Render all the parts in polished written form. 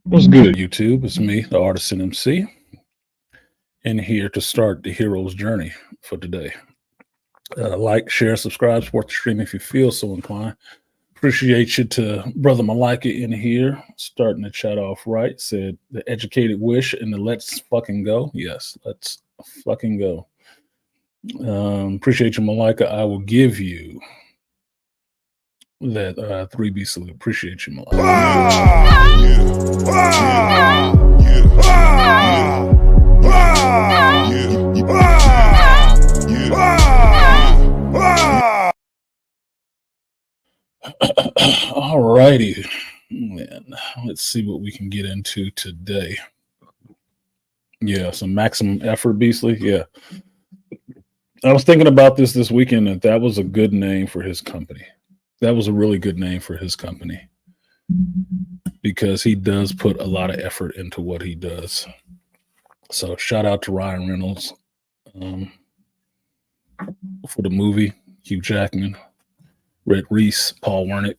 What's good, YouTube? It's me, the Artisan MC, and here to start the hero's journey for today. Like, share, subscribe, support the stream if you feel so inclined. Appreciate you to Brother Malika in here, starting the chat off right. Said the educated wish and the let's fucking go. Yes, let's fucking go. Appreciate you, Malika. I will give you that 3B salute. Appreciate you, Malika. All righty, man. Let's see what we can get into today. Yeah, some maximum effort, Beastly. Yeah, I was thinking about this weekend, and that was a good name for his company. That was a really good name for his company because he does put a lot of effort into what he does. So shout out to Ryan Reynolds for the movie, Hugh Jackman, Red Reese, Paul Wernick.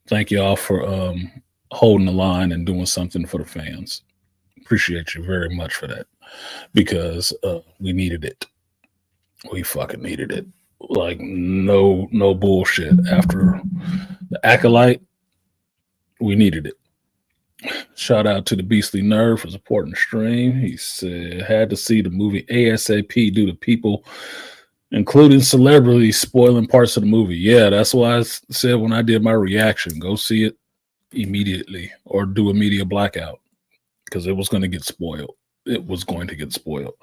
Thank you all for holding the line and doing something for the fans. Appreciate you very much for that because we needed it. We fucking needed it. Like no bullshit. After the Acolyte, we needed it. Shout out to the Beastly Nerve for supporting the stream. He said had to see the movie ASAP due to people, including celebrities, spoiling parts of the movie. Yeah, that's why I said when I did my reaction, go see it immediately or do a media blackout because it was going to get spoiled. It was going to get spoiled.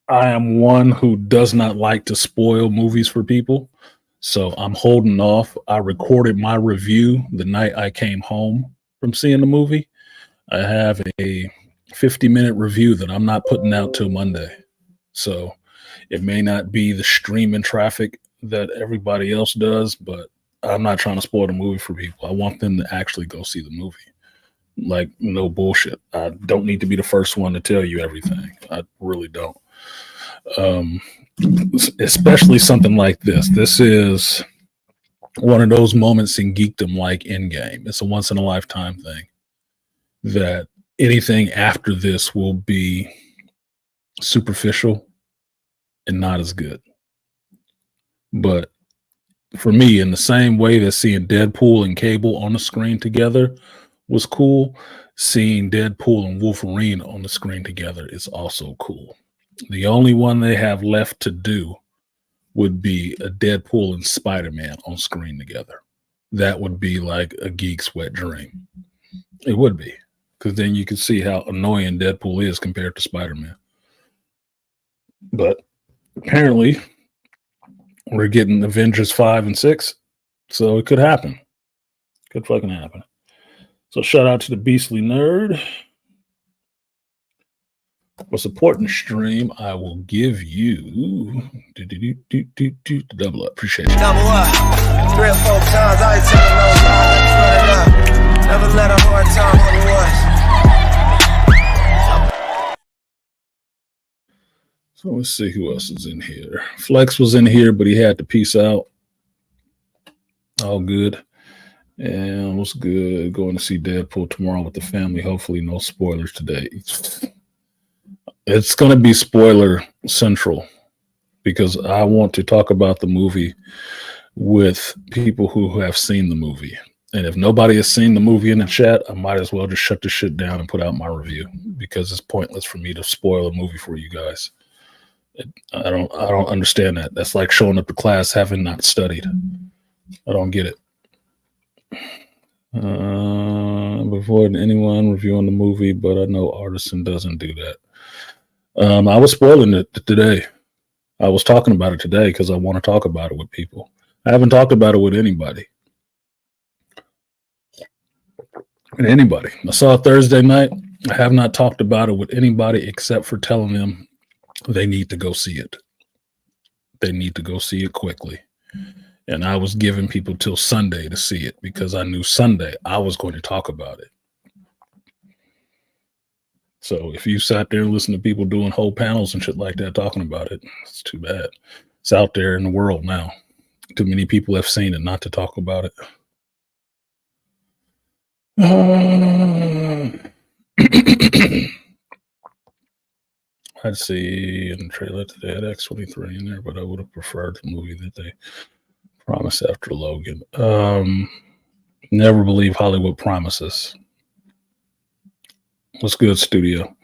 I am one who does not like to spoil movies for people, so I'm holding off. I recorded my review the night I came home from seeing the movie. I have a 50-minute review that I'm not putting out till Monday. So it may not be the streaming traffic that everybody else does, but I'm not trying to spoil the movie for people. I want them to actually go see the movie. Like, no bullshit. I don't need to be the first one to tell you everything. I really don't. Especially something like this. This is one of those moments in geekdom like Endgame. It's a once-in-a-lifetime thing that anything after this will be superficial and not as good. But for me, in the same way that seeing Deadpool and Cable on the screen together was cool, seeing Deadpool and Wolverine on the screen together is also cool. The only one they have left to do would be a Deadpool and Spider-Man on screen together. That would be like a geek's wet dream. It would be, because then you could see how annoying Deadpool is compared to Spider-Man. But apparently, we're getting Avengers 5 and 6, so it could happen. Could fucking happen. So shout out to the Beastly Nerd for supporting the stream. I will give you the double up. Appreciate it. Double up. 3 or 4 times. I ain't telling no lie. Let's run it up. Never let a hard time on the was. So let's see who else is in here. Flex was in here, but he had to peace out. All good. And what's good? Going to see Deadpool tomorrow with the family. Hopefully no spoilers today. It's going to be spoiler central because I want to talk about the movie with people who have seen the movie. And if nobody has seen the movie in the chat, I might as well just shut this shit down and put out my review because it's pointless for me to spoil a movie for you guys. I don't understand that. That's like showing up to class having not studied. I don't get it. Before anyone reviewing the movie, but I know Artisan doesn't do that. I was spoiling it today. I was talking about it today because I want to talk about it with people. I haven't talked about it with anybody. I saw it Thursday night. I have not talked about it with anybody except for telling them they need to go see it. They need to go see it quickly. And I was giving people till Sunday to see it because I knew Sunday I was going to talk about it. So if you sat there and listened to people doing whole panels and shit like that talking about it, it's too bad. It's out there in the world now. Too many people have seen it not to talk about it. I'd see in the trailer that they had X-23 in there, but I would have preferred the movie that they promised after Logan. Never believe Hollywood promises. What's good, studio?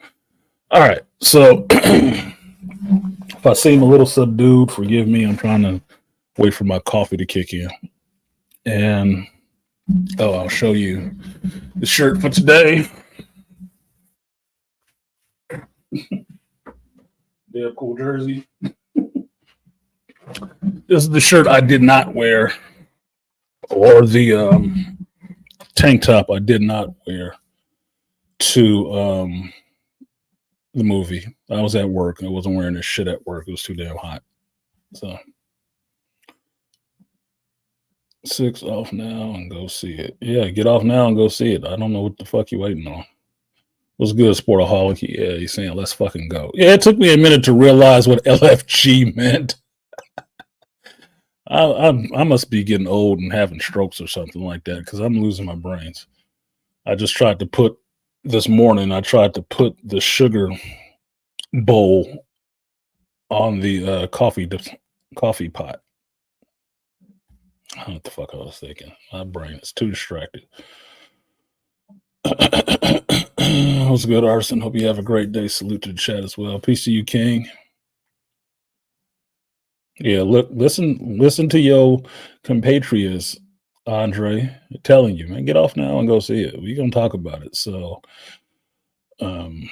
All right, so if I seem a little subdued, forgive me. I'm trying to wait for my coffee to kick in. And I'll show you the shirt for today. Yeah, cool jersey. This is the shirt I did not wear, or the tank top I did not wear to the movie. I was at work. I wasn't wearing this shit at work. It was too damn hot. So 6 off now and go see it. Yeah, get off now and go see it. I don't know what the fuck you waiting on. What's good, Sportaholic? Yeah, he's saying let's fucking go. Yeah, it took me a minute to realize what LFG meant. I must be getting old and having strokes or something like that because I'm losing my brains. I just tried to put this morning. I tried to put the sugar bowl on the coffee pot. I don't know what the fuck I was thinking. My brain is too distracted. What's good, Arson? Hope you have a great day. Salute to the chat as well. Peace to you, King. Yeah, look, listen to your compatriots, Andre. I'm telling you, man, get off now and go see it. We're gonna talk about it. So, I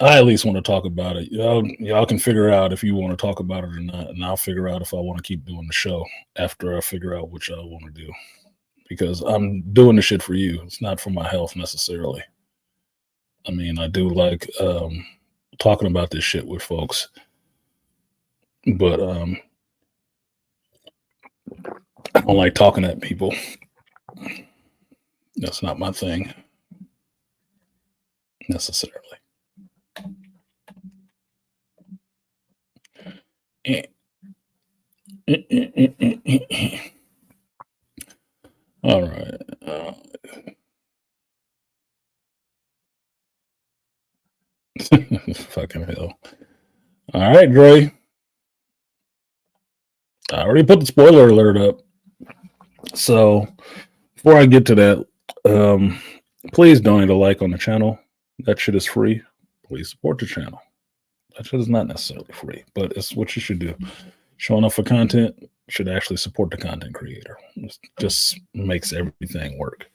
at least want to talk about it. Y'all can figure out if you want to talk about it or not, and I'll figure out if I want to keep doing the show after I figure out what y'all want to do. Because I'm doing the shit for you. It's not for my health necessarily. I mean, I do like talking about this shit with folks. But I don't like talking at people. That's not my thing necessarily. All right. Fucking hell. All right, Dre. I already put the spoiler alert up. So before I get to that, please donate a like on the channel. That shit is free. Please support the channel. That shit is not necessarily free, but it's what you should do. Showing up for content should actually support the content creator. It just makes everything work.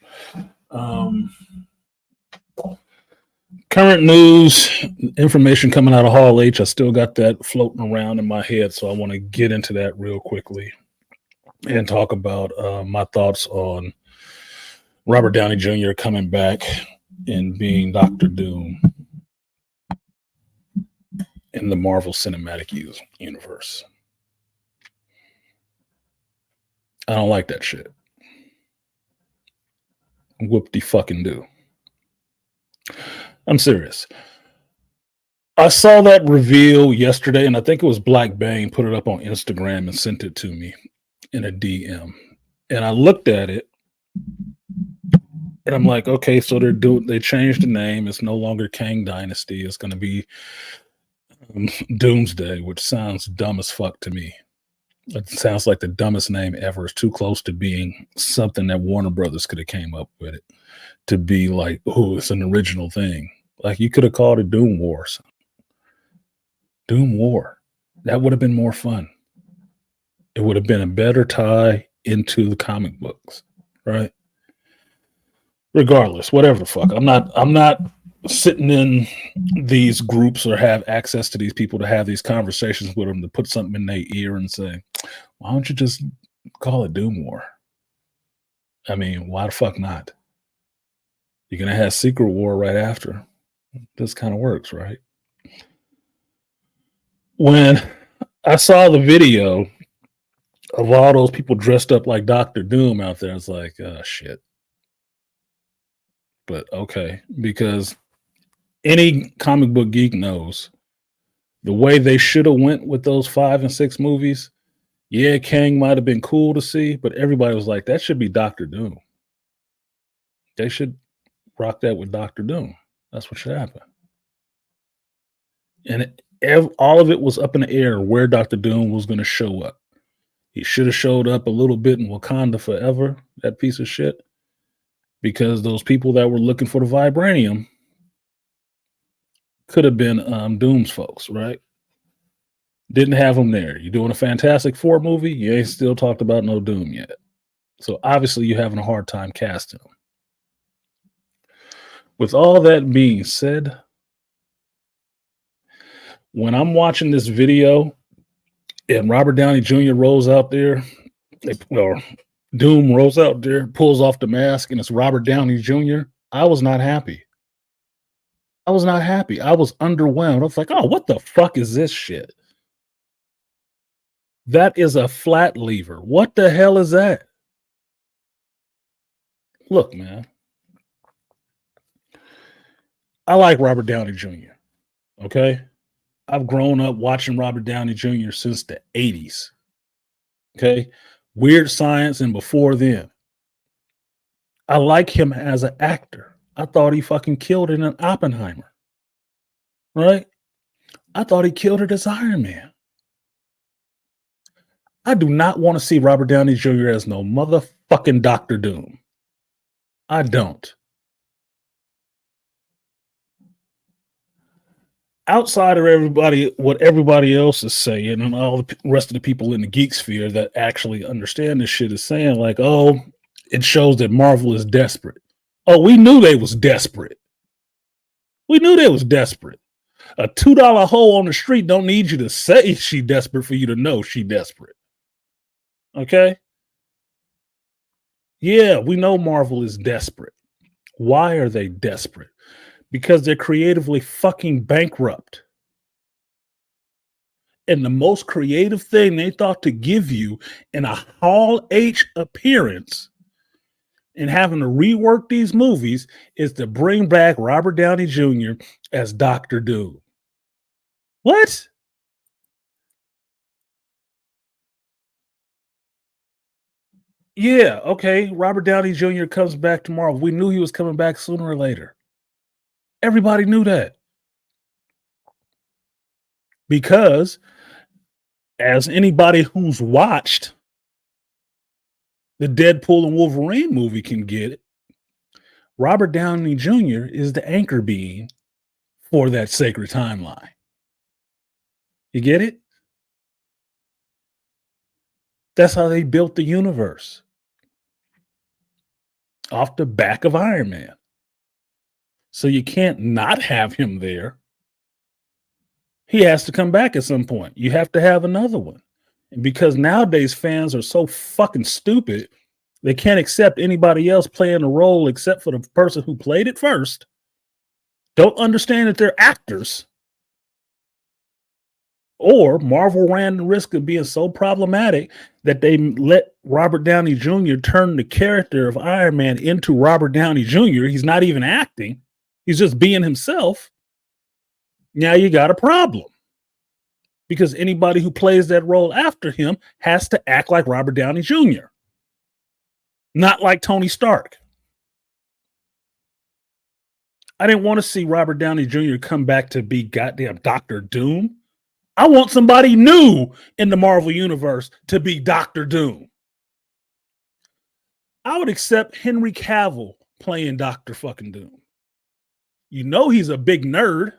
Current news, information coming out of Hall H. I still got that floating around in my head, so I want to get into that real quickly and talk about my thoughts on Robert Downey Jr. coming back and being Dr. Doom in the Marvel Cinematic Universe. I don't like that shit. Whoop-de-fucking-do. I'm serious. I saw that reveal yesterday, and I think it was Black Bane put it up on Instagram and sent it to me in a DM. And I looked at it, and I'm like, okay, so they changed the name. It's no longer Kang Dynasty. It's going to be Doomsday, which sounds dumb as fuck to me. It sounds like the dumbest name ever. It's too close to being something that Warner Brothers could have came up with it to be like, oh, it's an original thing. Like you could have called it Doom Wars. Doom War. That would have been more fun. It would have been a better tie into the comic books, right? Regardless, whatever the fuck. I'm not sitting in these groups or have access to these people to have these conversations with them to put something in their ear and say, why don't you just call it Doom War? I mean, why the fuck not? You're going to have Secret War right after. This kind of works, right? When I saw the video of all those people dressed up like Dr. Doom out there, I was like, oh, shit. But okay, because any comic book geek knows the way they should have went with those 5 and 6 movies. Yeah, Kang might have been cool to see, but everybody was like, that should be Dr. Doom. They should rock that with Dr. Doom. That's what should happen. And all of it was up in the air where Dr. Doom was going to show up. He should have showed up a little bit in Wakanda Forever, that piece of shit, because those people that were looking for the vibranium could have been Doom's folks, right? Didn't have him there. You're doing a Fantastic Four movie, you ain't still talked about no Doom yet. So obviously you're having a hard time casting him. With all that being said, when I'm watching this video and Robert Downey Jr. rolls out there, or Doom rolls out there, pulls off the mask, and it's Robert Downey Jr., I was not happy. I was not happy. I was underwhelmed. I was like, oh, what the fuck is this shit? That is a flat lever. What the hell is that? Look, man. I like Robert Downey Jr., okay? I've grown up watching Robert Downey Jr. since the 80s, okay? Weird Science and before then. I like him as an actor. I thought he fucking killed it in Oppenheimer, right? I thought he killed it as Iron Man. I do not want to see Robert Downey Jr. as no motherfucking Dr. Doom. I don't. Outside of everybody, what everybody else is saying, and all the rest of the people in the geek sphere that actually understand this shit is saying, like, oh, it shows that Marvel is desperate. Oh, we knew they was desperate. We knew they was desperate. A $2 hole on the street don't need you to say she desperate for you to know she desperate. Okay? Yeah, we know Marvel is desperate. Why are they desperate? Because they're creatively fucking bankrupt. And the most creative thing they thought to give you in a Hall H appearance and having to rework these movies is to bring back Robert Downey Jr. as Dr. Doom. What? Yeah, okay. Robert Downey Jr. comes back tomorrow. We knew he was coming back sooner or later. Everybody knew that. Because as anybody who's watched the Deadpool and Wolverine movie can get it, Robert Downey Jr. is the anchor being for that sacred timeline. You get it? That's how they built the universe. Off the back of Iron Man. So you can't not have him there. He has to come back at some point. You have to have another one. And because nowadays fans are so fucking stupid, they can't accept anybody else playing a role except for the person who played it first. Don't understand that they're actors. Or Marvel ran the risk of being so problematic that they let Robert Downey Jr. turn the character of Iron Man into Robert Downey Jr. He's not even acting. He's just being himself. Now you got a problem. Because anybody who plays that role after him has to act like Robert Downey Jr. Not like Tony Stark. I didn't want to see Robert Downey Jr. come back to be goddamn Dr. Doom. I want somebody new in the Marvel Universe to be Dr. Doom. I would accept Henry Cavill playing Dr. fucking Doom. You know he's a big nerd.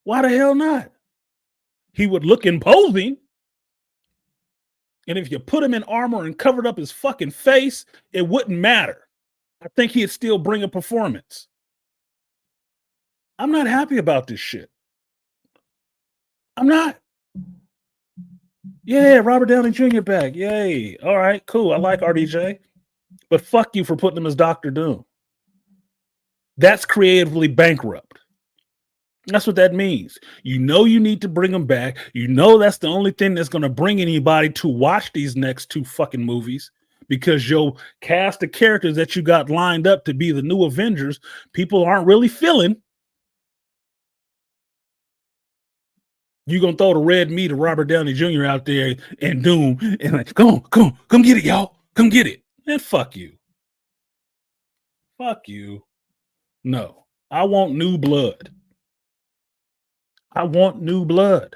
Why the hell not? He would look imposing. And if you put him in armor and covered up his fucking face, it wouldn't matter. I think he'd still bring a performance. I'm not happy about this shit. I'm not. Yeah, Robert Downey Jr. back. Yay. All right, cool. I like RDJ. But fuck you for putting him as Dr. Doom. That's creatively bankrupt. That's what that means. You know you need to bring him back. You know that's the only thing that's going to bring anybody to watch these next two fucking movies, because you'll cast the characters that you got lined up to be the new Avengers. People aren't really feeling. You're going to throw the red meat of Robert Downey Jr. out there and Doom and like, come get it, y'all. Come get it. And fuck you. Fuck you. No. I want new blood. I want new blood.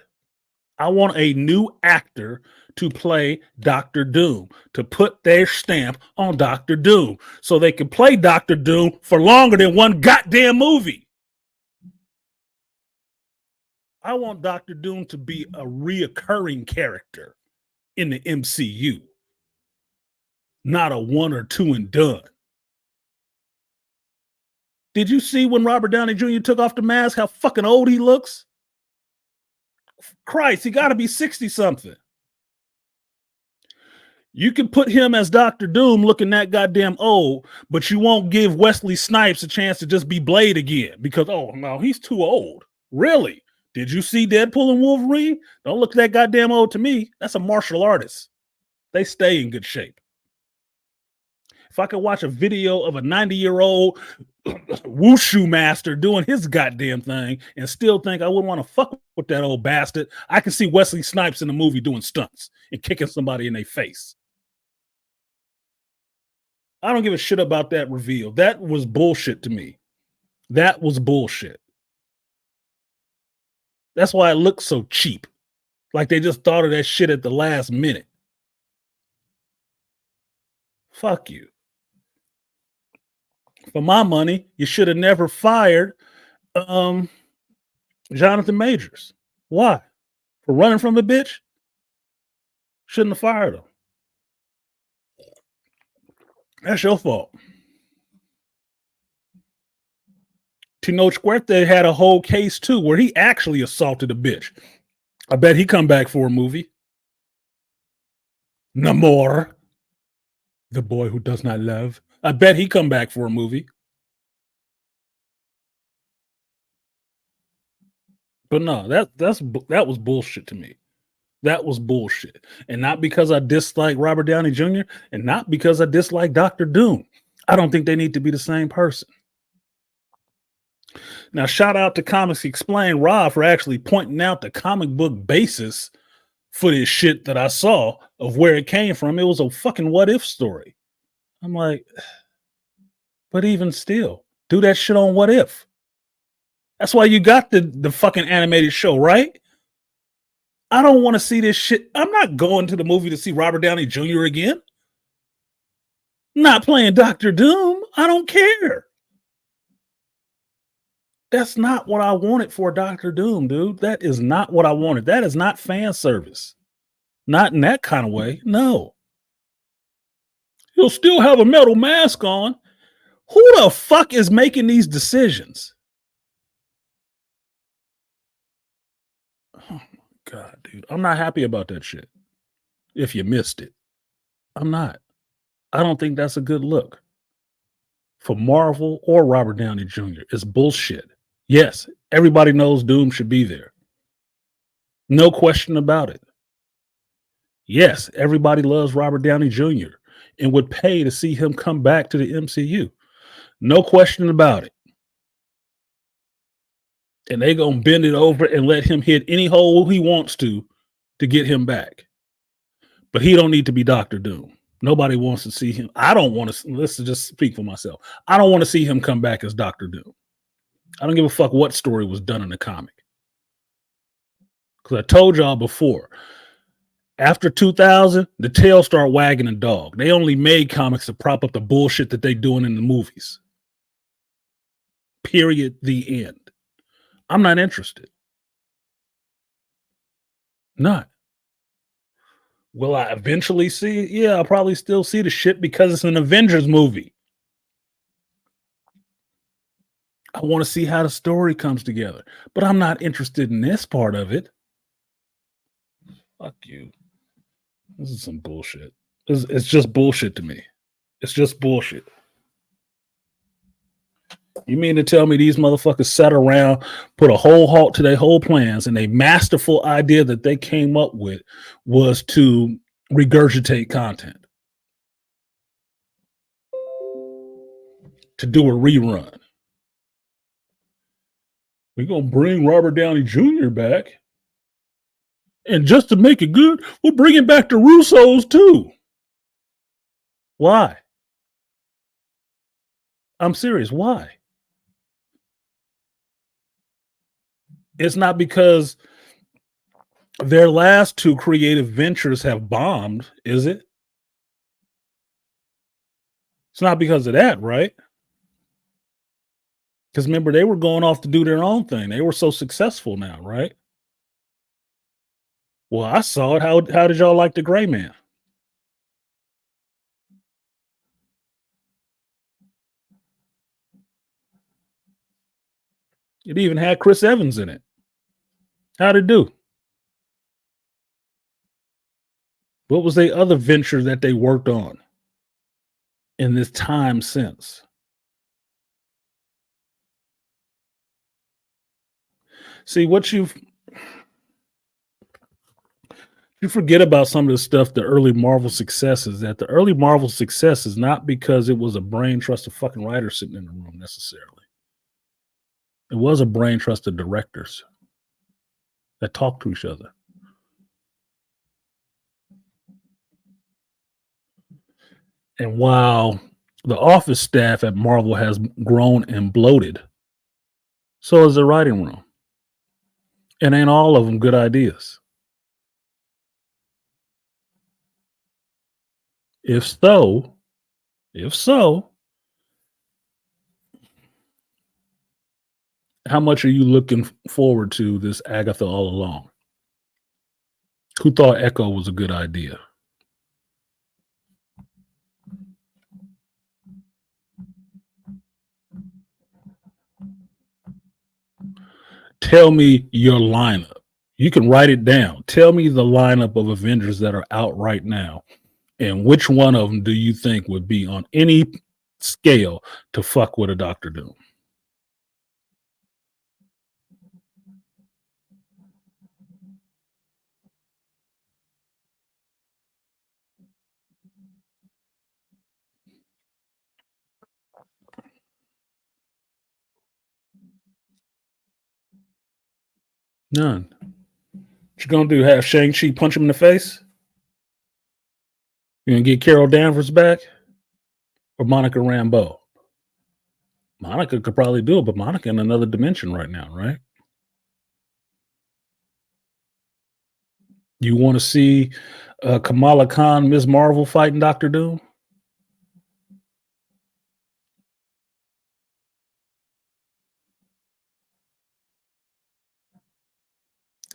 I want a new actor to play Dr. Doom, to put their stamp on Dr. Doom so they can play Dr. Doom for longer than one goddamn movie. I want Dr. Doom to be a reoccurring character in the MCU, not a one or two and done. Did you see when Robert Downey Jr. took off the mask how fucking old he looks? Christ, he got to be 60 something. You can put him as Dr. Doom looking that goddamn old, but you won't give Wesley Snipes a chance to just be Blade again because, oh, no, he's too old. Really? Did you see Deadpool and Wolverine? Don't look that goddamn old to me. That's a martial artist. They stay in good shape. If I could watch a video of a 90-year-old wushu master doing his goddamn thing and still think I wouldn't want to fuck with that old bastard, I can see Wesley Snipes in the movie doing stunts and kicking somebody in their face. I don't give a shit about that reveal. That was bullshit to me. That was bullshit. That's why it looks so cheap. Like they just thought of that shit at the last minute. Fuck you. For my money, you should have never fired Jonathan Majors. Why? For running from the bitch? Shouldn't have fired him. That's your fault. Tenoch Huerta had a whole case too where he actually assaulted a bitch. I bet he come back for a movie. Namor, the boy who does not love. I bet he come back for a movie. But no, that was bullshit to me. That was bullshit. And not because I dislike Robert Downey Jr. and not because I dislike Dr. Doom. I don't think they need to be the same person. Now, shout out to Comics Explained, Rob, for actually pointing out the comic book basis for this shit that I saw of where it came from. It was a fucking what if story. I'm like, but even still, do that shit on what if. That's why you got the fucking animated show, right? I don't want to see this shit. I'm not going to the movie to see Robert Downey Jr. again. Not playing Dr. Doom. I don't care. That's not what I wanted for Dr. Doom, dude. That is not what I wanted. That is not fan service. Not in that kind of way. No. He'll still have a metal mask on. Who the fuck is making these decisions? Oh my God, dude. I'm not happy about that shit. If you missed it. I'm not. I don't think that's a good look. For Marvel or Robert Downey Jr. It's bullshit. Yes, everybody knows Doom should be there. No question about it. Yes, everybody loves Robert Downey Jr. and would pay to see him come back to the MCU. No question about it. And they gonna bend it over and let him hit any hole he wants to get him back. But he don't need to be Dr. Doom. Nobody wants to see him. I don't want to. Let's just speak for myself. I don't want to see him come back as Dr. Doom. I don't give a fuck what story was done in the comic. Because I told y'all before, after 2000, the tail start wagging a dog. They only made comics to prop up the bullshit that they doing in the movies. Period. The end. I'm not interested. Not. Will I eventually see it? Yeah, I'll probably still see the shit because it's an Avengers movie. I want to see how the story comes together, but I'm not interested in this part of it. Fuck you. This is some bullshit. It's just bullshit to me. It's just bullshit. You mean to tell me these motherfuckers sat around, put a whole halt to their whole plans, and a masterful idea that they came up with was to regurgitate content, to do a rerun. We're going to bring Robert Downey Jr. back. And just to make it good, we'll bring it back to Russo's too. Why? I'm serious. Why? It's not because their last two creative ventures have bombed, is it? It's not because of that, right? Because remember, they were going off to do their own thing. They were so successful now, right? Well, I saw it. How did y'all like the Gray Man? It even had Chris Evans in it. How'd it do? What was the other venture that they worked on in this time since? See, what you forget about some of the stuff, the early Marvel success is that the early Marvel success is not because it was a brain trust of fucking writers sitting in the room necessarily. It was a brain trust of directors that talked to each other. And while the office staff at Marvel has grown and bloated, so is the writing room. And ain't all of them good ideas. If so, how much are you looking forward to this Agatha all along? Who thought Echo was a good idea? Tell me your lineup. You can write it down. Tell me the lineup of Avengers that are out right now, and which one of them do you think would be on any scale to fuck with a Doctor Doom? None. What you gonna do? Have Shang-Chi punch him in the face? You gonna get Carol Danvers back? Or Monica Rambeau? Monica could probably do it, but Monica in another dimension right now, right? You want to see Kamala Khan, Ms. Marvel fighting Doctor Doom?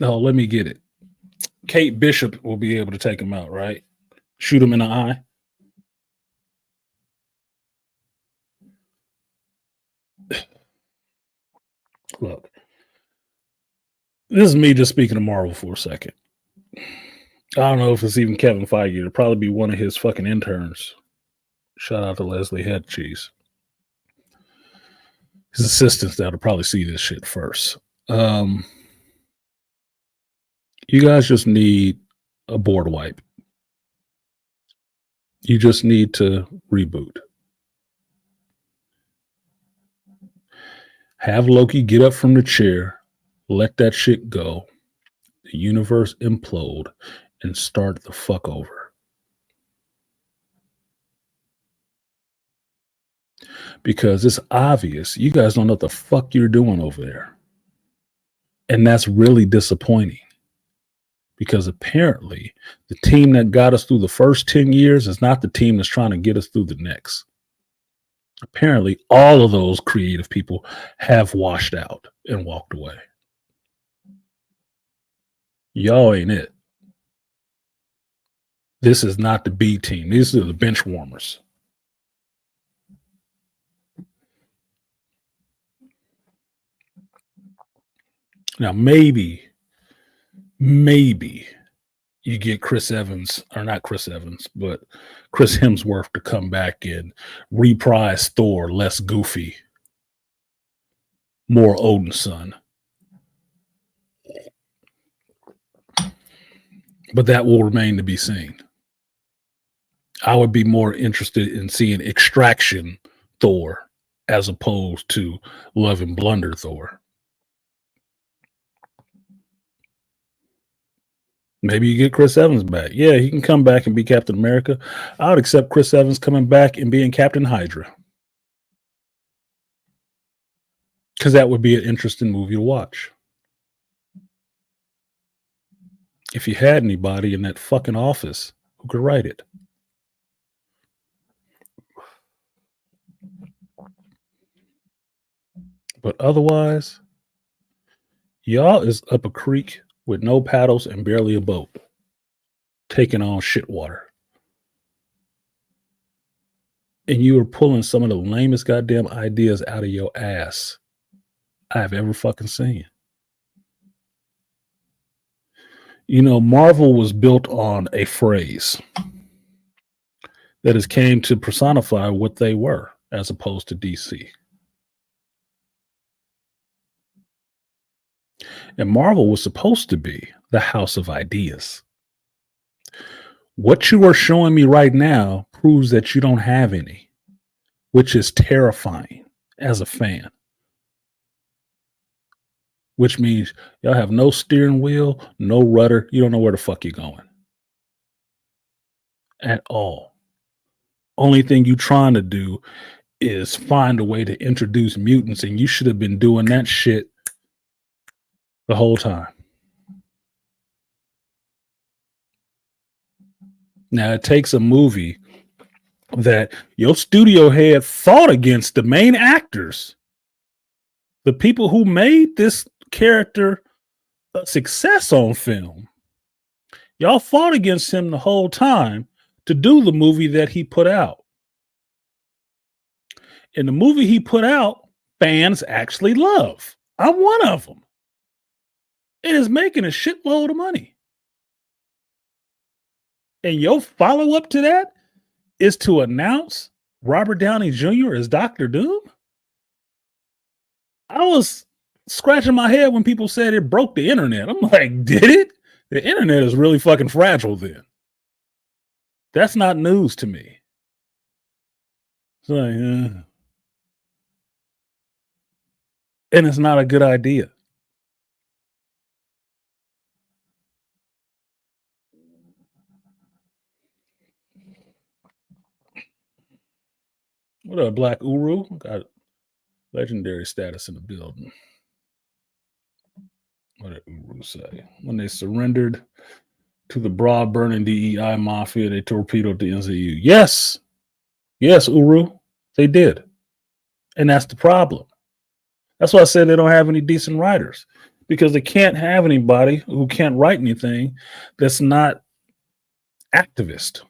No, let me get it. Kate Bishop will be able to take him out, right? Shoot him in the eye. Look, this is me just speaking to Marvel for a second. I don't know if it's even Kevin Feige. It'll probably be one of his fucking interns. Shout out to Leslie Headcheese. His assistants that'll probably see this shit first. You guys just need a board wipe. You just need to reboot. Have Loki get up from the chair, let that shit go, the universe implode, and start the fuck over. Because it's obvious you guys don't know what the fuck you're doing over there. And that's really disappointing. Because apparently the team that got us through the first 10 years is not the team that's trying to get us through the next. Apparently all of those creative people have washed out and walked away. Y'all ain't it. This is not the B team. These are the bench warmers. Now, maybe you get Chris Evans, or not Chris Evans, but Chris Hemsworth to come back and reprise Thor less goofy, more Odin's son. But that will remain to be seen. I would be more interested in seeing Extraction Thor as opposed to Love and Blunder Thor. Maybe you get Chris Evans back. Yeah, he can come back and be Captain America. I would accept Chris Evans coming back and being Captain Hydra. because that would be an interesting movie to watch. If you had anybody in that fucking office who could write it. But otherwise, y'all is up a creek with no paddles and barely a boat, taking on shit water. And you are pulling some of the lamest goddamn ideas out of your ass I've ever fucking seen. You know, Marvel was built on a phrase that has came to personify what they were as opposed to DC. And Marvel was supposed to be the house of ideas. What you are showing me right now proves that you don't have any, which is terrifying as a fan. Which means y'all have no steering wheel, no rudder. You don't know where the fuck you're going at all. Only thing you trying to do is find a way to introduce mutants, and you should have been doing that shit the whole time. Now, it takes a movie that your studio head fought against the main actors, the people who made this character a success on film. Y'all fought against him the whole time to do the movie that he put out. And the movie he put out, fans actually love. I'm one of them. It is making a shitload of money. And your follow-up to that is to announce Robert Downey Jr. as Dr. Doom? I was scratching my head when people said it broke the internet. I'm like, did it? The internet is really fucking fragile then. That's not news to me. It's like, and it's not a good idea. What up, Black Uru? Got legendary status in the building. What did Uru say? When they surrendered to the broad burning DEI mafia, they torpedoed the NZU. Yes. Yes, Uru. They did. And that's the problem. That's why I said they don't have any decent writers. Because they can't have anybody who can't write anything that's not activist.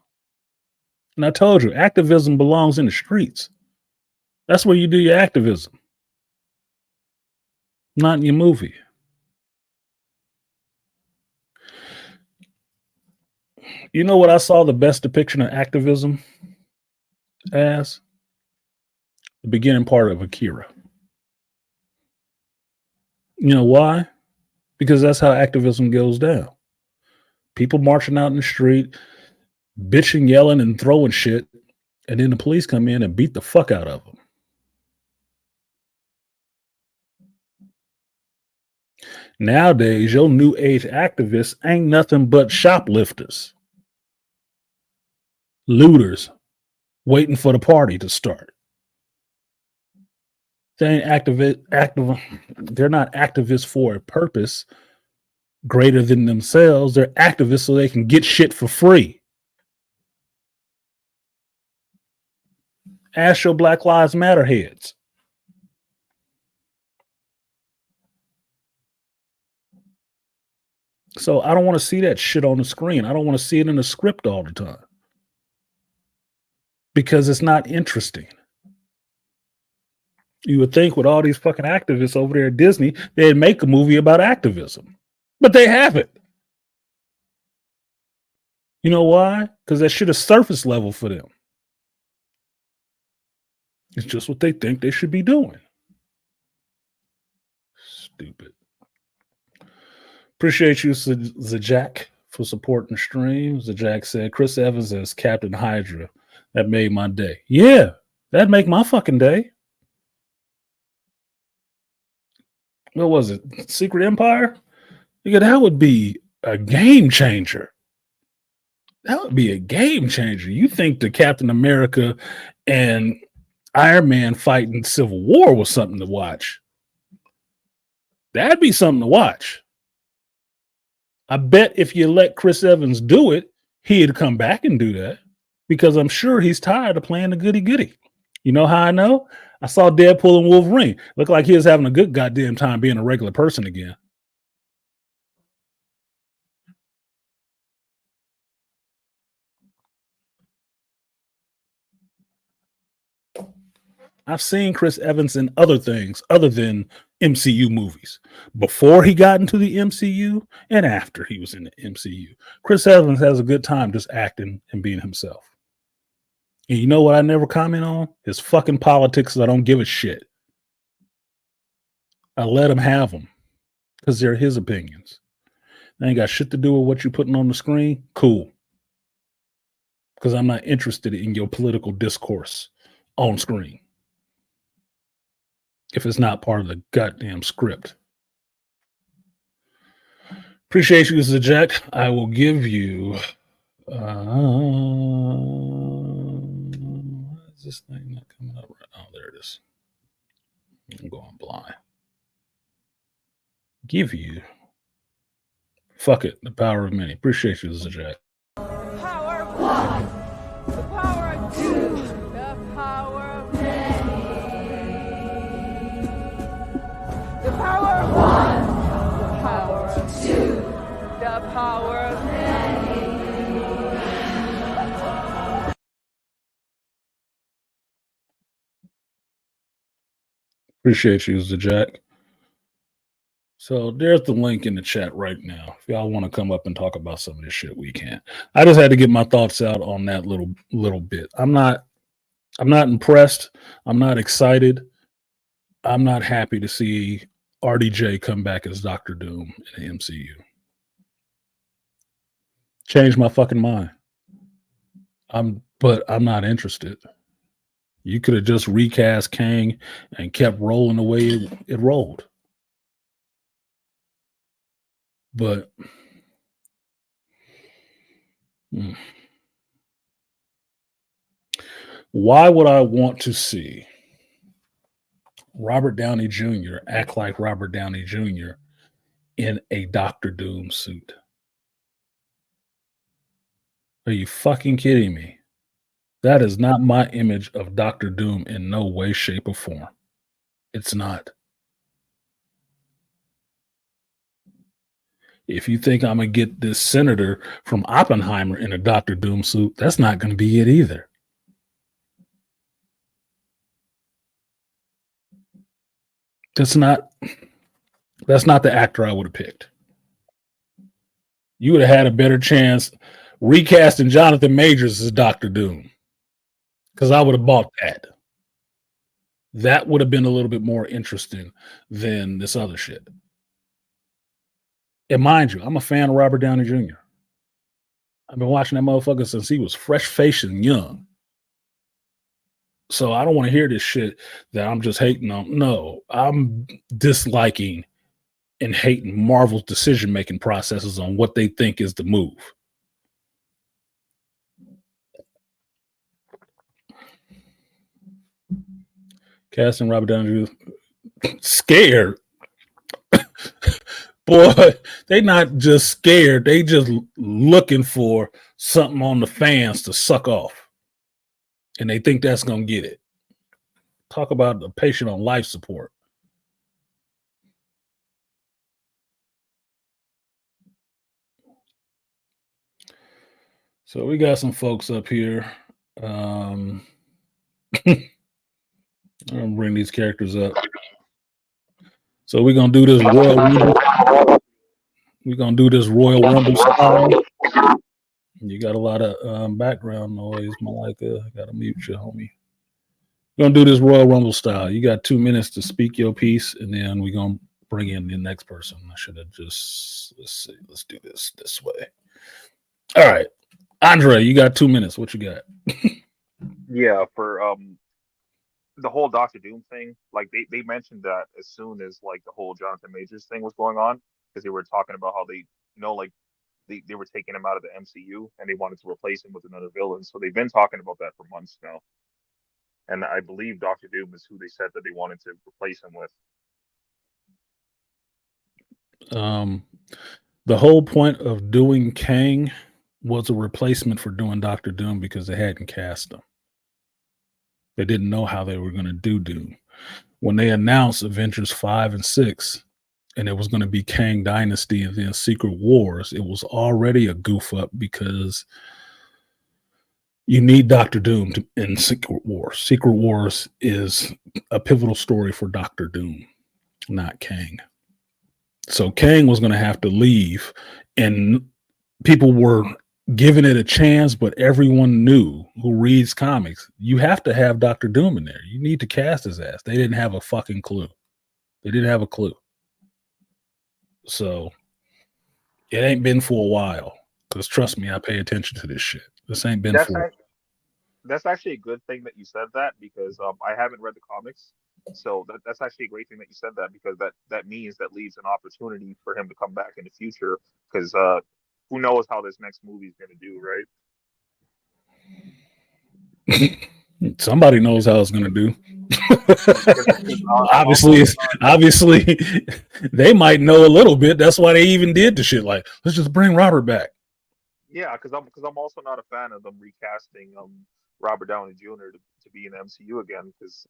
And I told you, activism belongs in the streets. That's where you do your activism. Not in your movie. You know what I saw the best depiction of activism as? The beginning part of Akira. You know why? Because that's how activism goes down. People marching out in the street, bitching, yelling, and throwing shit, and then the police come in and beat the fuck out of them. Nowadays, your new age activists ain't nothing but shoplifters, looters, waiting for the party to start. They ain't they're not activists for a purpose greater than themselves. They're activists so they can get shit for free. Ask your Black Lives Matter heads. So I don't want to see that shit on the screen. I don't want to see it in the script all the time. Because it's not interesting. You would think with all these fucking activists over there at Disney, they'd make a movie about activism. But they haven't. You know why? Because that shit is surface level for them. It's just what they think they should be doing. Stupid. Appreciate you, Zajak, for supporting the stream. Zajak said, Chris Evans as Captain Hydra. That made my day. Yeah, that'd make my fucking day. What was it? Secret Empire? Nigga, that would be a game changer. That would be a game changer. You think the Captain America and Iron Man fighting Civil War was something to watch. That'd be something to watch. I bet if you let Chris Evans do it, he'd come back and do that because I'm sure he's tired of playing the goody goody. You know how I know? I saw Deadpool and Wolverine. Looked like he was having a good goddamn time being a regular person again. I've seen Chris Evans in other things other than MCU movies. Before he got into the MCU and after he was in the MCU. Chris Evans has a good time just acting and being himself. And you know what I never comment on? His fucking politics. I don't give a shit. I let him have them because they're his opinions. They ain't got shit to do with what you're putting on the screen. Cool. Because I'm not interested in your political discourse on screen. If it's not part of the goddamn script. Appreciate you, Zajek. I will give you. Why is this thing not coming up right? Oh, there it is. I'm going blind. Give you. Fuck it. The power of many. Appreciate you, Zajek. Power of one. The power of two. The power of many. The power of one. The power of two. The power of many. Appreciate you, Zajek. So there's the link in the chat right now. If y'all want to come up and talk about some of this shit, we can. I just had to get my thoughts out on that little bit. I'm not impressed. I'm not excited. I'm not happy to see RDJ come back as Doctor Doom in the MCU. Changed my fucking mind. But I'm not interested. You could have just recast Kang and kept rolling the way it rolled. But why would I want to see Robert Downey Jr. act like Robert Downey Jr. in a Doctor Doom suit? Are you fucking kidding me? That is not my image of Doctor Doom in no way, shape, or form. It's not. If you think I'm going to get this senator from Oppenheimer in a Doctor Doom suit, that's not going to be it either. That's not the actor I would have picked. You would have had a better chance recasting Jonathan Majors as Doctor Doom, because I would have bought that. That would have been a little bit more interesting than this other shit. And mind you, I'm a fan of Robert Downey Jr. I've been watching that motherfucker since he was fresh-faced and young. So I don't want to hear this shit that I'm just hating on. No, I'm disliking and hating Marvel's decision-making processes on what they think is the move. Casting Robert Downey Jr. Scared. Boy, they not just scared. They just looking for something on the fans to suck off. And they think that's going to get it. Talk about the patient on life support. So we got some folks up here. I'm going to bring these characters up. So we're going to do this Royal Rumble. We're going to do this Royal Rumble style. You got a lot of background noise, Malika. I got to mute you, homie. We're going to do this Royal Rumble style. You got 2 minutes to speak your piece, and then we're going to bring in the next person. I should have just, let's do this way. All right. Andre, you got 2 minutes. What you got? Yeah, for the whole Doctor Doom thing, like they mentioned that as soon as like the whole Jonathan Majors thing was going on, because they were talking about how like they were taking him out of the MCU and they wanted to replace him with another villain. So they've been talking about that for months now. And I believe Doctor Doom is who they said that they wanted to replace him with. The whole point of doing Kang was a replacement for doing Doctor Doom because they hadn't cast him. They didn't know how they were going to do Doom. When they announced Avengers 5 and 6, and it was going to be Kang Dynasty and then Secret Wars, it was already a goof up because you need Doctor Doom in Secret Wars. Secret Wars is a pivotal story for Doctor Doom, not Kang. So Kang was going to have to leave, and people were giving it a chance, but everyone knew who reads comics, you have to have Doctor Doom in there. You need to cast his ass. They didn't have a fucking clue. They didn't have a clue. So it ain't been for a while. Because trust me, I pay attention to this shit. This ain't been That's actually a good thing that you said that, because I haven't read the comics. So that's actually a great thing that you said that, because that means that leaves an opportunity for him to come back in the future, because who knows how this next movie is going to do, right? Somebody knows how it's going to do. obviously, they might know a little bit. That's why they even did the shit. Like, let's just bring Robert back. Yeah, because I'm also not a fan of them recasting Robert Downey Jr. to be in the MCU again, because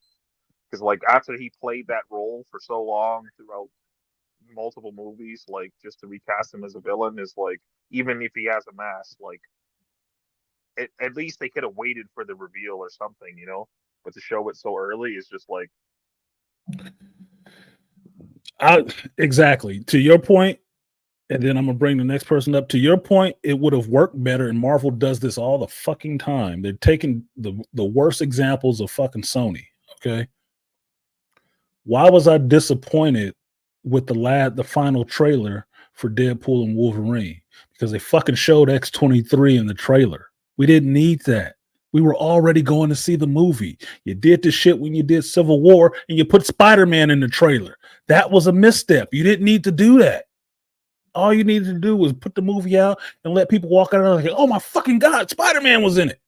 like after he played that role for so long throughout multiple movies, like just to recast him as a villain is like, even if he has a mask, like at least they could have waited for the reveal or something, you know. But to show it so early is just like, exactly to your point. And then I'm gonna bring the next person up. To your point, it would have worked better. And Marvel does this all the fucking time. They're taking the worst examples of fucking Sony. Okay. Why was I disappointed with the final trailer for Deadpool and Wolverine? Because they fucking showed X-23 in the trailer. We didn't need that. We were already going to see the movie. You did the shit when you did Civil War, and you put Spider-Man in the trailer. That was a misstep. You didn't need to do that. All you needed to do was put the movie out and let people walk out and like, oh my fucking God, Spider-Man was in it.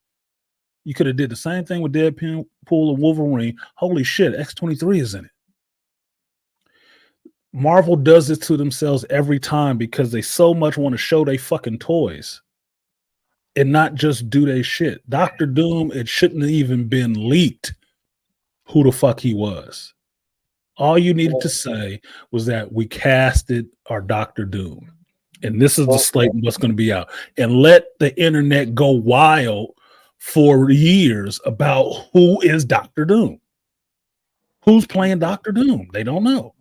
You could have did the same thing with Deadpool and Wolverine. Holy shit, X-23 is in it. Marvel does this to themselves every time because they so much want to show they fucking toys and not just do they shit. Doctor Doom, it shouldn't have even been leaked who the fuck he was. All you needed to say was that we casted our Doctor Doom, and this is the slate and what's going to be out, and let the internet go wild for years about who is Doctor Doom. Who's playing Doctor Doom? They don't know.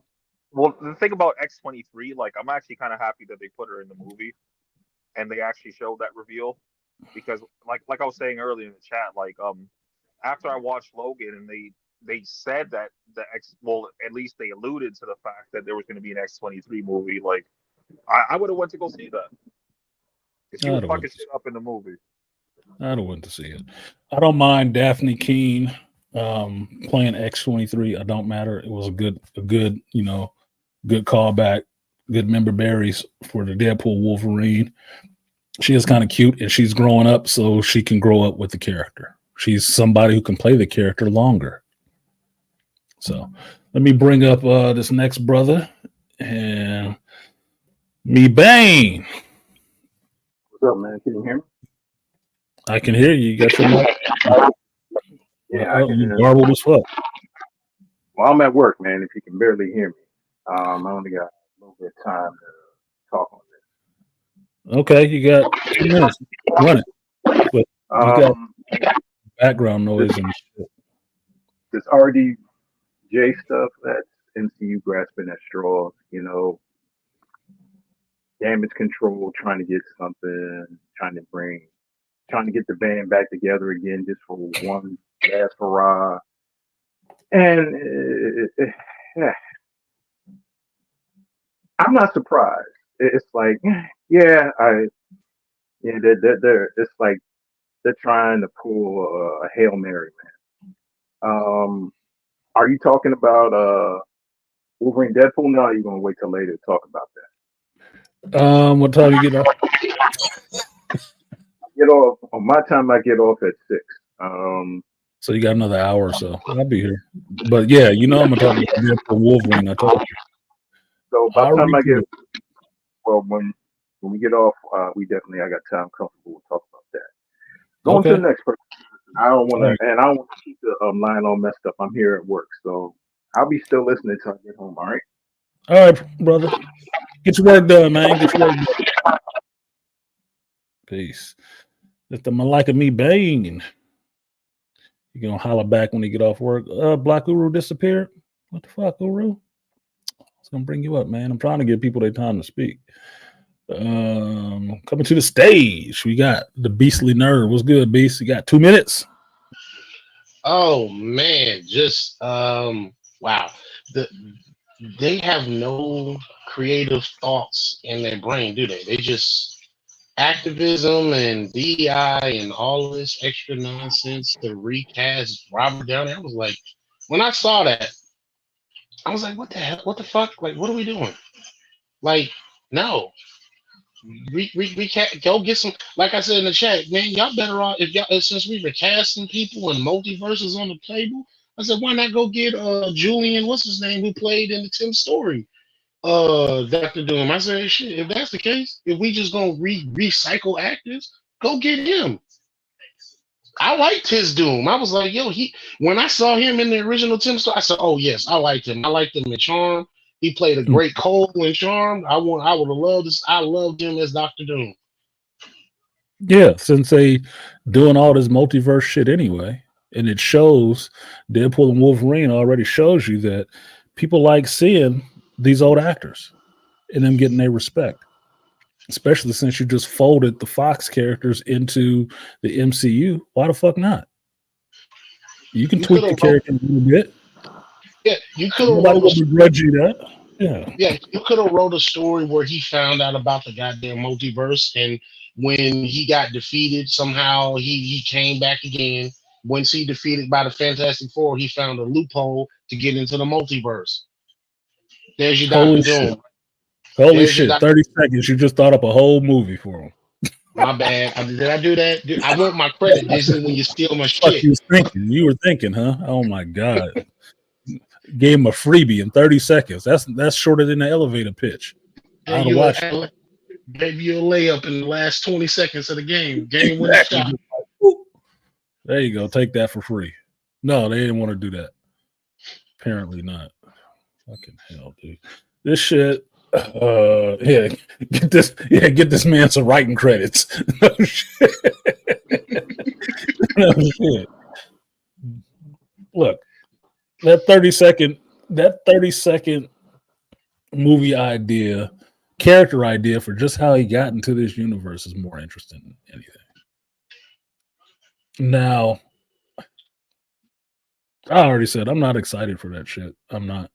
Well, the thing about X-23, like, I'm actually kind of happy that they put her in the movie and they actually showed that reveal, because like I was saying earlier in the chat, like after I watched Logan and they said that at least they alluded to the fact that there was going to be an X-23 movie, like I would have went to go see that. If she was fucking shit up in the movie. I'd have went to see it. I don't mind Daphne Keane playing X-23. I don't matter. It was a good, you know, good callback, good member berries for the Deadpool Wolverine. She is kind of cute and she's growing up, so she can grow up with the character. She's somebody who can play the character longer. So let me bring up this next brother and me Bane. What's up, man? Can you hear me? I can hear you. You got your mic? Yeah, you garbled as fuck. Well, I'm at work, man. If you can barely hear me, I only got a little bit of time to talk on this. Okay, you got 2 minutes. Run it. But you got background noise and shit. This RDJ stuff, that's MCU grasping at straws, you know, damage control, trying to get something, trying to get the band back together again just for one last hurrah. And I'm not surprised. It's like, it's like they're trying to pull a Hail Mary, man. Are you talking about Wolverine Deadpool? No, you're gonna wait till later to talk about that. What time you get off? Get off on my time. I get off at 6. So you got another hour or so. I'll be here. But yeah, you know I'm gonna talk about Deadpool Wolverine. I told you. So by the I'll time I read get it. when we get off, I got time comfortable to talk about that. Going to Okay. the next person. I don't want All to, right. and I don't want to keep the line all messed up. I'm here at work, so I'll be still listening till I get home. All right. All right, brother. Get your work done, man. Get your work done. Peace. If the malika me banging, you gonna holler back when you get off work. Black Uru disappeared. What the fuck, Uru? I was gonna bring you up, man. I'm trying to give people their time to speak. Coming to the stage, we got the Beastly Nerd. What's good, Beast? You got 2 minutes. Oh man, just wow. The they have no creative thoughts in their brain, do they? They just activism and DEI and all this extra nonsense to recast Robert Downey. I was like, when I saw that, I was like, what the hell? What the fuck? Like, what are we doing? Like, no. We can't go get some. Like I said in the chat, man, y'all better off if y'all since we recasting people and multiverses on the table. I said, why not go get Julian, what's his name, who played in the Tim Story, Doctor Doom. I said, shit, if that's the case, if we just gonna recycle actors, go get him. I liked his Doom. I was like, yo, when I saw him in the original Tim Story, I said, oh yes, I liked him. I liked him in Charm. He played a great Cole in Charm. I would have loved this. I loved him as Doctor Doom. Yeah, since they doing all this multiverse shit anyway, and it shows Deadpool and Wolverine already shows you that people like seeing these old actors and them getting their respect, especially since you just folded the Fox characters into the MCU. Why the fuck not? You can tweak the character a little bit. Yeah, you could have Nobody wrote will begrudge you that. Yeah, you could have wrote a story where he found out about the goddamn multiverse, and when he got defeated, somehow he came back again. Once he defeated by the Fantastic Four, he found a loophole to get into the multiverse. There's your Holy Doctor shit. Doom. Holy shit. 30 seconds. You just thought up a whole movie for him. My bad. Did I do that? I want my credit, Disney, when you steal my Fuck shit. you was thinking. You were thinking, huh? Oh my God. Gave him a freebie in 30 seconds. That's shorter than the elevator pitch. I'd have watched it. Gave you a layup in the last 20 seconds of the game. Game winning shot. There you go. Take that for free. No, they didn't want to do that. Apparently not. Fucking hell, dude. This shit. Get this man some writing credits. No shit. No shit. Look, that 30-second movie idea, character idea for just how he got into this universe is more interesting than anything. Now, I already said I'm not excited for that shit. I'm not.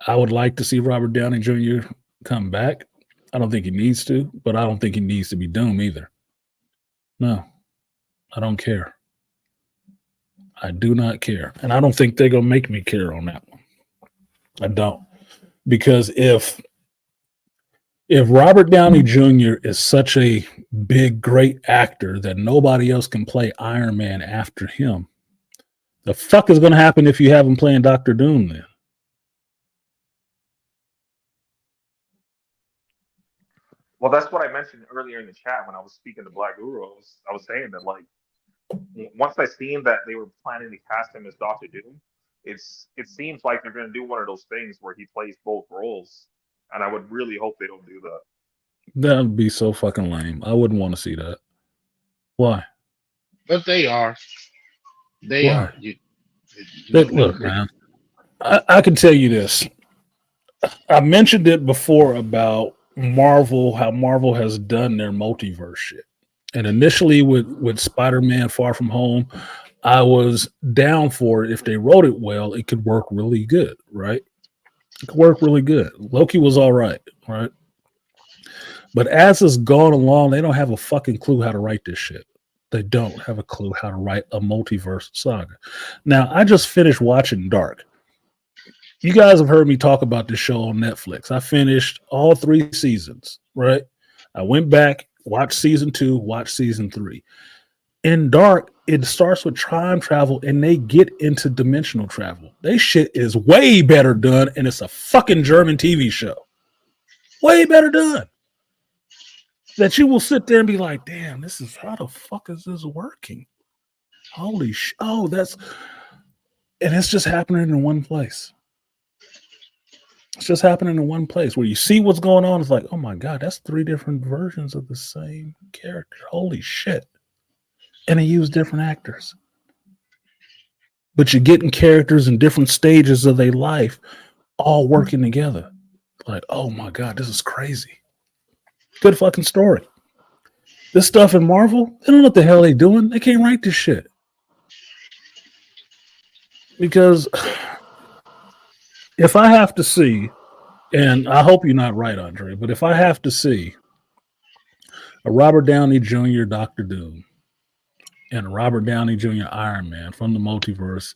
I would like to see Robert Downey Jr. come back. I don't think he needs to, but I don't think he needs to be Doom either. No, I don't care. I do not care. And I don't think they're going to make me care on that one. I don't. Because if Robert Downey Jr. is such a big, great actor that nobody else can play Iron Man after him, the fuck is going to happen if you have him playing Dr. Doom then? Well, that's what I mentioned earlier in the chat when I was speaking to Black Guru. I was saying that, like, once I seen that they were planning to cast him as Doctor Doom, it seems like they're going to do one of those things where he plays both roles, and I would really hope they don't do that. That would be so fucking lame. I wouldn't want to see that. Why? But they are. They Why? are. Look, man. I can tell you this. I mentioned it before about Marvel, how Marvel has done their multiverse shit. And initially with Spider-Man Far From Home, I was down for it. If they wrote it well, it could work really good, right? It could work really good. Loki was all right? But as it's gone along, they don't have a fucking clue how to write this shit. They don't have a clue how to write a multiverse saga. Now, I just finished watching Dark. You guys have heard me talk about this show on Netflix. I finished all 3 seasons, right? I went back, watched season 2, watched season 3. In Dark, it starts with time travel and they get into dimensional travel. They shit is way better done, and it's a fucking German TV show. Way better done. That you will sit there and be like, damn, this is how the fuck is this working? Holy shit. Oh, that's, and it's just happening in one place. It's just happening in one place where you see what's going on. It's like, oh my God, that's 3 different versions of the same character. Holy shit. And they use different actors. But you're getting characters in different stages of their life all working together. Like, oh my God, this is crazy. Good fucking story. This stuff in Marvel, they don't know what the hell they doing. They can't write this shit. Because if I have to see, and I hope you're not right, Andre, but if I have to see a Robert Downey Jr. Doctor Doom and a Robert Downey Jr. Iron Man from the multiverse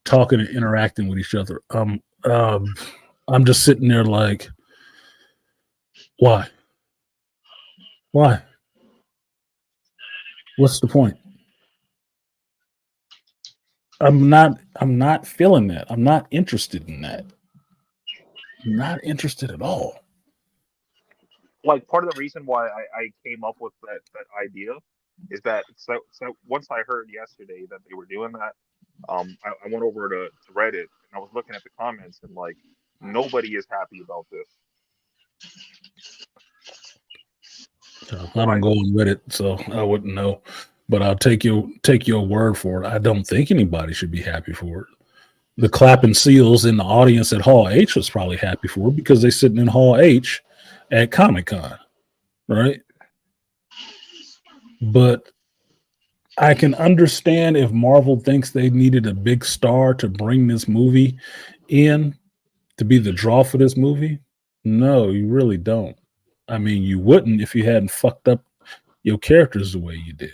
talking and interacting with each other, I'm just sitting there like, why? Why? What's the point? I'm not feeling that. I'm not interested in that. I'm not interested at all. Like, part of the reason why I came up with that idea is that so once I heard yesterday that they were doing that, I went over to Reddit and I was looking at the comments, and like, nobody is happy about this. I don't go on Reddit, so I wouldn't know. But I'll take your word for it. I don't think anybody should be happy for it. The clapping seals in the audience at Hall H was probably happy for it because they're sitting in Hall H at Comic-Con, right? But I can understand if Marvel thinks they needed a big star to bring this movie in to be the draw for this movie. No, you really don't. I mean, you wouldn't if you hadn't fucked up your characters the way you did.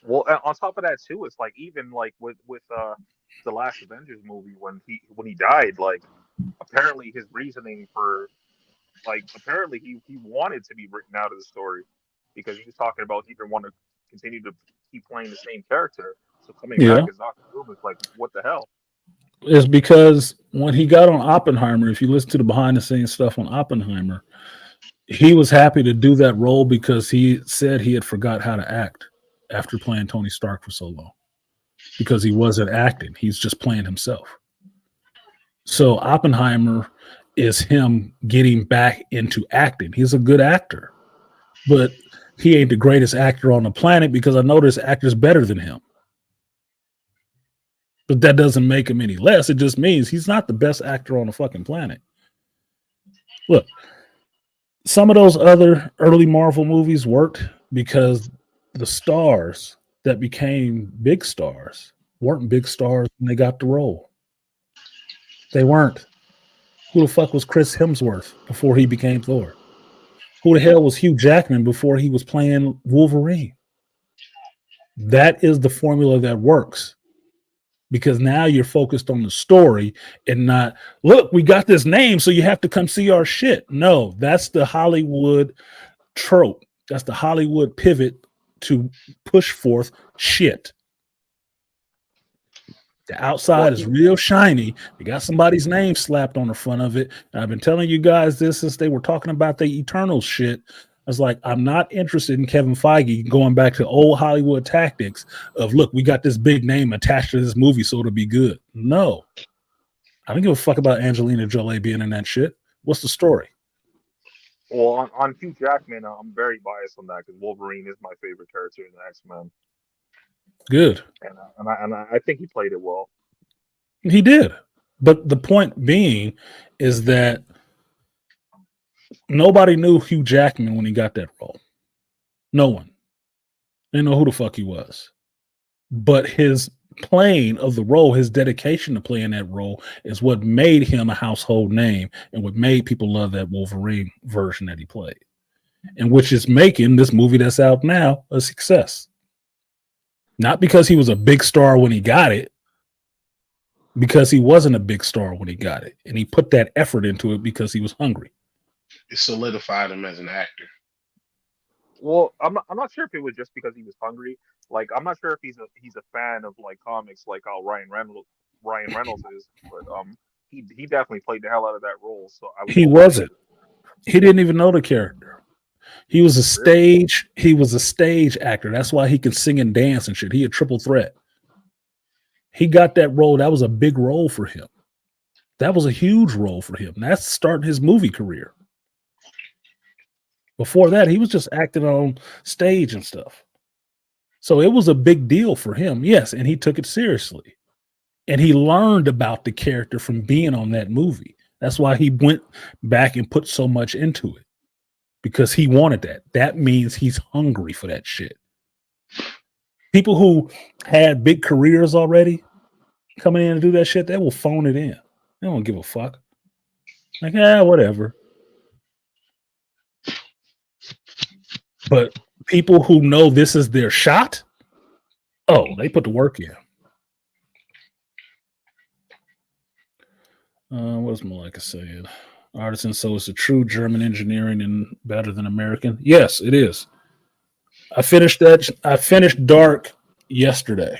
Well, on top of that too, it's like, even like with the last Avengers movie, when he died, like, apparently his reasoning for, like, apparently he wanted to be written out of the story because he was talking about he didn't want to continue to keep playing the same character. So coming back as Doctor Doom is like, what the hell? It's because when he got on Oppenheimer, if you listen to the behind the scenes stuff on Oppenheimer, he was happy to do that role because he said he had forgot how to act after playing Tony Stark for so long, because he wasn't acting. He's just playing himself. So Oppenheimer is him getting back into acting. He's a good actor, but he ain't the greatest actor on the planet because I know there's actors better than him. But that doesn't make him any less. It just means he's not the best actor on the fucking planet. Look, some of those other early Marvel movies worked because the stars that became big stars weren't big stars when they got the role. They weren't. Who the fuck was Chris Hemsworth before he became Thor? Who the hell was Hugh Jackman before he was playing Wolverine? That is the formula that works. Because now you're focused on the story and not, look, we got this name, so you have to come see our shit. No, that's the Hollywood trope. That's the Hollywood pivot to push forth shit. The outside is real shiny. You got somebody's name slapped on the front of it. And I've been telling you guys this since they were talking about the Eternals shit. I was like, I'm not interested in Kevin Feige going back to old Hollywood tactics of, look, we got this big name attached to this movie, so it'll be good. No. I don't give a fuck about Angelina Jolie being in that shit. What's the story? Well, on Hugh Jackman, I'm very biased on that because Wolverine is my favorite character in the X-Men. Good. And I think he played it well. He did. But the point being is that nobody knew Hugh Jackman when he got that role. No one. They didn't know who the fuck he was. But his playing of the role, his dedication to playing that role is what made him a household name and what made people love that Wolverine version that he played. And which is making this movie that's out now a success. Not because he was a big star when he got it, because he wasn't a big star when he got it. And he put that effort into it because he was hungry. It solidified him as an actor. Well, I'm not sure if it was just because he was hungry, Like I'm not sure if he's a fan of like comics like how Ryan Reynolds is, but he definitely played the hell out of that role. So I was He hoping they wasn't. He didn't even know the character. He was a really. stage actor. That's why he could sing and dance and shit. He a triple threat. He got that role. That was a big role for him. That was a huge role for him. That's starting his movie career. Before that, he was just acting on stage and stuff. So it was a big deal for him. Yes, and he took it seriously. And he learned about the character from being on that movie. That's why he went back and put so much into it. Because he wanted that. That means he's hungry for that shit. People who had big careers already coming in and do that shit, they will phone it in. They don't give a fuck. Like, whatever. But people who know this is their shot, oh, they put the work in. What's Malika saying? Artisan, so it's a true German engineering and better than American? Yes, it is. I finished Dark yesterday.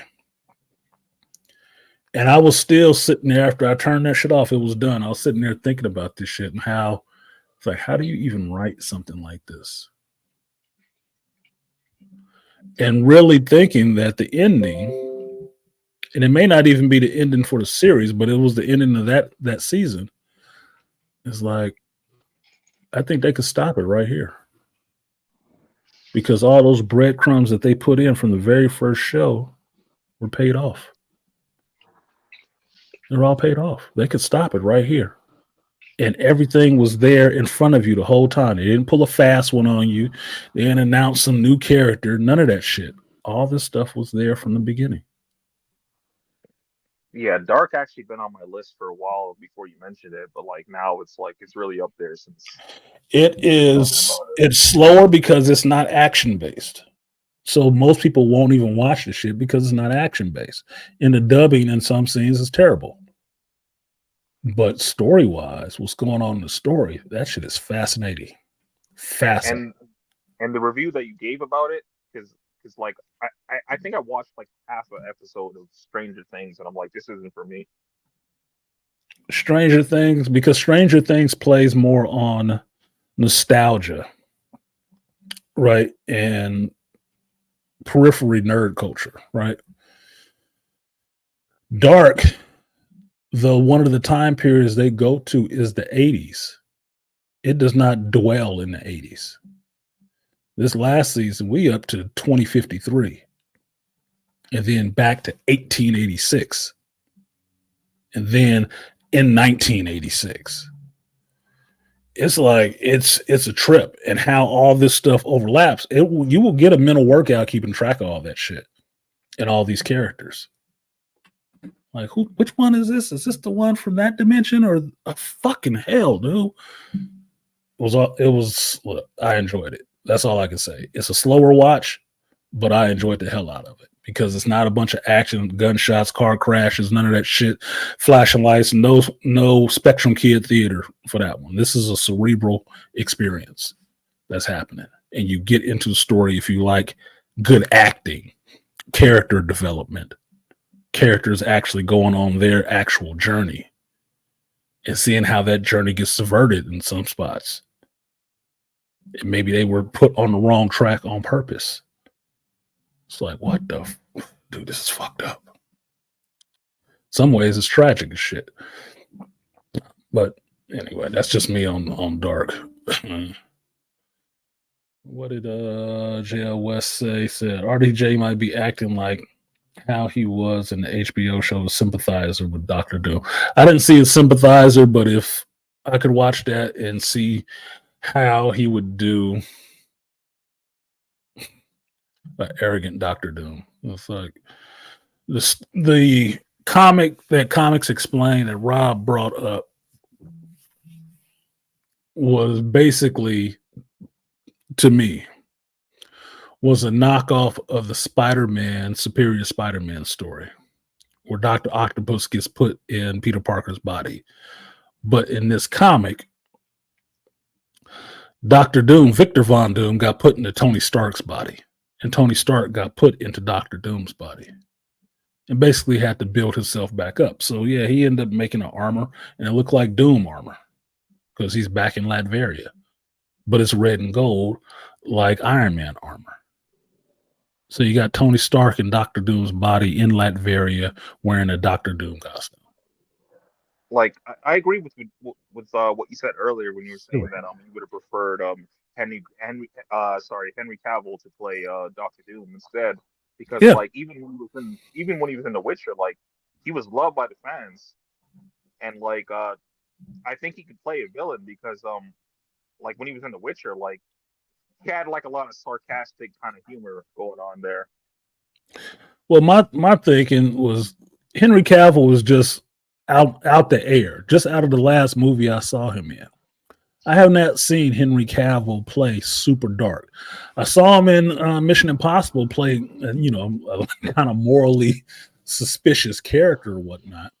And I was still sitting there after I turned that shit off. It was done. I was sitting there thinking about this shit and how it's like, how do you even write something like this? And really thinking that the ending, and it may not even be the ending for the series, but it was the ending of that season. It's like, I think they could stop it right here. Because all those breadcrumbs that they put in from the very first show were paid off. They're all paid off. They could stop it right here. And everything was there in front of you the whole time. They didn't pull a fast one on you. They didn't announce some new character. None of that shit. All this stuff was there from the beginning. Yeah, Dark actually been on my list for a while before you mentioned it, but like now it's really up there since it is. It's slower because it's not action based. So most people won't even watch the shit because it's not action based. And the dubbing in some scenes is terrible. But story wise, what's going on in the story, that shit is fascinating. Fascinating. And the review that you gave about it, because like I think I watched like half an episode of Stranger Things and I'm like, this isn't for me. Stranger Things, because Stranger Things plays more on nostalgia, right? And periphery nerd culture, right? Dark, though one of the time periods they go to is the 80s. It does not dwell in the 80s. This last season, we up to 2053. And then back to 1886. And then in 1986. It's like, it's a trip. And how all this stuff overlaps, you will get a mental workout keeping track of all that shit. And all these characters. Like, which one is this? Is this the one from that dimension? Or fucking hell, dude? Look, I enjoyed it. That's all I can say. It's a slower watch, but I enjoyed the hell out of it because it's not a bunch of action, gunshots, car crashes, none of that shit, flashing lights, no Spectrum Kid theater for that one. This is a cerebral experience that's happening. And you get into the story if you like good acting, character development, characters actually going on their actual journey and seeing how that journey gets subverted in some spots. Maybe they were put on the wrong track on purpose. It's like, what the dude, this is fucked up. Some ways it's tragic as shit. But anyway, that's just me on Dark. What did JL West say? Said RDJ might be acting like how he was in the HBO show Sympathizer with Dr. Doom. I didn't see a Sympathizer, but if I could watch that and see how he would do an arrogant Dr. Doom. It's like the comic that Comics Explained that Rob brought up was basically, to me, was a knockoff of the Superior Spider-Man story, where Dr. Octopus gets put in Peter Parker's body. But in this comic, Dr. Doom, Victor Von Doom, got put into Tony Stark's body. and Tony Stark got put into Doctor Doom's body and basically had to build himself back up. So yeah, he ended up making an armor, and it looked like Doom armor because he's back in Latveria, but it's red and gold like Iron Man armor. So you got Tony Stark and Doctor Doom's body in Latveria wearing a Doctor Doom costume. Like I agree with what you said earlier when you were saying that you would have preferred Henry Cavill to play Doctor Doom instead, because like even when he was in The Witcher, like he was loved by the fans, and like I think he could play a villain because like when he was in The Witcher, like he had like a lot of sarcastic kind of humor going on there. Well, my thinking was Henry Cavill was just out the air, just out of the last movie I saw him in. I have not seen Henry Cavill play super dark. I saw him in Mission Impossible play, a kind of morally suspicious character or whatnot.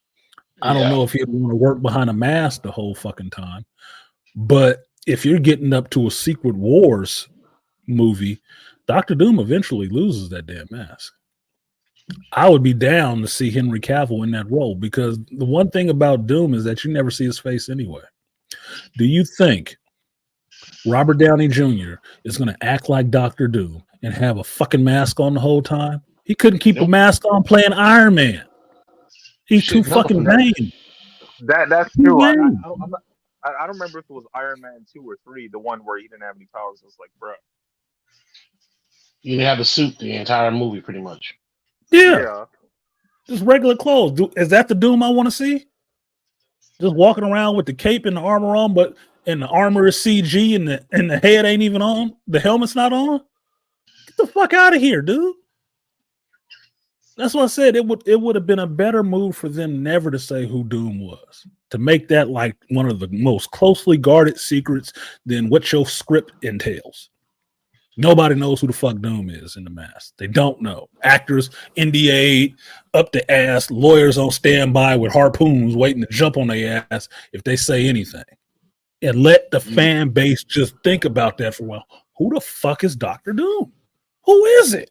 I don't know if he'd want to work behind a mask the whole fucking time. But if you're getting up to a Secret Wars movie, Doctor Doom eventually loses that damn mask. I would be down to see Henry Cavill in that role, because the one thing about Doom is that you never see his face anyway. Do you think Robert Downey Jr. is going to act like Doctor Doom and have a fucking mask on the whole time? He couldn't keep a mask on playing Iron Man. He's too fucking vain. That's true. I don't remember if it was Iron Man 2 or 3, the one where he didn't have any powers. It was like, bro, you didn't have a suit the entire movie, pretty much. Yeah. Just regular clothes. Is that the Doom I want to see? Just walking around with the cape and the armor on, and the armor is CG and the head ain't even on. The helmet's not on. Get the fuck out of here, dude. That's what I said. It would have been a better move for them never to say who Doom was, to make that like one of the most closely guarded secrets than what your script entails. Nobody knows who the fuck Doom is in the mask. They don't know. Actors, NDA, up the ass, lawyers on standby with harpoons waiting to jump on their ass if they say anything. And let the fan base just think about that for a while. Who the fuck is Dr. Doom? Who is it?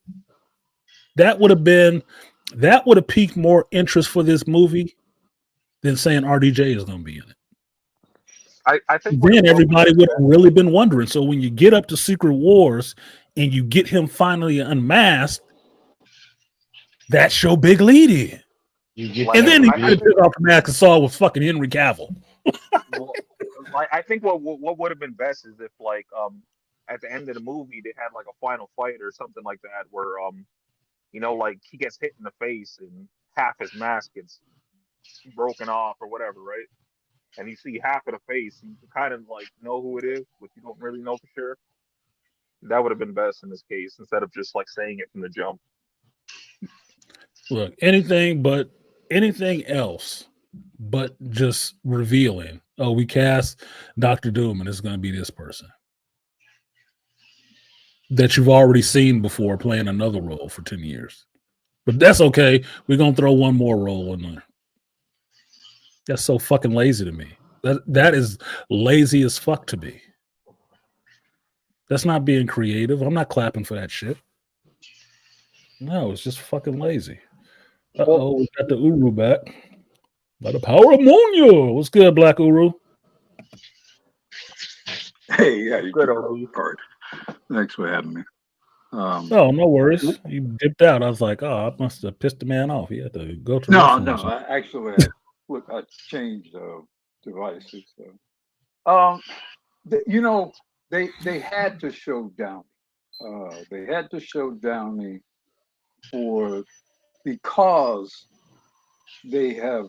That would have piqued more interest for this movie than saying RDJ is going to be in it. I think then everybody would have really been wondering. So when you get up to Secret Wars and you get him finally unmasked, that's your big lead in. And then he took off the mask and saw it was fucking Henry Cavill. Well, I think what would have been best is if like at the end of the movie they had like a final fight or something like that where like he gets hit in the face and half his mask gets broken off or whatever, right? And you see half of the face, and you kind of like know who it is, but you don't really know for sure. That would have been best in this case, instead of just like saying it from the jump. Look, anything else but just revealing, oh, we cast Dr. Doom and it's going to be this person that you've already seen before playing another role for 10 years. But that's okay. We're going to throw one more role in there. That's so fucking lazy to me. That is lazy as fuck to me. That's not being creative. I'm not clapping for that shit. No, it's just fucking lazy. Uh-oh, we got the Uru back. By the power of Monya. What's good, Black Uru? Hey, yeah, you good, card. Thanks for having me. No worries. You dipped out. I was like, oh, I must have pissed the man off. He had to go to I actually I changed devices. So. They had to show Downey. They had to show Downey because they have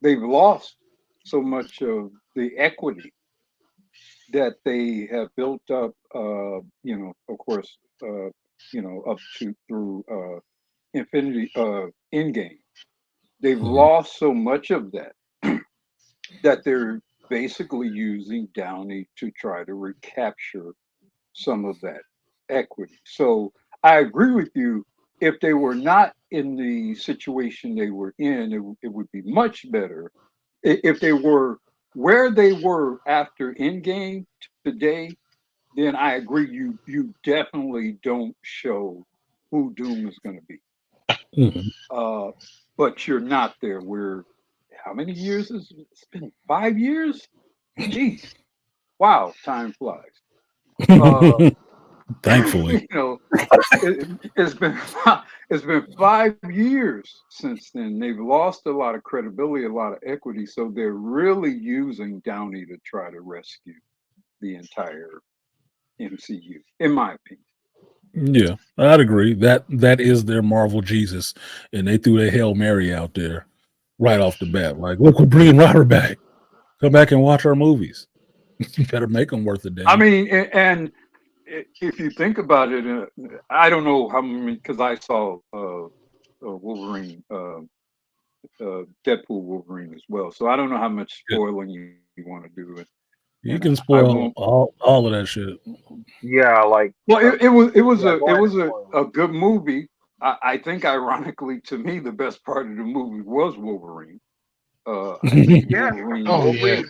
they've lost so much of the equity that they have built up. Of course, up to through Infinity Endgame. They've lost so much of that that they're basically using Downey to try to recapture some of that equity. So I agree with you. If they were not in the situation they were in, it would be much better. If they were where they were after Endgame today, then I agree. You definitely don't show who Doom is going to be. Mhm. But you're not there. How many years is it? It's been 5 years? Jeez. Wow, time flies. Thankfully. You know, it's been it's been 5 years since then. They've lost a lot of credibility, a lot of equity, so they're really using Downey to try to rescue the entire MCU, in my opinion. Yeah, I'd agree. That is their Marvel Jesus, and they threw a Hail Mary out there right off the bat. Like, look, we're bringing Robert back. Come back and watch our movies. You better make them worth a damn. I mean, and if you think about it, I don't know how many, because I saw Wolverine, Deadpool Wolverine as well. So I don't know how much spoiling you want to do. You can spoil all of that shit. Yeah, like well, it was yeah, a good movie. I think, ironically, to me, the best part of the movie was Wolverine. I think yeah. Wolverine, Oh, yeah.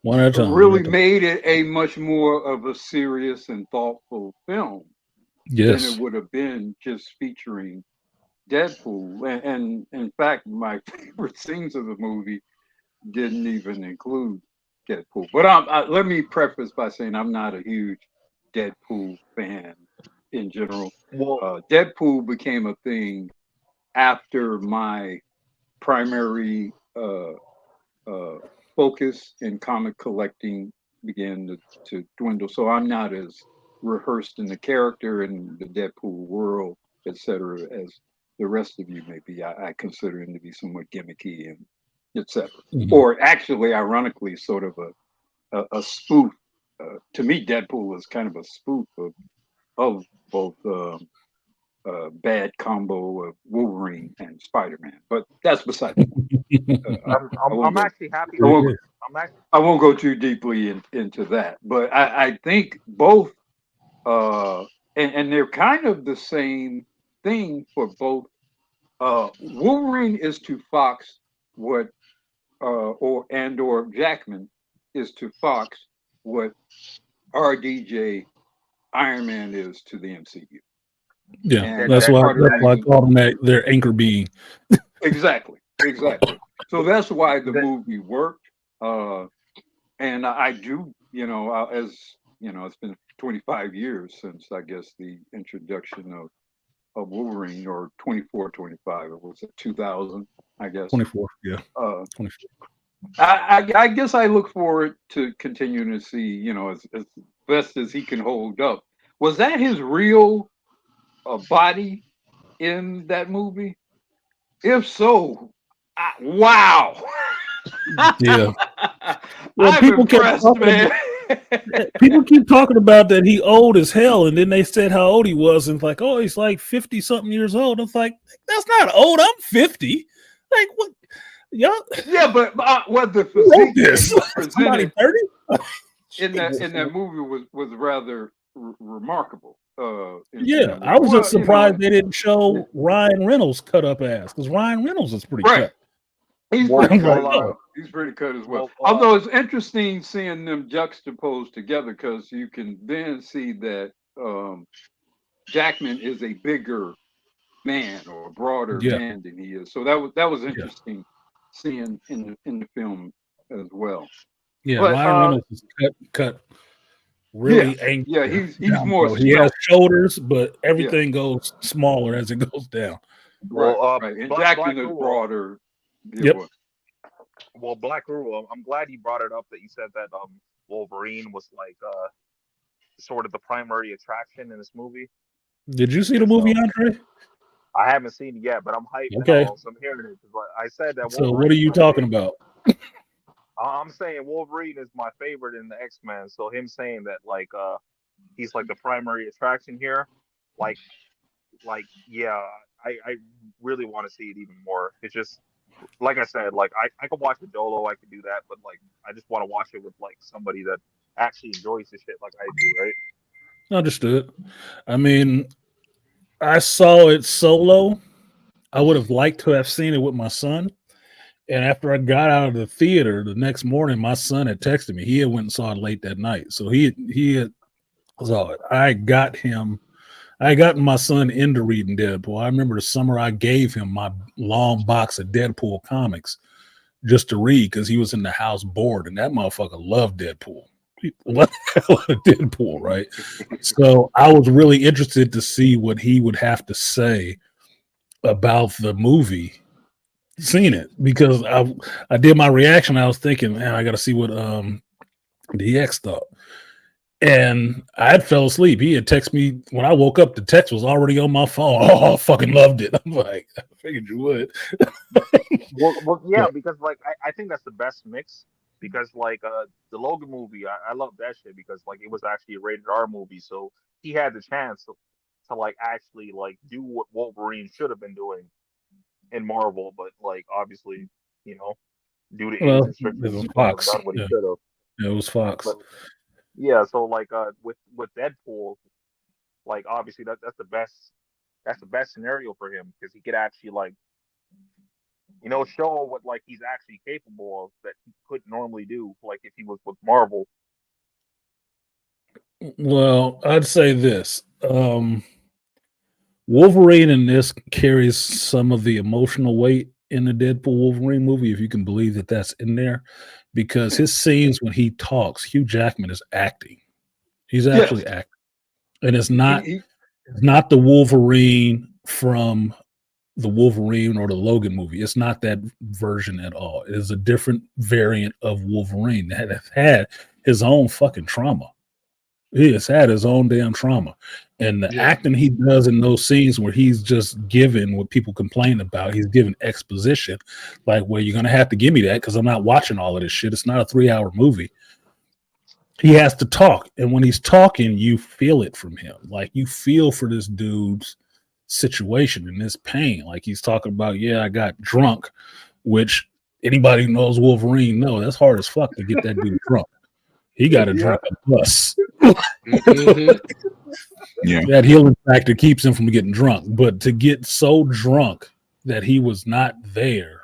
One at a time. really made it a much more of a serious and thoughtful film than Yes. it would have been just featuring Deadpool. And in fact, my favorite scenes of the movie didn't even include Deadpool. But let me preface by saying I'm not a huge Deadpool fan in general. Well, Deadpool became a thing after my primary focus in comic collecting began to dwindle. So I'm not as rehearsed in the character and the Deadpool world, etc., as the rest of you may be. I consider him to be somewhat gimmicky and etc. Mhm. Or actually, ironically, sort of a spoof. To me, Deadpool is kind of a spoof of both bad combo of Wolverine and Spider-Man. But that's beside the point. I'm actually happy. I won't go too deeply into that, but I think both, and they're kind of the same thing for both. Wolverine is to Fox what, or Jackman is to Fox what RDJ Iron Man is to the MCU. Yeah, And that's why I being, call them their anchor being. exactly. So that's why the movie worked. And I do, as you know, it's been 25 years since, I guess, the introduction of Wolverine, or 24, 25. It was 2000, I guess. 24, yeah. 24. I guess I look forward to continuing to see, as best as he can hold up. Was that his real body in that movie? If so, wow. Yeah. Well, I'm people kept impressed, talking man. people keep talking about that he old as hell, and then they said how old he was, and it's like, oh, he's like 50 something years old. It's like, that's not old. I'm 50. Like, what? Yeah, but what the Who wrote physique this? Somebody presented 30? in that movie was rather remarkable. Yeah, I was just surprised they didn't show Ryan Reynolds cut up ass, because Ryan Reynolds is pretty cut. He's pretty cut. He's pretty cut as well. Although it's interesting seeing them juxtaposed together, because you can then see that Jackman is a bigger man, or a broader man than he is. So that was interesting seeing in the film as well. Yeah, but, Ryan Reynolds is cut really angry. Yeah, he's more. He has shoulders, but everything goes smaller as it goes down. Right. And Jackman is broader. Yep. Well, Black Rule, I'm glad you brought it up, that you said that Wolverine was like sort of the primary attraction in this movie. Did you see the movie, Andre? I haven't seen it yet, but I'm hyped. Okay. So I'm hearing it. I said that. So what are you talking about? I'm saying Wolverine is my favorite in the X-Men. So him saying that, like, he's like the primary attraction here, like yeah, I really want to see it even more. It's just, like I said, like I could watch the Dolo, I could do that, but like I just want to watch it with like somebody that actually enjoys the shit like I do, right? Understood. I mean, I saw it solo. I would have liked to have seen it with my son. And after I got out of the theater the next morning, my son had texted me. He had went and saw it late that night. So he had So I got my son into reading Deadpool. I remember the summer I gave him my long box of Deadpool comics just to read because he was in the house bored, and that motherfucker loved Deadpool. He loved Deadpool, right? So I was really interested to see what he would have to say about the movie. Seen it because I did my reaction. I was thinking, man, I got to see what DX thought. And I had fell asleep. He had texted me when I woke up. The text was already on my phone. Oh, I fucking loved it. I'm like, I figured you would. Well, yeah, because like I think that's the best mix because like the Logan movie, I love that shit because like it was actually a rated R movie, so he had the chance to like actually like do what Wolverine should have been doing in Marvel, but like obviously, you know, due to age Well, it restrictions, was he couldn't have Fox. done what he Yeah, should have. it was Fox. But yeah, so like with Deadpool, like obviously that's the best scenario for him because he could actually like show what like he's actually capable of that he couldn't normally do like if he was with Marvel. Well, I'd say this. Wolverine in this carries some of the emotional weight in the Deadpool Wolverine movie, if you can believe that that's in there, because his scenes when he talks, Hugh Jackman is acting. He's actually Yes. acting, and it's He, not he, not the Wolverine from the Wolverine or the Logan movie. It's not that version at all. It is a different variant of Wolverine that has had his own fucking trauma. He has had his own damn trauma. And the Yeah. acting he does in those scenes where he's just given what people complain about, he's given exposition. Like, well, you're going to have to give me that because I'm not watching all of this shit. It's not a 3-hour movie. He has to talk. And when he's talking, you feel it from him. Like, you feel for this dude's situation and this pain. Like, he's talking about, yeah, I got drunk, which anybody who knows Wolverine know that's hard as fuck to get that dude drunk. He got to drink a bus. Mhm. Yeah. That healing factor keeps him from getting drunk. But to get so drunk that he was not there,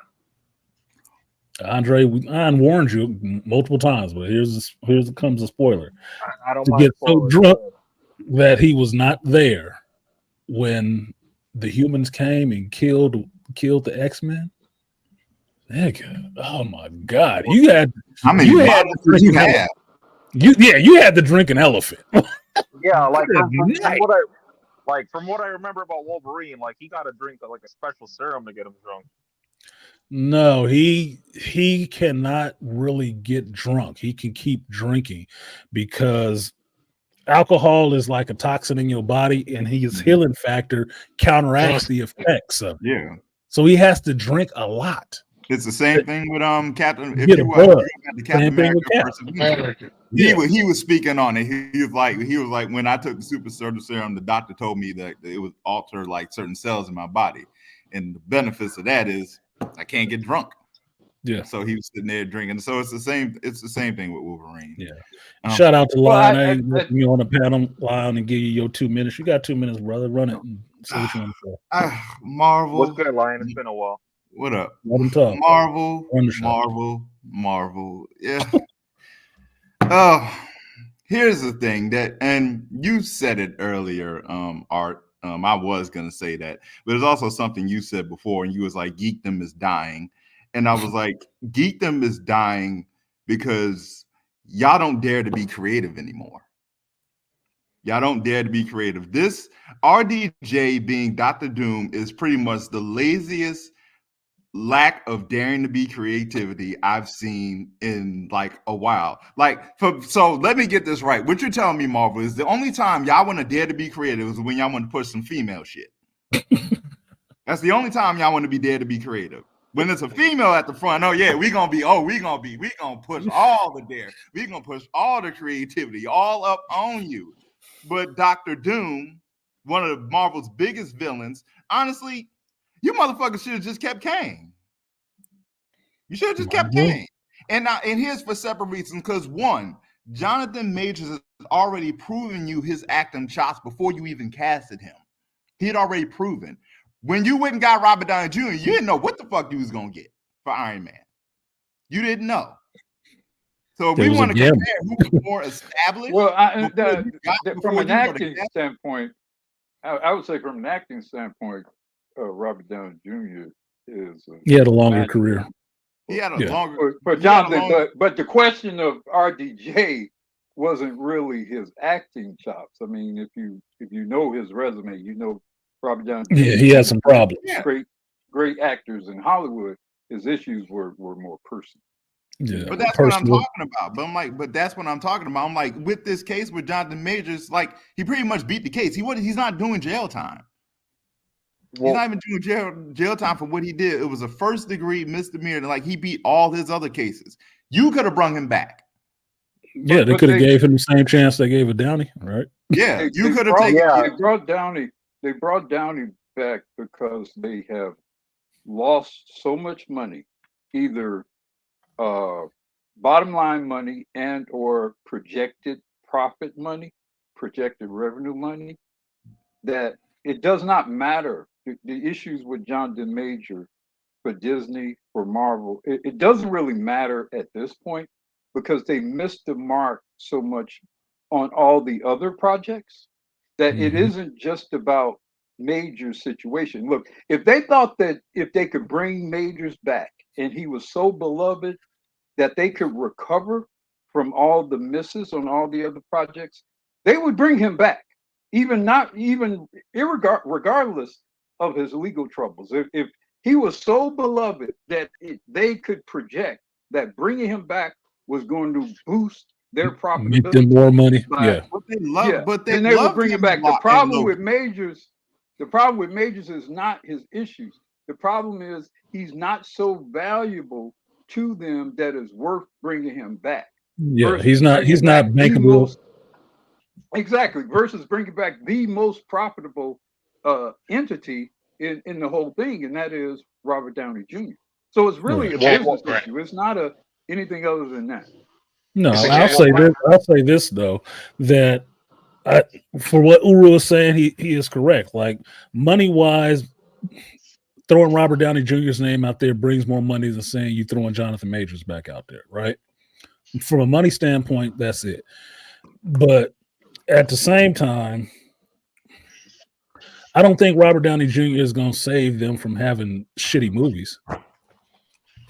Andre, I warned you multiple times, but here's comes a spoiler. I don't To mind get so spoilers. drunk that he was not there when the humans came and killed the X-Men. Nigga, oh my God! You had How many you had bottles did you have? you had to drink an elephant. Yeah, like Good from night. what I remember about Wolverine, like he got to drink like a special serum to get him drunk. No, he cannot really get drunk. He can keep drinking because alcohol is like a toxin in your body, and his healing factor counteracts the effects of it. Yeah. So he has to drink a lot. It's the same thing with Captain. If Get a you buzz. at the Captain Same thing America with Cap. First Avenger, America. he was speaking on it. He was like when I took the super soldier serum, the doctor told me that it would alter like certain cells in my body, and the benefits of that is I can't get drunk. Yeah. So he was sitting there drinking. So it's the same. It's the same thing with Wolverine. Yeah. Um, Shout out to Well, Lion. I- I ain't letting you on the panel, Lion, and give you your 2 minutes. You got 2 minutes, brother. Run it and say what you want to say. Marvel. What's good, Lion? It's been a while. What up? Let him talk. Marvel. Run the show. Marvel. Yeah. Oh, here's the thing and you said it earlier, Art. I was gonna say that, but there's also something you said before, and you was like, geekdom is dying. And I was like, geekdom is dying because y'all don't dare to be creative anymore. Y'all don't dare to be creative. This RDJ being Dr. Doom is pretty much the laziest lack of daring to be creativity I've seen in like a while. So let me get this right. What you're telling me, Marvel, is the only time y'all want to dare to be creative is when y'all want to push some female shit. That's the only time y'all want to be dare to be creative. When it's a female at the front, we gonna push all the dare. We gonna push all the creativity all up on you. But Dr. Doom, one of the Marvel's biggest villains, honestly, you motherfuckers should have just kept Kane. You should have just kept Kane. And here's for separate reasons. Because one, Jonathan Majors has already proven you his acting chops before you even casted him. He had already proven. When you went and got Robert Downey Jr., you didn't know what the fuck you was gonna get for Iron Man. You didn't know. So if It we was a want to gamble. compare who's more established, Well, before from an you go to acting cast- standpoint, I would say from an acting standpoint, Robert Downey Jr. is He had a longer magic. career. he had a Yeah. longer. For he had a Jonathan, longer- but the question of RDJ wasn't really his acting chops. I mean, if you know his resume, you know Robert Downey Jr. Yeah, he had some problems. Great actors in Hollywood. His issues were more personal. Yeah, But that's what I'm personal. talking about. But I'm like, but that's what I'm talking about. I'm like, with this case with Jonathan Majors, like he pretty much beat the case. He's not doing jail time. He's not even doing jail time for what he did. It was a first degree misdemeanor. Like he beat all his other cases. You could have brung him back. Yeah, they could have gave him the same chance they gave a Downey, right? Yeah, you could have brought- taken. They brought Downey back because they have lost so much money, either bottom line money and or projected profit money, projected revenue money, that it does not matter. The issues with Jonathan Major for Disney, for Marvel, it doesn't really matter at this point because they missed the mark so much on all the other projects that it isn't just about Major's situation. Look, if they thought that if they could bring Majors back and he was so beloved that they could recover from all the misses on all the other projects, they would bring him back, regardless of his legal troubles. If he was so beloved that they could project that bringing him back was going to boost their profitability, Make them more money. Yeah. But then they would bring him back. The problem with Majors is not his issues. The problem is he's not so valuable to them that is worth bringing him back. Yeah, he's not bankable. Exactly. Versus bringing back the most profitable entity in the whole thing, and that is Robert Downey Jr. So it's really a business issue. It's not anything other than that. No, I'll say this though, that for what Uru is saying, he is correct. Like money wise, throwing Robert Downey Jr.'s name out there brings more money than saying you throwing Jonathan Majors back out there, right? From a money standpoint, that's it. But at the same time, I don't think Robert Downey Jr. is going to save them from having shitty movies.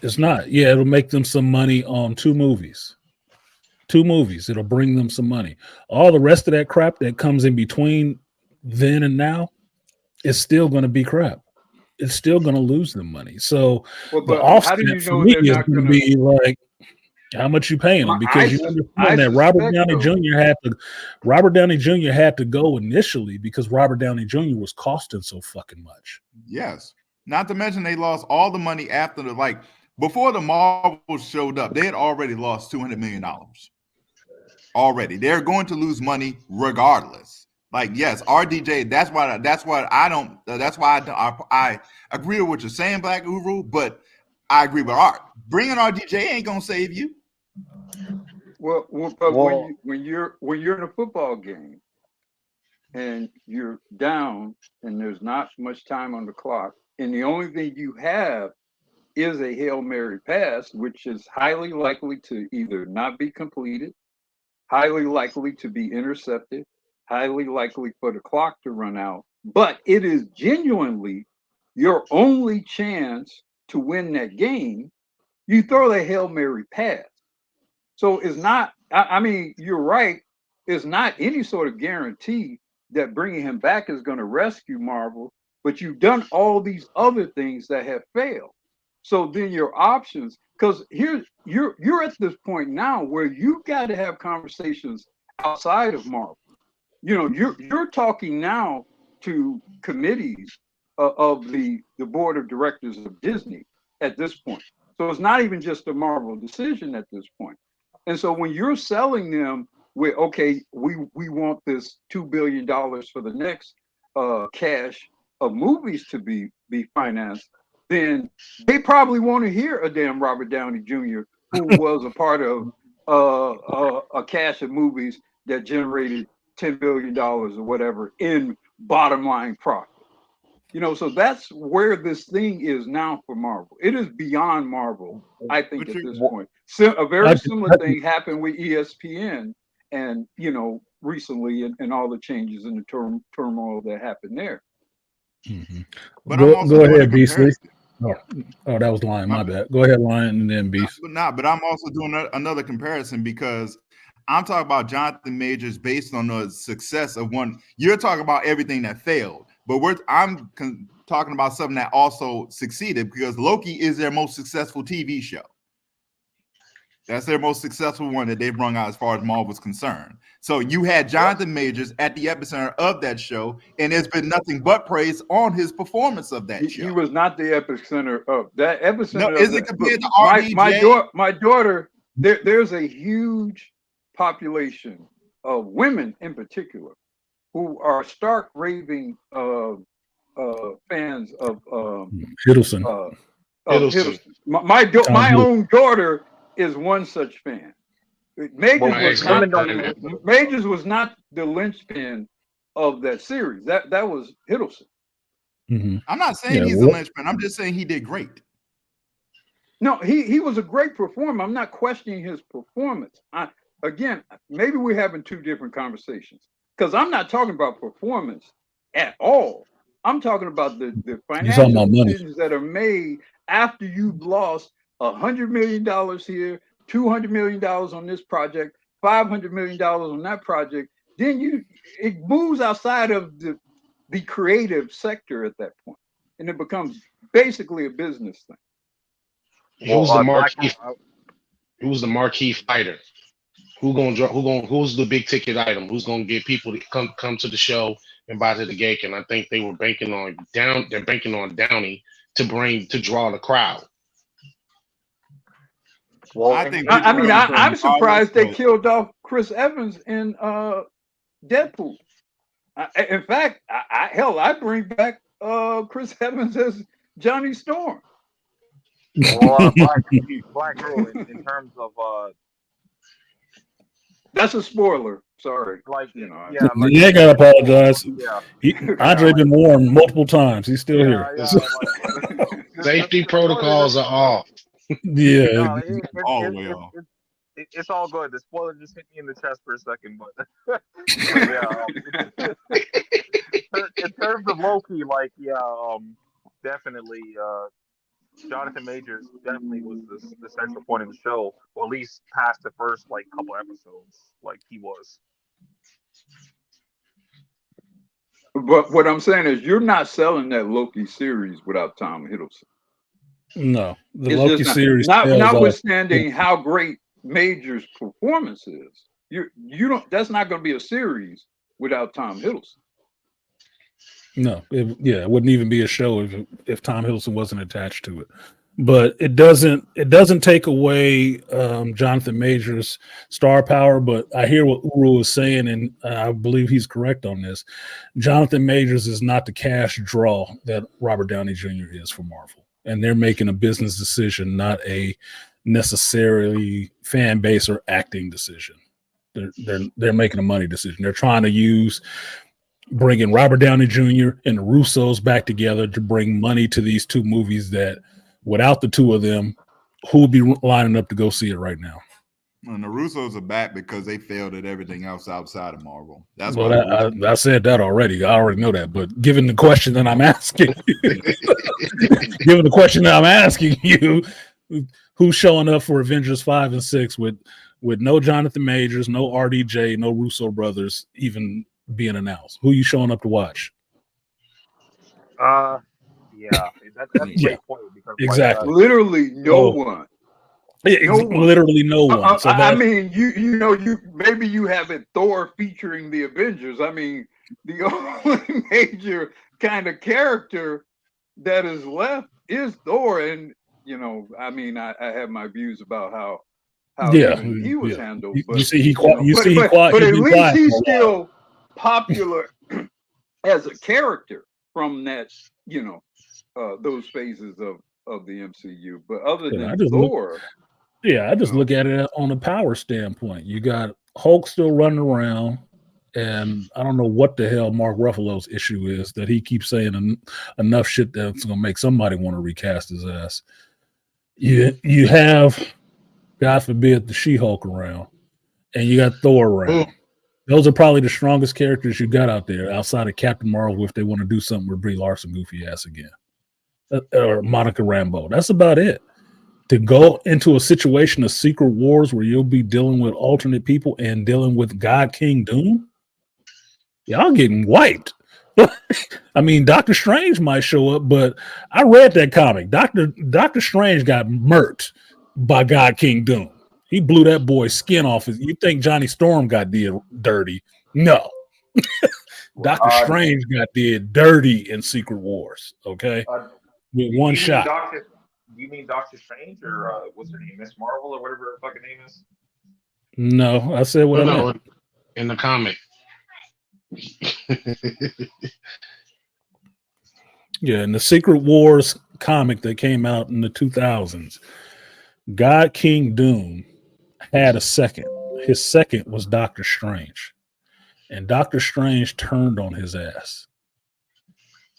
It's not. Yeah, it'll make them some money on two movies. It'll bring them some money. All the rest of that crap that comes in between then and now is still going to be crap. It's still going to lose them money. So the offset for me is going to be like how much you paying them, because you understand that Robert Downey Jr. had to go initially because Robert Downey Jr. was costing so fucking much. Yes. Not to mention they lost all the money after before the Marvels showed up, they had already lost $200 million. Already. They're going to lose money regardless. Like, yes, RDJ, that's why I agree with what you're saying, Black Uru, but I agree with Art. Bringing RDJ ain't gonna save you. Well, when you're in a football game and you're down and there's not much time on the clock, and the only thing you have is a Hail Mary pass, which is highly likely to either not be completed, highly likely to be intercepted, highly likely for the clock to run out, but it is genuinely your only chance to win that game, you throw the Hail Mary pass. So it's not, I mean, you're right, it's not any sort of guarantee that bringing him back is going to rescue Marvel, but you've done all these other things that have failed. So then your options, because here you're at this point now where you've got to have conversations outside of Marvel. You know, you're talking now to committees of the board of directors of Disney at this point. So it's not even just a Marvel decision at this point. And so when you're selling them with, okay, we want this $2 billion for the next cache of movies to be financed, then they probably want to hear a damn Robert Downey Jr. who was a part of a cache of movies that generated $10 billion or whatever in bottom line profit. You know, so that's where this thing is now for Marvel. It is beyond Marvel, I think, at this point. So a very similar thing happened with ESPN, and you know, recently, and all the changes in the turmoil that happened there. Mm-hmm. But go I'm also ahead, BC. Oh, that was Lion. My bad. Go ahead, Lion, and then Beef. But I'm also doing another comparison because I'm talking about Jonathan Majors based on the success of one. You're talking about everything that failed, but I'm talking about something that also succeeded because Loki is their most successful TV show. That's their most successful one that they brung out as far as Marvel's concerned. So you had Jonathan Majors at the epicenter of that show, and there's been nothing but praise on his performance of that show. He was not the epicenter of that epicenter. No, is it compared to RDJ? My daughter, there's a huge population of women in particular who are stark raving fans of Hiddleston. Hiddleston. My own daughter is one such fan. Majors was not the linchpin of that series. That was Hiddleston. Mm-hmm. I'm not saying he's a linchpin. I'm just saying he did great. No, he was a great performer. I'm not questioning his performance. Again, maybe we're having two different conversations because I'm not talking about performance at all. I'm talking about the financial decisions that are made after you've lost $100 million here, $200 million on this project, $500 million on that project. Then it moves outside of the creative sector at that point, and it becomes basically a business thing. Who's the marquee fighter? Who's the big ticket item? Who's gonna get people to come to the show and buy to the gate? And I think they were banking on Downey to draw the crowd. Well, I'm surprised they killed off Chris Evans in Deadpool. In fact, I bring back Chris Evans as Johnny Storm. Well, Black Girl in terms of that's a spoiler. Sorry. You ain't gotta apologize. Andre been warned multiple times. He's still here. Safety protocols are off. Yeah, all the way off. It's all good. The spoiler just hit me in the chest for a second, but in terms of Loki, definitely. Jonathan Majors definitely was the central point of the show, or at least past the first couple episodes, he was. But what I'm saying is, you're not selling that Loki series without Tom Hiddleston. No, the Loki series, notwithstanding how great Majors' performance is, you don't. That's not going to be a series without Tom Hiddleston. No, it wouldn't even be a show if Tom Hiddleston wasn't attached to it. But it doesn't take away Jonathan Majors' star power. But I hear what Uru is saying, and I believe he's correct on this. Jonathan Majors is not the cash draw that Robert Downey Jr. is for Marvel, and they're making a business decision, not a necessarily fan base or acting decision. They're making a money decision. They're trying to use bringing Robert Downey Jr. and the Russos back together to bring money to these two movies that, without the two of them, who would be lining up to go see it right now? And the Russos are back because they failed at everything else outside of Marvel. That's I said that already. I already know that. But given the question that I'm asking you, who's showing up for Avengers 5 and 6 with no Jonathan Majors, no RDJ, no Russo brothers even being announced? Who are you showing up to watch? That's a great point, because exactly, literally no one. Literally no one. So I mean, you maybe you have it Thor featuring the Avengers. I mean, the only major kind of character that is left is Thor, and I have my views about how he was handled. But, but at least he's still popular as a character from that, those phases of the MCU. But other than Thor, I just look at it on a power standpoint. You got Hulk still running around, And I don't know what the hell Mark Ruffalo's issue is that he keeps saying enough shit that's going to make somebody want to recast his ass. You have, God forbid, the She-Hulk around, and you got Thor around. Those are probably the strongest characters you got out there outside of Captain Marvel if they want to do something with Brie Larson goofy ass again. Or Monica Rambeau. That's about it. To go into a situation of Secret Wars where you'll be dealing with alternate people and dealing with God King Doom, y'all getting wiped. I mean, Doctor Strange might show up, but I read that comic. Doctor Strange got murked by God King Doom. He blew that boy's skin off. You think Johnny Storm got did dirty? No. Doctor Strange got did dirty in Secret Wars. Okay, with one shot. You mean Doctor Strange or what's her name, Miss Marvel or whatever her fucking name is? No, I said what I meant. In the comic. Yeah, in the Secret Wars comic that came out in the 2000s, God King Doom had a second. His second was Doctor Strange. And Doctor Strange turned on his ass.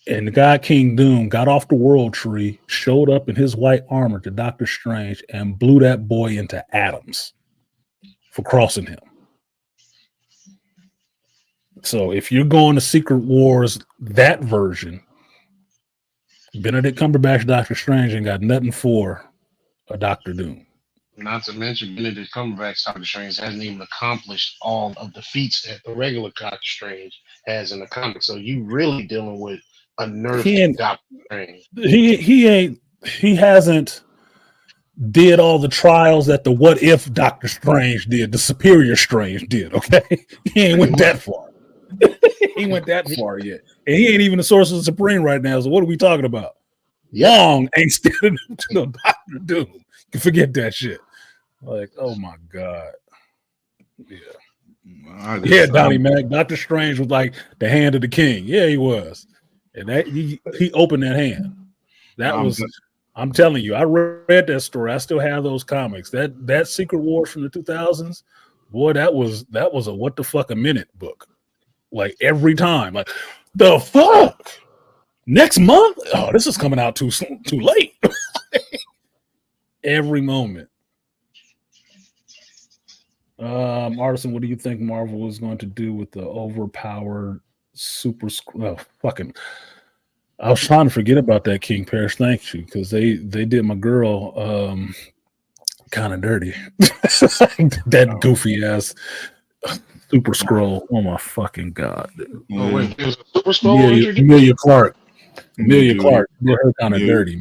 And the God King Doom got off the world tree, showed up in his white armor to Doctor Strange, and blew that boy into atoms for crossing him. So if you're going to Secret Wars, that version, Benedict Cumberbatch Doctor Strange ain't got nothing for a Doctor Doom. Not to mention Benedict Cumberbatch Doctor Strange hasn't even accomplished all of the feats that the regular Doctor Strange has in the comic. So you really dealing with a nerfed Doctor Strange. He hasn't did all the trials that the What If Doctor Strange did, the Superior Strange did. Okay, he ain't went that far. He ain't went that far yet, and he ain't even the Sorcerer Supreme right now. So what are we talking about? Wong ain't standing up to no Doctor Doom. You can forget that shit. Like, oh my god, yeah, Donnie Mac. Doctor Strange was like the hand of the king. Yeah, he was. And that he opened that hand. I'm telling you, I read that story. I still have those comics. That Secret Wars from the 2000s, boy, that was a what the fuck a minute book. Like every time, like the fuck next month. Oh, this is coming out too late. Every moment. Artisan, what do you think Marvel is going to do with the overpowered super fucking? I was trying to forget about that, King Parrish. Thank you, because they did my girl kind of dirty. That goofy ass Super Scroll. Oh my fucking god! Oh wait, it was a Super Scroll. Amelia Clark. Amelia Clark did her kind of dirty,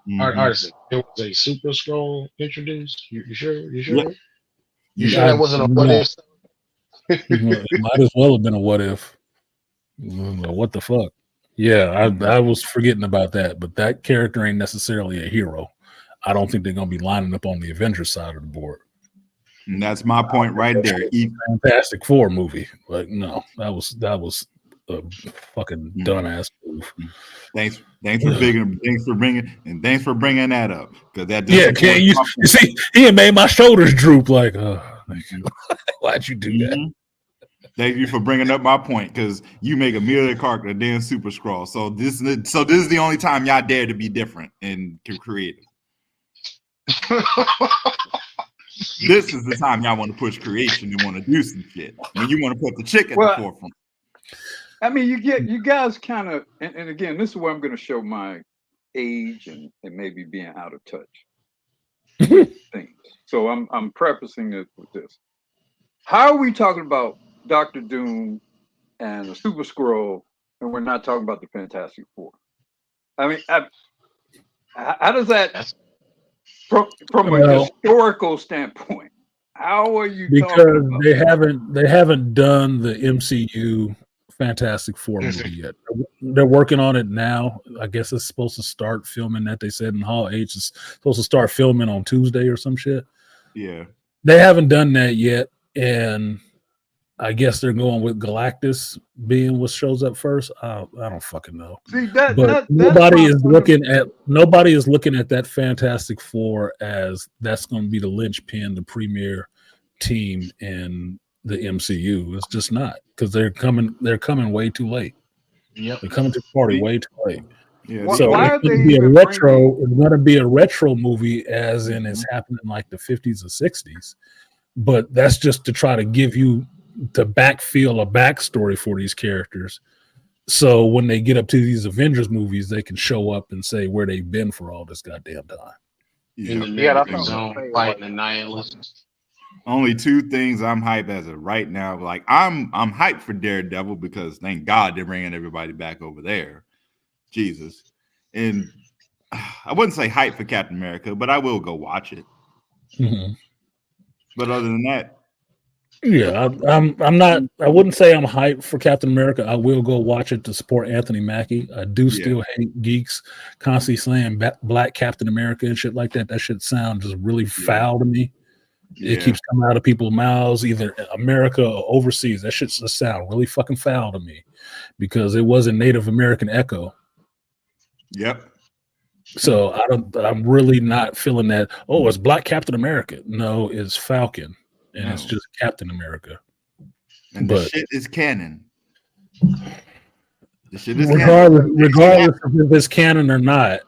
man. Artisan, it was a Super Scroll introduced. You sure? You sure? Yeah. You sure that wasn't a what if? It might as well have been a what if. What the fuck? Yeah, I was forgetting about that, but that character ain't necessarily a hero. I don't think they're gonna be lining up on the Avengers side of the board. And that's my point right there. Fantastic Four movie, like no, that was a fucking dumbass move. Thanks for bringing that up, because that you see he had made my shoulders droop like why'd you do that? Thank you for bringing up my point, because you make Amelia Clark a damn Super Scroll. So this is the only time y'all dare to be different and creative. This is the time y'all want to push creation and want to do some shit. When you want to put the chick at the forefront. I mean, you guys kind of, and again, this is where I'm going to show my age and maybe being out of touch things. So I'm prefacing it with this. How are we talking about Dr. Doom and the Super Scroll, and we're not talking about the Fantastic Four? I mean, how does that, from a historical standpoint, how are you? Because they haven't done the MCU Fantastic Four movie yet. They're working on it now. I guess it's supposed to start filming that. They said in Hall H is supposed to start filming on Tuesday or some shit. Yeah, they haven't done that yet, and I guess they're going with Galactus being what shows up first. I don't fucking know. See, nobody is looking at that Fantastic Four as that's going to be the linchpin, the premier team in the MCU. It's just not, because they're coming way too late. Yep. They're coming to the party way too late. Yeah, So Why it's are going they to be a even retro. bringing? It's going to be a retro movie, as in it's happening like the 50s or 60s. But that's just to try to give you to backfill a backstory for these characters. So when they get up to these Avengers movies, they can show up and say where they've been for all this goddamn time. In the Yeah, that's next what I'm zone, saying. fighting Like, the nihilists. only two things I'm hyped as of right now. Like I'm hyped for Daredevil because thank God they're bringing everybody back over there. Jesus, and I wouldn't say hype for Captain America, but I will go watch it. Mm-hmm. But other than that, yeah, I'm not. I wouldn't say I'm hyped for Captain America. I will go watch it to support Anthony Mackie. I do still hate geeks constantly saying Black Captain America and shit like that. That shit sound just really foul to me. It keeps coming out of people's mouths, either America or overseas. That shit just sound really fucking foul to me because it wasn't Native American Echo. Yep. So I'm really not feeling that. Oh, it's Black Captain America. No, it's Falcon, and it's just Captain America. And the shit is canon. The shit is regardless of if it's canon or not.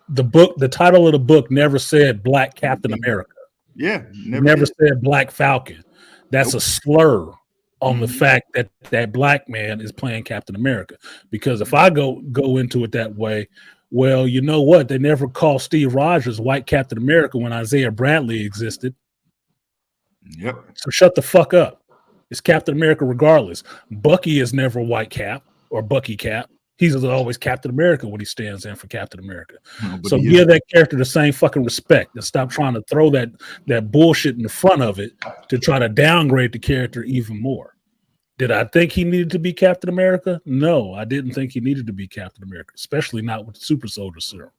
The title of the book never said Black Captain America. Yeah, never said Black Falcon. That's a slur on the fact that that black man is playing Captain America. Because if I go into it that way, well, you know what? They never called Steve Rogers White Captain America when Isaiah Bradley existed. Yep. So shut the fuck up. It's Captain America regardless. Bucky is never White Cap or Bucky Cap. He's always Captain America when he stands in for Captain America. So give that character the same fucking respect and stop trying to throw that bullshit in the front of it to try to downgrade the character even more. Did I think he needed to be Captain America? No, I didn't think he needed to be Captain America, especially not with the Super Soldier Serum.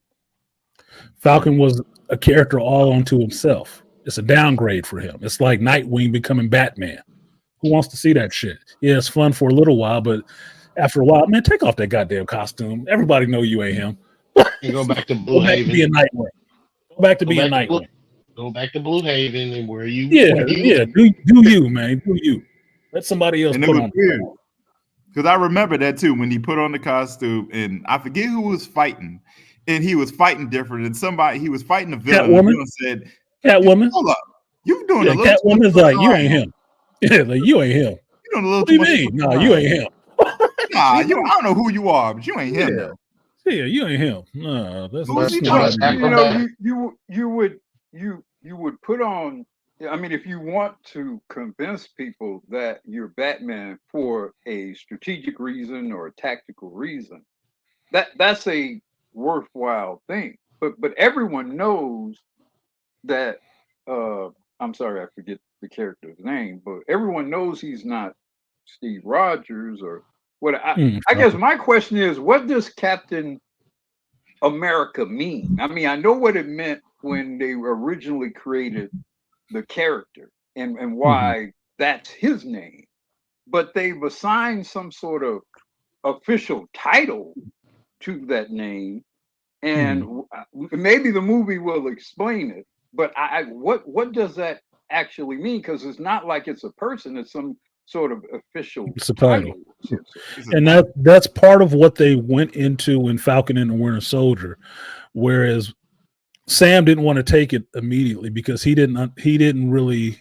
Falcon was a character all unto himself. It's a downgrade for him. It's like Nightwing becoming Batman. Who wants to see that shit? Yeah, it's fun for a little while, but after a while, man, take off that goddamn costume. Everybody know you ain't him. And go back to Blue Haven. Be a Nightwing. Go back to being Nightwing. Go back to Blue Haven and where you. Yeah. Do you, man? Do you? Let somebody else put on. Because I remember that too when he put on the costume, and I forget who was fighting, and he was fighting different. And he was fighting a villain. Catwoman. And said, Catwoman. Hold up, you doing a little. Catwoman's like you ain't him. Yeah, like you ain't him. You doing a little. What do you mean? No, you ain't him. Nah, I don't know who you are, but you ain't him. Yeah, yeah, you ain't him. No, that's you would put on. I mean, if you want to convince people that you're Batman for a strategic reason or a tactical reason, that's a worthwhile thing. But everyone knows that. I'm sorry, I forget the character's name, but everyone knows he's not Steve Rogers or what. I guess my question is, what does Captain America mean? I mean, I know what it meant when they originally created the character and why that's his name, but they've assigned some sort of official title to that name, and maybe the movie will explain it. But what does that actually mean? Because it's not like it's a person; it's some sort of official title. And that's part of what they went into in Falcon and the Winter Soldier, whereas Sam didn't want to take it immediately because he didn't really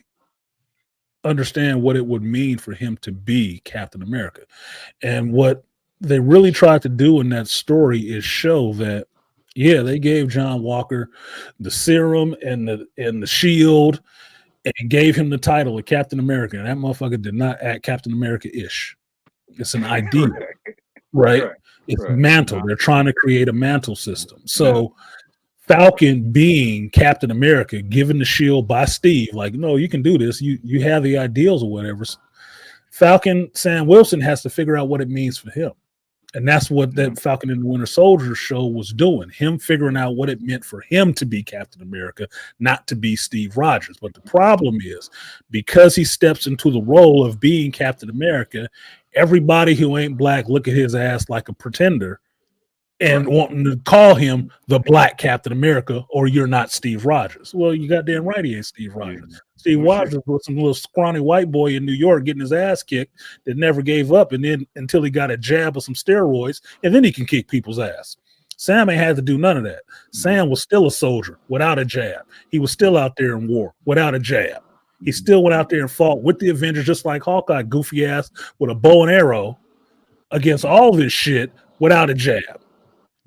understand what it would mean for him to be Captain America. And what they really tried to do in that story is show that, yeah, they gave John Walker the serum and the shield and gave him the title of Captain America. And that motherfucker did not act Captain America-ish. It's an idea, right? It's a mantle. They're trying to create a mantle system. So Falcon being Captain America, given the shield by Steve, like, no, you can do this. You have the ideals or whatever. Falcon, Sam Wilson has to figure out what it means for him. And that's what that Falcon and the Winter Soldier show was doing. Him figuring out what it meant for him to be Captain America, not to be Steve Rogers. But the problem is, because he steps into the role of being Captain America, everybody who ain't black look at his ass like a pretender and wanting to call him the Black Captain America, or you're not Steve Rogers. Well, you goddamn right he ain't Steve Rogers. Yeah. Steve Well, Rogers was some little scrawny white boy in New York getting his ass kicked that never gave up, and then until he got a jab of some steroids, and then he can kick people's ass. Sam ain't had to do none of that. Sam was still a soldier without a jab. He was still out there in war without a jab. He still went out there and fought with the Avengers, just like Hawkeye, goofy ass with a bow and arrow against all this shit without a jab.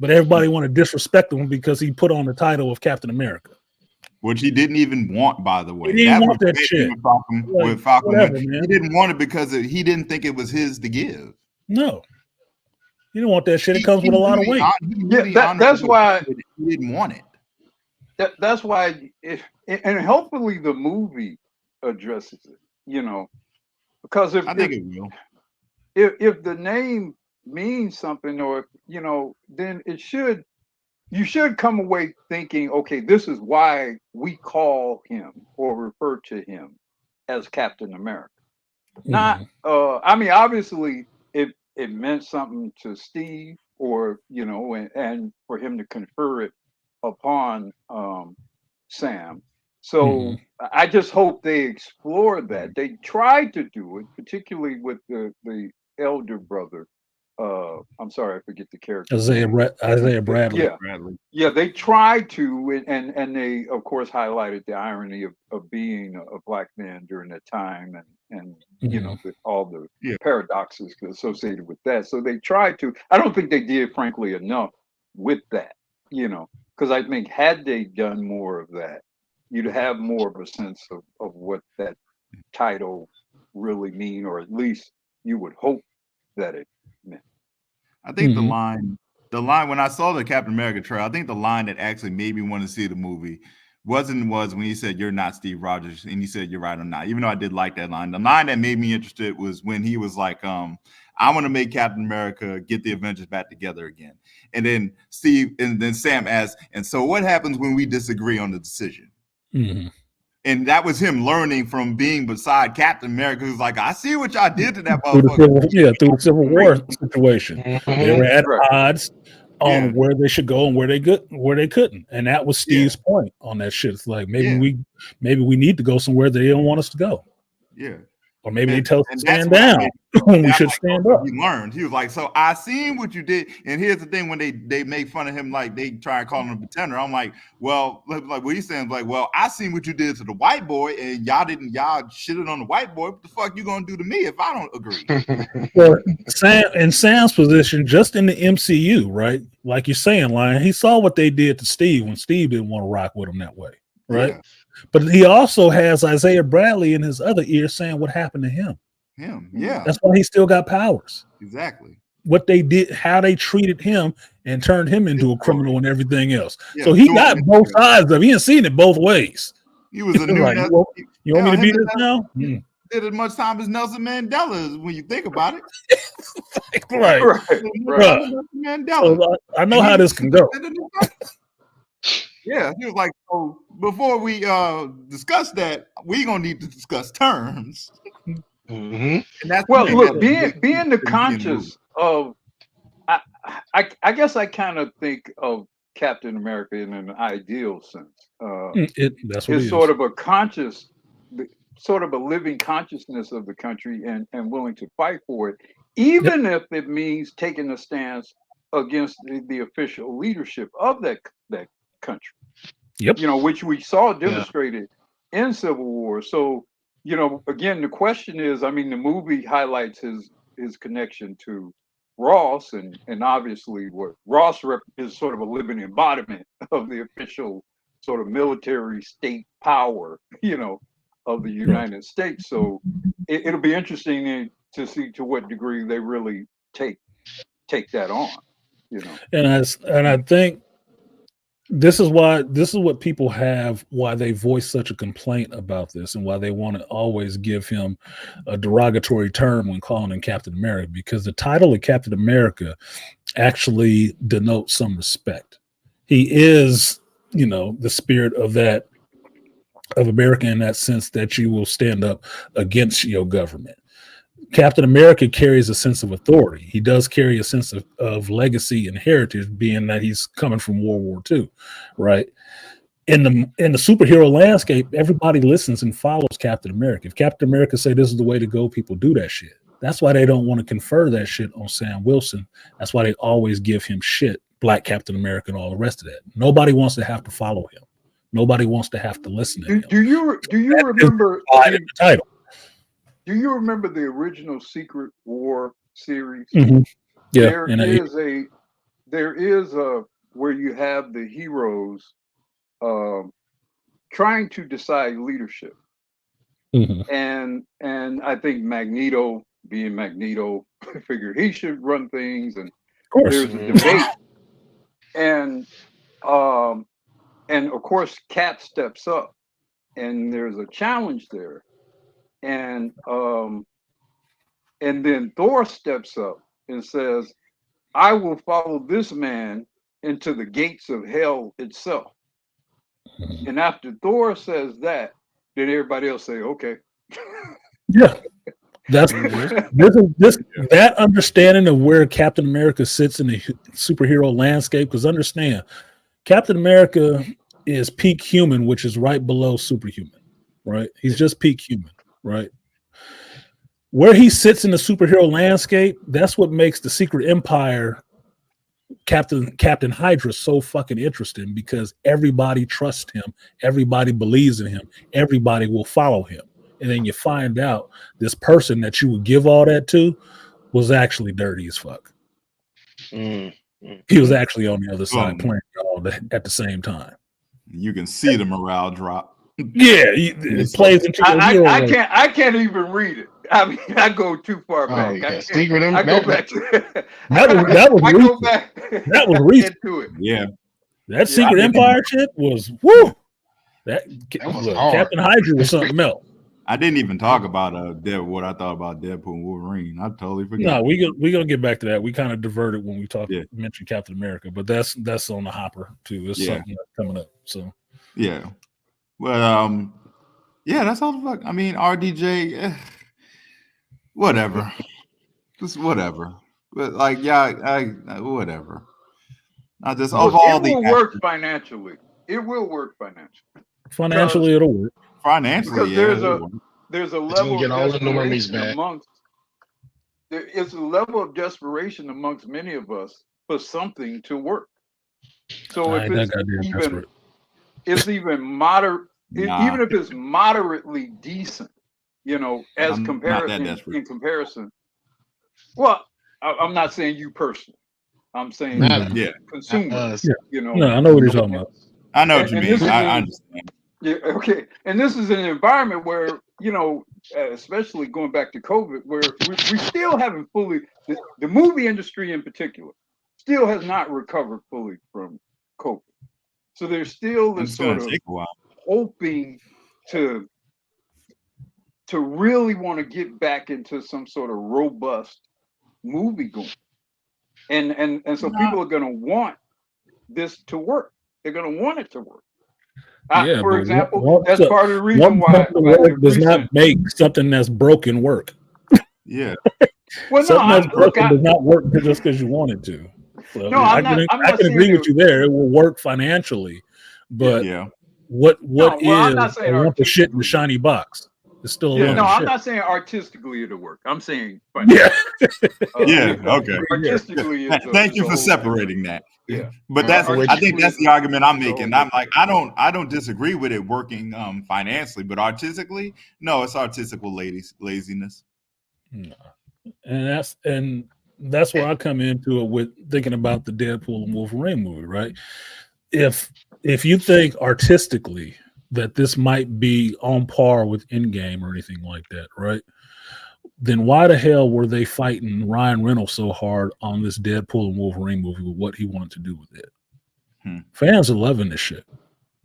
But everybody want to disrespect him because he put on the title of Captain America, which he didn't even want, by the way. He didn't want that was shit. With Falcon. Whatever, He man. didn't want it because he didn't think it was his to give. No, you don't want that shit. It comes with a lot of weight. That's why he didn't want it. That's why, and hopefully the movie addresses it. You know, because I think it will. If the name means something, or you know, then you should come away thinking, okay, this is why we call him or refer to him as Captain America. Not, I mean, obviously it meant something to Steve, or you know, and for him to confer it upon Sam. So I just hope they explore that. They tried to do it, particularly with the elder brother. I'm sorry, I forget the character. Isaiah Bradley. Yeah, Bradley. Yeah, they tried to, and they of course highlighted the irony of being a black man during that time, and you know, all the paradoxes associated with that. So they tried to. I don't think they did, frankly, enough with that. You know, because I think had they done more of that, you'd have more of a sense of what that title really mean, or at least you would hope that it meant. I think the line when I saw the Captain America trailer, I think the line that actually made me want to see the movie was when he said, "You're not Steve Rogers," and he said, "You're right, I'm not." Even though I did like that line, the line that made me interested was when he was like, "I want to make Captain America get the Avengers back together again." And then Sam asked, "And so what happens when we disagree on the decision?" And that was him learning from being beside Captain America, who's like, "I see what y'all did to that motherfucker." Through the Civil War situation, they were at odds on where they should go and where they couldn't, and that was Steve's point on that shit. It's like maybe we need to go somewhere they don't want us to go. Yeah. Or maybe they tell us to stand down when we should stand up. He learned. He was like, "So I seen what you did." And here's the thing: when they make fun of him, like they try to call him a pretender, I'm like, "Well, like what he's saying is like, well, I seen what you did to the white boy, and y'all shitted on the white boy. What the fuck you gonna do to me if I don't agree?" Well, in Sam's position, just in the MCU, right? Like you're saying, Lion, he saw what they did to Steve when Steve didn't want to rock with him that way, right? Yeah. But he also has Isaiah Bradley in his other ear saying what happened to him. Yeah. That's why he still got powers. Exactly. What they did, how they treated him and turned him into a criminal and everything else. Yeah, so he got both sides of it. He ain't seen it both ways. He was a new like, you want me to be this now? Did as much time as Nelson Mandela when you think about it. right. Mandela. So I know how this can go. Yeah, he was like, "So before we discuss that, we're gonna need to discuss terms." And that's look, being the conscious of, I guess I kind of think of Captain America in an ideal sense. That's what it's sort of a conscious, sort of a living consciousness of the country, and willing to fight for it, even if it means taking a stance against the official leadership of that country. Yep. You know, which we saw demonstrated in Civil War. So, you know, again, the question is, I mean, the movie highlights his connection to Ross, and obviously what Ross is sort of a living embodiment of the official sort of military state power, you know, of the United States. So it'll be interesting to see to what degree they really take that on, you know. And I think this is what people have, why they voice such a complaint about this, and why they want to always give him a derogatory term when calling him Captain America, because the title of Captain America actually denotes some respect. He is, you know, the spirit of America in that sense, that you will stand up against your government. Captain America carries a sense of authority. He does carry a sense of legacy and heritage, being that he's coming from World War II, right? In the superhero landscape, everybody listens and follows Captain America. If Captain America say this is the way to go, people do that shit. That's why they don't want to confer that shit on Sam Wilson. That's why they always give him shit, Black Captain America and all the rest of that. Nobody wants to have to follow him. Nobody wants to have to listen to him. Do you remember the title? Do you remember the original Secret War series? Mm-hmm. Yeah, there is a where you have the heroes trying to decide leadership, and I think Magneto, being Magneto, figured he should run things, and there's a debate, and of course Cap steps up, and there's a challenge there. And then Thor steps up and says, I will follow this man into the gates of hell itself. And after Thor says that, then everybody else say, okay. Yeah. That's that understanding of where Captain America sits in the superhero landscape, because understand, Captain America is peak human, which is right below superhuman, right? He's just peak human. Right where he sits in the superhero landscape, that's what makes the Secret Empire Captain Hydra so fucking interesting, because everybody trusts him, everybody believes in him, everybody will follow him, and then you find out this person that you would give all that to was actually dirty as fuck. He was actually on the other side playing all at the same time. You can see the morale drop. Yeah, it plays into your I can't even read it. I mean, I go too far back. I go back to that was recent. Yeah, that Secret Empire shit was woo. That was Captain Hydra was something else. I didn't even talk about what I thought about Deadpool and Wolverine. I totally forgot. No, we gonna get back to that. We kind of diverted when we mentioned Captain America, but that's on the hopper too. It's something that's coming up. So yeah. Well, that's all the fuck. I mean, RDJ, whatever. Just whatever. But like, whatever. I just overall it will work financially. It will work financially. Financially, it'll work. Financially, because there's a level get all the normies back. There is a level of desperation amongst many of us for something to work. So if it's even moderate. Even if it's moderately decent, as comparison in comparison. Well, I'm not saying you personally. I'm saying consumers. No, I know what you're talking about. I know what you mean. I understand. Yeah, okay. And this is an environment where, especially going back to COVID, where we still haven't fully, the movie industry in particular, still has not recovered fully from COVID. So there's still this sort of hoping to really want to get back into some sort of robust movie going, and so people are going to want this to work. They're going to want it to work. For example, that's part of the reason why does not make something that's broken work. Yeah. Well, something that's broken does not work just because you want it to. So, I can agree with you there. It will work financially, but What is I want the shit in the shiny box? It's still I'm not saying artistically it'll work. I'm saying artistically. Thank you for separating that. Yeah, but I think that's the argument I'm making. I'm like, I don't disagree with it working financially, but artistically, no, it's artistical laziness. No. And that's where I come into it with thinking about the Deadpool and Wolverine movie, right? If you think artistically that this might be on par with Endgame or anything like that, right? Then why the hell were they fighting Ryan Reynolds so hard on this Deadpool and Wolverine movie with what he wanted to do with it? Fans are loving this shit.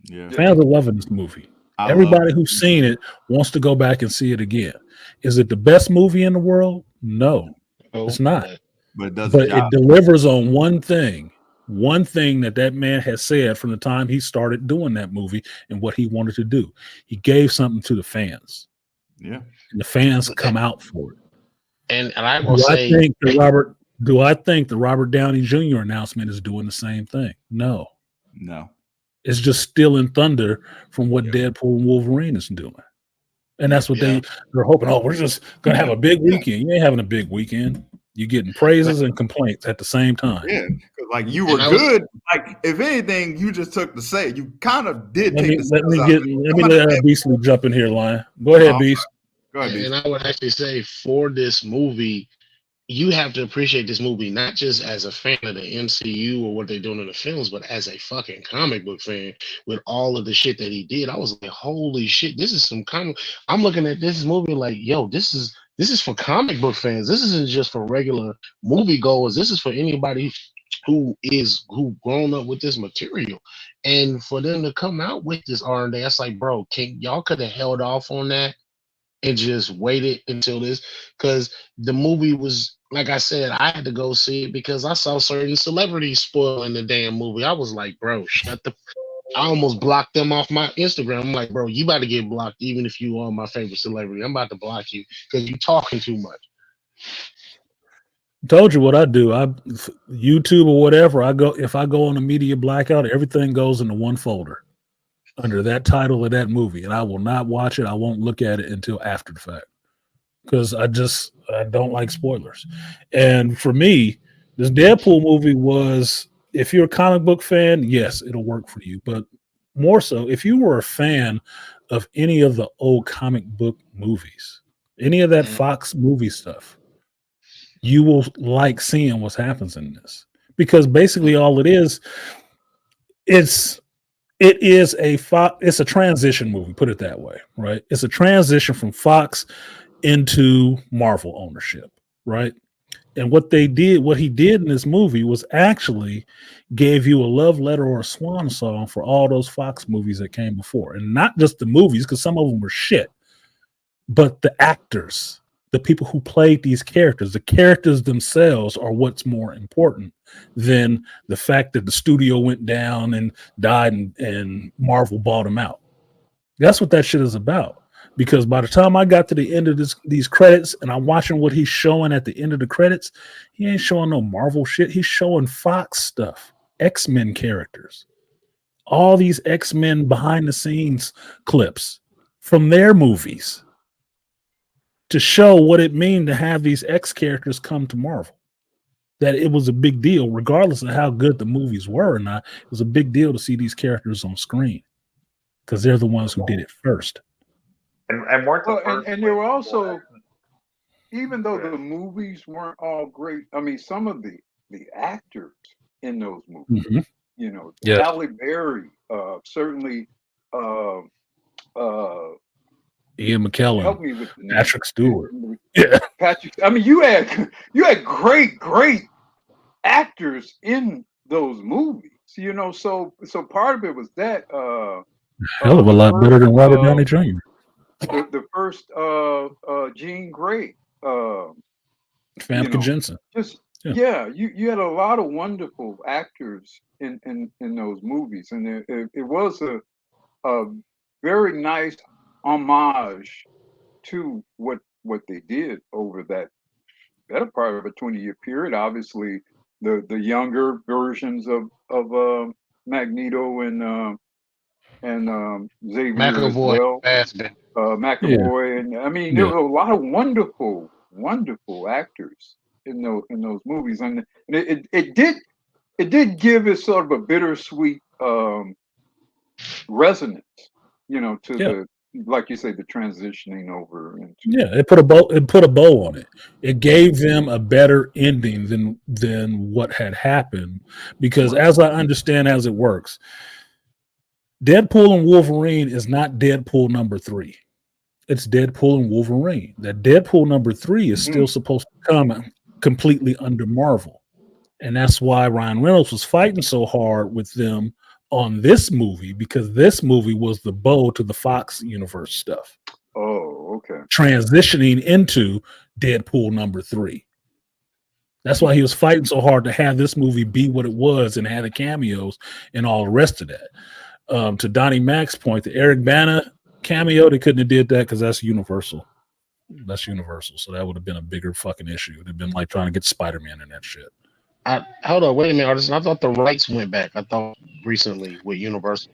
Yeah. Fans are loving this movie. Everybody who's seen it wants to go back and see it again. Is it the best movie in the world? No, it's not. But it delivers on one thing that man has said from the time he started doing that movie and what he wanted to do. He gave something to the fans. Yeah. And the fans come out for it. And I will Do I say, think the Robert Downey Jr. announcement is doing the same thing? No. No. It's just stealing thunder from what Yep. Deadpool and Wolverine is doing. And that's what Yeah. they're hoping. Oh, we're just gonna have a big weekend. You ain't having a big weekend. You're getting praises and complaints at the same time. Yeah, because like you were And I was- good. Like if anything, you just took the say. You kind of did Let take me the let me sales get out of it. let me let Beastly jump in here, Lion. Go ahead, Oh, Beast. Go ahead, and Beast. I would actually say for this movie, you have to appreciate this movie not just as a fan of the MCU or what they're doing in the films, but as a fucking comic book fan with all of the shit that he did. I was like, holy shit, this is some comic. I'm looking at this movie like, yo, this is for comic book fans. This isn't just for regular movie goers. This is for anybody who grown up with this material. And for them to come out with this R&D, that's like, bro, y'all could have held off on that and just waited until this, because the movie was, like I said, I had to go see it because I saw certain celebrities spoiling the damn movie. I was like, bro, I almost blocked them off my Instagram. I'm like, bro, you about to get blocked even if you are my favorite celebrity. I'm about to block you because you talking too much. Told you what I do. YouTube or whatever. If I go on a media blackout, everything goes into one folder under that title of that movie, and I will not watch it. I won't look at it until after the fact because I don't like spoilers. And for me, this Deadpool movie was, if you're a comic book fan, yes, it'll work for you. But more so, if you were a fan of any of the old comic book movies, any of that Fox movie stuff, you will like seeing what happens in this, because basically all it is it's a transition movie, put it that way, right? It's a transition from Fox into Marvel ownership, right? And what he did in this movie was actually gave you a love letter or a swan song for all those Fox movies that came before. And not just the movies, because some of them were shit, but the actors, the people who played these characters, the characters themselves are what's more important than the fact that the studio went down and died and Marvel bought them out. That's what that shit is about. Because by the time I got to the end of these credits and I'm watching what he's showing at the end of the credits, he ain't showing no Marvel shit. He's showing Fox stuff, X-Men characters, all these X-Men behind the scenes clips from their movies to show what it means to have these X characters come to Marvel. That it was a big deal, regardless of how good the movies were or not. It was a big deal to see these characters on screen because they're the ones who did it first. And weren't the Well, first, and there were like, also, even though the movies weren't all great, I mean, some of the actors in those movies, Mhm. you know, Yeah. Halle Berry, certainly, Ian McKellen, help me with the name. Patrick Stewart. Yeah. Patrick. I mean, you had great actors in those movies, you know. So part of it was that Hell of a lot better than Robert Downey Jr. the first Jean Grey, Famke Jensen. just you had a lot of wonderful actors in those movies, and it was a very nice homage to what they did over that better part of a 20-year period. Obviously, the younger versions of Magneto and Xavier McAvoy, as well. Fassbender. McAvoy, and I mean, there were a lot of wonderful actors in those movies, and it did give it sort of a bittersweet resonance, you know, to the, like you say, the transitioning over into. It put a bow on it. It gave them a better ending than what had happened, because as I understand as it works, Deadpool and Wolverine is not Deadpool number 3. It's Deadpool and Wolverine. That Deadpool number 3 is still supposed to come completely under Marvel. And that's why Ryan Reynolds was fighting so hard with them on this movie, because this movie was the bow to the Fox universe stuff. Oh, okay. Transitioning into Deadpool number 3. That's why he was fighting so hard to have this movie be what it was and have the cameos and all the rest of that. To Donnie Mac's point, the Eric Bana cameo, they couldn't have did that because that's Universal. That's Universal. So that would have been a bigger fucking issue. It'd have been like trying to get Spider-Man in that shit. Hold on, wait a minute, artist. I thought the rights went back. I thought recently with Universal.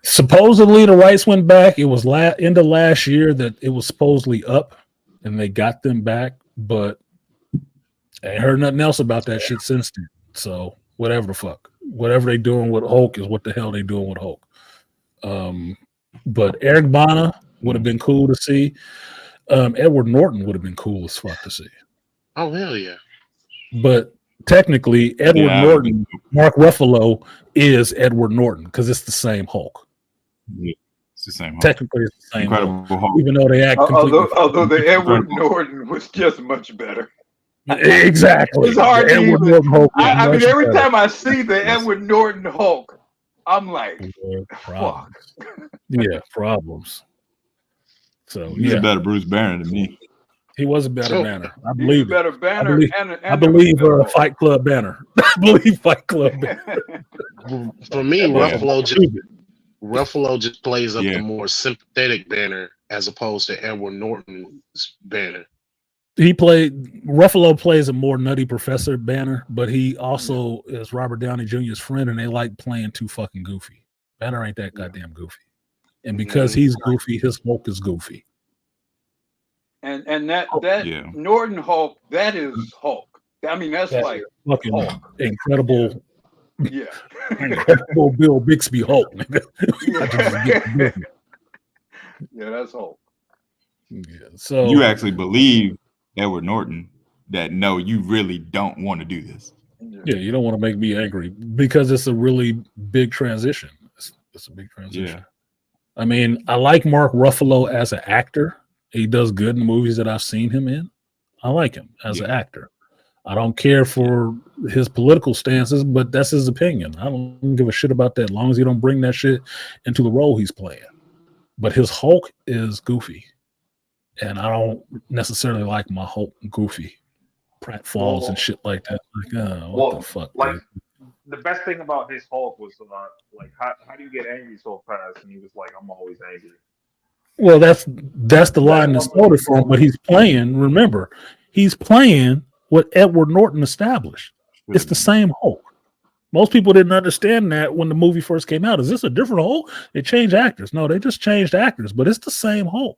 Supposedly the rights went back. It was end of last year that it was supposedly up, and they got them back. But I ain't heard nothing else about that shit since then. So whatever the fuck, whatever they doing with Hulk is what the hell they doing with Hulk. But Eric Bana would have been cool to see. Edward Norton would have been cool as fuck to see. Oh hell yeah! But technically, Edward Norton, Mark Ruffalo is Edward Norton because it's the same Hulk. Yeah, it's the same Hulk. Technically, it's the same Incredible Hulk, Hulk. even though they act completely. Although the Edward Norton was just much better. Exactly. It's hard to Edward even. Norton Hulk I mean, much every better. time I see the Edward Norton Hulk, I'm like, fuck. Yeah, problems. So He's a better Bruce Banner than me. he was a better So- Banner. I believe it. Better banner. I believe Fight Club Banner. I believe Fight Club Banner. For me, Yeah. Ruffalo just plays up Yeah. the more sympathetic Banner as opposed to Edward Norton's Banner. Ruffalo plays a more nutty Professor Banner, but he also is Robert Downey Jr.'s friend, and they like playing too fucking goofy. Banner ain't that goddamn goofy. And because he's goofy, his Hulk is goofy. And that Yeah. Norton Hulk, that is Hulk. I mean, that's like Fucking Hulk. incredible, Yeah. incredible Bill Bixby Hulk. Nigga. I just get goofy. Yeah, that's Hulk. Yeah, so You actually believe Edward Norton that no, you really don't want to do this. yeah, you don't want to make me angry because it's a really big transition. It's a big transition. Yeah. I mean, I like Mark Ruffalo as an actor. He does good in the movies that I've seen him in. I like him as an actor. I don't care for his political stances, but that's his opinion. I don't give a shit about that as long as he don't bring that shit into the role he's playing. But his Hulk is goofy. And I don't necessarily like my Hulk goofy. Pratt Falls and shit like that. Like, what the fuck? Like, dude? the best thing about his Hulk was like, how do you get angry so fast? And he was like, I'm always angry. Well, that's the line that's quoted from, but he's playing. Remember, he's playing what Edward Norton established. It's the same Hulk. Most people didn't understand that when the movie first came out. Is this a different Hulk? They changed actors. No, they just changed actors, but it's the same Hulk.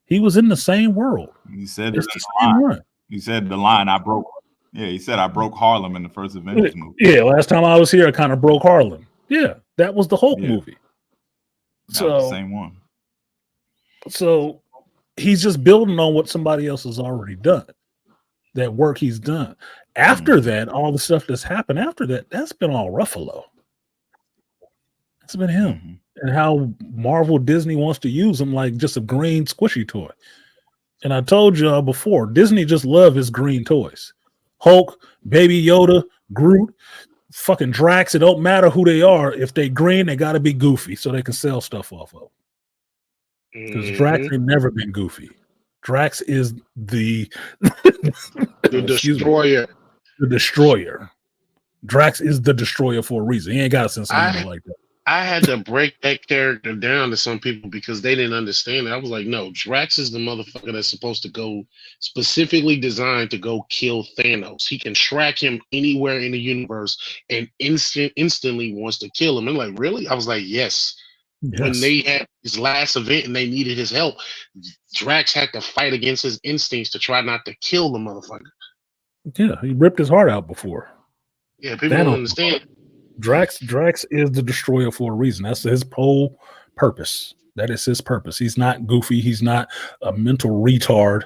He was in the same world. He said It's the the same line. one. He said the line I broke. Yeah, he said I broke Harlem in the first Avengers movie. Yeah, last time I was here, I kind of broke Harlem. Yeah, that was the Hulk movie. That was the same one. So he's just building on what somebody else has already done. That work he's done. After that, all the stuff that's happened after that, that's been all Ruffalo. That's been him. And how Marvel Disney wants to use him like just a green squishy toy. And I told y'all before, Disney just love his green toys. Hulk, Baby Yoda, Groot, fucking Drax. It don't matter who they are. If they green, they got to be goofy so they can sell stuff off of. Because Drax ain't never been goofy. Drax is the destroyer. The destroyer. Drax is the destroyer for a reason. He ain't got a sense of humor like that. I had to break that character down to some people because they didn't understand it. I was like, no, Drax is the motherfucker that's supposed to go specifically designed to go kill Thanos. He can track him anywhere in the universe and instantly wants to kill him. I'm like, really? I was like, yes. When they had his last event and they needed his help, Drax had to fight against his instincts to try not to kill the motherfucker. Yeah, he ripped his heart out before. Yeah, people don't understand. Drax is the destroyer for a reason. That's his whole purpose. That is his purpose. He's not goofy. He's not a mental retard,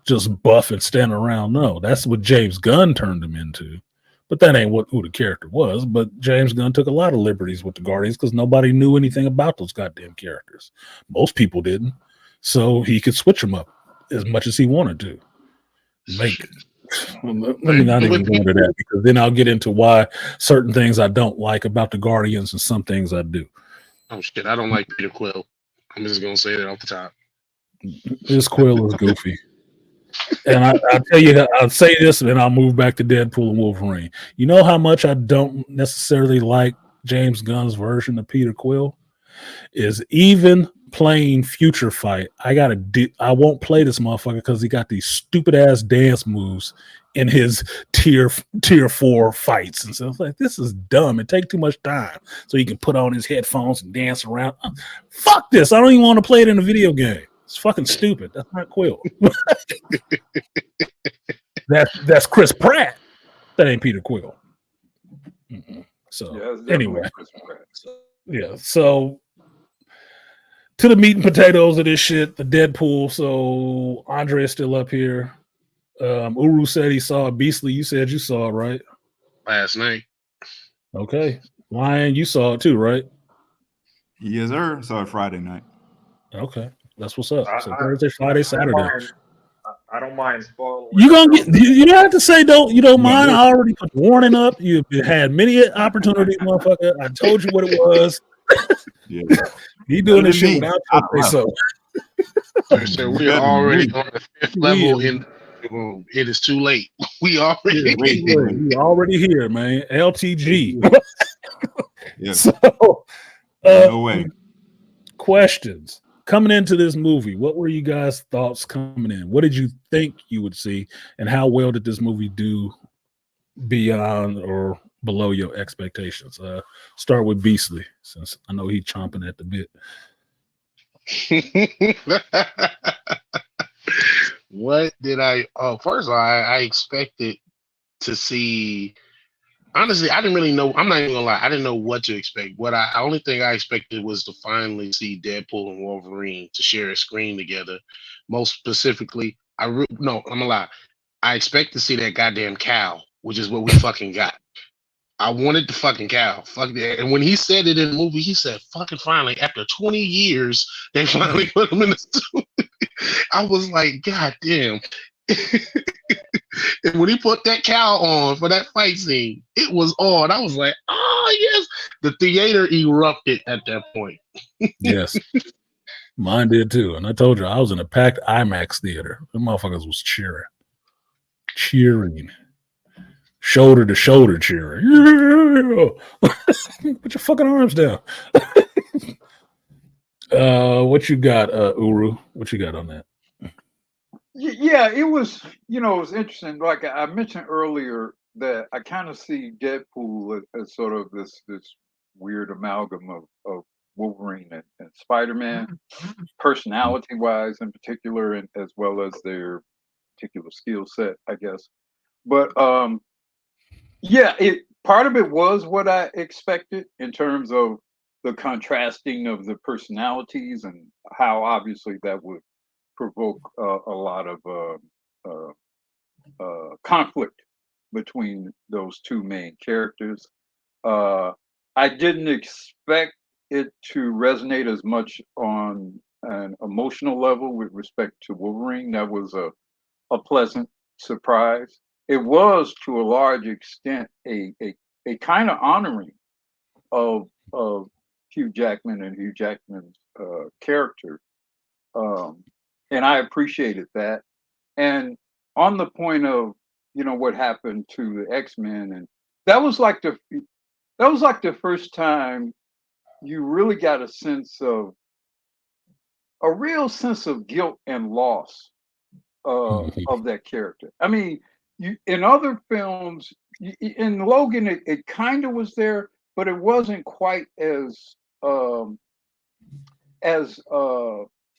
just buff and standing around. No, that's what James Gunn turned him into. But that ain't who the character was. But James Gunn took a lot of liberties with the Guardians because nobody knew anything about those goddamn characters. Most people didn't. So he could switch them up as much as he wanted to. Let me not even go into that because then I'll get into why certain things I don't like about the Guardians and some things I do. Oh shit, I don't like Peter Quill. I'm just gonna say that off the top. This Quill is goofy. And I'll tell you, I'll say this and then I'll move back to Deadpool and Wolverine. You know how much I don't necessarily like James Gunn's version of Peter Quill? Is even playing Future Fight, I won't play this motherfucker because he got these stupid ass dance moves in his tier 4 fights, and so it's like, this is dumb. It takes too much time, so he can put on his headphones and dance around. Fuck this! I don't even want to play it in a video game. It's fucking stupid. That's not Quill. That's Chris Pratt. That ain't Peter Quill. So Yeah, anyway, Chris Pratt. yeah. So to the meat and potatoes of this shit, the Deadpool. So Andre is still up here. Uru said he saw Beastly. You said you saw it, right? Last night. Okay. Lion, you saw it too, right? Yes, sir. Saw it Friday night. Okay. That's what's up. So I, Thursday, Friday, Saturday. I don't mind spoiling. You gonna get? You don't have to say you don't Yeah. mind. I already put the warning up. You've had many opportunities, motherfucker. I told you what it was. Yeah. He doing this shit Me. without I you to say so. So we are already on the 5th level in the room. It is too late. We already We already here, man. LTG. Yeah. So, No way. questions coming into this movie. What were you guys' thoughts coming in? What did you think you would see, and how well did this movie do beyond or below your expectations? Start with Beastly, since I know he's chomping at the bit. What did I? Oh, first of all, I expected to see. Honestly, I didn't really know. I'm not even gonna lie. I didn't know what to expect. Only thing I expected was to finally see Deadpool and Wolverine to share a screen together. Most specifically, no, I'm gonna lie. I expect to see that goddamn cow, which is what we fucking got. I wanted the fucking cow. Fuck that. And when he said it in the movie, he said, fucking finally, after 20 years, they finally put him in the suit. I was like, God damn. And when he put that cow on for that fight scene, it was on. I was like, oh, yes. The theater erupted at that point. Yes. Mine did too. And I told you, I was in a packed IMAX theater. The motherfuckers was cheering. Shoulder to shoulder cheering. Yeah! Put your fucking arms down. What you got, Uru? What you got on that? Yeah, it was, it was interesting. Like I mentioned earlier, that I kind of see Deadpool as sort of this weird amalgam of Wolverine and Spider-Man, personality-wise in particular, and as well as their particular skill set, I guess. But yeah, part of it was what I expected in terms of the contrasting of the personalities and how obviously that would provoke a lot of conflict between those two main characters. I didn't expect it to resonate as much on an emotional level with respect to Wolverine. That was a pleasant surprise. It was to a large extent a kind of honoring of Hugh Jackman and Hugh Jackman's character, and I appreciated that. And on the point of what happened to the X-Men, and that was like the first time you really got a real sense of guilt and loss of that character. I mean, in other films, in Logan, it kind of was there, but it wasn't quite as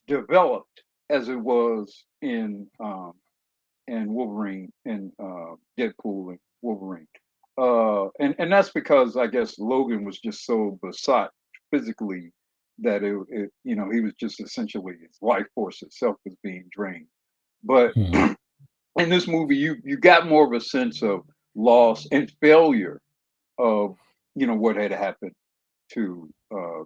developed as it was in Wolverine and Deadpool and Wolverine. And that's because I guess Logan was just so besotted physically that he was just essentially his life force itself was being drained. But in this movie, you got more of a sense of loss and failure of what had happened to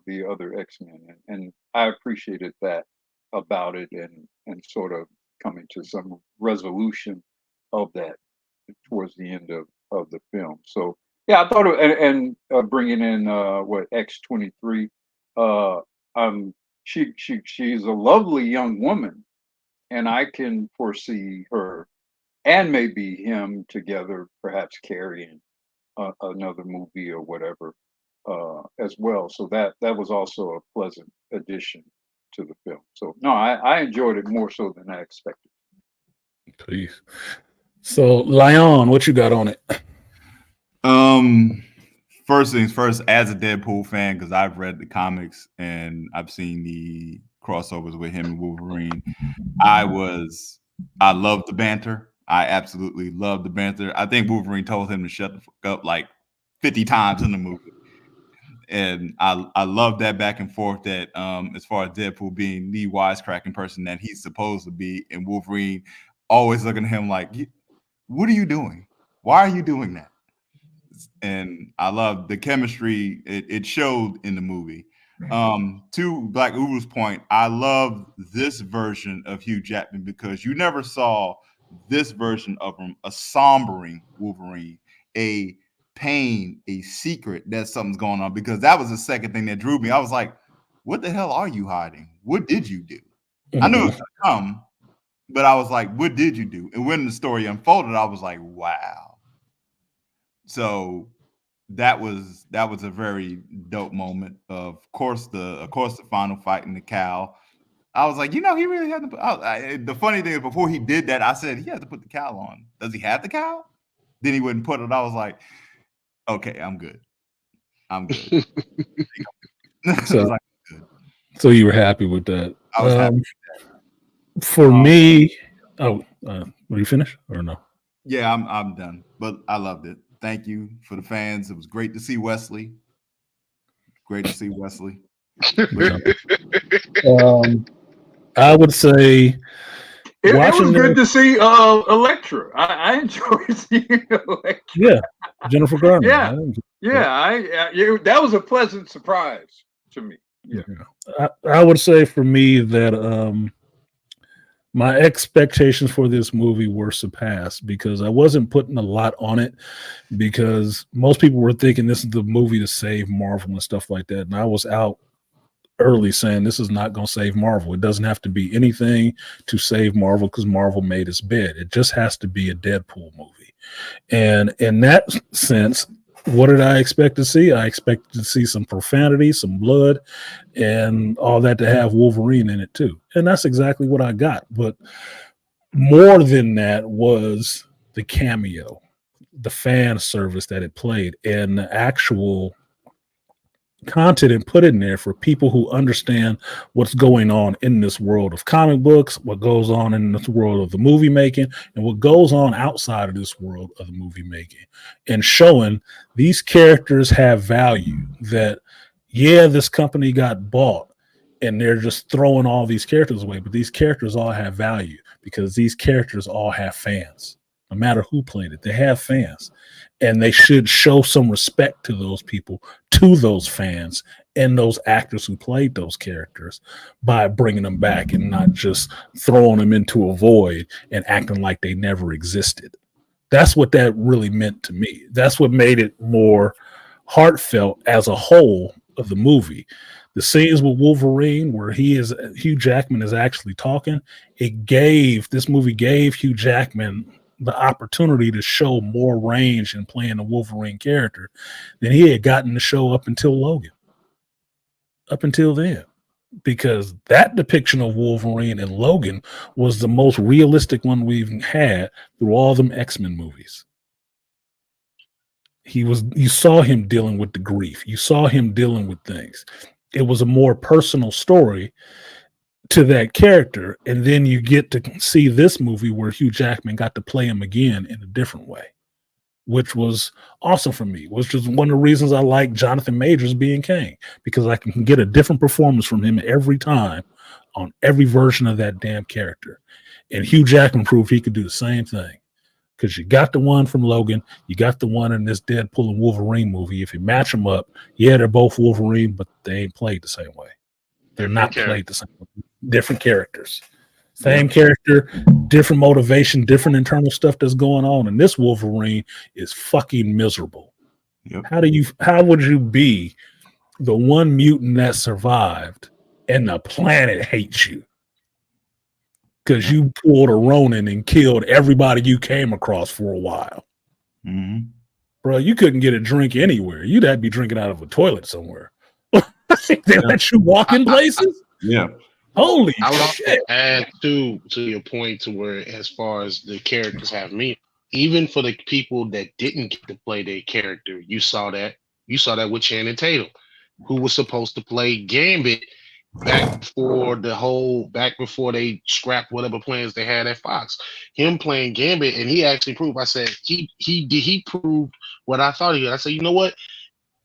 the other X-Men, and I appreciated that about it, and sort of coming to some resolution of that towards the end of the film. So yeah, I thought and bringing in what X-23, she's a lovely young woman, and I can foresee her and maybe him together, perhaps carrying another movie or whatever as well. So that was also a pleasant addition to the film. So no, I enjoyed it more so than I expected. Please. So, Lyon, what you got on it? First things first, as a Deadpool fan, because I've read the comics and I've seen the crossovers with him and Wolverine, I loved the banter. I absolutely loved the banter. I think Wolverine told him to shut the fuck up like 50 times in the movie. And I love that back and forth that as far as Deadpool being the wisecracking person that he's supposed to be, and Wolverine always looking at him like, what are you doing? Why are you doing that? And I love the chemistry it showed in the movie. To Black Uber's point, I love this version of Hugh Jackman because you never saw this version of him, a sombering Wolverine, a pain, a secret that something's going on, because that was the second thing that drew me. I was like, what the hell are you hiding? What did you do? I knew it was gonna come, but I was like, what did you do? And when the story unfolded, I was like, wow. So that was a very dope moment. Of course, the final fight in the cow. I was like, he really had to put. The funny thing is, before he did that, I said he had to put the cow on. Does he have the cow? Then he wouldn't put it. I was like, okay, I'm good. So you were happy with that? I was happy with that. For me, were you finished or no? Yeah, I'm done. But I loved it. Thank you for the fans. It was great to see Wesley. I would say it was good to see Elektra. I enjoyed seeing Elektra. Yeah, Jennifer Garner. That was a pleasant surprise to me. Yeah, I would say for me that my expectations for this movie were surpassed because I wasn't putting a lot on it, because most people were thinking this is the movie to save Marvel and stuff like that. And I was out early saying this is not going to save Marvel. It doesn't have to be anything to save Marvel because Marvel made its bed. It just has to be a Deadpool movie. And in that sense, what did I expect to see? I expected to see some profanity, some blood, and all that, to have Wolverine in it too. And that's exactly what I got. But more than that was the cameo, the fan service that it played, and the actual content and put in there for people who understand what's going on in this world of comic books, what goes on in this world of the movie making, and what goes on outside of this world of the movie making, and showing these characters have value. That, yeah, this company got bought and they're just throwing all these characters away, but these characters all have value because these characters all have fans. No matter who played it, they have fans, and they should show some respect to those people, to those fans, and those actors who played those characters by bringing them back and not just throwing them into a void and acting like they never existed. That's what that really meant to me. That's what made it more heartfelt as a whole of the movie. The scenes with Wolverine where Hugh Jackman is actually talking, this movie gave Hugh Jackman the opportunity to show more range in playing the Wolverine character than he had gotten to show up until Logan. Up until then. Because that depiction of Wolverine in Logan was the most realistic one we've had through all them X-Men movies. You saw him dealing with the grief. You saw him dealing with things. It was a more personal story to that character, and then you get to see this movie where Hugh Jackman got to play him again in a different way, which was awesome for me, which is one of the reasons I like Jonathan Majors being Kang, because I can get a different performance from him every time on every version of that damn character. And Hugh Jackman proved he could do the same thing, because you got the one from Logan, you got the one in this Deadpool and Wolverine movie. If you match them up, yeah, they're both Wolverine, but they ain't played the same way. They're not played the same way. Different characters. Same character, different motivation, different internal stuff that's going on. And this Wolverine is fucking miserable. Yep. How would you be the one mutant that survived and the planet hates you? Because you pulled a Ronin and killed everybody you came across for a while. Mm-hmm. Bro, you couldn't get a drink anywhere. You'd have to be drinking out of a toilet somewhere. They let you walk in places? Yeah. Holy I would also shit! add to your point to where, as far as the characters have meaning, even for the people that didn't get to play their character, you saw that. You saw that with Channing Tatum, who was supposed to play Gambit back before they scrapped whatever plans they had at Fox. Him playing Gambit, and he actually proved. I said he proved what I thought he did. I said, you know what?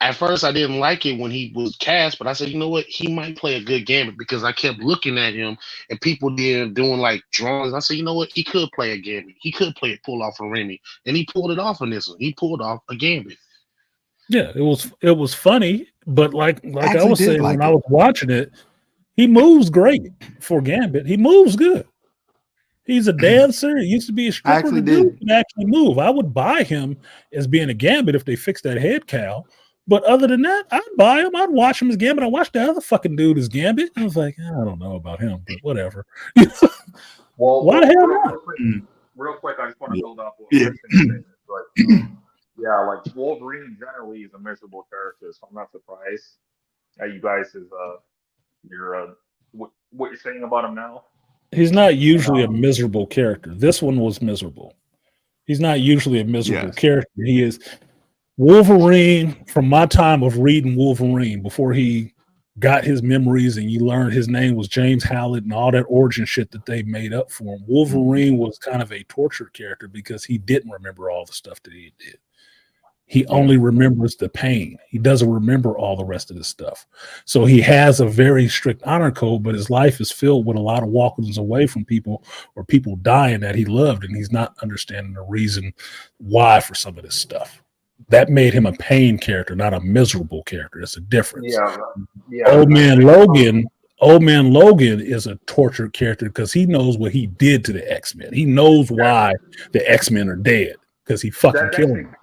At first, I didn't like it when he was cast, but I said, you know what? He might play a good Gambit, because I kept looking at him and people doing like drawings. I said, you know what? He could play a Gambit. He could pull off a Remy, and he pulled it off in this one. He pulled off a Gambit. Yeah, it was funny, but like I Actually was did saying like when I it. was watching it, he moves great for Gambit. He moves good. He's a dancer. He used to be a stripper. actually The dude did. can actually move. I would buy him as being a Gambit if they fixed that head cow. But other than that, I'd buy him. I'd watch him as Gambit. I watched the other fucking dude as Gambit. I was like, I don't know about him, but whatever. Well, Why the hell real, not? real quick, real quick, I just want to Yeah. build up what Yeah. Kristen is saying. But yeah, like Wolverine generally is a miserable character, so I'm not surprised that you guys is what you're saying about him now. He's not usually a miserable character. This one was miserable. He's not usually a miserable Yes. character. He is Wolverine. From my time of reading Wolverine, before he got his memories and you learned his name was James Howlett and all that origin shit that they made up for him, Wolverine was kind of a tortured character because he didn't remember all the stuff that he did. He only remembers the pain. He doesn't remember all the rest of the stuff. So he has a very strict honor code, but his life is filled with a lot of walkings away from people or people dying that he loved, and he's not understanding the reason why for some of this stuff. That made him a pain character, not a miserable character. It's a difference. Yeah. Old Man Logan is a tortured character because he knows what he did to the X-Men. He knows why the X-Men are dead because he fucking killed them.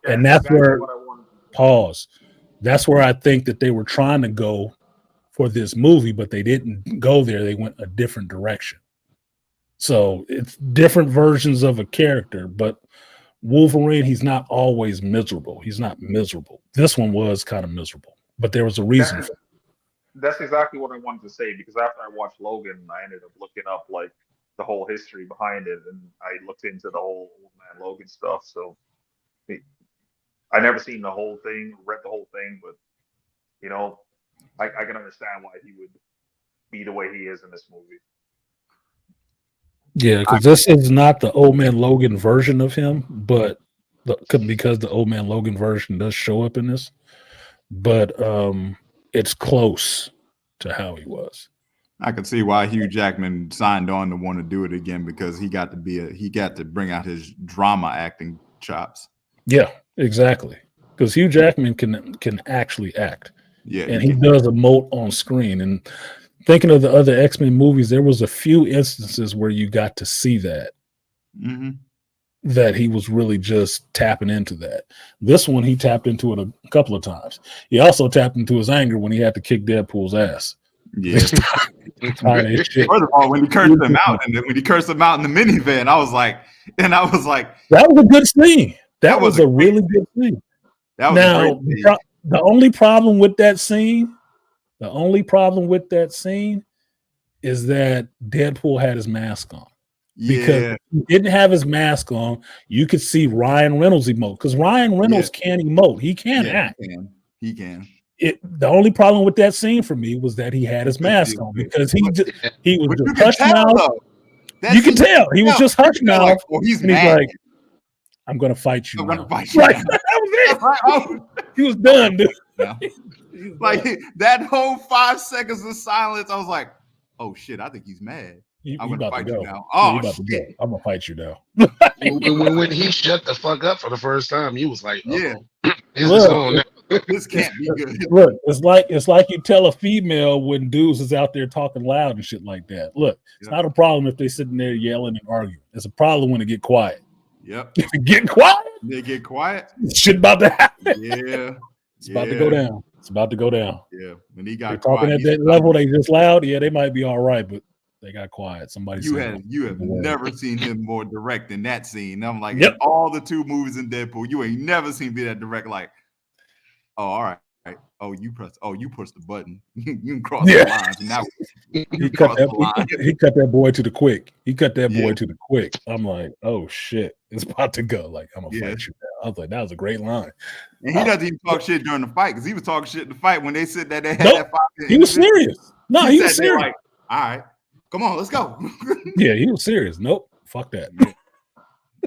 And that's exactly where what I wanted. pause. That's where I think that they were trying to go for this movie, but they didn't go there. They went a different direction. So it's different versions of a character, but Wolverine, he's not always miserable. He's not miserable. This one was kind of miserable, but there was a reason. That's exactly what I wanted to say, because after I watched Logan, I ended up looking up like the whole history behind it, and I looked into the whole Old Man Logan stuff. So I never seen the whole thing, read the whole thing, but you know, I can understand why he would be the way he is in this movie. Yeah, because this is not the Old Man Logan version of him, but because the Old Man Logan version does show up in this, but it's close to how he was. I could see why Hugh Jackman signed on to want to do it again, because he got to bring out his drama acting chops. Yeah, exactly. Because Hugh Jackman can actually act. Yeah, and he does emote on screen. And thinking of the other X-Men movies, there was a few instances where you got to see that. Mm-hmm. That he was really just tapping into that. This one, he tapped into it a couple of times. He also tapped into his anger when he had to kick Deadpool's ass. Yeah. First of all, when he cursed him out, and then when he cursed him out in the minivan, I was like, that was a good scene. That was a really good scene. That was now, the only problem with that scene, is that Deadpool had his mask on. Because if he didn't have his mask on, you could see Ryan Reynolds emote, because Ryan Reynolds can emote. He can act. He can. The only problem with that scene for me was that he had his mask on, because he was just hush mouth. You can tell he was just hush mouth. Well, he's like, "I'm gonna fight you." That was it. He was done, dude. Yeah. Like that whole 5 seconds of silence, I was like, "Oh shit, I think he's mad." I'm gonna fight you now. Oh shit, I'm gonna fight you now. when he shut the fuck up for the first time, he was like, this can't be good. Look, it's like you tell a female when dudes is out there talking loud and shit like that. Look, it's not a problem if they sitting there yelling and arguing. It's a problem when it get quiet. Yep. If it get quiet, they get quiet. Shit about to happen. Yeah. It's about to go down. It's about to go down. Yeah. When he got talking at that level, they just loud. Yeah, they might be all right, but they got quiet. You have never seen him more direct in that scene. I'm like, in all the 2 movies in Deadpool, you ain't never seen me that direct. Like, oh, all right, Oh, you push the button. You can cross Yeah. the lines. Now He cut that boy to the quick. He cut that boy Yeah. to the quick. I'm like, oh shit, it's about to go. Like, I'm gonna Yeah. fight you now. I was like, that was a great line. And he doesn't even talk shit during the fight because he was talking shit in the fight when they said that they had Nope. that fight. He was serious. No, he was sat there serious. like, all right, come on, let's go. Yeah, he was serious. Nope, fuck that.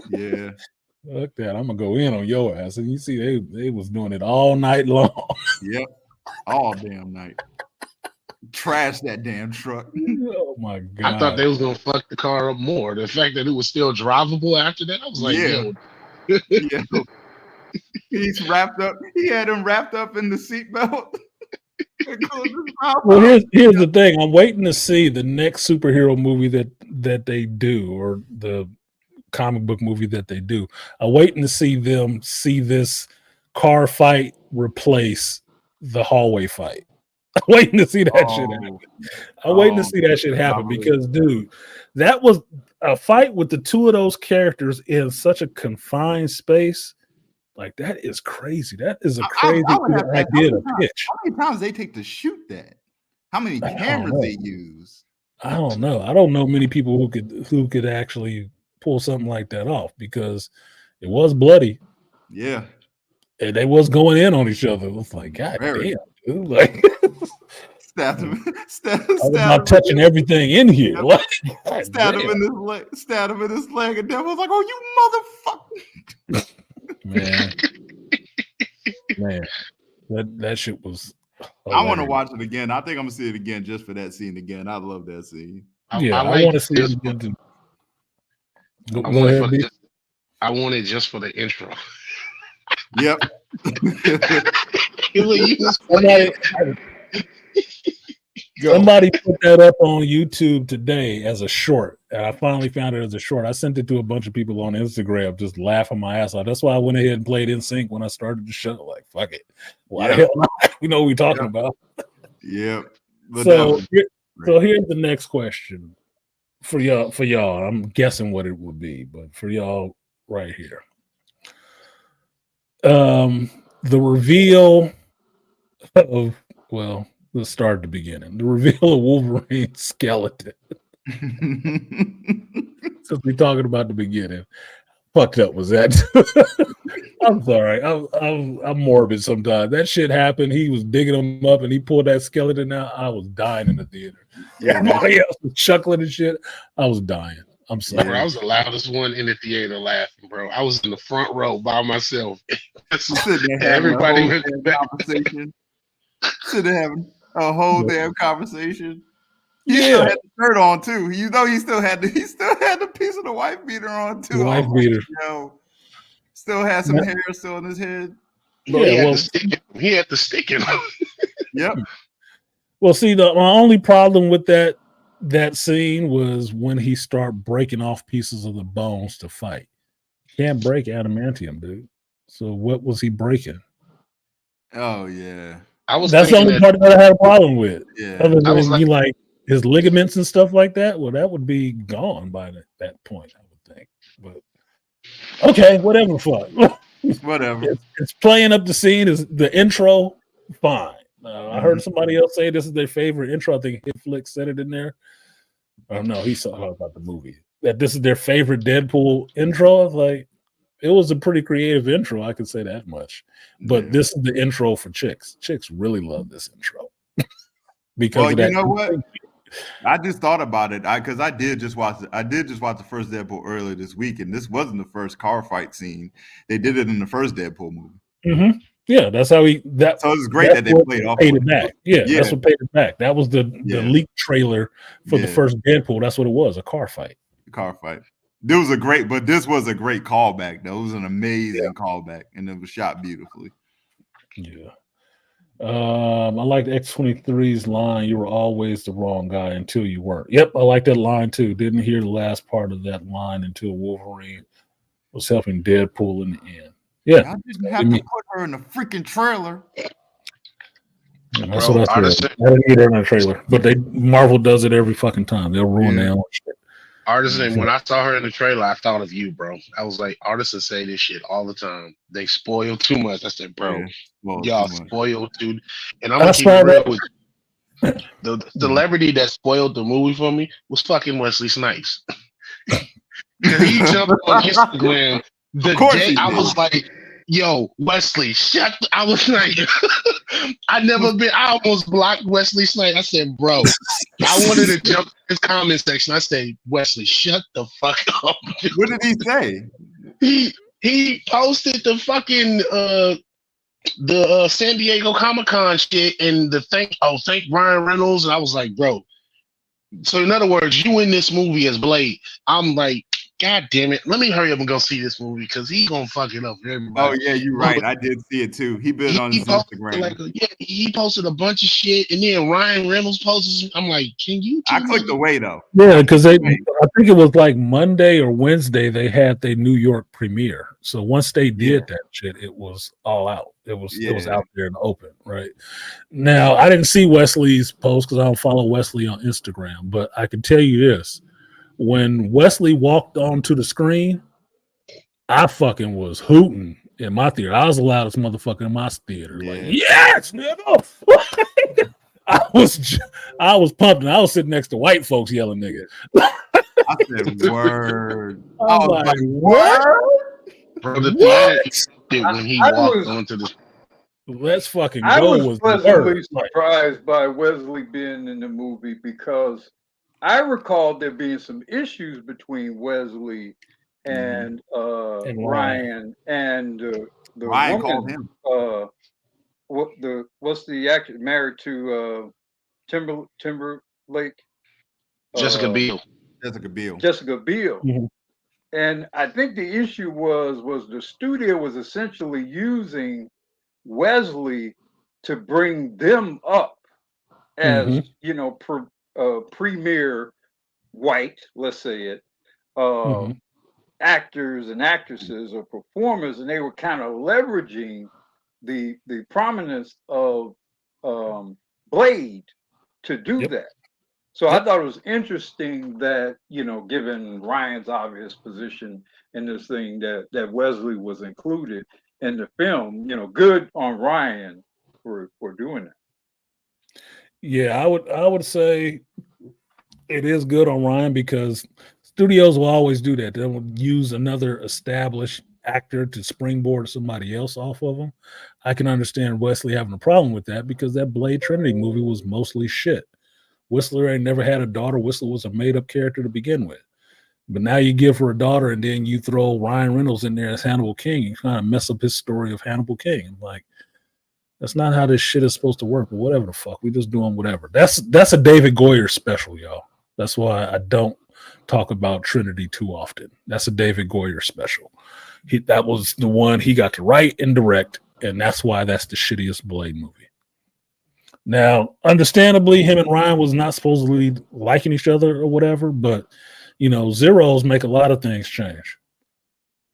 Yeah. Fuck that. I'm gonna go in on your ass. And you see, they was doing it all night long. Yep. All damn night. Trash that damn truck. Oh my god. I thought they was gonna fuck the car up more. The fact that it was still drivable after that, I was like, Yeah. yo. Yeah. He's wrapped up. He had him wrapped up in the seatbelt. Well, here's the thing. I'm waiting to see the next superhero movie that they do, or the comic book movie that they do. I'm waiting to see them see this car fight replace the hallway fight. I'm waiting to see that shit happen. I'm waiting to see that shit happen because, dude, that was a fight with the two of those characters in such a confined space. Like, that is crazy. That is a crazy idea to pitch. How many times they take to shoot that? How many cameras they use? I don't know. I don't know many people who could actually pull something like that off because it was bloody. Yeah. And they was going in on each other. It was like, God damn, dude. Like, stabbed him. I was not touching everything in here. Yep. Like, stabbed him in his leg. Stabbed him in his leg, and then was like, "Oh, you motherfucker!" Man, that shit was. I want to watch it again. I think I'm gonna see it again just for that scene again. I love that scene. Yeah, I want to see it again too. I want it just for the intro. Yep. Somebody put that up on YouTube today as a short, and I finally found it as a short. I sent it to a bunch of people on Instagram, just laughing my ass off. That's why I went ahead and played In Sync when I started the show. Like, fuck it, why the hell not? We know what we're talking about. Yep. So here's the next question for y'all. I'm guessing what it would be, but for y'all right here. The reveal of, well, let's start at the beginning. The reveal of Wolverine's skeleton. Since we're talking about the beginning, fucked up was that? I'm sorry. I'm morbid sometimes. That shit happened. He was digging him up and he pulled that skeleton out. I was dying in the theater. Yeah, everybody else was chuckling and shit. I was dying. I'm sorry. Bro, I was the loudest one in the theater laughing, bro. I was in the front row by myself. Everybody was conversation. Sitting there having a whole damn conversation. He still had the shirt on too. You know, he still had the piece of the wife beater on too. The wife beater. Still had some hair still in his head. Bro, he had the stick in him. Yep. Well, see, my only problem with that scene was when he started breaking off pieces of the bones to fight. Can't break adamantium, dude. So what was he breaking? Oh yeah. That's the only part that I had a problem with. Yeah. Other than like his ligaments and stuff like that, well, that would be gone by that point, I would think. But okay, whatever. Fuck. Whatever. It's playing up the scene. Is the intro fine? I heard somebody else say this is their favorite intro. I think Hitflix said it in there. Oh no, he saw about the movie that this is their favorite Deadpool intro. I was like, it was a pretty creative intro. I can say that much. But this is the intro for chicks. Chicks really love this intro because of that. You know what? I just thought about it because I did just watch the first Deadpool earlier this week, and this wasn't the first car fight scene. They did it in the first Deadpool movie. Mm-hmm. Yeah, that's how he. So it's great that they played off. Paid it back. Yeah, that's what paid it back. That was the leak trailer for the first Deadpool. That's what it was, a car fight. Car fight. This was a great callback. Though it was an amazing callback, and it was shot beautifully. Yeah. I liked X-23's line, "You were always the wrong guy until you weren't." Yep, I like that line too. Didn't hear the last part of that line until Wolverine was helping Deadpool in the end. Yeah, I didn't have to put her in the freaking trailer. That's what I said. I didn't get her in a trailer, but Marvel does it every fucking time. They'll ruin their own shit. Artisan, when I saw her in the trailer, I thought of you, bro. I was like, artists say this shit all the time. They spoil too much. I said, bro, Yeah, well, y'all too much. spoil too. And I'm I gonna keep saw it real that. with you. The celebrity that spoiled the movie for me was fucking Wesley Snipes. Because he jumped on Instagram the Of course day he I did. was like, yo, Wesley, shut I was like, I almost blocked Wesley Snipes. I said, bro, I wanted to jump in his comment section. I said, Wesley, shut the fuck up. What did he say? He posted the fucking San Diego Comic-Con shit and thank Ryan Reynolds. And I was like, bro. So in other words, you in this movie as Blade. I'm like, God damn it. Let me hurry up and go see this movie because he gonna fuck it up for everybody. Oh yeah, you're right. I did see it too. He put it on his Instagram. He posted a bunch of shit, and then Ryan Reynolds posted. I'm like, can you? I clicked away though. Yeah, because I think it was like Monday or Wednesday they had their New York premiere. So once they did that shit, it was all out. It was out there in the open, right? Now I didn't see Wesley's post because I don't follow Wesley on Instagram, but I can tell you this: when Wesley walked onto the screen, I fucking was hooting in my theater. I was the loudest motherfucker in my theater. Like, yes, nigga. I was pumping. I was sitting next to white folks yelling, nigga. I said, word. I was like, what? Bro, the thing when he walked onto the let's fucking go. I was pleasantly surprised by Wesley being in the movie because I recalled there being some issues between Wesley and Ryan and the Ryan woman, called him. What's the actor married to Timberlake? Jessica Biel. Jessica Biel. Mm-hmm. And I think the issue was the studio was essentially using Wesley to bring them up as premier white, let's say it, actors and actresses or performers, and they were kind of leveraging the prominence of Blade to do that. So I thought it was interesting that, given Ryan's obvious position in this thing, that Wesley was included in the film. Good on Ryan for doing that. Yeah, I would say it is good on Ryan because studios will always do that. They will use another established actor to springboard somebody else off of them. I can understand Wesley having a problem with that because that Blade Trinity movie was mostly shit. Whistler ain't never had a daughter. Whistler was a made-up character to begin with. But now you give her a daughter and then you throw Ryan Reynolds in there as Hannibal King. You kind of mess up his story of Hannibal King. I'm like, that's not how this shit is supposed to work. But whatever the fuck. We just doing whatever. That's a David Goyer special, y'all. That's why I don't talk about Trinity too often. That's a David Goyer special. That was the one he got to write and direct, and that's why that's the shittiest Blade movie. Now, understandably, him and Ryan was not supposedly liking each other or whatever, but, zeros make a lot of things change.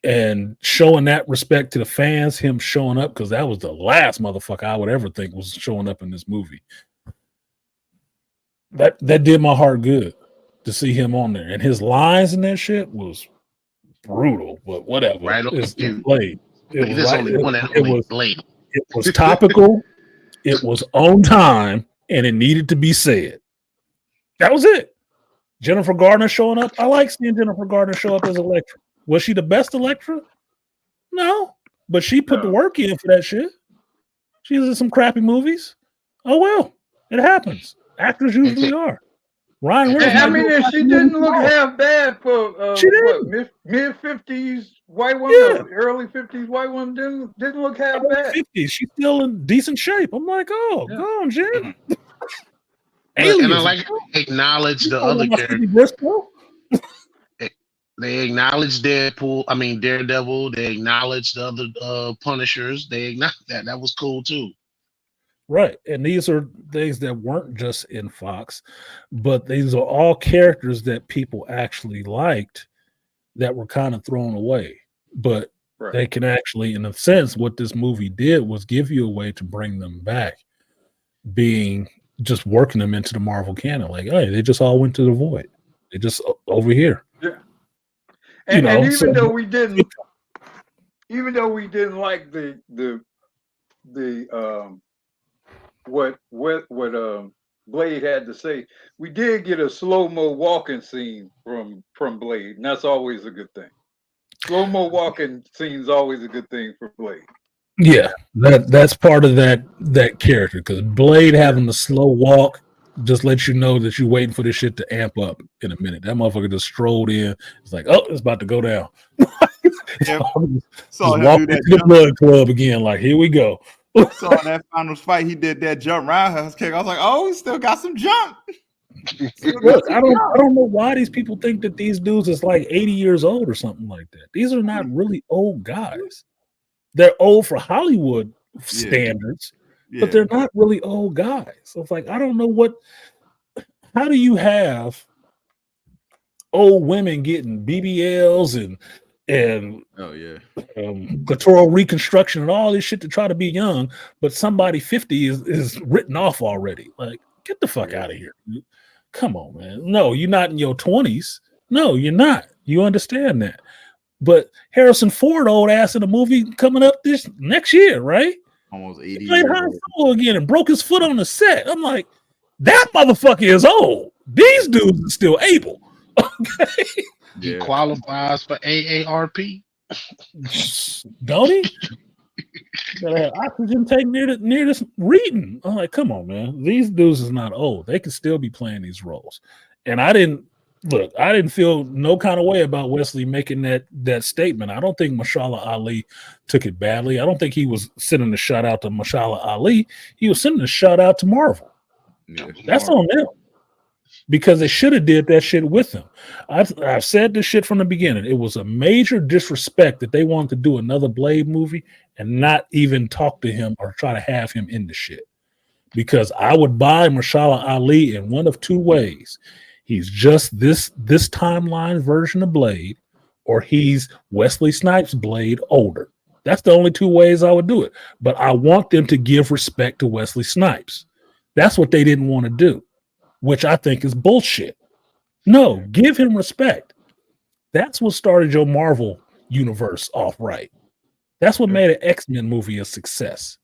And showing that respect to the fans, him showing up, because that was the last motherfucker I would ever think was showing up in this movie. That did my heart good to see him on there. And his lines and that shit was brutal, but whatever. Right on it's Blade. Blade. It was topical. It was on time, and it needed to be said. That was it. Jennifer Gardner showing up. I like seeing Jennifer Gardner show up as Elektra. Was she the best Elektra? No, but she put the work in for that shit. She was in some crappy movies. Oh well, it happens. Actors usually are. Ryan Reynolds. She didn't look half bad for mid 50s white woman, early 50s white woman didn't look half bad. 50s, she's still in decent shape. I'm like, go on, Jen. And I like acknowledge the other characters. They acknowledge Daredevil. They acknowledge the other Punishers. They acknowledge that. That was cool too. Right. And these are things that weren't just in Fox, but these are all characters that people actually liked that were kind of thrown away. But they can actually, in a sense, what this movie did was give you a way to bring them back, being just working them into the Marvel canon. Like, hey, they just all went to the void. They just over here. Yeah. You know, And even so- though we didn't like the what Blade had to say, we did get a slow-mo walking scene from Blade, and that's always a good thing. Slow-mo walking scene is always a good thing for Blade. Yeah, that's part of that character, because Blade having the slow walk just lets you know that you're waiting for this shit to amp up in a minute. That motherfucker just strolled in. It's like, oh, it's about to go down. Yeah. Just Saw him walk do into that the jump. blood club again. Like, here we go. Saw in that finals fight, he did that jump roundhouse kick. I was like, oh, he still got some jump. Look, I don't know why these people think that these dudes is like 80 years old or something like that. These are not really old guys. They're old for Hollywood standards, but they're not really old guys. So it's like, I don't know how do you have old women getting BBLs and oh yeah, clitoral reconstruction and all this shit to try to be young, but somebody 50 is written off already. Like, get the fuck out of here. Come on, man. No, you're not in your 20s. No, you're not. You understand that. But Harrison Ford, old ass, in a movie coming up this next year, right? Almost 80. He played Han Solo again and broke his foot on the set. I'm like, that motherfucker is old. These dudes are still able. Okay. He qualifies for AARP. Don't he? Gotta have oxygen tank near this reading. I'm like, come on, man. These dudes is not old. They can still be playing these roles. And I didn't feel no kind of way about Wesley making that statement. I don't think Mashallah Ali took it badly. I don't think he was sending a shout out to Mashallah Ali. He was sending a shout out to Marvel. Yeah. That's on them. Because they should have did that shit with him. I've said this shit from the beginning. It was a major disrespect that they wanted to do another Blade movie and not even talk to him or try to have him in the shit. Because I would buy Mashallah Ali in one of two ways. He's just this timeline version of Blade, or he's Wesley Snipes' Blade older. That's the only two ways I would do it. But I want them to give respect to Wesley Snipes. That's what they didn't want to do, which I think is bullshit. No, give him respect. That's what started your Marvel universe off right. That's what made an X-Men movie a success.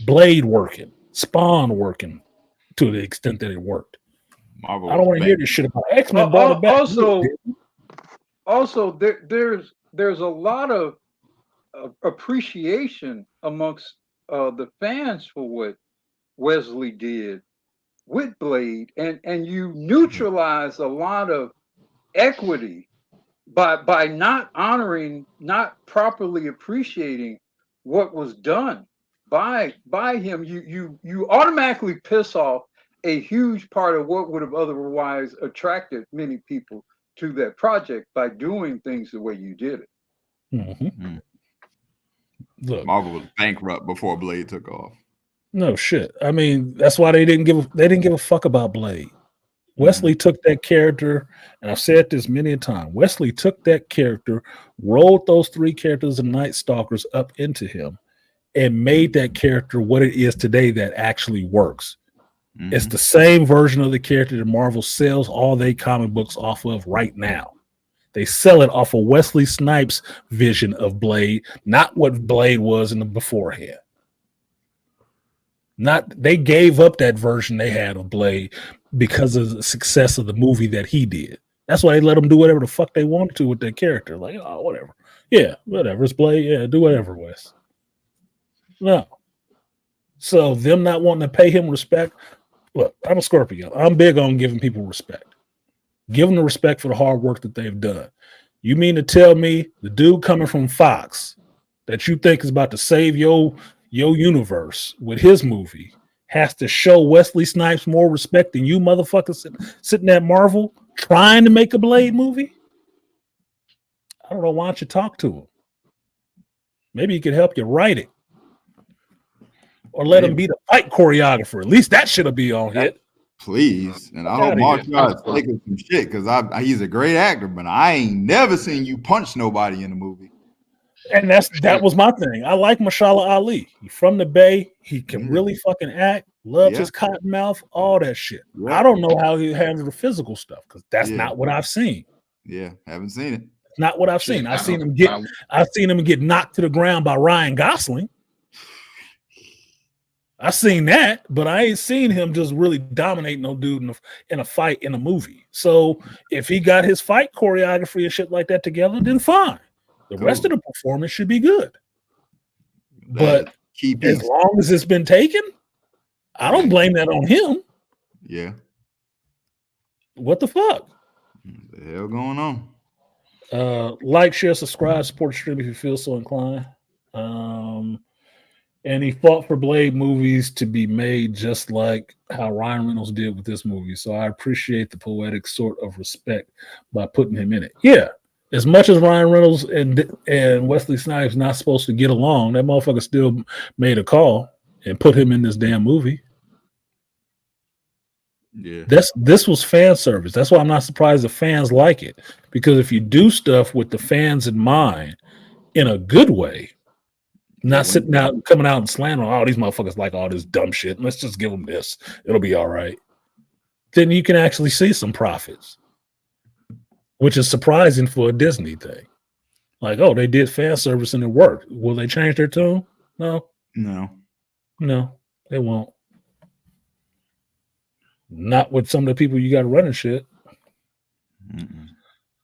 Blade working, Spawn working to the extent that it worked. Marvel I don't want to hear this shit about X-Men brought it back. Also, there's a lot of appreciation amongst the fans for what Wesley did with Blade, and you neutralize a lot of equity by not honoring, not properly appreciating what was done by him. You automatically piss off a huge part of what would have otherwise attracted many people to that project by doing things the way you did it. Mm-hmm. Look, Marvel was bankrupt before Blade took off. No shit. I mean, that's why they didn't give a fuck about Blade. Wesley took that character, and I've said this many a time. Wesley took that character, rolled those three characters of Night Stalkers up into him, and made that character what it is today that actually works. Mm-hmm. It's the same version of the character that Marvel sells all their comic books off of right now. They sell it off of Wesley Snipes' vision of Blade, not what Blade was in the beforehand. They gave up that version they had of Blade because of the success of the movie that he did. That's why they let him do whatever the fuck they wanted to with their character. Like, oh, whatever. Yeah, whatever. It's Blade. Yeah, do whatever, Wes. No. So them not wanting to pay him respect. Look, I'm a Scorpio. I'm big on giving people respect. Give them the respect for the hard work that they've done. You mean to tell me the dude coming from Fox that you think is about to save your universe with his movie has to show Wesley Snipes more respect than you motherfuckers sitting at Marvel trying to make a Blade movie? I don't know. Why don't you talk to him? Maybe he could help you write it. Or let him be the fight choreographer. At least that should be on hit. Please. And I hope Mark tries to take some shit because he's a great actor, but I ain't never seen you punch nobody in the movie. And that was my thing. I like Mashallah Ali. He's from the Bay. He can really fucking act. Loves Yeah. his cotton mouth, all that shit. Yeah. I don't know how he handles the physical stuff because that's Yeah. not what I've seen. Yeah. Haven't seen it. Not what I've Shit, seen. I I've seen don't- him get knocked to the ground by Ryan Gosling. I've seen that, but I ain't seen him just really dominate no dude in a fight in a movie. So if he got his fight choreography and shit like that together, then fine. The rest of the performance should be good. But key as piece. long as it's been taken, I don't blame that on him. Yeah. What the fuck? What the hell going on? Like, share, subscribe, support the stream if you feel so inclined. And he fought for Blade movies to be made just like how Ryan Reynolds did with this movie. So I appreciate the poetic sort of respect by putting him in it. Yeah. As much as Ryan Reynolds and Wesley Snipes not supposed to get along, that motherfucker still made a call and put him in this damn movie. Yeah. This was fan service. That's why I'm not surprised the fans like it. Because if you do stuff with the fans in mind in a good way, not sitting out and coming out and slandering, oh, these motherfuckers like all this dumb shit. Let's just give them this. It'll be all right. Then you can actually see some profits, which is surprising for a Disney thing. Like, oh, they did fan service and it worked. Will they change their tune? No, they won't. Not with some of the people you got running shit.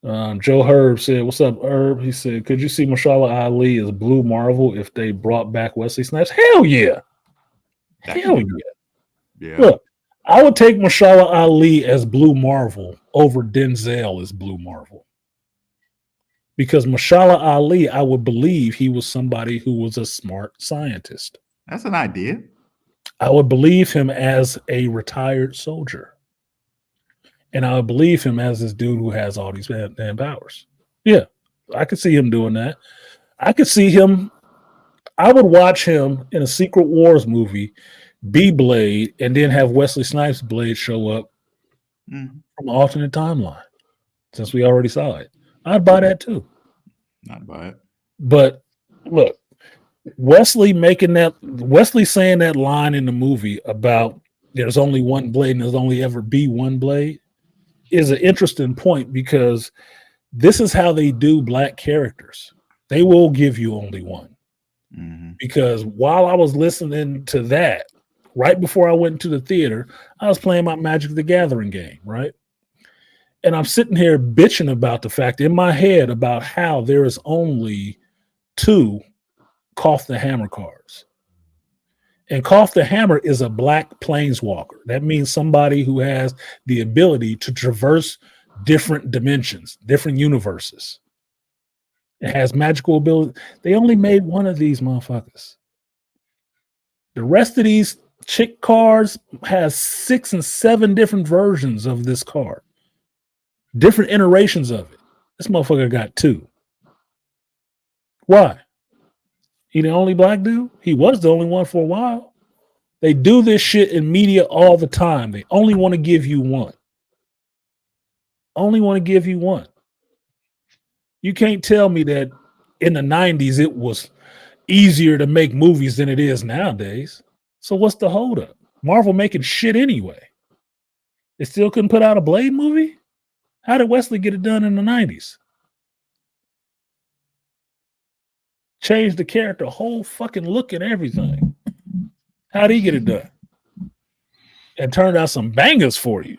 Joe Herb said, "What's up, Herb?" He said, "Could you see Mahershala Ali as Blue Marvel if they brought back Wesley Snipes?" Hell yeah, hell yeah. Yeah. Look, I would take Mahershala Ali as Blue Marvel over Denzel as Blue Marvel because Mahershala Ali, I would believe he was somebody who was a smart scientist. That's an idea. I would believe him as a retired soldier. And I would believe him as this dude who has all these damn powers. Yeah, I could see him doing that. I could see him. I would watch him in a Secret Wars movie, be Blade, and then have Wesley Snipes' Blade show up from an alternate timeline. Since we already saw it, I'd buy that too. Not buy it. But look, Wesley saying that line in the movie about there's only one blade and there's only ever be one blade is an interesting point because this is how they do black characters. They will give you only one. Because while I was listening to that, right before I went to the theater, I was playing my Magic the Gathering game, right? And I'm sitting here bitching about the fact in my head about how there is only 2 Cough the Hammer cards. And Cough the Hammer is a black planeswalker. That means somebody who has the ability to traverse different dimensions, different universes. It has magical ability. They only made one of these motherfuckers. The rest of these chick cards has 6 and 7 different versions of this card. Different iterations of it. This motherfucker got 2. Why? He the only black dude? He was the only one for a while. They do this shit in media all the time. They only want to give you one. Only want to give you one. You can't tell me that in the 90s it was easier to make movies than it is nowadays. So what's the holdup? Marvel making shit anyway. They still couldn't put out a Blade movie? How did Wesley get it done in the 90s? Changed the character, whole fucking look and everything. How'd he get it done? And turned out some bangers for you.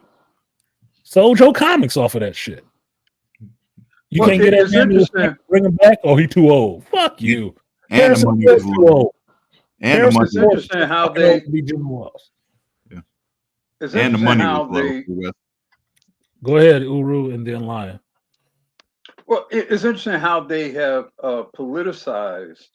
Sold your comics off of that shit. You can't get that man to bring him back. Oh, he too old. Fuck you. And Harrison the money Ford's was too old. And the money It's interesting how they be Jim Wells. Yeah. It's And the interesting money how was low. they for West. Go ahead, Uru, and then Lion. well, it's interesting how they have politicized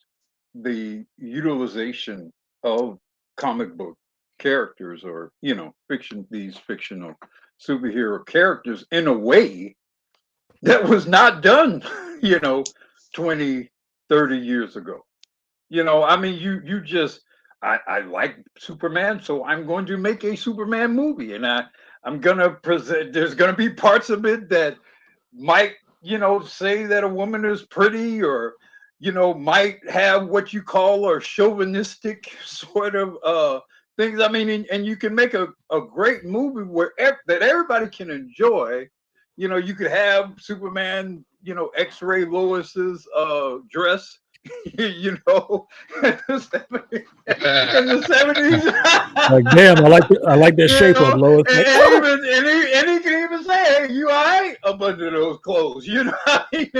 the utilization of comic book characters or these fictional superhero characters in a way that was not done 20, 30 years ago. I mean, you just I like Superman, so I'm going to make a Superman movie, and I'm gonna present. There's gonna be parts of it that might say that a woman is pretty, or might have what you call a chauvinistic sort of things. I mean, and you can make a great movie where that everybody can enjoy. You know, you could have Superman, you know, X-Ray Lois's dress, you know, in the 70s. Like, damn, I like that shape of Lois. And, Like, and he can even say, "Hey, you all right up under those clothes?" You know, what I mean?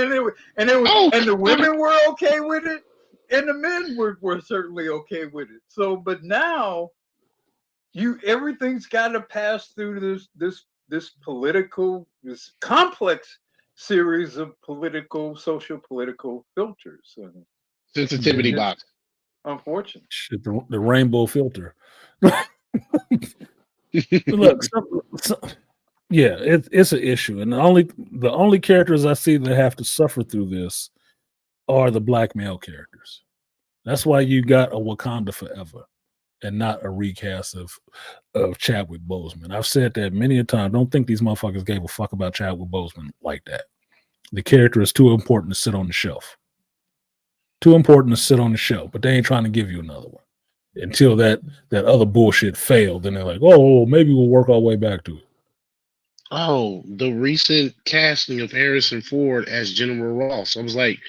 and the women were okay with it, and the men were certainly okay with it. So, but now everything's got to pass through this complex series of social political filters. Sensitivity box. Unfortunately, shit, the rainbow filter. Look, yeah, it's an issue, and the only characters I see that have to suffer through this are the black male characters. That's why you got a Wakanda Forever and not a recast of Chadwick Boseman. I've said that many a time. Don't think these motherfuckers gave a fuck about Chadwick Boseman like that. The character is too important to sit on the shelf. Too important to sit on the shelf, but they ain't trying to give you another one until that other bullshit failed. And they're like, oh, maybe we'll work our way back to it. Oh, the recent casting of Harrison Ford as General Ross. I was like,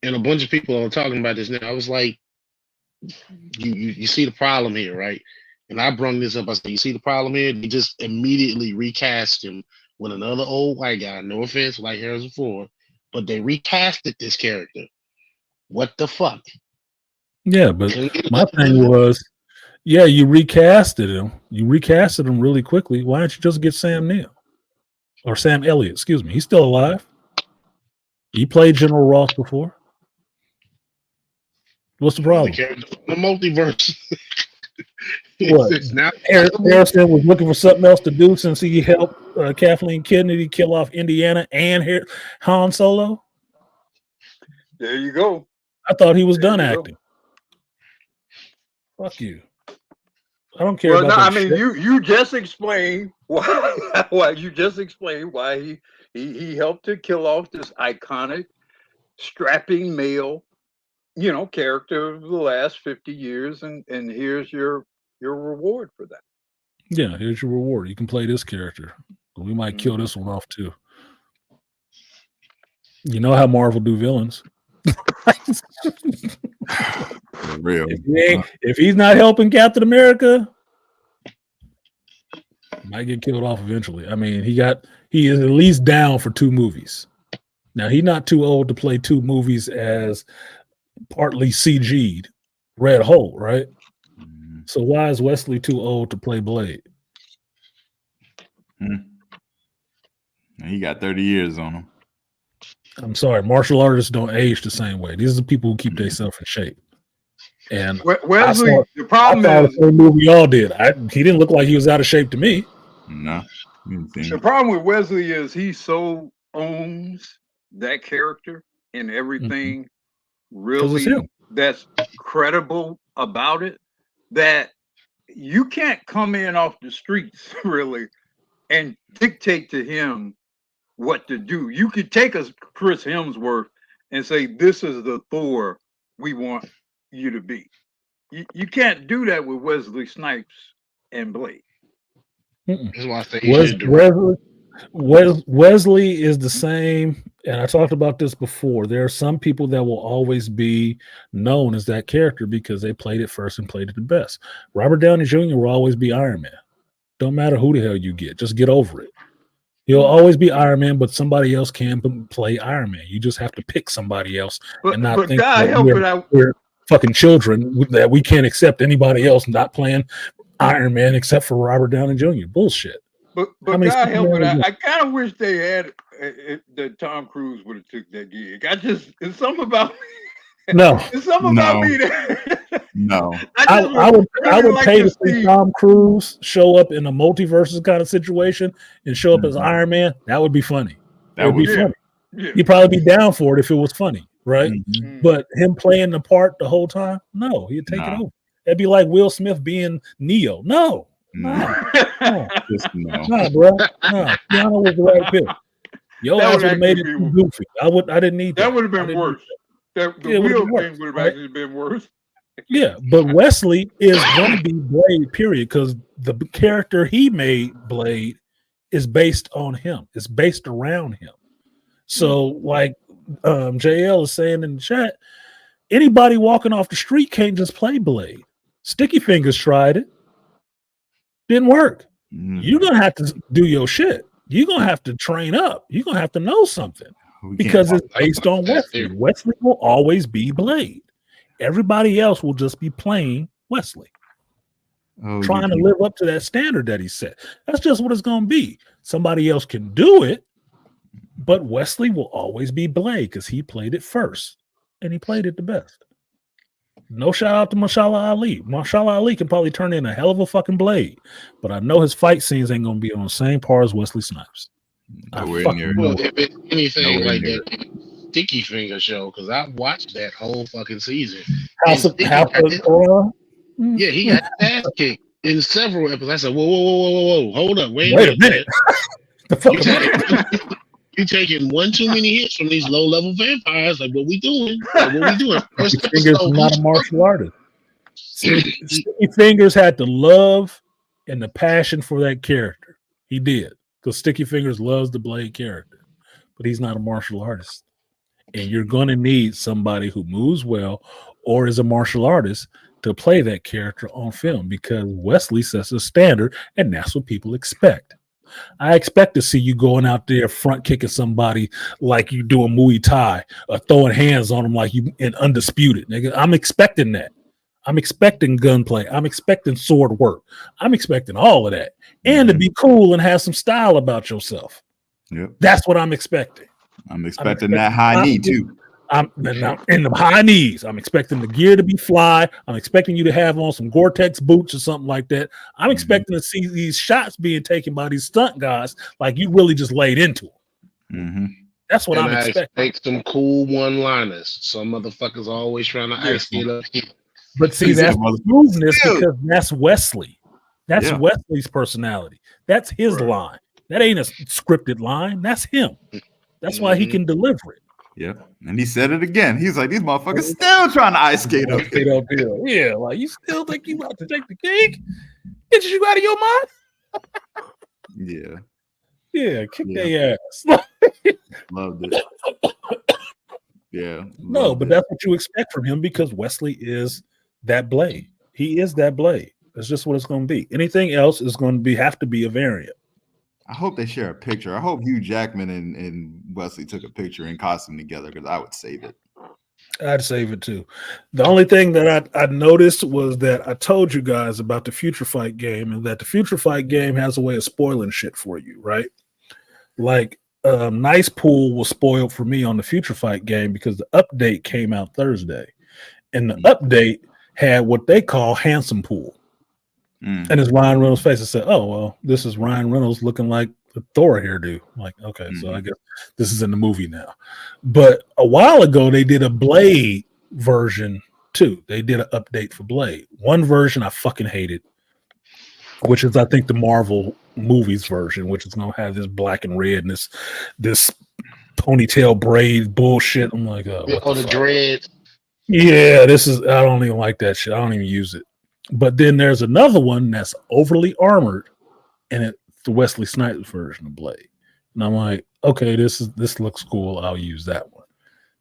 and a bunch of people are talking about this now. I was like, you see the problem here, right? And I brung this up. I said, you see the problem here? They just immediately recast him with another old white guy. No offense, like Harrison Ford, but they recasted this character. What the fuck? Yeah, but my thing was, yeah, you recasted him. You recasted him really quickly. Why don't you just get Sam Neill or Sam Elliott? Excuse me. He's still alive. He played General Ross before. What's the problem? The multiverse. What? Now, Harrison was looking for something else to do since he helped Kathleen Kennedy kill off Indiana and Han Solo. There you go. I thought he was done acting. Fuck you. I don't care about that. I mean, you just explained why you just explained why he helped to kill off this iconic, strapping male, you know, character of the last 50 years, and here's your reward for that. Yeah, here's your reward. You can play this character. We might kill this one off too. You know how Marvel do villains. Real. If he's not helping Captain America, he might get killed off eventually. I mean, he is at least down for 2 movies. Now he's not too old to play 2 movies as partly CG'd Red Hulk, right? So why is Wesley too old to play Blade? He got 30 years on him. I'm sorry, martial artists don't age the same way. These are the people who keep themselves in shape. And Wesley, the problem is the movie y'all did. He didn't look like he was out of shape to me. No. The problem with Wesley is he so owns that character and everything really that's credible about it that you can't come in off the streets really and dictate to him what to do. You could take a Chris Hemsworth and say, this is the Thor we want you to be. You can't do that with Wesley Snipes and Blade. That's why I say Wesley is the same, and I talked about this before. There are some people that will always be known as that character because they played it first and played it the best. Robert Downey Jr. will always be Iron Man. Don't matter who the hell you get, just get over it. He'll always be Iron Man, but somebody else can play Iron Man. You just have to pick somebody else and not think that we're fucking children that we can't accept anybody else not playing Iron Man except for Robert Downey Jr. Bullshit. But God help it, I kind of wish they had that Tom Cruise would have took that gig. It's something about me. No. It's something about me that No. I would pay to see Tom Cruise show up in a multiverse kind of situation and show up as Iron Man. That would be funny. That would be funny. Yeah. You'd probably be down for it if it was funny, right? But him playing the part the whole time, no, he'd take it over. That'd be like Will Smith being Neo. No, bro. No. Keanu was the right pick. Yo, ass would have made it too goofy. I didn't need that. That would have been worse. The Will thing would have actually been worse. Yeah, but Wesley is going to be Blade, period, because the character he made, Blade, is based on him. It's based around him. So, like JL is saying in the chat, anybody walking off the street can't just play Blade. Sticky Fingers tried it. Didn't work. You're going to have to do your shit. You're going to have to train up. You're going to have to know something because it's based on Wesley. Wesley will always be Blade. Everybody else will just be playing Wesley. Trying to live up to that standard that he set. That's just what it's going to be. Somebody else can do it, but Wesley will always be Blade because he played it first and he played it the best. No shout out to Mashallah Ali. Mashallah Ali can probably turn in a hell of a fucking Blade, but I know his fight scenes ain't going to be on the same par as Wesley Snipes. Well, if it's anything like that Sticky Finger show, because I watched that whole fucking season. Yeah, he got his ass kicked in several episodes. I said, whoa, hold up, wait a minute. You taking one too many hits from these low-level vampires. Like, what we doing? First Fingers is not a martial artist. Sticky Fingers had the love and the passion for that character. He did. Because Sticky Fingers loves the Blade character. But he's not a martial artist. And you're going to need somebody who moves well or is a martial artist to play that character on film because Wesley sets a standard, and that's what people expect. I expect to see you going out there front kicking somebody like you do a Muay Thai or throwing hands on them like you in Undisputed. Nigga, I'm expecting that. I'm expecting gunplay. I'm expecting sword work. I'm expecting all of that. And to be cool and have some style about yourself. Yep. That's what I'm expecting. I'm expecting that high knee too. I'm in the high knees. I'm expecting the gear to be fly. I'm expecting you to have on some Gore-Tex boots or something like that. I'm expecting to see these shots being taken by these stunt guys like you really just laid into them. That's what I'm expecting. Make some cool one-liners. Some motherfuckers always trying to ice skate up here. But see, that's smoothness because that's Wesley. That's Wesley's personality. That's his line. That ain't a scripted line. That's him. That's why he can deliver it. Yep. And he said it again. He's like, these motherfuckers still trying to ice skate up here. Yeah, like you still think you about to take the cake? Get you out of your mind? Yeah, kick their ass. Loved it. Yeah. No, but that's what you expect from him because Wesley is that Blade. He is that Blade. That's just what it's going to be. Anything else is going to have to be a variant. I hope they share a picture. I hope Hugh Jackman and Wesley took a picture in costume together because I would save it. I'd save it too. The only thing that I noticed was that I told you guys about the Future Fight game and that the Future Fight game has a way of spoiling shit for you, right? Like Nice Pool was spoiled for me on the Future Fight game because the update came out Thursday. And the update had what they call Handsome Pool. And it's Ryan Reynolds' face. I said, oh, well, this is Ryan Reynolds looking like the Thor hairdo. I'm like, okay, so I guess this is in the movie now. But a while ago, they did a Blade version too. They did an update for Blade. One version I fucking hated, which is, I think, the Marvel movies version, which is going to have this black and red and this ponytail braid bullshit. I'm like, oh, the dreads. Yeah, I don't even like that shit. I don't even use it. But then there's another one that's overly armored, and it's the Wesley Snipes version of Blade. And I'm like, okay, this looks cool. I'll use that one.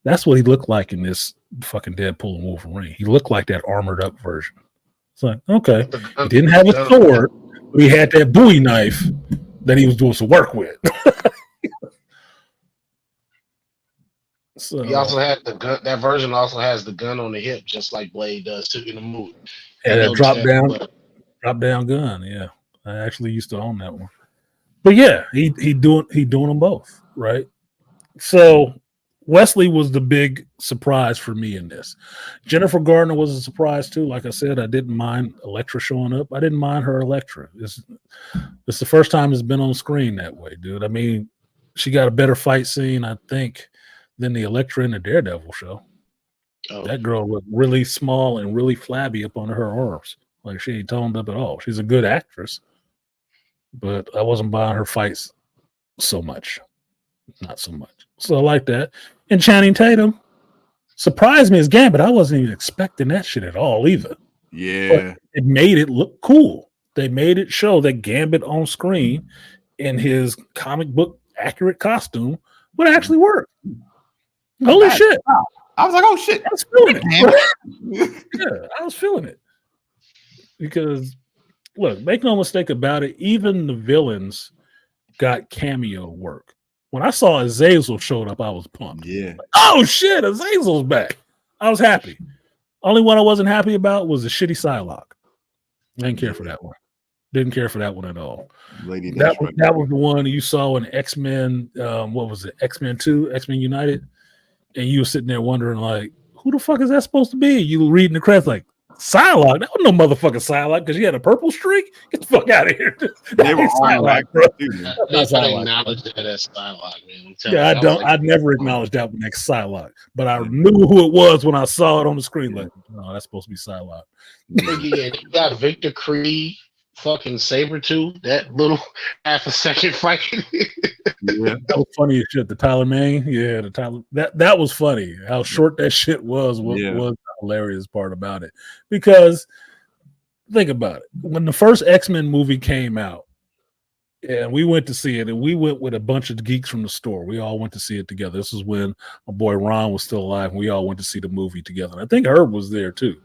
That's what he looked like in this fucking Deadpool and Wolverine. He looked like that armored up version. It's like, okay, he didn't have a sword, but he had that Bowie knife that he was doing some work with. So he also had the gun. That version also has the gun on the hip, just like Blade does too in the movie. Yeah, that drop down gun. Yeah, I actually used to own that one. But yeah, he doing them both, right? So Wesley was the big surprise for me in this. Jennifer Gardner was a surprise too. Like I said, I didn't mind Elektra showing up. I didn't mind her Elektra. It's the first time it's been on screen that way, dude. I mean, she got a better fight scene, I think, than the Elektra in the Daredevil show. Oh. That girl looked really small and really flabby up on her arms. Like she ain't toned up at all. She's a good actress, but I wasn't buying her fights so much. Not so much. So I like that. And Channing Tatum, surprised me as Gambit. I wasn't even expecting that shit at all either. Yeah. But it made it look cool. They made it show that Gambit on screen in his comic book accurate costume would actually work. Holy shit. I was like, oh shit. I was feeling it. Yeah, I was feeling it. Because look, make no mistake about it, even the villains got cameo work. When I saw Azazel showed up, I was pumped. Yeah. Like, oh shit, Azazel's back. I was happy. Only one I wasn't happy about was the shitty Psylocke. I didn't care for that one. Didn't care for that one at all. That was the one you saw in X-Men. What was it? X-Men 2, X-Men United. And you were sitting there wondering, like, who the fuck is that supposed to be? You were reading the credits like, Psylocke? That was no motherfucking Psylocke because he had a purple streak. Get the fuck out of here. They were Psylocke, bro. I acknowledge that as Psylocke, man. Yeah, I don't. I never acknowledged that one next Psylocke, but I knew who it was when I saw it on the screen. Like, no, that's supposed to be Psylocke. You got Victor Creed, fucking Sabretooth, that little half a second fight. Yeah, that was funny as shit. The Tyler Mane, yeah, the Tyler that was funny. How short that shit was the hilarious part about it. Because think about it, when the first X-Men movie came out, and we went to see it, and we went with a bunch of geeks from the store. We all went to see it together. This is when my boy Ron was still alive, and we all went to see the movie together. And I think Herb was there too.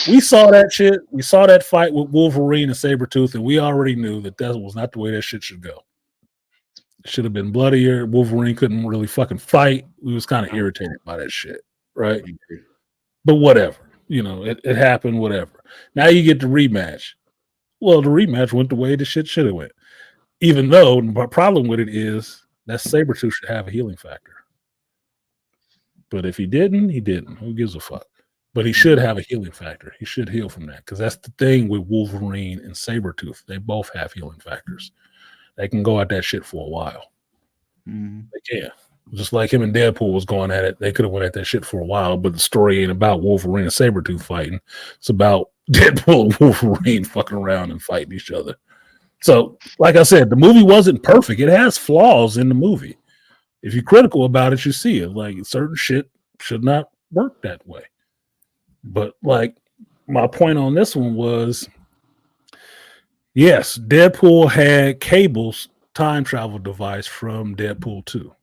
We saw that shit. We saw that fight with Wolverine and Sabretooth, and we already knew that was not the way that shit should go. It should have been bloodier. Wolverine couldn't really fucking fight. We was kind of irritated by that shit, right? But whatever. You know, it happened, whatever. Now you get the rematch. Well, the rematch went the way the shit should have went. Even though my problem with it is that Sabretooth should have a healing factor. But if he didn't, he didn't. Who gives a fuck? But he should have a healing factor. He should heal from that because that's the thing with Wolverine and Sabretooth. They both have healing factors. They can go at that shit for a while. They can. Just like him and Deadpool was going at it. They could have went at that shit for a while, but the story ain't about Wolverine and Sabretooth fighting. It's about Deadpool and Wolverine fucking around and fighting each other. So, like I said, the movie wasn't perfect. It has flaws in the movie. If you're critical about it, you see it. Like, certain shit should not work that way. But, like, my point on this one was, yes, Deadpool had Cable's time travel device from Deadpool 2.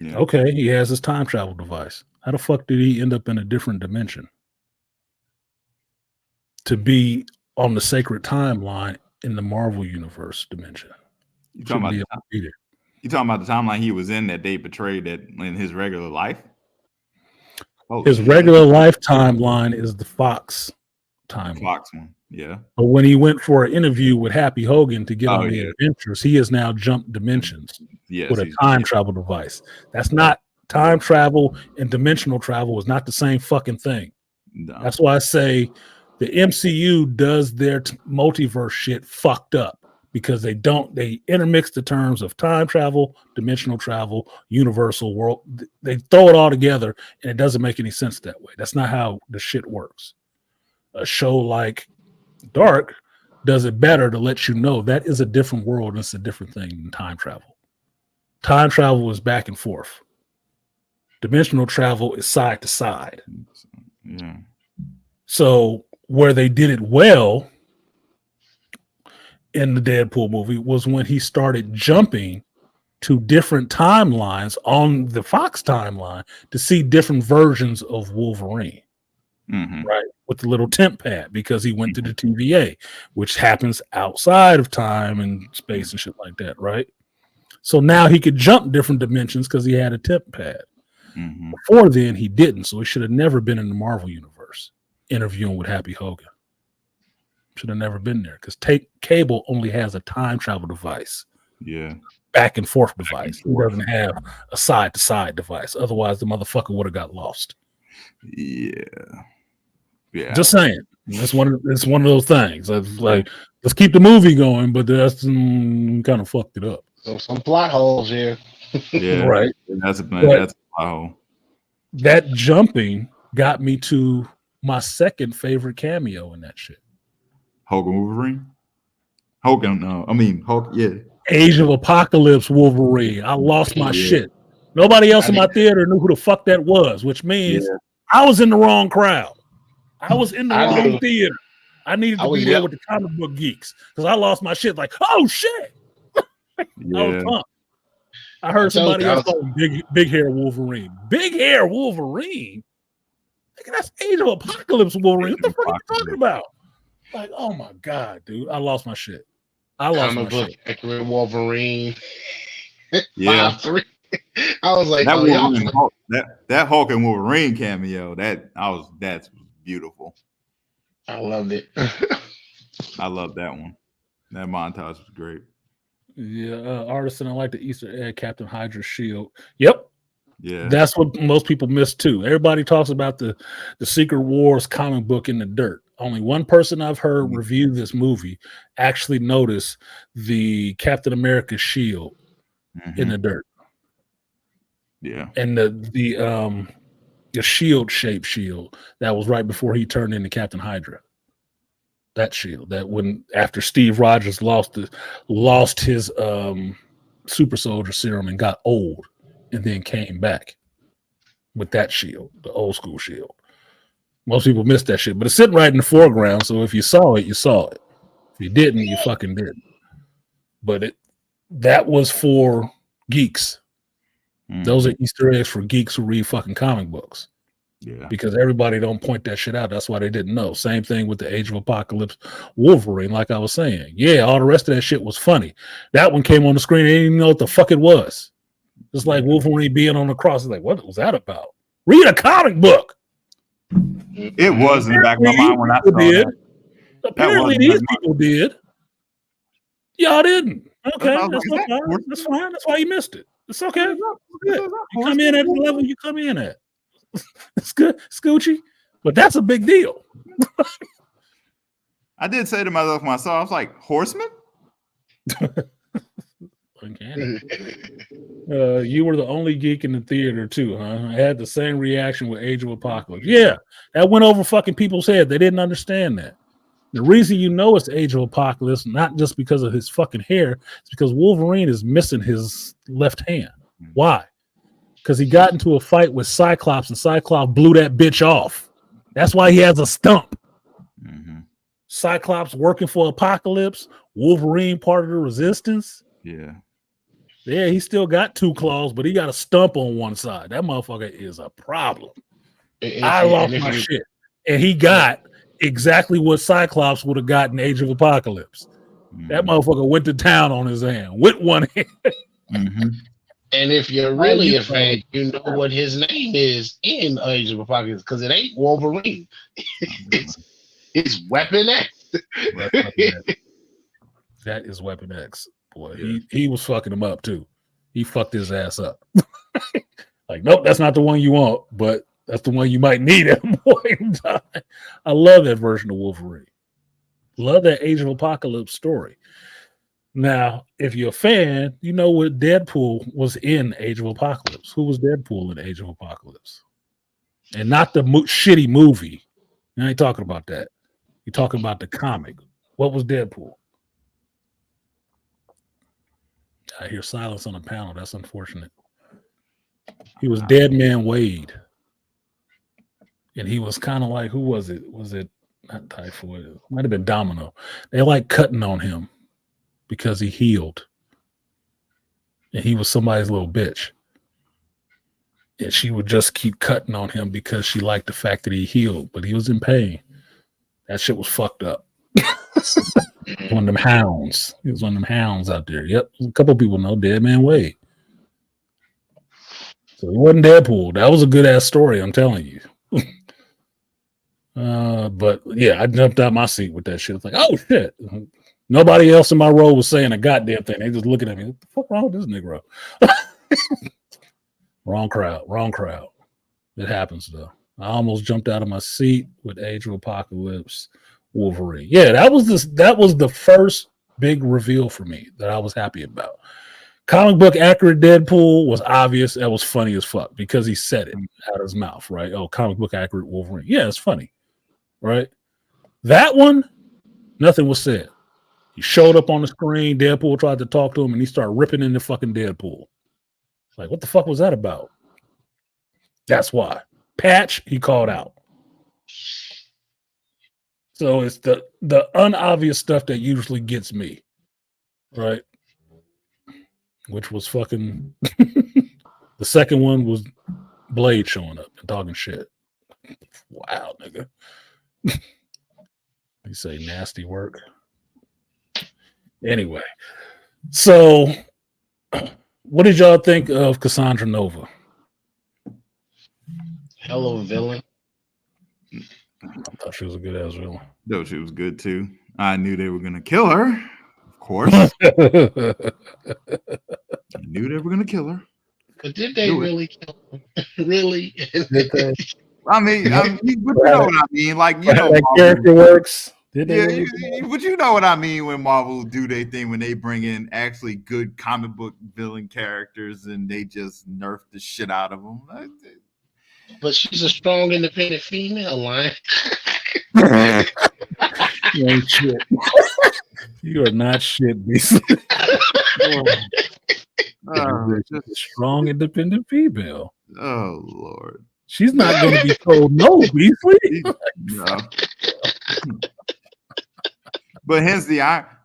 Yeah. Okay, he has his time travel device. How the fuck did he end up in a different dimension? To be on the sacred timeline in the Marvel Universe dimension. You talking about the timeline he was in that they portrayed that in his regular life? His regular life timeline is the Fox timeline. Fox one, yeah. But when he went for an interview with Happy Hogan to get on the adventures, he has now jumped dimensions with a time travel device. That's not time travel, and dimensional travel is not the same fucking thing. No. That's why I say the MCU does their multiverse shit fucked up because they intermix the terms of time travel, dimensional travel, universal world. They throw it all together and it doesn't make any sense that way. That's not how the shit works. A show like Dark does it better to let you know that is a different world and it's a different thing than time travel. Time travel is back and forth. Dimensional travel is side to side. Yeah. So where they did it well in the Deadpool movie was when he started jumping to different timelines on the Fox timeline to see different versions of Wolverine, right? With the little temp pad because he went to the TVA, which happens outside of time and space and shit like that, right? So now he could jump different dimensions because he had a temp pad. Before then, he didn't, so he should have never been in the Marvel Universe interviewing with Happy Hogan. Should have never been there because Cable only has a time travel device. Yeah. Back and forth device. He doesn't have a side to side device. Otherwise, the motherfucker would have got lost. Yeah. Yeah. Just saying. It's one of those things. It's like, let's keep the movie going, but that's kind of fucked it up. So some plot holes here. Yeah. Right. That's a plot hole. That jumping got me to my second favorite cameo in that shit. Hogan Wolverine? Hogan, no. I mean, Hulk, yeah. Age of Apocalypse Wolverine. I lost my shit. Nobody else in my theater knew who the fuck that was, which means I was in the wrong crowd. I was in the wrong theater. I needed to be there with the comic book geeks because I lost my shit. Like, oh shit! I was pumped. I heard somebody else call him big hair Wolverine. Big hair Wolverine. That's Age of Apocalypse Wolverine. What the fuck are you talking about? Like, oh my god, dude! I lost my shit. I lost my shit. Accurate Wolverine. Yeah. 5'3". I was like, that Hulk and Wolverine cameo. That's beautiful. I loved it. I love that one. That montage was great. Yeah, Artisan, I like the Easter egg Captain Hydra's shield. Yep. Yeah. That's what most people miss too. Everybody talks about the Secret Wars comic book in the dirt. Only one person I've heard review this movie actually noticed the Captain America shield in the dirt. Yeah. And the shield-shaped shield that was right before he turned into Captain Hydra. That shield, that when after Steve Rogers lost his super soldier serum and got old and then came back with that shield, the old school shield. Most people miss that shit, but it's sitting right in the foreground. So if you saw it, you saw it. If you didn't, you fucking didn't. But that was for geeks. Those are Easter eggs for geeks who read fucking comic books. Yeah. Because everybody don't point that shit out. That's why they didn't know. Same thing with the Age of Apocalypse Wolverine, like I was saying. Yeah, all the rest of that shit was funny. That one came on the screen, they didn't even know what the fuck it was. Just like Wolverine being on the cross. It's like, what was that about? Read a comic book. It was in the back of my mind when I saw that. Apparently these people did. Y'all didn't. Okay, that's fine. That's fine. That's why you missed it. It's okay. You come in at the level you come in at. It's good, Scoochie, but that's a big deal. I did say to myself when I saw, I was like, Horseman? You were the only geek in the theater too, huh? I had the same reaction with Age of Apocalypse. Yeah, that went over fucking people's head. They didn't understand that. The reason you know it's Age of Apocalypse, not just because of his fucking hair, it's because Wolverine is missing his left hand. Why? Because he got into a fight with Cyclops and Cyclops blew that bitch off. That's why he has a stump. Cyclops working for Apocalypse, Wolverine part of the Resistance. Yeah, he still got two claws, but he got a stump on one side. That motherfucker is a problem. I lost my shit. And he got exactly what Cyclops would have gotten in Age of Apocalypse. That motherfucker went to town on his hand with one hand. And if you're really a fan, you know what his name is in Age of Apocalypse because it ain't Wolverine. It's Weapon X. That is Weapon X, boy. He was fucking him up too. He fucked his ass up. Like, nope, that's not the one you want, but that's the one you might need at a point in time. I love that version of Wolverine. Love that Age of Apocalypse story. Now, if you're a fan, you know what Deadpool was in Age of Apocalypse. Who was Deadpool in Age of Apocalypse? And not the shitty movie. I ain't talking about that. You're talking about the comic. What was Deadpool? I hear silence on the panel. That's unfortunate. He was Dead Man Wade. And he was kind of like, who was it? Was it not Typhoid? It might have been Domino. They like cutting on him because he healed. And he was somebody's little bitch. And she would just keep cutting on him because she liked the fact that he healed, but he was in pain. That shit was fucked up. One of them hounds. He was one of them hounds out there. Yep. A couple people know Dead Man Wade. So it wasn't Deadpool. That was a good ass story, I'm telling you. But yeah, I jumped out my seat with that shit. It's like, oh shit. Nobody else in my row was saying a goddamn thing. They just looking at me. What the fuck wrong with this Negro? Wrong crowd. It happens though. I almost jumped out of my seat with Age of Apocalypse Wolverine. Yeah, that was the first big reveal for me that I was happy about. Comic book accurate Deadpool was obvious. That was funny as fuck because he said it out of his mouth, right? Oh, comic book accurate Wolverine. Yeah, it's funny, right? That one, nothing was said. He showed up on the screen. Deadpool tried to talk to him, and he started ripping into fucking Deadpool. Like, what the fuck was that about? That's why. Patch, he called out. So it's the unobvious stuff that usually gets me, right? Which was fucking the second one was Blade showing up and talking shit. Wow, nigga. You say nasty work. Anyway, so what did y'all think of Cassandra Nova? Hell of a villain. I thought she was a good ass villain. No, she was good too. I knew they were gonna kill her. Of course. I knew they were gonna kill her. But did they really kill him? Really? I mean, but you know what I mean. Like, you know, that character works. But you know what I mean when Marvel do their thing when they bring in actually good comic book villain characters and they just nerf the shit out of them. But she's a strong, independent female, Lion. You ain't shit. You are not shit, Beasley. Just a strong, independent female. Oh Lord, she's not going to be told no, Beasley. No. But hence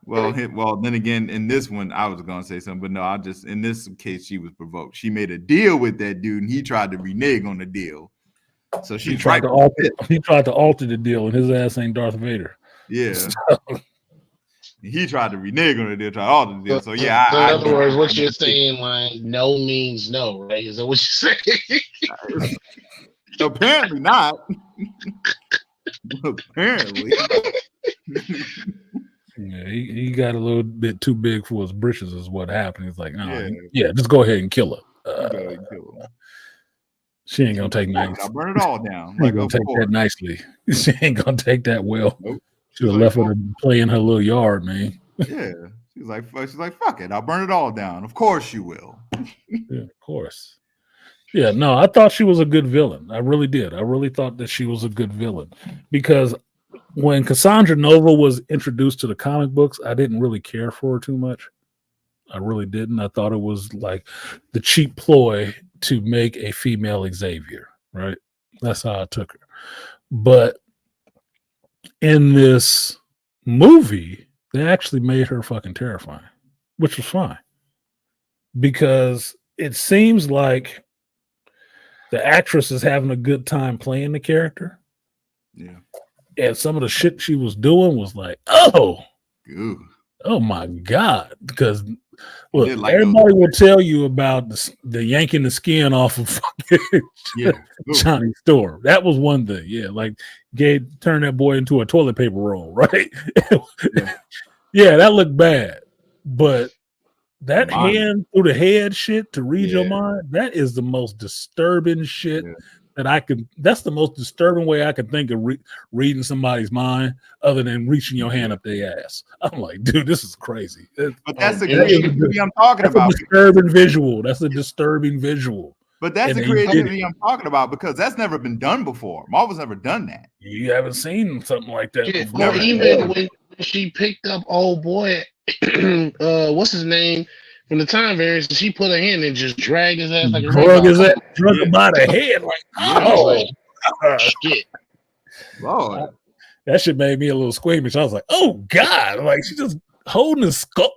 well, then again, in this one, I was going to say something, but no, in this case, she was provoked. She made a deal with that dude, and he tried to renege on the deal. So he tried to alter the deal, and his ass ain't Darth Vader. Yeah. So. He tried to renege on the deal, tried to alter the deal. So yeah. In other words, what you're saying, like, no means no, right? Is that what you're saying? Apparently not. Apparently. Yeah, he got a little bit too big for his britches, is what happened. He's like, yeah, just go ahead and kill her. She ain't gonna take nice. I'll burn it all down. She ain't gonna take that nicely. She ain't gonna take that well. Nope. She would have left her to play in her little yard, man. Yeah, she's like, fuck it, I'll burn it all down. Of course you will. Yeah, of course. Yeah, no, I thought she was a good villain. I really did. I really thought that she was a good villain because when Cassandra Nova was introduced to the comic books, I didn't really care for her too much. I really didn't. I thought it was like the cheap ploy to make a female Xavier, right? That's how I took her. But in this movie, they actually made her fucking terrifying, which was fine. Because it seems like the actress is having a good time playing the character. Yeah. And some of the shit she was doing was like, oh my God. Because look, like everybody will tell you about the yanking the skin off of fucking Johnny Storm. That was one thing. Yeah, like Gabe turned that boy into a toilet paper roll, right? Yeah, that looked bad. But that hand through the head shit to read your mind, that is the most disturbing shit that I can. That's the most disturbing way I can think of reading somebody's mind, other than reaching your hand up their ass. I'm like, dude, this is crazy. But that's the creativity I'm talking about. A disturbing visual. That's a disturbing visual. But that's the creativity I'm talking about because that's never been done before. Marvel's never done that. You haven't seen something like that before. Well, even when she picked up old boy, what's his name? From the time variance, she put her hand and just dragged his ass like a drug him by the head, like shit. Lord, that shit made me a little squeamish. I was like, oh God, like she just holding his skull.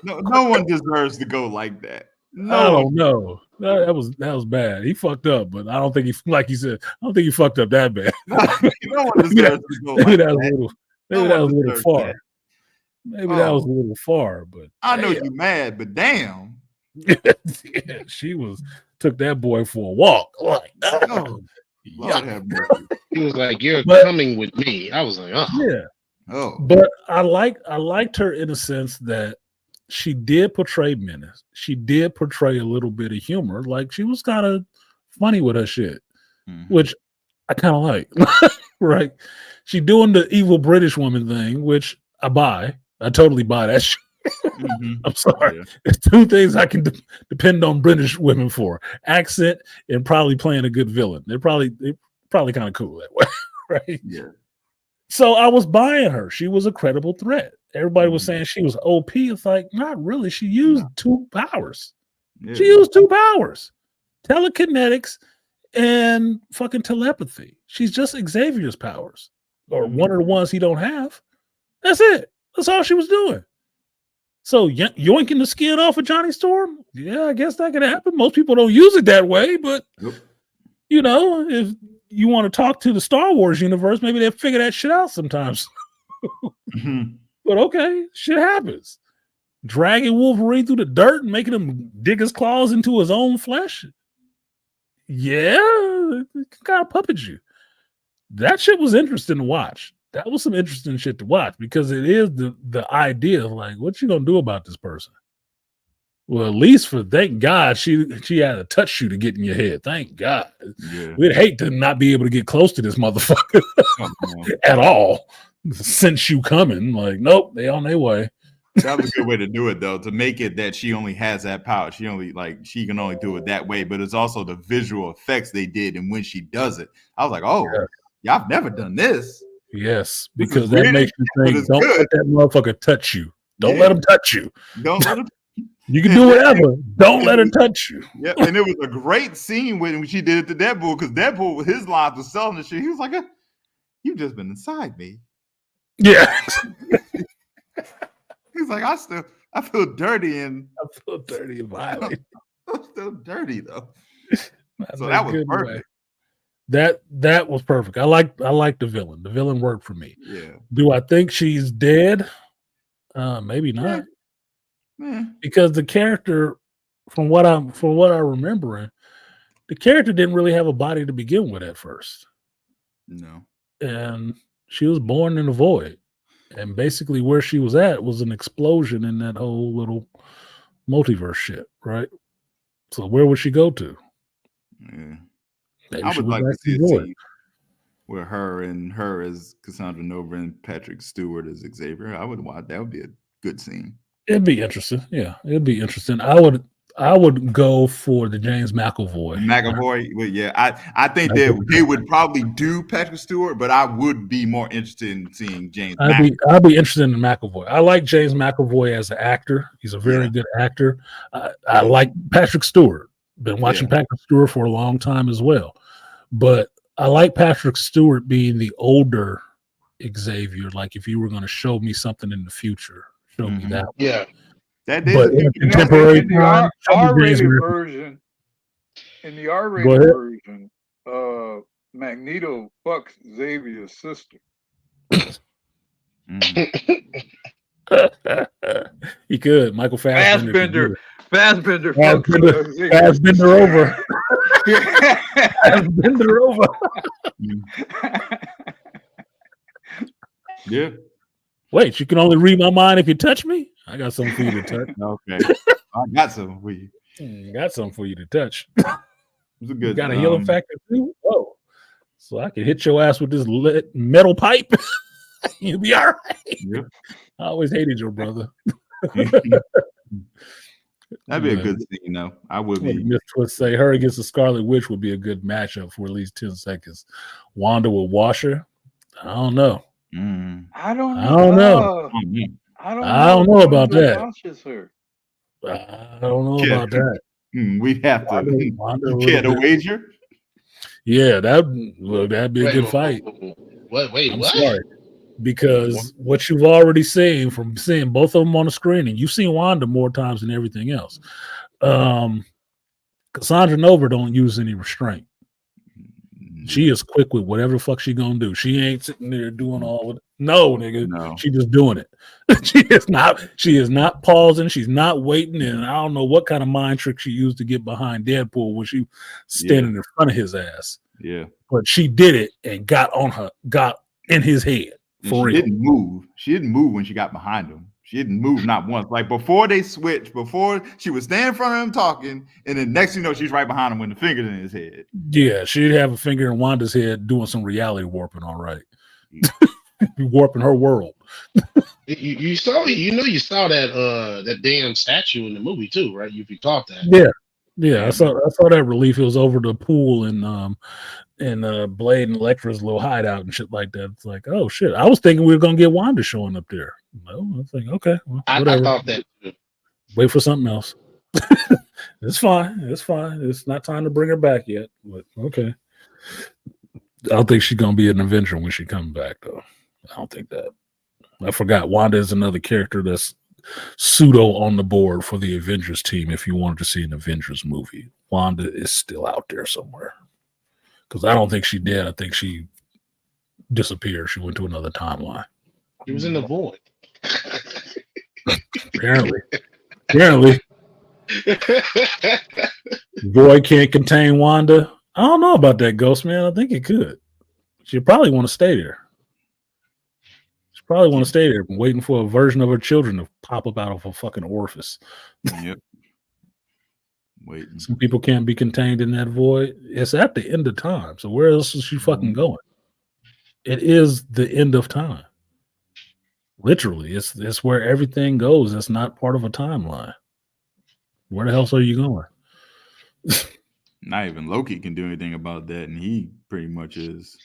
No one deserves to go like that. No, no, that was bad. He fucked up, but I don't think he, like you said, I don't think he fucked up that bad. No one deserves to go like that. Maybe that was a little far. Maybe that was a little far, but I know you mad, but damn. Yeah, she took that boy for a walk. Like, Lord have mercy. He was like, "You're coming with me." I was like, "Oh, yeah." Oh, but I liked her in a sense that she did portray menace. She did portray a little bit of humor. Like she was kind of funny with her shit, which I kind of like. Right? She doing the evil British woman thing, which I buy. I totally buy that shit. I'm sorry. There's two things I can depend on British women for: accent and probably playing a good villain. They're probably kind of cool that way, right? Yeah. So I was buying her. She was a credible threat. Everybody was saying she was OP. It's like, not really. She used two powers. Yeah. She used 2 powers: telekinetics and fucking telepathy. She's just Xavier's powers, or one of the ones he don't have. That's it. That's all she was doing. So yoinking the skin off of Johnny Storm, yeah, I guess that could happen. Most people don't use it that way, but you know, if you want to talk to the Star Wars universe, maybe they'll figure that shit out sometimes. But okay, shit happens. Dragging Wolverine through the dirt and making him dig his claws into his own flesh. Yeah, it can kind of puppet you. That shit was interesting to watch. That was some interesting shit to watch because it is the idea of like, what you gonna do about this person? Well, at least thank God she had a touch shoe to get in your head. Thank God. Yeah. We'd hate to not be able to get close to this motherfucker at all. Since you coming, like, nope, they on their way. That was a good way to do it, though, to make it that she only has that power. She can only do it that way. But it's also the visual effects they did, and when she does it, I was like, oh, yeah, I've never done this. Yes, because that makes you think, don't let that motherfucker touch you. Don't let him touch you. Don't let him. You can do whatever. Don't let him touch you. Yeah, and it was a great scene when she did it to Deadpool, because Deadpool, with his lines, was selling the shit. He was like, "You've just been inside me." Yeah. He's like, I feel dirty and violent. I'm still dirty though. So That's that was good perfect. way. That was perfect. I like the villain. The villain worked for me. Yeah. Do I think she's dead? Maybe not. Yeah. Because the character, from what I'm remembering, the character didn't really have a body to begin with at first. No. And she was born in the void. And basically where she was at was an explosion in that whole little multiverse shit, right? So where would she go to? Yeah. Maybe I she would went like back to see the a void. scene where her as Cassandra Nova and Patrick Stewart as Xavier. I would watch. That would be a good scene. It'd be interesting. Yeah, it'd be interesting. I would go for the James McAvoy. Well, yeah, I think they would probably do Patrick Stewart, but I would be more interested in seeing James. I'd be interested in McAvoy. I like James McAvoy as an actor. He's a very good actor. I like Patrick Stewart. Been watching Patrick Stewart for a long time as well. But I like Patrick Stewart being the older Xavier. Like if you were going to show me something in the future, show me that. Yeah. That but in a contemporary time, R-rated version, in the R-rated version, Magneto fucks Xavier's sister. He could. Michael Fassbender Fassbender over. Fassbender over. Yeah. Wait, you can only read my mind if you touch me? I got something for you to touch. Okay. I got something for you. Got something for you to touch. It's a good. You got a healing factor too? Oh. So I can hit your ass with this metal pipe. You'll be all right. Yep. I always hated your brother. That'd be a good scene, though. I would be. Miss Twist say her against the Scarlet Witch would be a good matchup for at least 10 seconds. Wanda with Washer? I don't know. I don't know. I don't know about that. I don't know about that. We'd have to. You care to wager? Yeah, that'd be a good fight. Wait, I'm what? sorry. Because what you've already seen from seeing both of them on the screen, and you've seen Wanda more times than everything else. Cassandra Nova don't use any restraint. She is quick with whatever the fuck she gonna do. She ain't sitting there doing all of it. No, nigga. No. She just doing it. She is not pausing. She's not waiting. And I don't know what kind of mind trick she used to get behind Deadpool when she standing in front of his ass. Yeah. But she did it and got in his head. She didn't move. She didn't move when she got behind him. She didn't move not once. Like before they switched, before she was standing in front of him talking, and then next thing you know, she's right behind him with the finger in his head. Yeah, she'd have a finger in Wanda's head doing some reality warping, all right. Warping her world. You saw that damn statue in the movie too, right? You caught that. Yeah. I saw that relief. It was over the pool in Blade and Elektra's little hideout and shit like that. It's like, oh shit. I was thinking we were gonna get Wanda showing up there. No, I was like, okay, well, whatever. I thought that too. Wait for something else. It's fine. It's fine. It's not time to bring her back yet. But okay. I don't think she's gonna be an Avenger when she comes back, though. I don't think that. I forgot. Wanda is another character that's pseudo on the board for the Avengers team. If you wanted to see an Avengers movie, Wanda is still out there somewhere. Because I don't think she did. I think she disappeared. She went to another timeline. He was in the void. Apparently. Void can't contain Wanda. I don't know about that, Ghost Man. I think it could. She'd probably want to stay there. Probably want to stay there, waiting for a version of her children to pop up out of a fucking orifice. Yep. Waiting. Some people can't be contained in that void. It's at the end of time. So where else is she fucking going? It is the end of time. Literally, it's where everything goes. It's not part of a timeline. Where the hell are you going? Not even Loki can do anything about that, and he pretty much is.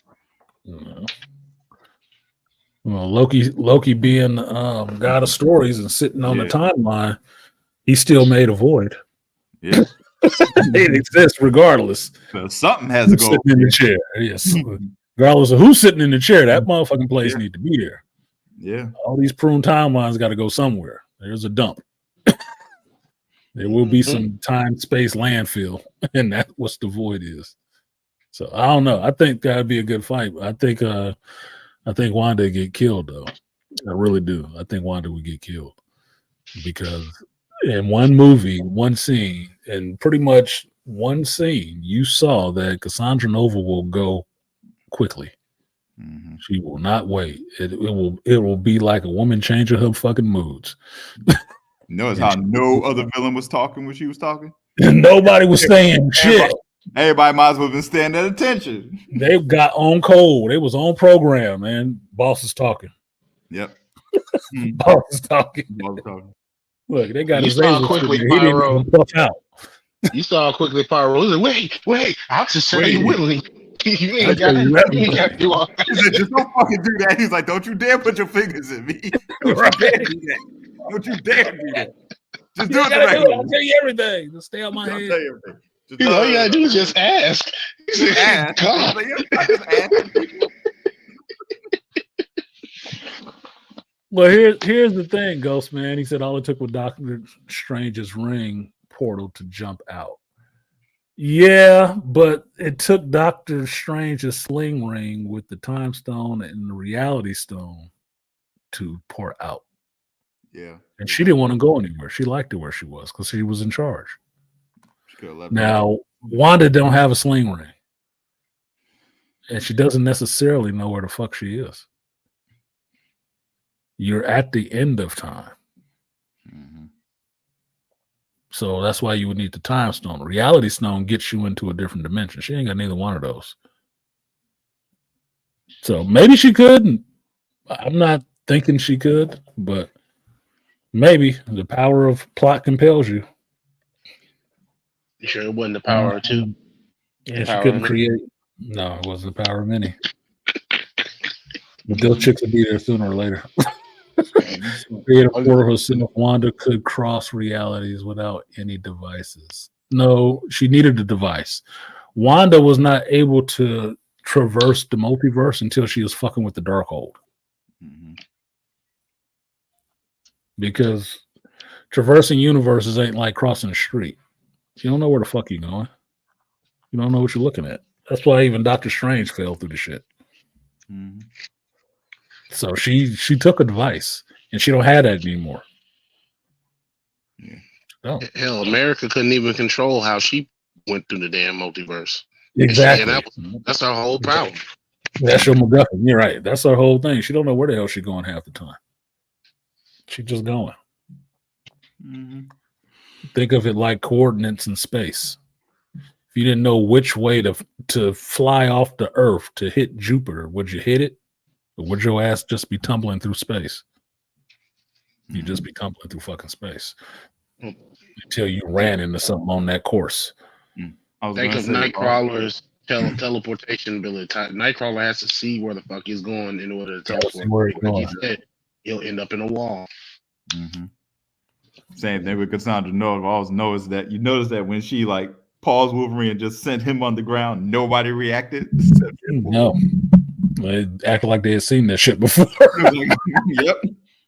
Well, Loki being god of stories and sitting on the timeline, he still made a void. Yeah, it exists regardless. So something has to go sitting in the chair. Yes, regardless of who's sitting in the chair, that motherfucking place need to be there. Yeah, all these prune timelines got to go somewhere. There's a dump. There will be some time space landfill, and that's what the void is. So I don't know. I think that'd be a good fight. I think Wanda would get killed, though. I really do. I think Wanda would get killed because in one movie, one scene, and pretty much one scene, you saw that Cassandra Nova will go quickly. Mm-hmm. She will not wait. It will be like a woman changing her fucking moods. Notice how no other villain was talking when she was talking? Nobody was saying shit. Everybody might as well have been standing at attention. They got on code. They was on program, man. Boss is talking. Yep. Boss is talking. Look, they got his razor quickly, he didn't even puff out. You saw quickly Pyro. Wait, I'll just tell you willingly. You ain't got to do all that. He said, just don't fucking do that. He's like, don't you dare put your fingers in me. Don't you dare do that. Don't you dare do that. Just do it directly. I'll tell you everything. Just stay on my head. I'll tell you everything. All you gotta do is just ask. Just ask. God. Just ask. Well, here's the thing, Ghost Man. He said all it took was Doctor Strange's ring portal to jump out. Yeah, but it took Doctor Strange's sling ring with the time stone and the reality stone to pour out. Yeah. And she didn't want to go anywhere. She liked it where she was because she was in charge. Now, Wanda don't have a sling ring. And she doesn't necessarily know where the fuck she is. You're at the end of time. Mm-hmm. So that's why you would need the time stone. The reality stone gets you into a different dimension. She ain't got neither one of those. So maybe she could. I'm not thinking she could, but maybe the power of plot compels you. You sure it wasn't the power of two? Yeah, she couldn't create. No, it wasn't the power of many. But those chicks would be there sooner or later. Create a portal herself. Wanda could cross realities without any devices. No, she needed a device. Wanda was not able to traverse the multiverse until she was fucking with the Darkhold. Mm-hmm. Because traversing universes ain't like crossing the street. You don't know where the fuck you're going. You don't know what you're looking at. That's why even Doctor Strange fell through the shit. Mm-hmm. So she took a device, and she don't have that anymore. Yeah. No. Hell, America couldn't even control how she went through the damn multiverse. Exactly. That's our whole problem. That's your MacGuffin. You're right. That's her whole thing. She don't know where the hell she's going half the time. She's just going. Mm-hmm. Think of it like coordinates in space. If you didn't know which way to fly off the Earth to hit Jupiter, would you hit it? Or would your ass just be tumbling through space? You'd just be tumbling through fucking space until you ran into something on that course. Think of Nightcrawler's teleportation ability. Nightcrawler has to see where the fuck he's going in order to teleport. Like he said, he'll end up in a wall. Mm-hmm. Same thing with Cassandra Nova. I always noticed that. You notice that when she like paused Wolverine and just sent him on the ground, nobody reacted. No, they acted like they had seen that shit before. Yep.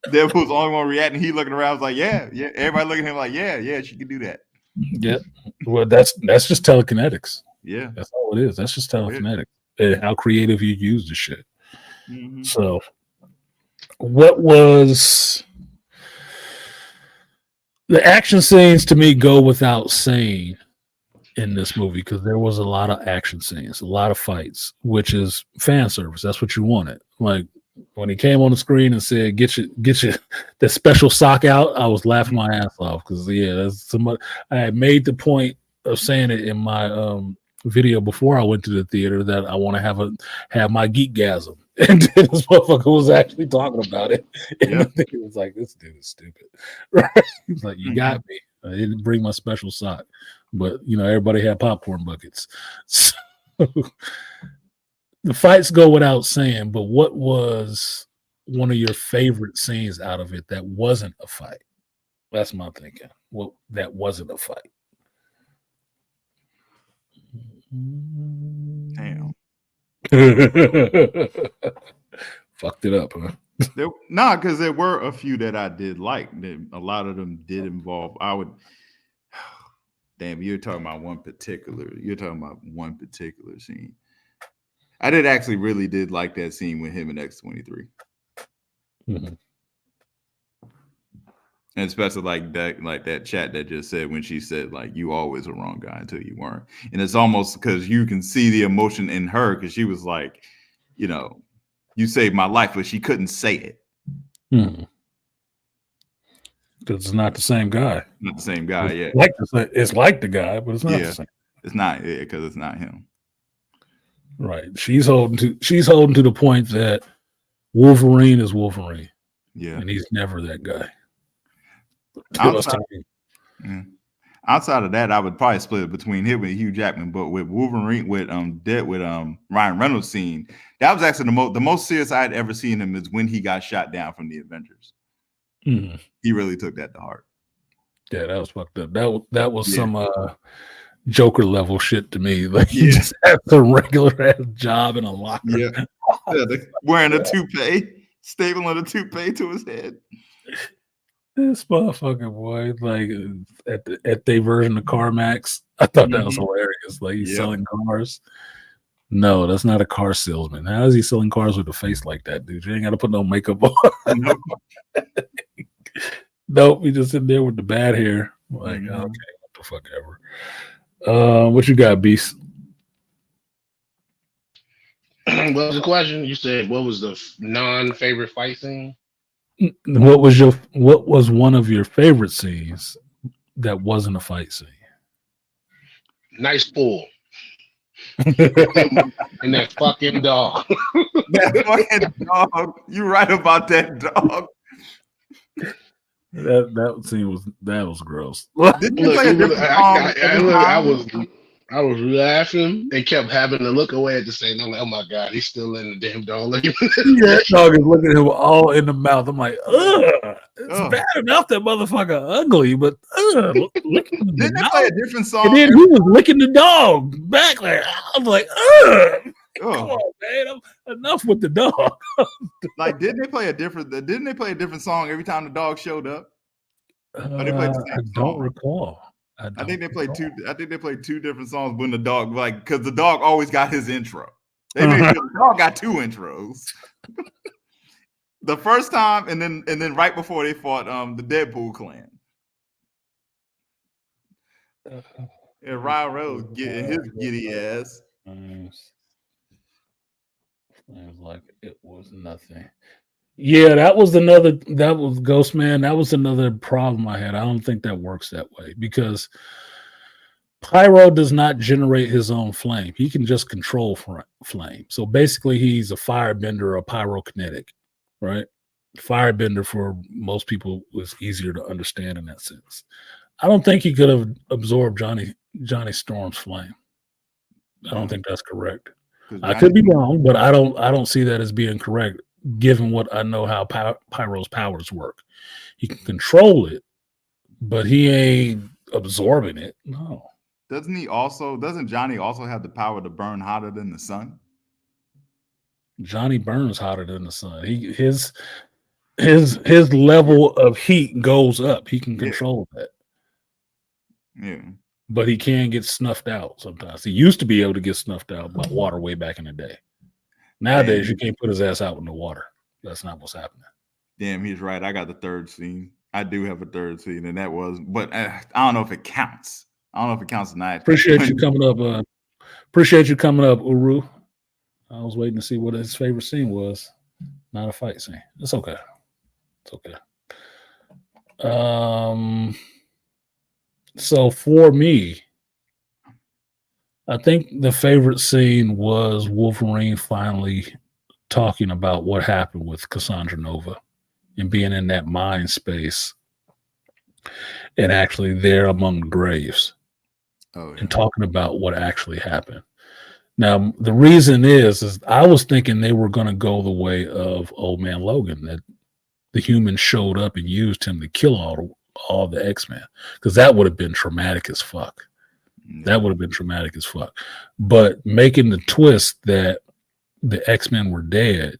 Deadpool's the only one reacting. He looking around, was like, yeah. Everybody looking at him like, yeah, she can do that. Yeah. Well, that's just telekinetics. Yeah. That's all it is. That's just telekinetics. And how creative you use the shit. Mm-hmm. So, what was the action scenes to me go without saying in this movie, because there was a lot of action scenes, a lot of fights, which is fan service. That's what you wanted. Like when he came on the screen and said, get your that special sock out, I was laughing my ass off because that's so much. I had made the point of saying it in my video before I went to the theater that I want to have my geekgasm. And then this motherfucker was actually talking about it. And I think it was like, this dude is stupid. Right? He's like, you got me. I didn't bring my special sock. But, everybody had popcorn buckets. So the fights go without saying, but what was one of your favorite scenes out of it that wasn't a fight? That's my thinking. Well, that wasn't a fight. Damn. Fucked it up, huh? Because there were a few that I did like. A lot of them did involve. Damn, you're talking about one particular scene. I really did like that scene with him and X-23. Mm-hmm. And especially like that chat that just said when she said like, you always a wrong guy until you weren't. And it's almost because you can see the emotion in her, because she was like, you saved my life, but she couldn't say it. Mm-hmm. Because it's not the same guy. Not the same guy, It's like the guy, but it's not the same. It's not, because it's not him. Right. She's holding to the point that Wolverine is Wolverine. Yeah. And he's never that guy. Outside of that, I would probably split it between him and Hugh Jackman. But with Wolverine, with Ryan Reynolds scene, that was actually the most serious I had ever seen him is when he got shot down from the Avengers. Mm-hmm. He really took that to heart. Yeah, that was fucked up. That was some Joker level shit to me. Like he just had a regular ass job in a locker. Yeah, wearing a toupee, stapling a toupee to his head. This motherfucking boy, like at their version of CarMax, I thought that was hilarious. Like he's selling cars. No, that's not a car salesman. How is he selling cars with a face like that, dude? You ain't got to put no makeup on. Nope, he just sitting there with the bad hair. Like, okay, what the fuck ever. What you got, Beast? What was the question? You said what was the non-favorite fight scene? What was one of your favorite scenes that wasn't a fight scene? Nice pull. And that fucking dog. That fucking dog. You're right about that dog. That scene was gross. Didn't you play a different song? I was laughing and kept having to look away at the same. I'm like, oh my god, he's still in the damn dog. That dog is looking at him all in the mouth. I'm like, ugh. It's bad enough that motherfucker ugly, but didn't they play a different song? And then he was licking the dog back. Like I was like, ugh. Come on, man. Enough with the dog. Like, didn't they play a different song every time the dog showed up? Or they played the same song? Don't recall. I think they played two different songs when the dog, like, because the dog always got his intro. They made sure the dog got two intros. The first time, and then right before they fought the Deadpool clan. And Ryan Reynolds getting his giddy ass. It was like it was nothing. Yeah, that was Ghost Man. That was another problem I had. I don't think that works that way because Pyro does not generate his own flame. He can just control flame. So basically, he's a firebender or a pyrokinetic, right? Firebender for most people was easier to understand in that sense. I don't think he could have absorbed Johnny Storm's flame. I don't think that's correct. I could be wrong, but I don't see that as being correct, given what I know how Pyro's powers work. He can control it, but he ain't absorbing it. No. Doesn't Johnny also have the power to burn hotter than the sun? Johnny burns hotter than the sun. His level of heat goes up. He can Yeah. control that. Yeah. But he can get snuffed out sometimes. He used to be able to get snuffed out by water way back in the day. Nowadays, you can't put his ass out in the water. That's not what's happening. Damn, he's right. I got the third scene. I do have a third scene, and that was, but I don't know if it counts. I don't know if it counts tonight. Appreciate you coming up. Appreciate you coming up, Uru. I was waiting to see what his favorite scene was. Not a fight scene. It's okay. It's okay. So for me, I think the favorite scene was Wolverine finally talking about what happened with Cassandra Nova and being in that mind space and actually there among the graves and talking about what actually happened. Now, the reason is I was thinking they were going to go the way of Old Man Logan, that the humans showed up and used him to kill all the X-Men, because that would have been traumatic as fuck. That would have been traumatic as fuck. But making the twist that the X-Men were dead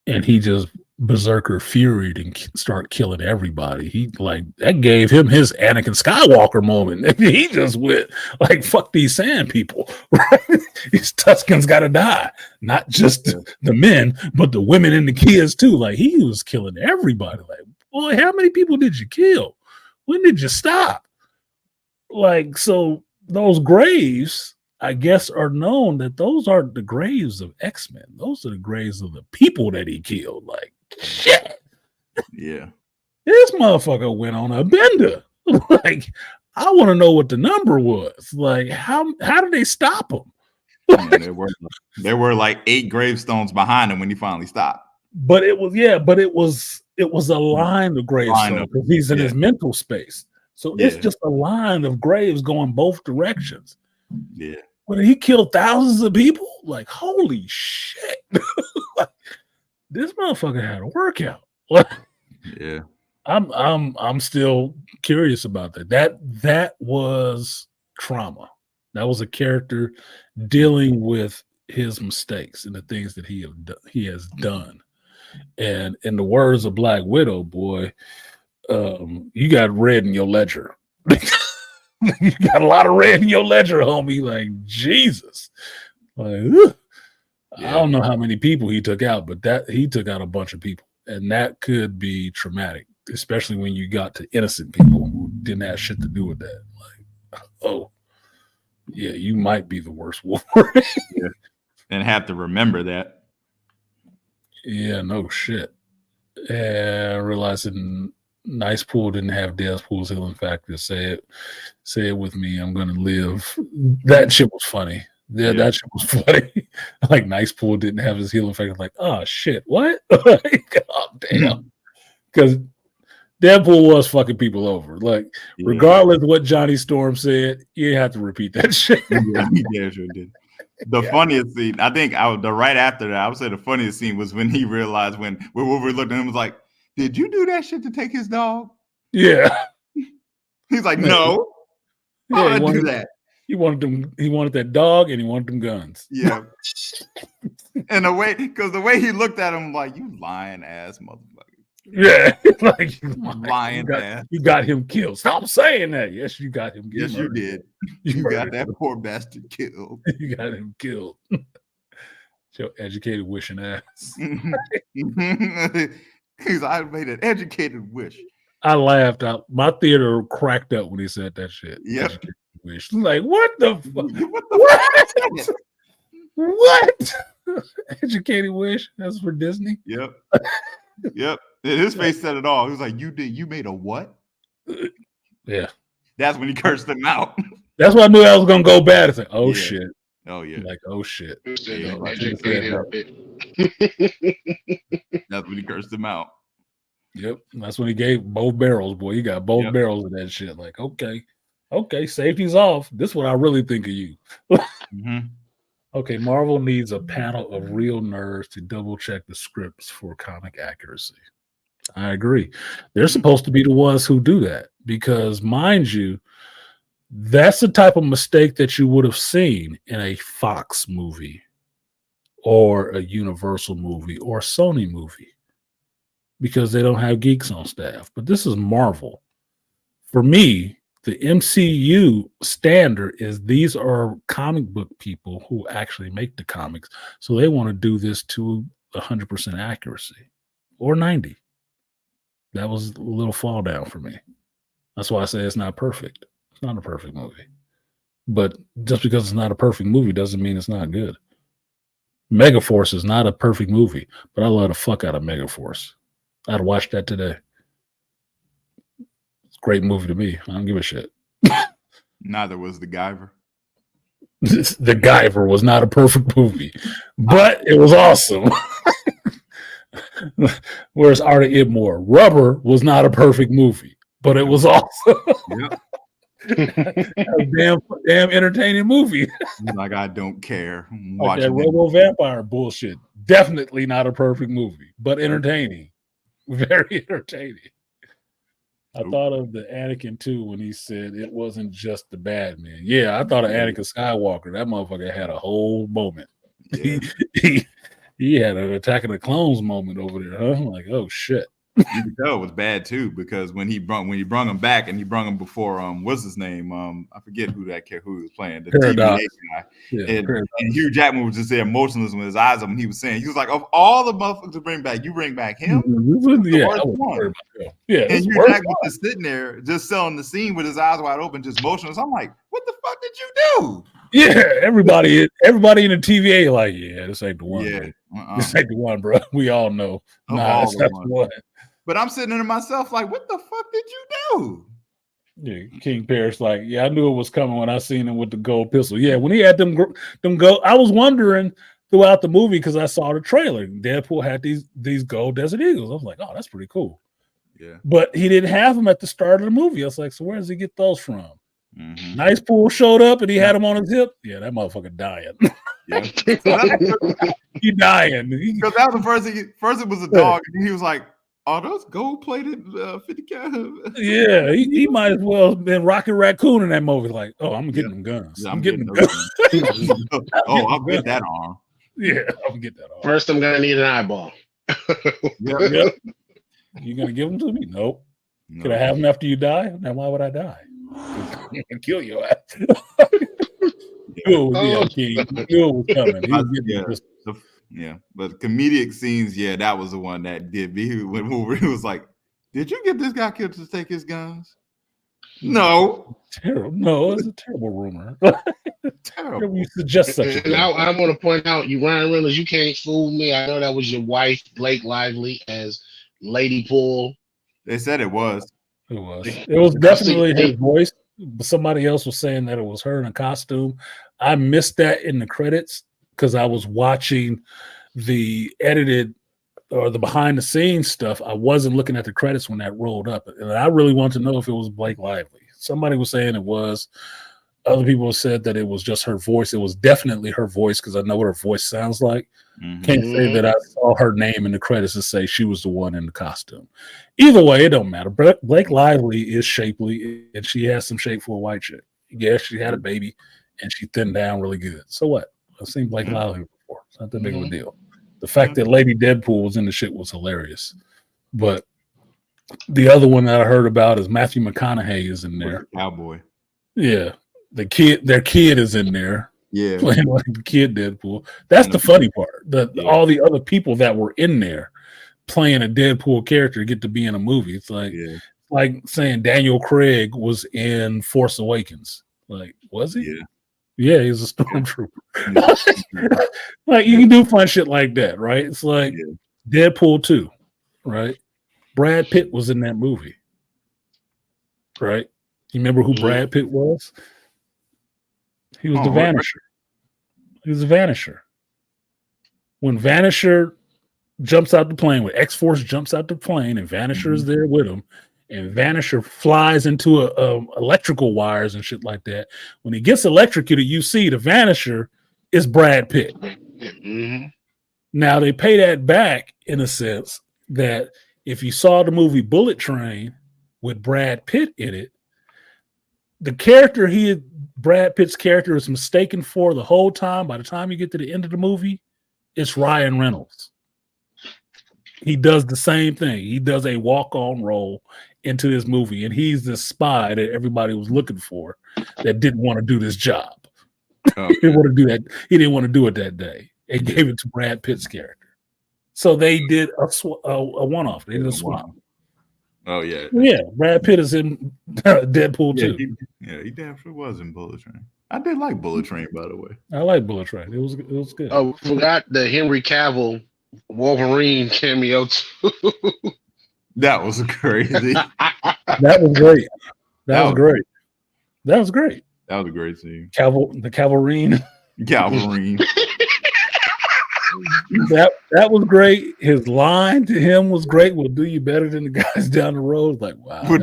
and he just berserker furied and start killing everybody. That gave him his Anakin Skywalker moment. He just went like, fuck these sand people. Right? These Tuskens gotta die. Not just the men, but the women and the kids too. Like, he was killing everybody. Like, boy, how many people did you kill? When did you stop? Like, so those graves, I guess, are known that those aren't the graves of X-Men. Those are the graves of the people that he killed. Like, shit. Yeah. This motherfucker went on a bender. Like, I want to know what the number was. Like, how did they stop him? Yeah, there were like 8 gravestones behind him when he finally stopped. But it was a line of gravestones because he's in his mental space. So it's just a line of graves going both directions. Yeah. But he killed thousands of people. Like, holy shit. Like, this motherfucker had a workout. Yeah. I'm still curious about that. That was trauma. That was a character dealing with his mistakes and the things that he has done. And in the words of Black Widow, boy, you got red in your ledger. You got a lot of red in your ledger, homie. Like, Jesus. Like, I don't know how many people he took out, but he took out a bunch of people. And that could be traumatic, especially when you got to innocent people who didn't have shit to do with that. Like, oh, yeah, you might be the worst Wolverine. And have to remember that. Yeah, no shit. And realizing Nice Pool didn't have Deadpool's healing factor. Say it with me. I'm gonna live. That shit was funny. Yeah, that shit was funny. Like, Nice Pool didn't have his healing factor. Like, oh shit, what? Like, oh damn. Because Deadpool was fucking people over. Like, regardless of what Johnny Storm said, you have to repeat that shit. Yeah, sure did. The funniest scene, I think, right after that, I would say the funniest scene was when he realized when Wolverine looked at him and was like, "Did you do that shit to take his dog?" Yeah. He's like, "No, why would I do that?" He wanted that dog and he wanted them guns. Yeah. And the way he looked at him, like, "You lying ass motherfucker." Yeah, like, lying ass. You got him killed. Stop saying that. Yes, you got him killed. Yes, you did. You got that poor bastard killed. You got him killed. Your educated wishing ass. Because I made an educated wish. I laughed out. My theater cracked up when he said that shit. Yep. Wish. Like, what the fuck? What? Educated wish? That's for Disney? Yep. Yep. His face said it all. He was like, you made a what? Yeah. That's when he cursed him out. That's why I knew I was gonna go bad. It's like, oh shit. Oh yeah. Like, oh shit. Educated. That's when he cursed him out. Yep. That's when he gave both barrels, boy. You got both barrels of that shit. Like, okay, safety's off. This is what I really think of you. Okay, Marvel needs a panel of real nerds to double check the scripts for comic accuracy. I agree. They're supposed to be the ones who do that because, mind you, that's the type of mistake that you would have seen in a Fox movie or a Universal movie or a Sony movie because they don't have geeks on staff. But this is Marvel. For me, the MCU standard is these are comic book people who actually make the comics. So they want to do this to 100% accuracy or 90. That was a little fall down for me. That's why I say it's not perfect. It's not a perfect movie. But just because it's not a perfect movie doesn't mean it's not good. Megaforce is not a perfect movie, but I love the fuck out of Megaforce. I'd watch that today. It's a great movie to me. I don't give a shit. Neither was The Guyver. The Guyver was not a perfect movie, but it was awesome. Where's Art of Idmore? Rubber was not a perfect movie, but it was awesome. Damn entertaining movie. Like I don't care. Like that Robo Vampire bullshit. Definitely not a perfect movie, but entertaining. Very entertaining. I thought of the Anakin too when he said it wasn't just the bad man. Yeah, I thought of Anakin Skywalker. That motherfucker had a whole moment. Yeah. He had an Attack of the Clones moment over there, huh? I'm like, oh shit. You could tell it was bad too because when he brung him back and he brung him before what's his name? I forget who he was playing, the TVA guy. Yeah, and Hugh Jackman was just there motionless with his eyes open. He was saying, he was like, of all the motherfuckers to bring back, you bring back him? Yeah, and Hugh Jackman was just sitting there, just selling the scene with his eyes wide open, just motionless. I'm like, what the fuck did you do? Yeah, everybody in the TVA like, yeah, this ain't the one. Yeah, this ain't the one, bro. We all know. Nah, that's not the one. But I'm sitting there to myself like, what the fuck did you do? Yeah, King Parrish like, yeah, I knew it was coming when I seen him with the gold pistol. Yeah, when he had them go, I was wondering throughout the movie because I saw the trailer. Deadpool had these gold Desert Eagles. I was like, oh, that's pretty cool. Yeah, but he didn't have them at the start of the movie. I was like, so where does he get those from? Mm-hmm. Nice Pool showed up and he had him on his hip. Yeah, that motherfucker dying. Yeah, he dying. Because that was the first thing. First it was a dog, and he was like, "Are those gold-plated 50 cal?" Yeah, he might as well have been Rocket Raccoon in that movie. Like, oh, I'm getting them guns. Yeah, I'm getting them guns. I'll get that arm. Yeah, I'm gonna get that arm. First, I'm gonna need an eyeball. Yep. You gonna give them to me? Nope. No. Could I have them after you die? Now why would I die? And kill your ass. Was coming. Yeah, but comedic scenes, that was the one that did me. When Wolverine was like, "Did you get this guy killed to take his guns?" No, terrible. No, it's a terrible rumor. Terrible. You suggest such a thing. I want to point out, you Ryan Reynolds, you can't fool me. I know that was your wife, Blake Lively, as Lady Pool. They said it was. It was definitely his voice. Somebody else was saying that it was her in a costume. I missed that in the credits because I was watching the edited or the behind the scenes stuff. I wasn't looking at the credits when that rolled up. And I really wanted to know if it was Blake Lively. Somebody was saying it was. Other people said that it was just her voice. It was definitely her voice because I know what her voice sounds like. Mm-hmm. Can't say that I saw her name in the credits and say she was the one in the costume. Either way, it don't matter. Blake Lively is shapely and she has some shape for a white chick. Yeah, she had a baby and she thinned down really good. So what? I've seen Blake Lively before. It's not that big of a deal. The fact that Lady Deadpool was in the shit was hilarious. But the other one that I heard about is Matthew McConaughey is in there. Cowboy. Yeah. Their kid is in there. Yeah. Playing like the kid Deadpool. That's the funny part. All the other people that were in there playing a Deadpool character get to be in a movie. It's like like saying Daniel Craig was in Force Awakens. Like, was he? Yeah, he was a stormtrooper. Like, you can do fun shit like that, right? It's like Deadpool 2, right? Brad Pitt was in that movie, right? You remember who Brad Pitt was? He was the Vanisher. He was the Vanisher. When Vanisher jumps out the plane, when X-Force jumps out the plane and Vanisher is there with him, and Vanisher flies into electrical wires and shit like that. When he gets electrocuted, you see the Vanisher is Brad Pitt. Mm-hmm. Now, they pay that back in a sense that if you saw the movie Bullet Train with Brad Pitt in it, the character Brad Pitt's character is mistaken for the whole time. By the time you get to the end of the movie, it's Ryan Reynolds. He does the same thing. He does a walk-on role into this movie, and he's the spy that everybody was looking for that didn't want to do this job. He didn't want to do that. He didn't want to do it that day. They gave it to Brad Pitt's character. So they did a one-off. They did a swap. Oh yeah, yeah. Brad Pitt is in Deadpool too. He definitely was in Bullet Train. I did like Bullet Train, by the way. I like Bullet Train. It was good. Oh, forgot the Henry Cavill Wolverine cameo too. That was crazy. That was great. That was great. That was great. That was a great scene. The Cavalrine. Calverine. That was great. His line to him was great. We'll do you better than the guys down the road. Like, wow. We'll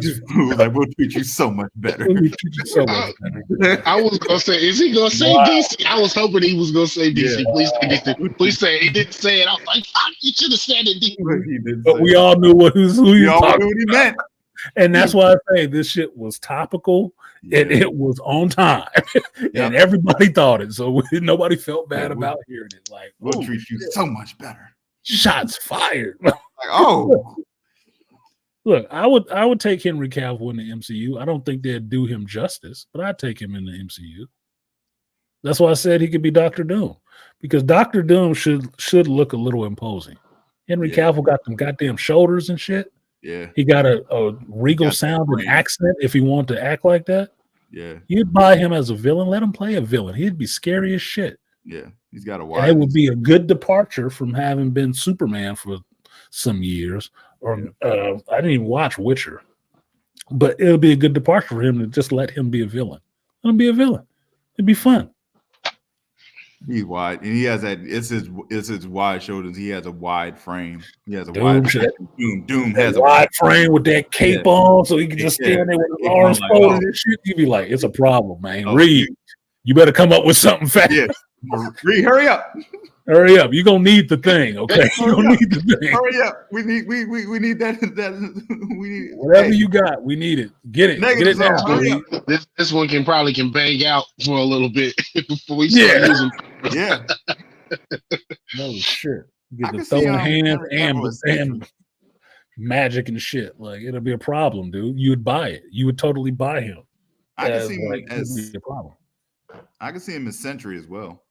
treat you so much better. We'll treat you so much better. I was gonna say, is he gonna say DC? I was hoping he was gonna say DC. Yeah. Please say DC. Please say it. He didn't say it. I was like, fuck, you should have said it, DC. But we all knew who he was talking what he meant. And that's why I say this shit was topical and it was on time. And everybody thought it. So nobody felt bad about hearing it. Like, we'll treat you so much better. Shots fired. Like, oh. Look, I would take Henry Cavill in the MCU. I don't think they'd do him justice, but I'd take him in the MCU. That's why I said he could be Dr. Doom. Because Dr. Doom should look a little imposing. Henry Cavill got them goddamn shoulders and shit. Yeah. He got a regal sound and accent if he wanted to act like that. Yeah. You'd buy him as a villain. Let him play a villain. He'd be scary as shit. Yeah. He's got a wide. And it would be a good departure from having been Superman for some years. Or I didn't even watch Witcher. But it would be a good departure for him to just let him be a villain. Let him be a villain. It'd be fun. He's wide, and he has that. It's his wide shoulders. He has a wide frame. He has a Doom wide. Doom has a wide frame with that cape on, so he can just stand there with his arms folded and shit. You'd be like, "It's a problem, man." Reed, you better come up with something fast. Yeah. Reed, hurry up. Hurry up! You're gonna need the thing, okay? You're gonna need the thing. Hurry up! We need that. We need whatever you got. We need it. Get it. Get it now. This one can bang out for a little bit before we start using. Yeah. No shit. Get the throwing hands and magic and shit. Like it'll be a problem, dude. You would buy it. You would totally buy him. I can see him as a problem. I can see him as Sentry as well.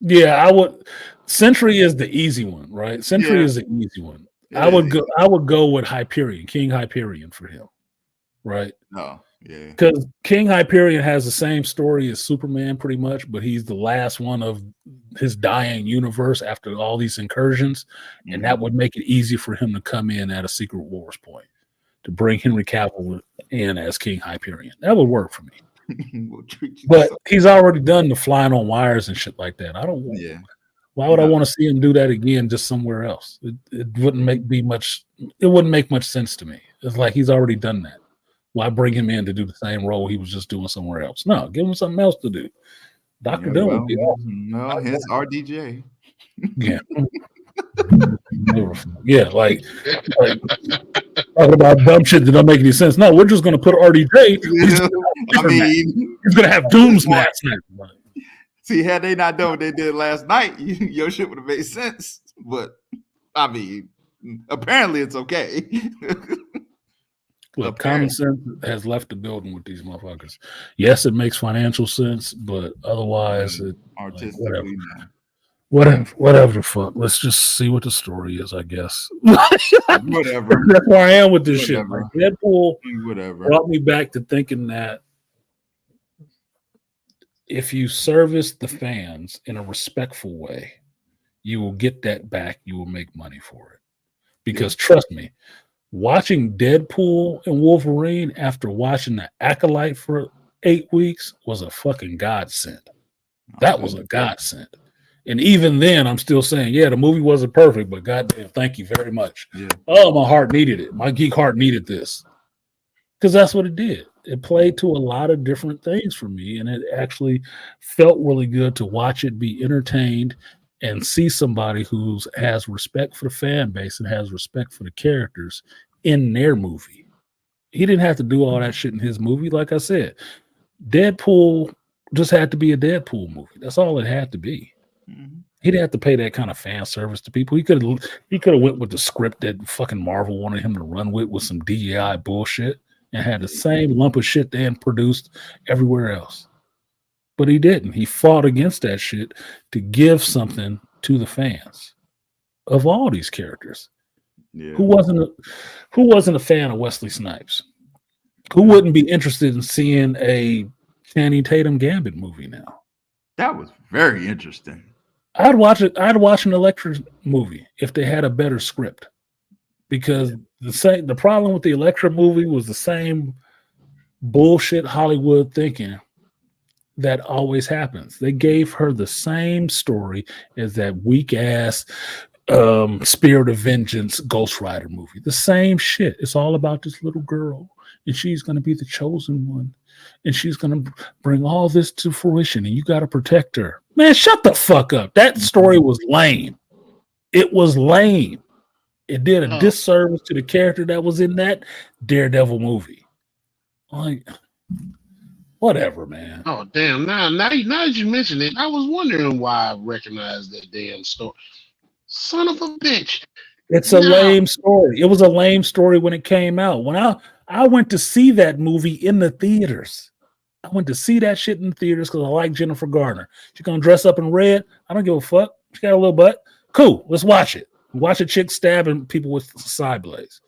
Yeah, I would. Sentry is the easy one, right? Sentry is the easy one. I would go with Hyperion, King Hyperion for him, right? No, yeah, because King Hyperion has the same story as Superman, pretty much, but he's the last one of his dying universe after all these incursions, and that would make it easy for him to come in at a Secret Wars point to bring Henry Cavill in as King Hyperion. That would work for me. But he's already done the flying on wires and shit like that. I don't. Yeah. Why would I want to see him do that again just somewhere else? It wouldn't make much. It wouldn't make much sense to me. It's like he's already done that. Why bring him in to do the same role he was just doing somewhere else? No, give him something else to do. Dr. Doom would be awesome. No, his RDJ. Yeah. Yeah, like talking about dumb shit that don't make any sense. No, we're just gonna put RDJ. He's gonna have Doom's mask. See, had they not done what they did last night, your shit would have made sense. But I mean, apparently it's okay. Look, common sense has left the building with these motherfuckers. Yes, it makes financial sense, but otherwise, artistically, whatever the fuck. Let's just see what the story is, I guess. Whatever. That's where I am with this shit. Like Deadpool whatever brought me back to thinking that if you service the fans in a respectful way, you will get that back. You will make money for it. Because trust me, watching Deadpool and Wolverine after watching the Acolyte for 8 weeks was a fucking godsend. That was a godsend. And even then, I'm still saying, yeah, the movie wasn't perfect, but goddamn, thank you very much. Yeah. Oh, my heart needed it. My geek heart needed this. Because that's what it did. It played to a lot of different things for me, and it actually felt really good to watch it be entertained and see somebody who has respect for the fan base and has respect for the characters in their movie. He didn't have to do all that shit in his movie. Like I said, Deadpool just had to be a Deadpool movie. That's all it had to be. Mhm. He didn't have to pay that kind of fan service to people. He could have went with the script that fucking Marvel wanted him to run with some DEI bullshit, and had the same lump of shit they had produced everywhere else. But he didn't. He fought against that shit to give something to the fans of all these characters. Yeah. Who wasn't a fan of Wesley Snipes? Who wouldn't be interested in seeing a Channing Tatum Gambit movie now? That was very interesting. I'd watch it. I'd watch an Elektra movie if they had a better script, because the problem with the Elektra movie was the same bullshit Hollywood thinking that always happens. They gave her the same story as that weak ass Spirit of Vengeance Ghost Rider movie. The same shit. It's all about this little girl, and she's going to be the chosen one, and she's going to bring all this to fruition, and you got to protect her. Man, shut the fuck up. That story was lame. It was lame. It did a disservice to the character that was in that Daredevil movie. Like, whatever, man. Oh damn! Now that you mention it, I was wondering why I recognized that damn story. Son of a bitch! It's a lame story. It was a lame story when it came out. When I went to see that movie in the theaters. I went to see that shit in the theaters because I like Jennifer Garner. She's gonna dress up in red. I don't give a fuck. She got a little butt. Cool. Let's watch it. Watch a chick stabbing people with side blades.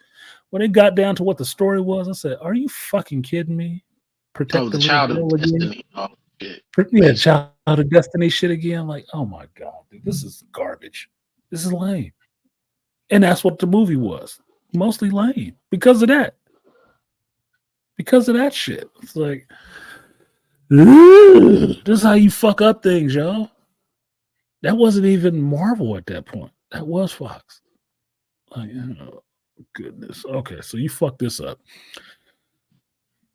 When it got down to what the story was, I said, "Are you fucking kidding me?" Protect the child of destiny. Oh, shit. Yeah, child of destiny shit again. Like, oh my god, dude, this is garbage. This is lame. And that's what the movie was. Mostly lame because of that. Because of that shit. It's like, this is how you fuck up things, y'all. That wasn't even Marvel at that point. That was Fox. Like, oh, goodness. Okay, so you fucked this up.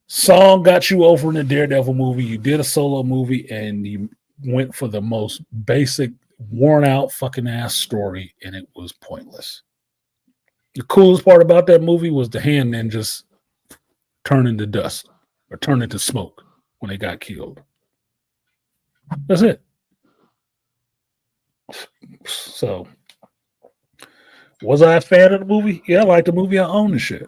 Song got you over in the Daredevil movie. You did a solo movie, and you went for the most basic, worn out fucking ass story, and it was pointless. The coolest part about that movie was the hand ninjas turn into dust or turn into smoke when they got killed. That's it. So, was I a fan of the movie? Yeah, I liked the movie. I own the shit.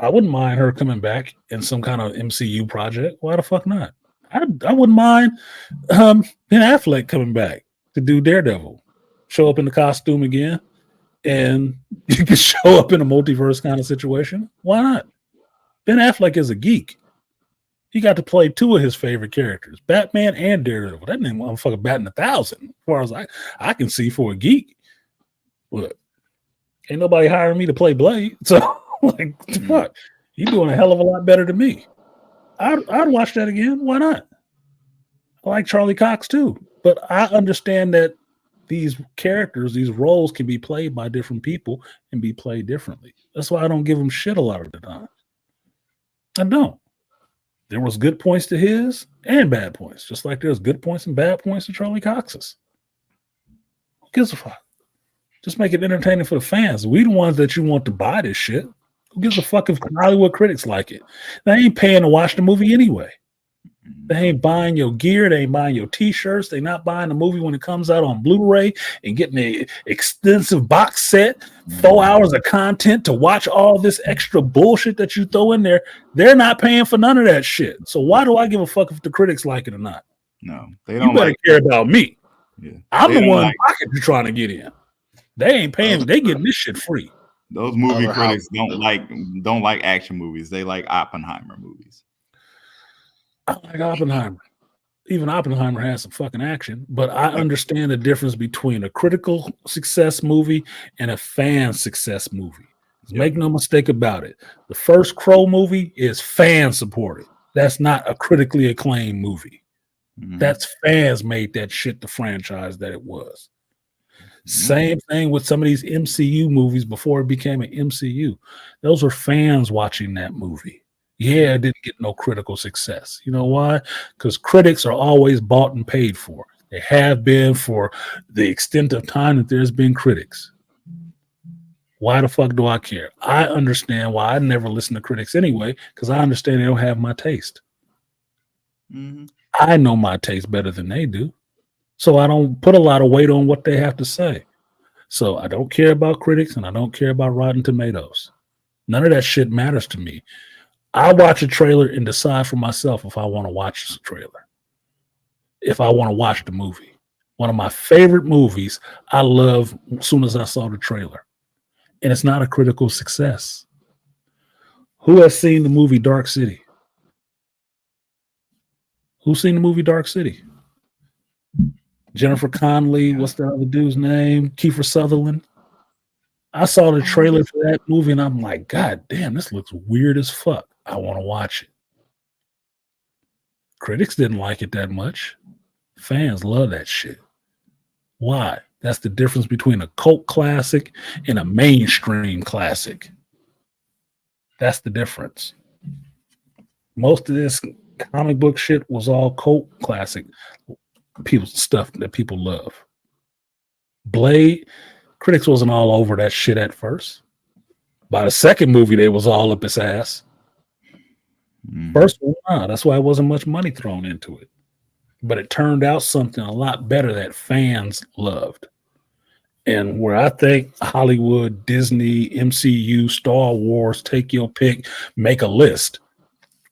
I wouldn't mind her coming back in some kind of MCU project. Why the fuck not? I wouldn't mind Ben Affleck coming back to do Daredevil. Show up in the costume again, and you can show up in a multiverse kind of situation. Why not? Ben Affleck is a geek. He got to play two of his favorite characters, Batman and Daredevil. That name motherfucker batting 1,000, as far as I can see for a geek. Look, ain't nobody hiring me to play Blade, so like, fuck, you doing a hell of a lot better than me. I'd watch that again. Why not? I like Charlie Cox too, but I understand that these characters, these roles can be played by different people and be played differently. That's why I don't give them shit a lot of the time. I don't. There was good points to his and bad points, just like there's good points and bad points to Charlie Cox's. Who gives a fuck? Just make it entertaining for the fans. We the ones that you want to buy this shit. Who gives a fuck if Hollywood critics like it? They ain't paying to watch the movie anyway. They ain't buying your gear. They ain't buying your T-shirts. They not buying the movie when it comes out on Blu-ray and getting an extensive box set, 4 hours of content to watch all this extra bullshit that you throw in there. They're not paying for none of that shit. So why do I give a fuck if the critics like it or not? No, they don't. You better care about me. Yeah. I'm They the don't one like- pocket you're trying to get in. They ain't paying. They getting this shit free. Those movie critics don't like action movies. They like Oppenheimer movies. I like Oppenheimer. Even Oppenheimer has some fucking action, but I understand the difference between a critical success movie and a fan success movie. Make no mistake about it. The first Crow movie is fan supported. That's not a critically acclaimed movie. Mhm. That's fans made that shit the franchise that it was. Same thing with some of these MCU movies before it became an MCU. Those were fans watching that movie. Yeah, it didn't get no critical success. You know why? Because critics are always bought and paid for. They have been for the extent of time that there's been critics. Why the fuck do I care? I understand why I never listen to critics anyway, because I understand they don't have my taste. Mm-hmm. I know my taste better than they do. So I don't put a lot of weight on what they have to say. So I don't care about critics and I don't care about Rotten Tomatoes. None of that shit matters to me. I watch a trailer and decide for myself if I want to watch the trailer. If I want to watch the movie. One of my favorite movies I love as soon as I saw the trailer. And it's not a critical success. Who has seen the movie Dark City? Who's seen the movie Dark City? Jennifer Connelly, what's the other dude's name? Kiefer Sutherland. I saw the trailer for that movie and I'm like, God damn, this looks weird as fuck. I want to watch it. Critics didn't like it that much. Fans love that shit. Why? That's the difference between a cult classic and a mainstream classic. That's the difference. Most of this comic book shit was all cult classic people's stuff that people love. Blade, critics wasn't all over that shit at first. By the second movie, they was all up its ass. First one, nah, that's why it wasn't much money thrown into it. But it turned out something a lot better that fans loved. And where I think Hollywood, Disney, MCU, Star Wars, take your pick, make a list.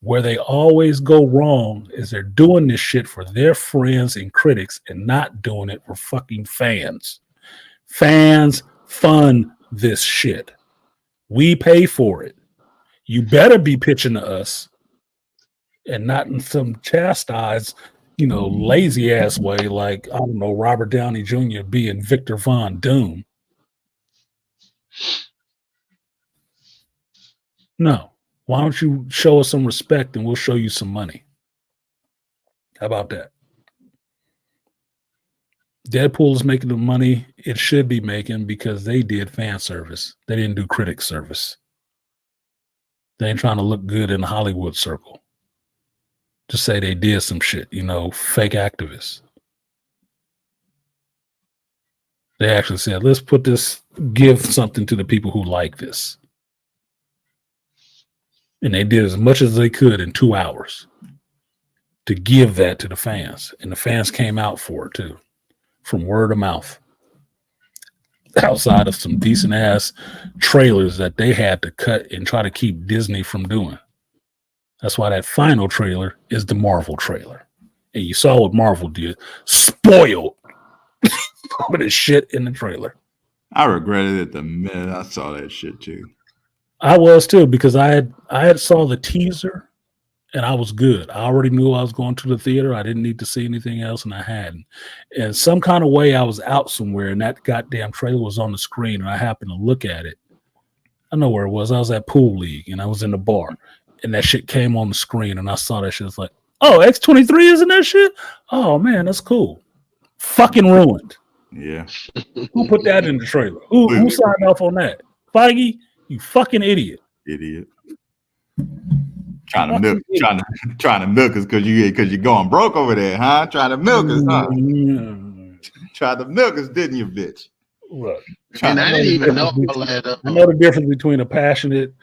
Where they always go wrong is they're doing this shit for their friends and critics and not doing it for fucking fans. Fans fund this shit. We pay for it. You better be pitching to us and not in some chastised, lazy ass way like, I don't know, Robert Downey Jr. being Victor Von Doom. No. Why don't you show us some respect and we'll show you some money? How about that? Deadpool is making the money it should be making because they did fan service. They didn't do critic service. They ain't trying to look good in the Hollywood circle. Just say they did some shit, fake activists. They actually said, let's give something to the people who like this. And they did as much as they could in 2 hours to give that to the fans. And the fans came out for it too, from word of mouth. Outside of some decent ass trailers that they had to cut and try to keep Disney from doing. That's why that final trailer is the Marvel trailer. And you saw what Marvel did. Spoiled some of the shit in the trailer. I regretted it the minute I saw that shit too. I was too, because I had saw the teaser and I was good. I already knew I was going to the theater. I didn't need to see anything else, and I hadn't. And some kind of way I was out somewhere and that goddamn trailer was on the screen and I happened to look at it. I know where it was. I was at Pool League and I was in the bar and that shit came on the screen and I saw that shit. It's like, oh, X-23 is in that shit? Oh man, that's cool. Fucking ruined. Yeah. Who put that in the trailer? Who signed off on that? Feige? You fucking idiot. Trying to milk us because you're going broke over there, huh? Trying to milk us, huh? Tried to milk us, didn't you, bitch? Look, And I didn't even know all that. I know the difference between a passionate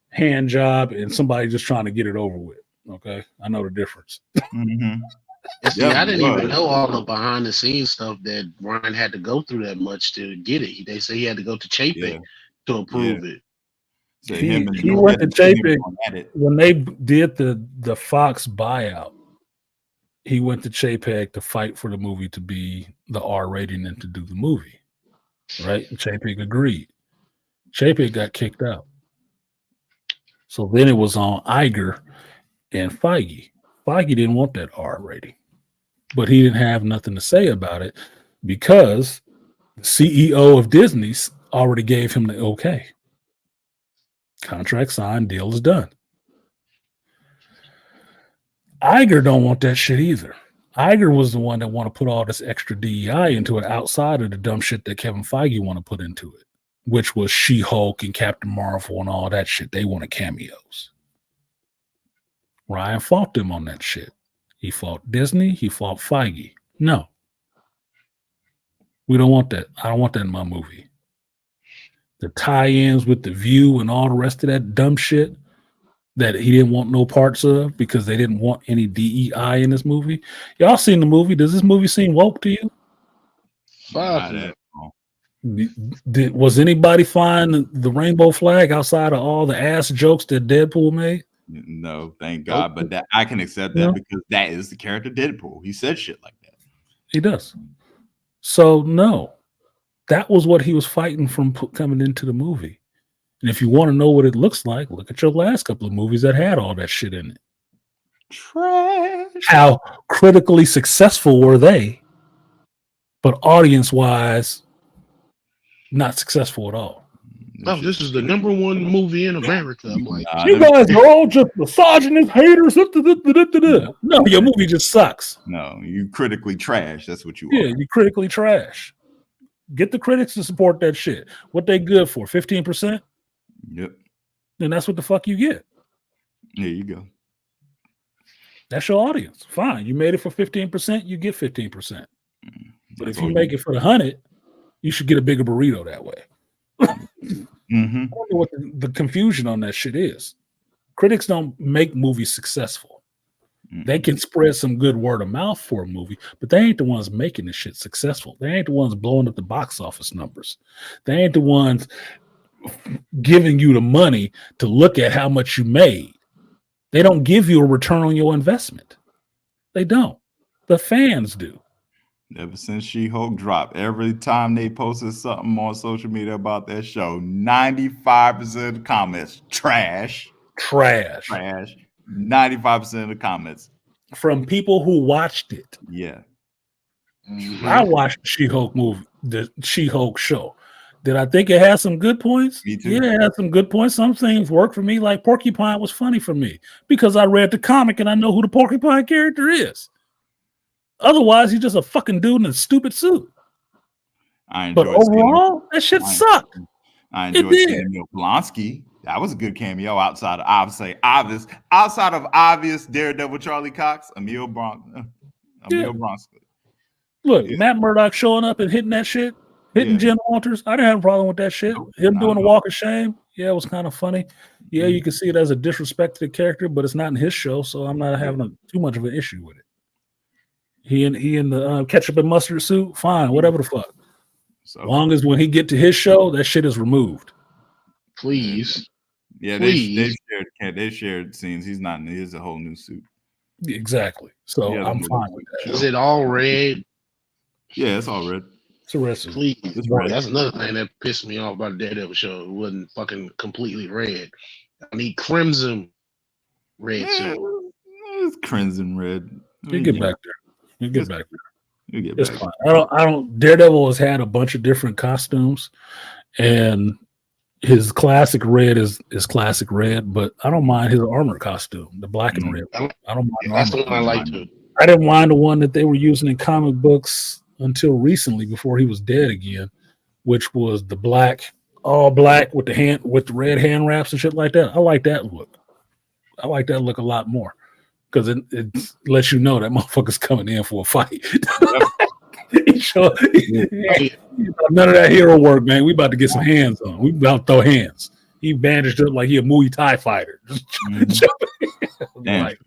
hand job and somebody just trying to get it over with. Okay, I know the difference. Mm-hmm. See, I didn't even know all the behind the scenes stuff that Brian had to go through that much to get it. They say he had to go to Chapek to approve it. So he went to Chapek when they did the Fox buyout. He went to Chapek to fight for the movie to be the R rating and to do the movie, right? And Chapek agreed. Chapek got kicked out. So then it was on Iger and Feige. Feige didn't want that R rating, but he didn't have nothing to say about it because the CEO of Disney's already gave him the okay. Contract signed, deal is done. Iger don't want that shit either. Iger was the one that want to put all this extra DEI into it outside of the dumb shit that Kevin Feige want to put into it, which was She-Hulk and Captain Marvel and all that shit. They wanted cameos. Ryan fought them on that shit. He fought Disney. He fought Feige. No. We don't want that. I don't want that in my movie. The tie-ins with the View and all the rest of that dumb shit that he didn't want no parts of because they didn't want any DEI in this movie. Y'all seen the movie? Does this movie seem woke to you? Fuck no. Was anybody flying the rainbow flag outside of all the ass jokes that Deadpool made? No, thank God. But that I can accept that because that is the character Deadpool. He said shit like that. He does. So no, that was what he was fighting from coming into the movie. And if you want to know what it looks like, look at your last couple of movies that had all that shit in it. Trash. How critically successful were they? But audience-wise, not successful at all. Oh, this is the number one movie in America. I'm like, you guys are all just misogynist haters. No, your movie just sucks. No, you critically trash. That's what you are. Yeah, you critically trash. Get the critics to support that shit. What they good for? 15%? Yep. Then that's what the fuck you get. There you go. That's your audience. Fine. You made it for 15%, you get 15%. But if you make it for the 100, you should get a bigger burrito that way. I don't know what the confusion on that shit is. Critics don't make movies successful. They can spread some good word of mouth for a movie, but they ain't the ones making the shit successful. They ain't the ones blowing up the box office numbers. They ain't the ones giving you the money to look at how much you made. They don't give you a return on your investment. They don't. The fans do. Ever since She-Hulk dropped, every time they posted something on social media about that show, 95% of the comments, trash. 95% of the comments. From people who watched it. Yeah. I watched the She-Hulk movie, the She-Hulk show. Did I think it had some good points? Me too. Yeah, it had some good points. Some things worked for me, like Porcupine was funny for me because I read the comic and I know who the Porcupine character is. Otherwise, he's just a fucking dude in a stupid suit. But overall, that shit sucked. I enjoyed Samuel Blonsky. That was a good cameo outside of obvious Daredevil Charlie Cox, Emil Bronski. Look, Matt Murdock showing up and hitting that shit, hitting Jen Walters. I didn't have a problem with that shit. Him doing a walk of shame. Yeah, it was kind of funny. Yeah, you can see it as a disrespect to the character, but it's not in his show, so I'm not having too much of an issue with it. He in the ketchup and mustard suit, fine, whatever the fuck. So, long as when he get to his show, that shit is removed. Please. Yeah, they shared scenes. He's not in it. He's a whole new suit. Exactly. So I'm fine with that. Is it all red? Yeah, it's all red. It's a red suit. Please. That's another thing that pissed me off about the Daredevil show. It wasn't fucking completely red. I need crimson red suit. It's crimson red. You get back there. You get back there. You get it's back fine. I don't. Daredevil has had a bunch of different costumes, and his classic red is classic red. But I don't mind his armor costume, the black and red. I don't mind. That's the one I like too. I didn't mind the one that they were using in comic books until recently, before he was dead again, which was the all black with the red hand wraps and shit like that. I like that look. I like that look a lot more. Because it lets you know that motherfucker's coming in for a fight. None of that hero work, man. We about to get some hands on. We about to throw hands. He bandaged up like he a Muay Thai fighter. Like,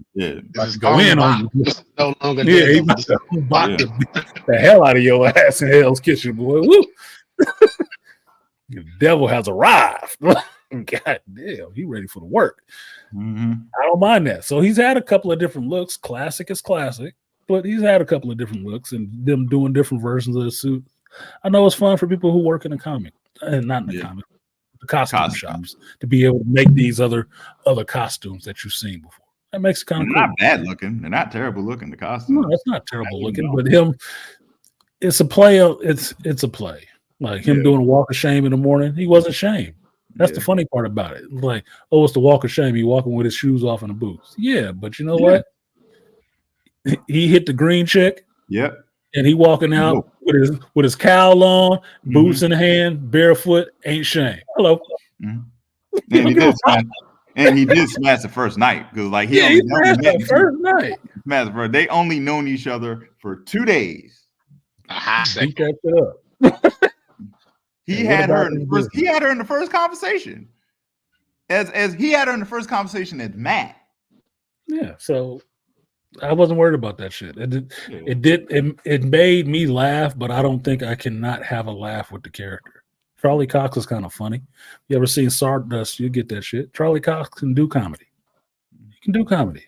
go in on you. No longer he about to box the hell out of your ass in Hell's Kitchen, boy. Woo. The devil has arrived. God damn, he ready for the work. I don't mind that. So he's had a couple of different looks. Classic is classic, but he's had a couple of different looks and them doing different versions of the suit. I know it's fun for people who work in the comic, and not in the comic, the costume shops, to be able to make these other costumes that you've seen before. That makes it kind of cool. Not bad looking. They're not terrible looking. The costume. No, it's not terrible looking, but him, it's a play. It's a play. Like him doing a walk of shame in the morning. He wasn't ashamed. That's the funny part about it. Like, oh, it's the walk of shame. He walking with his shoes off and the boots. Yeah, but you know what? He hit the green chick. Yep. And he walking out with his cowl on, boots in hand, barefoot. Ain't shame. Hello. And he did smash the first night because, like, he smashed the first night. They only known each other for 2 days. Beat that shit up. He Hey, what had her about in the them first. business? He had her in the first conversation. As he had her in the first conversation as Matt. Yeah, so I wasn't worried about that shit. Yeah. It made me laugh, but I don't think I cannot have a laugh with the character. Charlie Cox is kind of funny. You ever seen Stardust? You get that shit. Charlie Cox can do comedy. He can do comedy.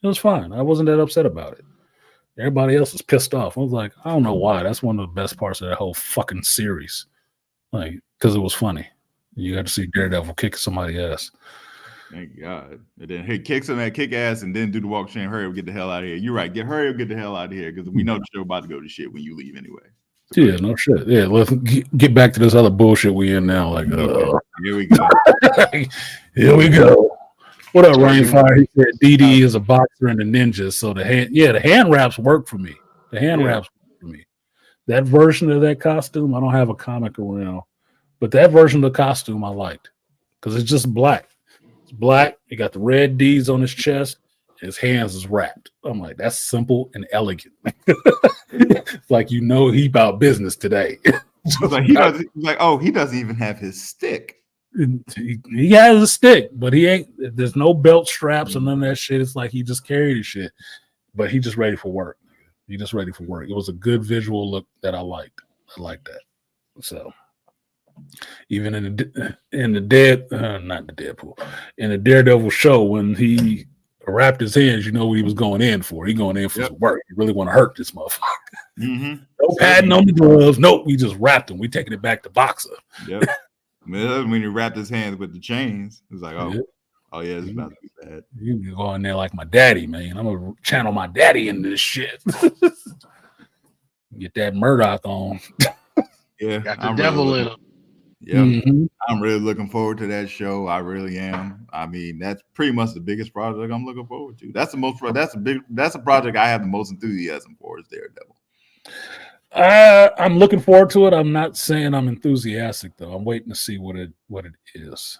It was fine. I wasn't that upset about it. Everybody else was pissed off. I was like, I don't know why. That's one of the best parts of that whole fucking series. Like, because it was funny. You got to see Daredevil kick somebody's ass. Thank God. And then he kicks him that kick ass and then do the walk shame. Hurry up, get the hell out of here. You're right. Hurry up, get the hell out of here. Because we know the show about to go to shit when you leave anyway. So, Yeah, no shit. Yeah, let's get back to this other bullshit we in now. Like, here we go. Here we go. What up, Rainfire? He said DD is a boxer and a ninja. So the hand wraps work for me. The hand wraps work for me. That version of that costume, I don't have a comic around, but that version of the costume I liked because it's just black. It's black. He got the red D's on his chest. His hands is wrapped. I'm like, that's simple and elegant. It's like, he about business today. He doesn't even have his stick. He has a stick, but he ain't. There's no belt straps or none of that shit. It's like he just carried his shit, but he just ready for work. He just ready for work. It was a good visual look that I liked. I like that. So even in the Daredevil show, when he wrapped his hands, you know what he was going in for. He going in for some work. He really want to hurt this motherfucker. Mm-hmm. No padding on the gloves. Nope, we just wrapped him. We taking it back to boxer. Yep. When he wrapped his hands with the chains, it was like, oh yeah, it's about to be bad. You can go in there like my daddy, man. I'm gonna channel my daddy into this shit. Get that Murdoch on. Yeah, got the devil in him. Yeah, I'm really looking forward to that show. I really am. I mean, that's pretty much the biggest project I'm looking forward to. That's a project I have the most enthusiasm for is Daredevil. I'm looking forward to it. I'm not saying I'm enthusiastic though. I'm waiting to see what it is.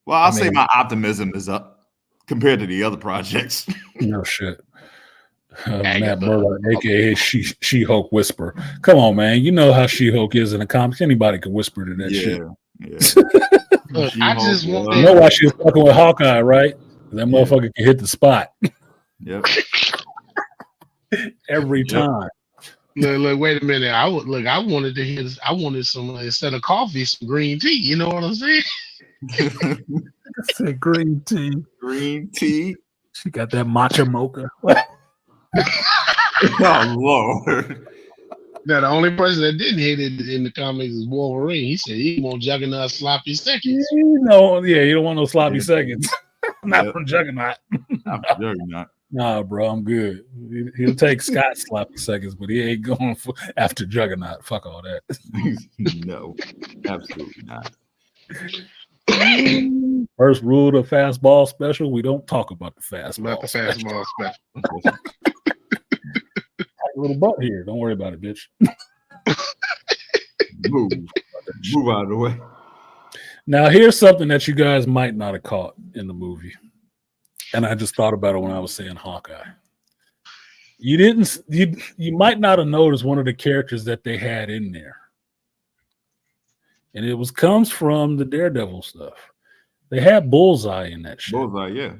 Well, I'll say my optimism is up compared to the other projects. No shit. Matt Murdock, aka She-Hulk Whisper. Come on, man. You know how She-Hulk is in the comics. Anybody can whisper to that shit. Yeah. Look, I just want you know why she was fucking with Hawkeye, right? That motherfucker can hit the spot. Yep. Every time. Look, wait a minute. I wanted to hear this. I wanted some instead of coffee, some green tea. You know what I'm saying? I said green tea. Green tea. She got that matcha mocha. Oh Lord. Now the only person that didn't hit it in the comics is Wolverine. He said he won't Juggernaut sloppy seconds. You don't want no sloppy seconds. Not from Juggernaut. Not from Juggernaut. Nah, bro, I'm good. He'll take Scott's sloppy seconds, but he ain't going after Juggernaut. Fuck all that. No, absolutely not. First rule of fastball special: we don't talk about the fastball. Not the fastball special. Tight little butt here. Don't worry about it, bitch. Move out of the way. Now, here's something that you guys might not have caught in the movie, and I just thought about it when I was saying Hawkeye. You might not have noticed one of the characters that they had in there, and it comes from the Daredevil stuff. They had Bullseye in that shit. Bullseye, yeah.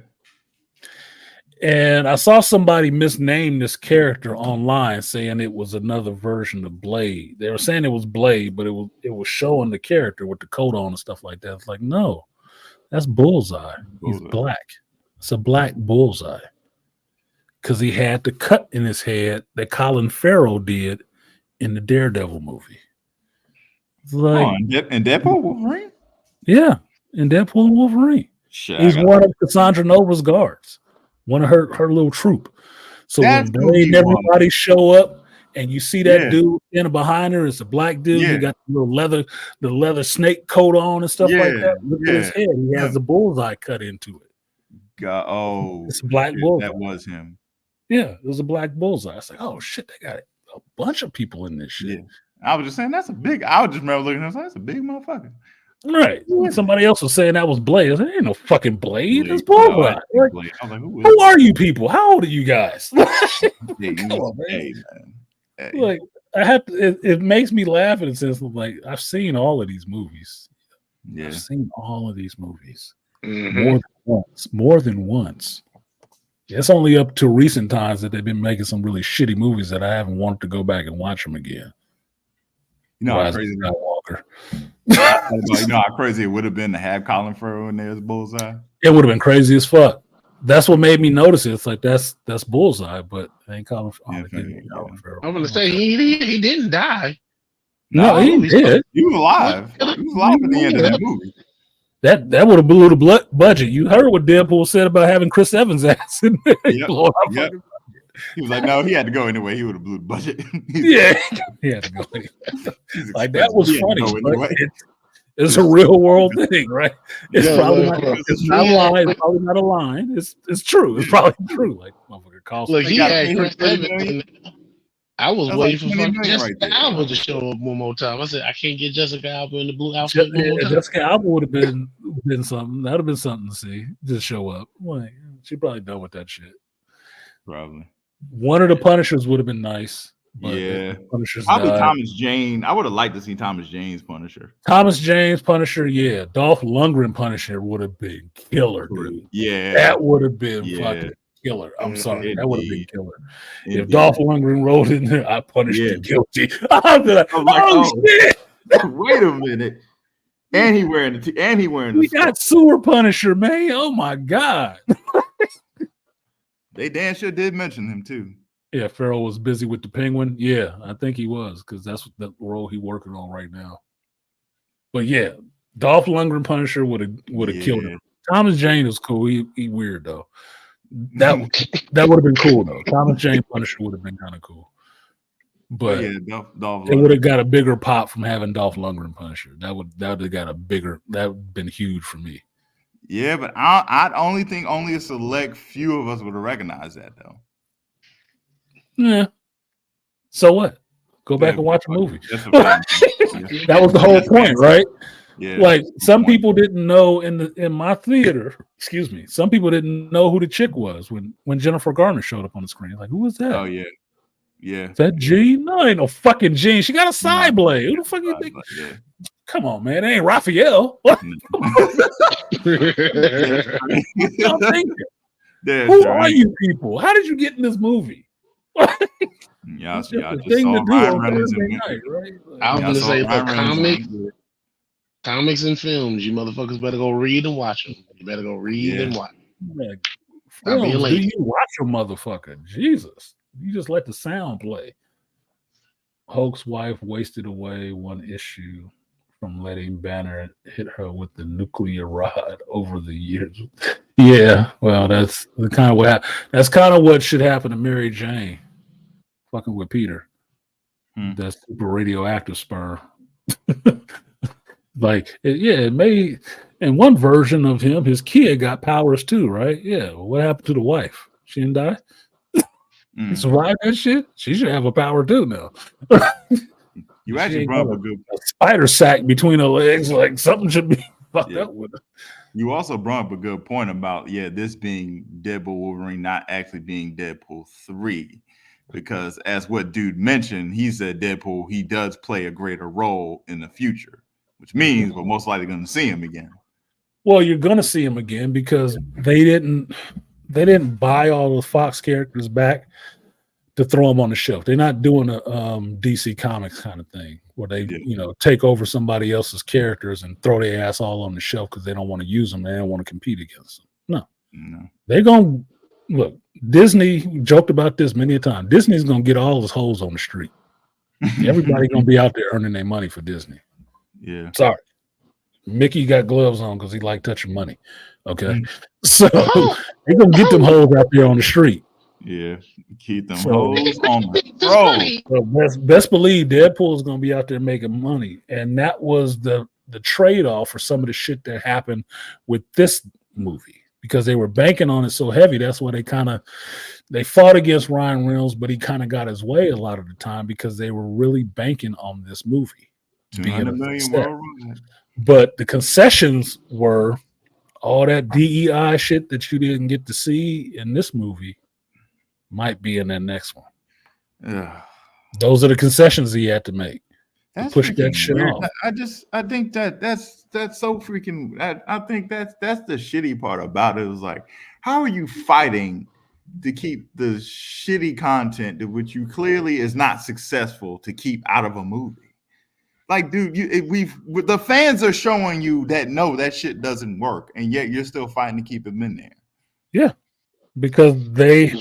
And I saw somebody misname this character online, saying it was another version of Blade. They were saying it was Blade, but it was showing the character with the coat on and stuff like that. It's like, no, that's Bullseye. He's black. It's a black Bullseye. Because he had the cut in his head that Colin Farrell did in the Daredevil movie. It's like, and Deadpool Wolverine? Yeah, in Deadpool and Wolverine. Shit, he's one of Cassandra Nova's guards. One of her little troop. So when Blade and everybody show up and you see that dude standing behind her, it's a black dude. He got the leather snake coat on and stuff like that. Look at his head. He has the bullseye cut into it. It's a black bullseye. That was him. Yeah, it was a black bullseye. I was like, oh shit, they got a bunch of people in this shit. Yeah. I was just saying I just remember looking at him, that's a big motherfucker. Right. Somebody else was saying that was Blade. I said, ain't no fucking Blade. It's Bullseye. I was like, who are you people? How old are you guys? Hey, man. Like, I have to, it makes me laugh in a sense of like I've seen all of these movies. Yeah. I've seen all of these movies Mhm. more than once. More than once. It's only up to recent times that they've been making some really shitty movies that I haven't wanted to go back and watch them again. You know how Rise of crazy. Skywalker. You know how crazy it would have been to have Colin Farrell in there as Bullseye. It would have been crazy as fuck. That's what made me notice it. It's like that's Bullseye, but it ain't Colin Farrell. I'm gonna say he didn't die. No, he did. He was alive. He was alive at the end of that movie. That would have blew the budget. You heard what Deadpool said about having Chris Evans' ass in there. Yep. He was like, no, he had to go anyway. He would have blew the budget. Yeah, he had to go. Like that was funny. Anyway. It's a real world thing, right? It's probably not a line. It's probably not a line. It's true. It's probably true. Like motherfucker calls. Look, he had Chris Evans. I was waiting for Jessica Alba to show up one more time. I said, I can't get Jessica Alba in the blue outfit one more time. Jessica Alba would have been something. That would have been something to see. Just show up. Like, she probably done with that shit. Probably. One of the Punishers would have been nice. Yeah. Punishers probably died. Thomas Jane. I would have liked to see Thomas Jane's Punisher. Thomas Jane's Punisher, yeah. Dolph Lundgren Punisher would have been killer, dude. Yeah. That would have been fucking killer. I'm sorry. That would have been killer. Indeed. If Dolph Lundgren rolled in there, I punished the guilty. I'd be like, shit. Wait a minute. And he wearing the We got Sewer Punisher, man. Oh my God. They damn sure did mention him too. Yeah, Farrell was busy with the Penguin. Yeah, I think he was, because that's the role he's working on right now. But yeah, Dolph Lundgren Punisher would have killed him. Thomas Jane is cool. He weird though. That would have been cool though. Thomas Jane Punisher would have been kind of cool. But Dolph it would have got a bigger pop from having Dolph Lundgren Punisher. That would have got a bigger. That would have been huge for me. Yeah, but I only think only a select few of us would have recognized that though. Yeah. So what? Go back and watch a movie. That was the whole point, right? Yeah. Like some people didn't know in my theater, excuse me, some people didn't know who the chick was when Jennifer Garner showed up on the screen. Like, who was that? Oh yeah. Yeah. Is that Jean? No, ain't no fucking Jean. She got a side blade. Who the fuck you think? Yeah. Come on, man. It ain't Raphael. What? Y'all thinking? Who are you people? How did you get in this movie? Y'all thing to just saw do Ryan on Reynolds Thursday and night, right? I was Y'all gonna saw say, Ryan Reynolds look, comics and films. You motherfuckers better go read and watch them. You better go read and watch. Like, Stop being films, do lazy. you watch a motherfucker? Jesus. You just let the sound play. Hulk's wife wasted away one issue from letting Banner hit her with the nuclear rod over the years. Yeah, well, that's the kind of that's kind of what should happen to Mary Jane, fucking with Peter. That super radioactive sperm. Like, it may. In one version of him, his kid got powers too, right? Yeah. Well, what happened to the wife? She didn't die. He survived that shit. She should have a power too now. You actually brought up a good spider sack between her legs. Like something should be fucked up with her. You also brought up a good point about this being Deadpool Wolverine, not actually being Deadpool 3, because as what dude mentioned, he said Deadpool he does play a greater role in the future, which means we're most likely going to see him again. Well, you're going to see him again because they didn't buy all the Fox characters back to throw them on the shelf. They're not doing a DC Comics kind of thing where they, take over somebody else's characters and throw their ass all on the shelf because they don't want to use them. They don't want to compete against them. No. They're going to look. Disney joked about this many a time. Disney's going to get all his hoes on the street. Everybody going to be out there earning their money for Disney. Yeah. Sorry. Mickey got gloves on because he liked touching money. Okay. So they're going to get them hoes out there on the street. Yeah, keep them hoes on the road. Well, best believe Deadpool is going to be out there making money, and that was the trade-off for some of the shit that happened with this movie because they were banking on it so heavy. That's why they fought against Ryan Reynolds, but he kind of got his way a lot of the time because they were really banking on this movie. $200 million worldwide. But the concessions were all that DEI shit that you didn't get to see in this movie. Might be in that next one. Yeah. Those are the concessions he had to make. That's Push that freaking shit weird. off. I think that's so freaking. I think that's the shitty part about it. Is like, how are you fighting to keep the shitty content that which you clearly is not successful to keep out of a movie? Like, dude, the fans are showing you that no, that shit doesn't work, and yet you're still fighting to keep them in there. Yeah, because they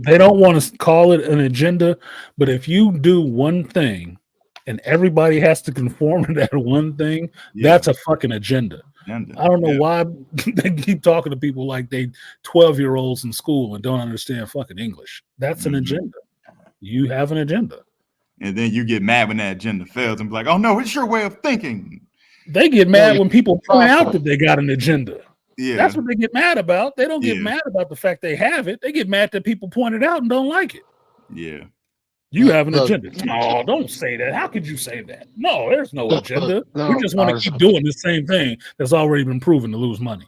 don't want to call it an agenda, but if you do one thing and everybody has to conform to that one thing, that's a fucking agenda. I don't know why they keep talking to people like they 12-year-olds in school and don't understand fucking English. That's an agenda. You have an agenda. And then you get mad when that agenda fails and be like, oh no, it's your way of thinking. They get mad when people point out that they got an agenda. Yeah. That's what they get mad about. They don't get mad about the fact they have it. They get mad that people point it out and don't like it. Yeah. You have an agenda. No, don't say that. How could you say that? No, there's no agenda. We just want to keep doing the same thing that's already been proven to lose money.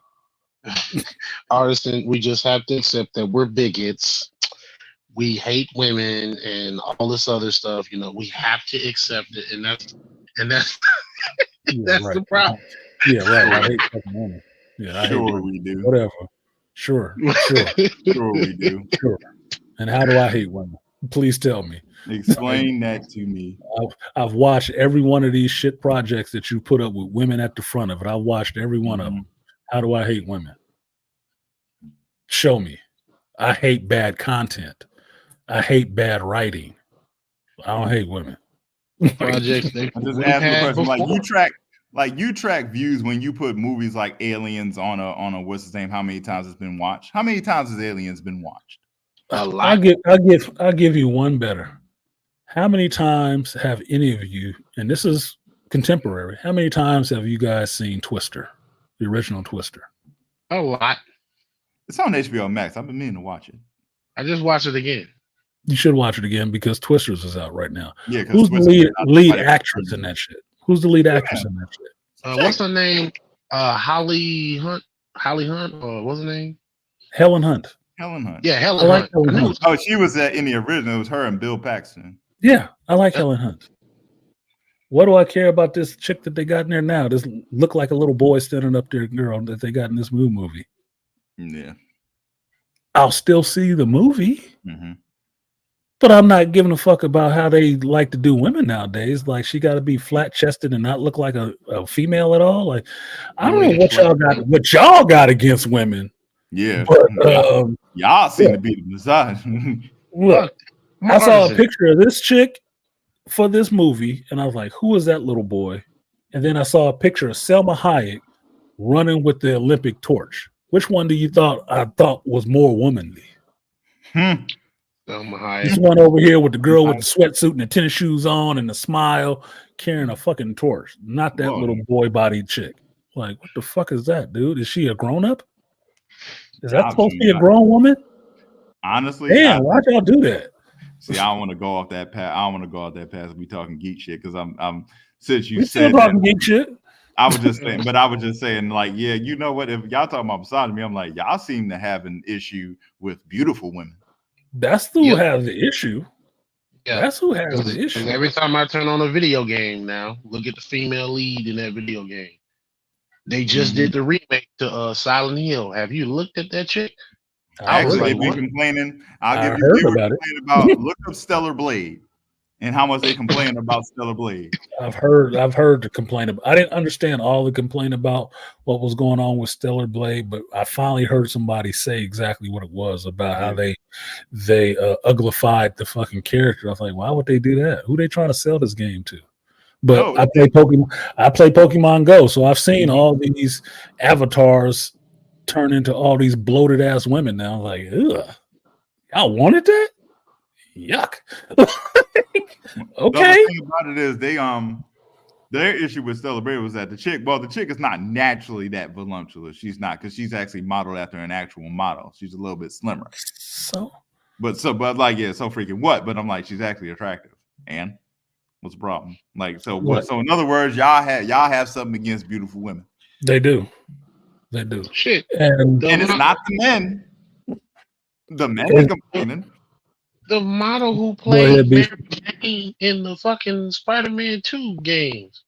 Artisan, we just have to accept that we're bigots. We hate women and all this other stuff. You know, we have to accept it, and that's the problem. Yeah, right. I hate fucking women. Yeah, I sure we do. Whatever. Sure. Sure we do. Sure. And how do I hate women? Please tell me. Explain that to me. I've watched every one of these shit projects that you put up with women at the front of it. I've watched every one of them. How do I hate women? Show me. I hate bad content. I hate bad writing. I don't hate women. Projects. I just asked the question. You track views when you put movies like Aliens on a what's his name? How many times it's been watched? How many times has Aliens been watched? A lot. I'll give you one better. How many times have any of you, and this is contemporary, how many times have you guys seen Twister, the original Twister? A lot. It's on HBO Max. I've been meaning to watch it. I just watched it again. You should watch it again because Twisters is out right now. Yeah, who's the lead actress in that shit? Who's the lead actress in that shit? What's her name? Holly Hunt? Or what's her name? Helen Hunt. Yeah, Helen Hunt. Oh, she was in the original. It was her and Bill Paxton. Yeah, I like Helen Hunt. What do I care about this chick that they got in there now? This look like a little boy standing up there, girl that they got in this new movie. Yeah. I'll still see the movie, but I'm not giving a fuck about how they like to do women nowadays. Like she got to be flat chested and not look like a female at all. Like I don't know what y'all got against women. Yeah, but y'all seem to be the massage. Look, I saw a picture of this chick for this movie, and I was like, "Who is that little boy?" And then I saw a picture of Selma Hayek running with the Olympic torch. Which one do you thought was more womanly? Selma Hayek. This one over here with the girl with the sweatsuit and the tennis shoes on and the smile, carrying a fucking torch. Not that little boy bodied chick. Like, what the fuck is that, dude? Is she a grown up? Is that supposed to be a grown woman? Honestly, damn, why'd y'all do that? See, I don't want to go off that path. I don't want to go off that path. We talking geek shit because I'm since you said still talking geek shit. I was just saying, like, yeah, you know what? If y'all talking about misogyny, I'm like, y'all seem to have an issue with beautiful women. That's who has the issue. Yeah, that's who has the issue. Every time I turn on a video game now, look at the female lead in that video game. They just did the remake to Silent Hill. Have you looked at that chick? Actually, they've been complaining. I'll give you about look up Stellar Blade and how much they complain about Stellar Blade. I've heard the complaint about. I didn't understand all the complaint about what was going on with Stellar Blade, but I finally heard somebody say exactly what it was about how they uglified the fucking character. I was like, why would they do that? Who they trying to sell this game to? But I play Pokemon Go, so I've seen all these avatars turn into all these bloated ass women now. I'm like, ugh, y'all wanted that? Yuck. Okay. The thing about it is their issue with Stellar Blade was that the chick is not naturally that voluptuous. She's not, because she's actually modeled after an actual model. She's a little bit slimmer. So freaking what? But I'm like, she's actually attractive. And what's the problem? Like, so what? So in other words, y'all have something against beautiful women. They do. They do. Shit. And it's not the men. The men are complaining. The model who Go ahead, played B. Mary Jane in the fucking Spider-Man 2 games.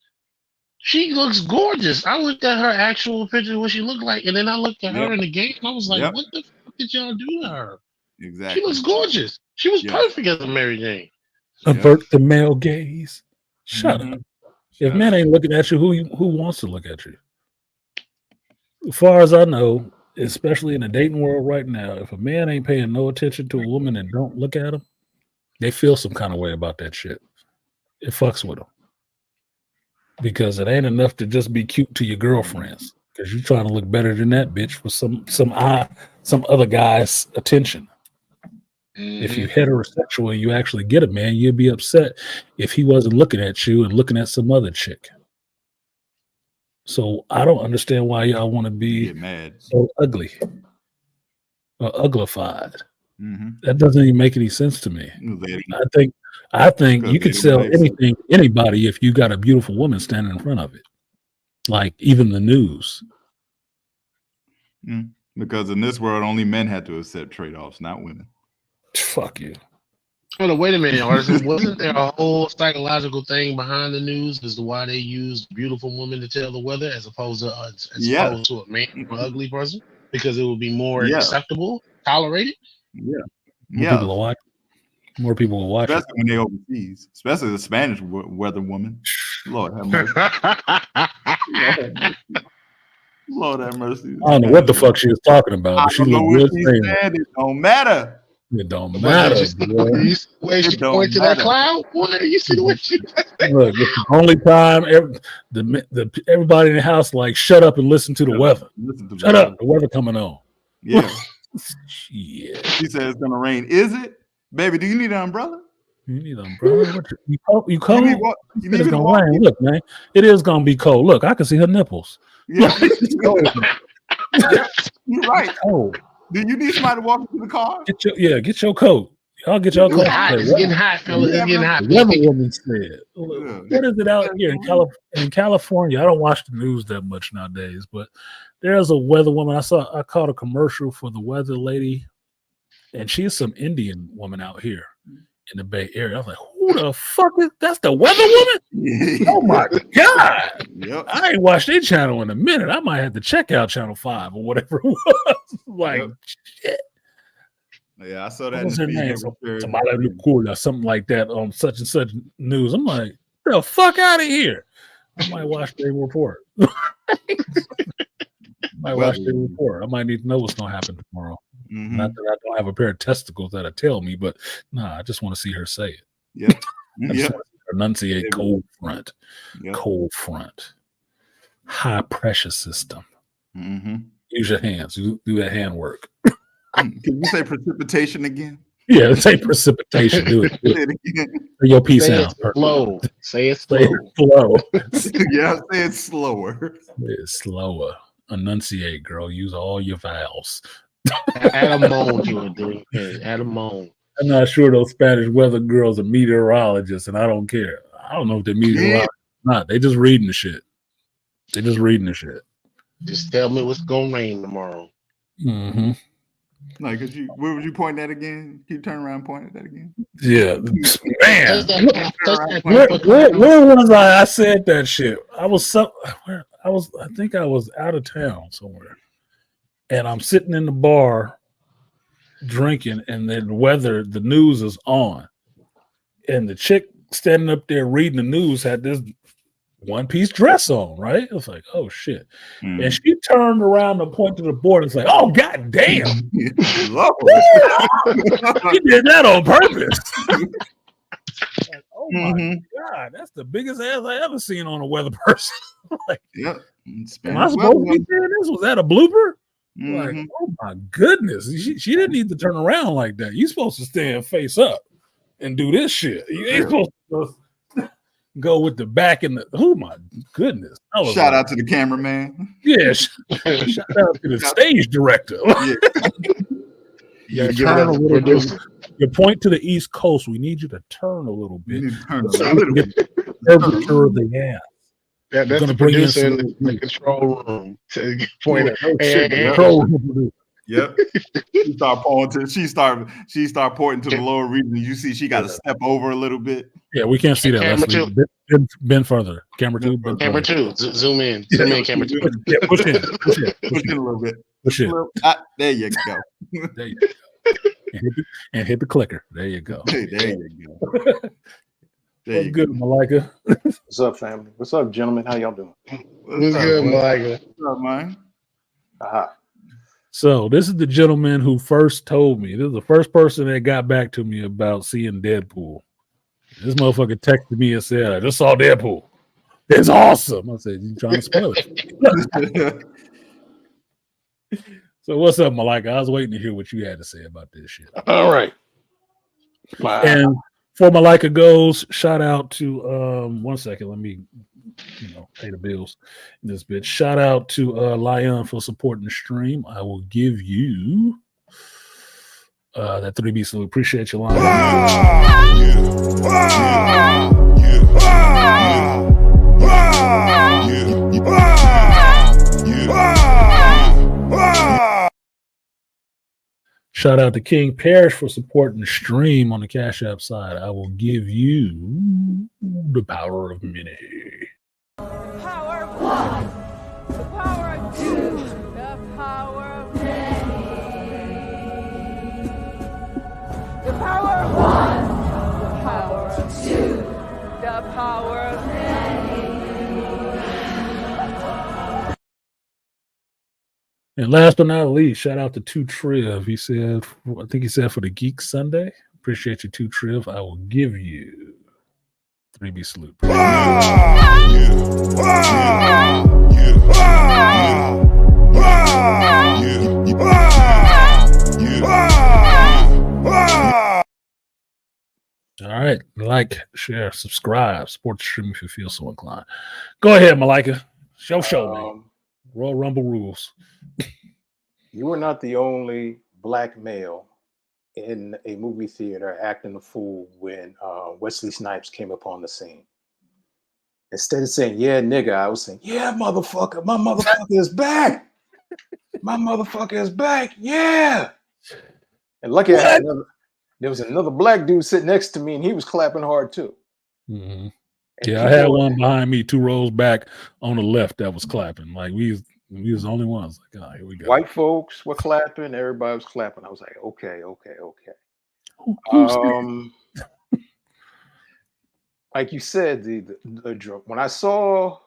She looks gorgeous. I looked at her actual picture of what she looked like, and then I looked at Yep. her in the game, and I was like, Yep. what the fuck did y'all do to her? She Exactly. looks gorgeous. She was Yes. perfect as a Mary Jane. Avert the male gaze. Shut up. If Shut men up. ain't looking at you, who wants to look at you? As far as I know, especially in the dating world right now, if a man ain't paying no attention to a woman and don't look at him, they feel some kind of way about that shit. It fucks with them. Because it ain't enough to just be cute to your girlfriends. Because you're trying to look better than that bitch for some other guy's attention. If you heterosexual and you actually get a man, you'd be upset if he wasn't looking at you and looking at some other chick. So I don't understand why y'all want to be Get mad. so ugly or uglified. Mm-hmm. That doesn't even make any sense to me. They- I think Because you they can don't sell like anything, anybody, if you got a beautiful woman standing in front of it. Like even the news. Because in this world, only men had to accept trade-offs, not women. Fuck you. Hold on, wait a minute, Artisan. Wasn't there a whole psychological thing behind the news as to why they use beautiful women to tell the weather as opposed to opposed to a man or ugly person? Because it would be more acceptable, tolerated? Yeah. More people will watch. More people will watch especially when they overseas, especially the Spanish weather woman. Lord have mercy. Lord have mercy. I don't know what the fuck she was talking about, but she looked good. It don't matter. It don't matter. You see the way she pointed to that cloud? Boy, you see the way she look. It's the only time everybody in the house like shut up and listen to the weather. Shut up, the weather coming on. Yeah. Yeah. She said it's gonna rain. Is it, baby? Do you need an umbrella? You need an umbrella? You cold? You need it's gonna rain. Look, man, it is gonna be cold. Look, I can see her nipples. Yeah, it's cold. You're right. Oh, do you need somebody to walk into the car? Get your coat. Y'all get your coat. It's getting hot, fellas. It's getting hot. The weather woman said, "What is it out here in California?" I don't watch the news that much nowadays, but there's a weather woman. I caught a commercial for the weather lady, and she's some Indian woman out here in the Bay Area. I was like, "Who the fuck is that's the weather woman?" Oh my god! Yep. I ain't watched their channel in a minute. I might have to check out Channel 5 or whatever it was. Like, shit. Yeah, I saw that. What was her name? Somebody look cool or something like that on such and such news. I'm like, get the fuck out of here. I might watch their report. I might need to know what's gonna happen tomorrow. Mm-hmm. Not that I don't have a pair of testicles that'll tell me, but I just want to see her say it. Yep. I just want to see her enunciate cold front. Yep. Cold front. High pressure system. Mm-hmm. Use your hands. Do that hand work. Can you say precipitation again? Yeah, say precipitation. Do it. Say it again. Your P sound. Slow. Say it slow. Yeah, say it slower. It's slower. Enunciate, girl. Use all your vowels. Add a moan to it, dude. Add a moan. I'm not sure those Spanish weather girls are meteorologists, and I don't care. I don't know if they're meteorologists or not. They just reading the shit. Just tell me what's gonna rain tomorrow. Mm-hmm. Like, where would you point that again? Keep turning around and point at that again. Yeah, man. Where was I? I said that shit. I think I was out of town somewhere, and I'm sitting in the bar drinking, and then the news is on, and the chick standing up there reading the news had this one-piece dress on, right? It was like, oh shit. And she turned around and pointed to the board and was like, oh god damn. She did that on purpose. Like, oh my god, that's the biggest ass I ever seen on a weather person. Like, yep. Am I supposed to be saying this? Was that a blooper? Like, oh my goodness. She didn't need to turn around like that. You're supposed to stand face up and do this shit. You ain't supposed to go with the back and the. Oh my goodness! Shout out to the cameraman. Yeah, shout out to the stage director. You turn a little bit. You point to the East Coast. We need you to turn a little bit. Temperature of the air. Yeah, that's the producer in the control room. To point control room. Yep. She start pointing to the lower region. You see, she got to step over a little bit. Yeah, we can't see that. Camera Leslie. two. Bend further. Camera two. Bend Camera further. two. Zoom in. Zoom in. Camera two. Yeah, push in. Push in. Push in a little bit. Push in. There you go. There you go. And hit the clicker. There you go. Hey, there you go. What's good, Malika? What's up, family? What's up, gentlemen? How y'all doing? What's good, Malika? What's up, man? Aha. So this is the gentleman who first told me. This is the first person that got back to me about seeing Deadpool. This motherfucker texted me and said, "I just saw Deadpool. It's awesome." I said, "You trying to spoil it?" So what's up, Malika? I was waiting to hear what you had to say about this shit. All right. And before Malika goes, shout out to 1 second. Let me pay the bills in this bitch. Shout out to Lion for supporting the stream. I will give you that 3B salute. Appreciate you, Lion. Shout out to King Parrish for supporting the stream on the Cash App side. I will give you the power of many. Power of one. The power of two. The power of many. The power of one. The power of two. The power of many. And last but not least, shout out to Two Triv. He said, I think he said for the Geek Sunday. Appreciate you, Two Triv. I will give you 3B salute. All right. Like, share, subscribe, support the stream if you feel so inclined. Go ahead, Malika. Show, man. Royal Rumble rules. You were not the only black male in a movie theater acting a fool when Wesley Snipes came upon the scene. Instead of saying, "Yeah, nigga," I was saying, "Yeah, motherfucker, my motherfucker is back. My motherfucker is back. Yeah." And lucky there was another black dude sitting next to me, and he was clapping hard too. Mm-hmm. Yeah, I had one behind me, 2 rows back on the left that was clapping. Like we was the only ones. Like, oh, here we go. White folks were clapping, everybody was clapping. I was like, okay. Like you said, the when I saw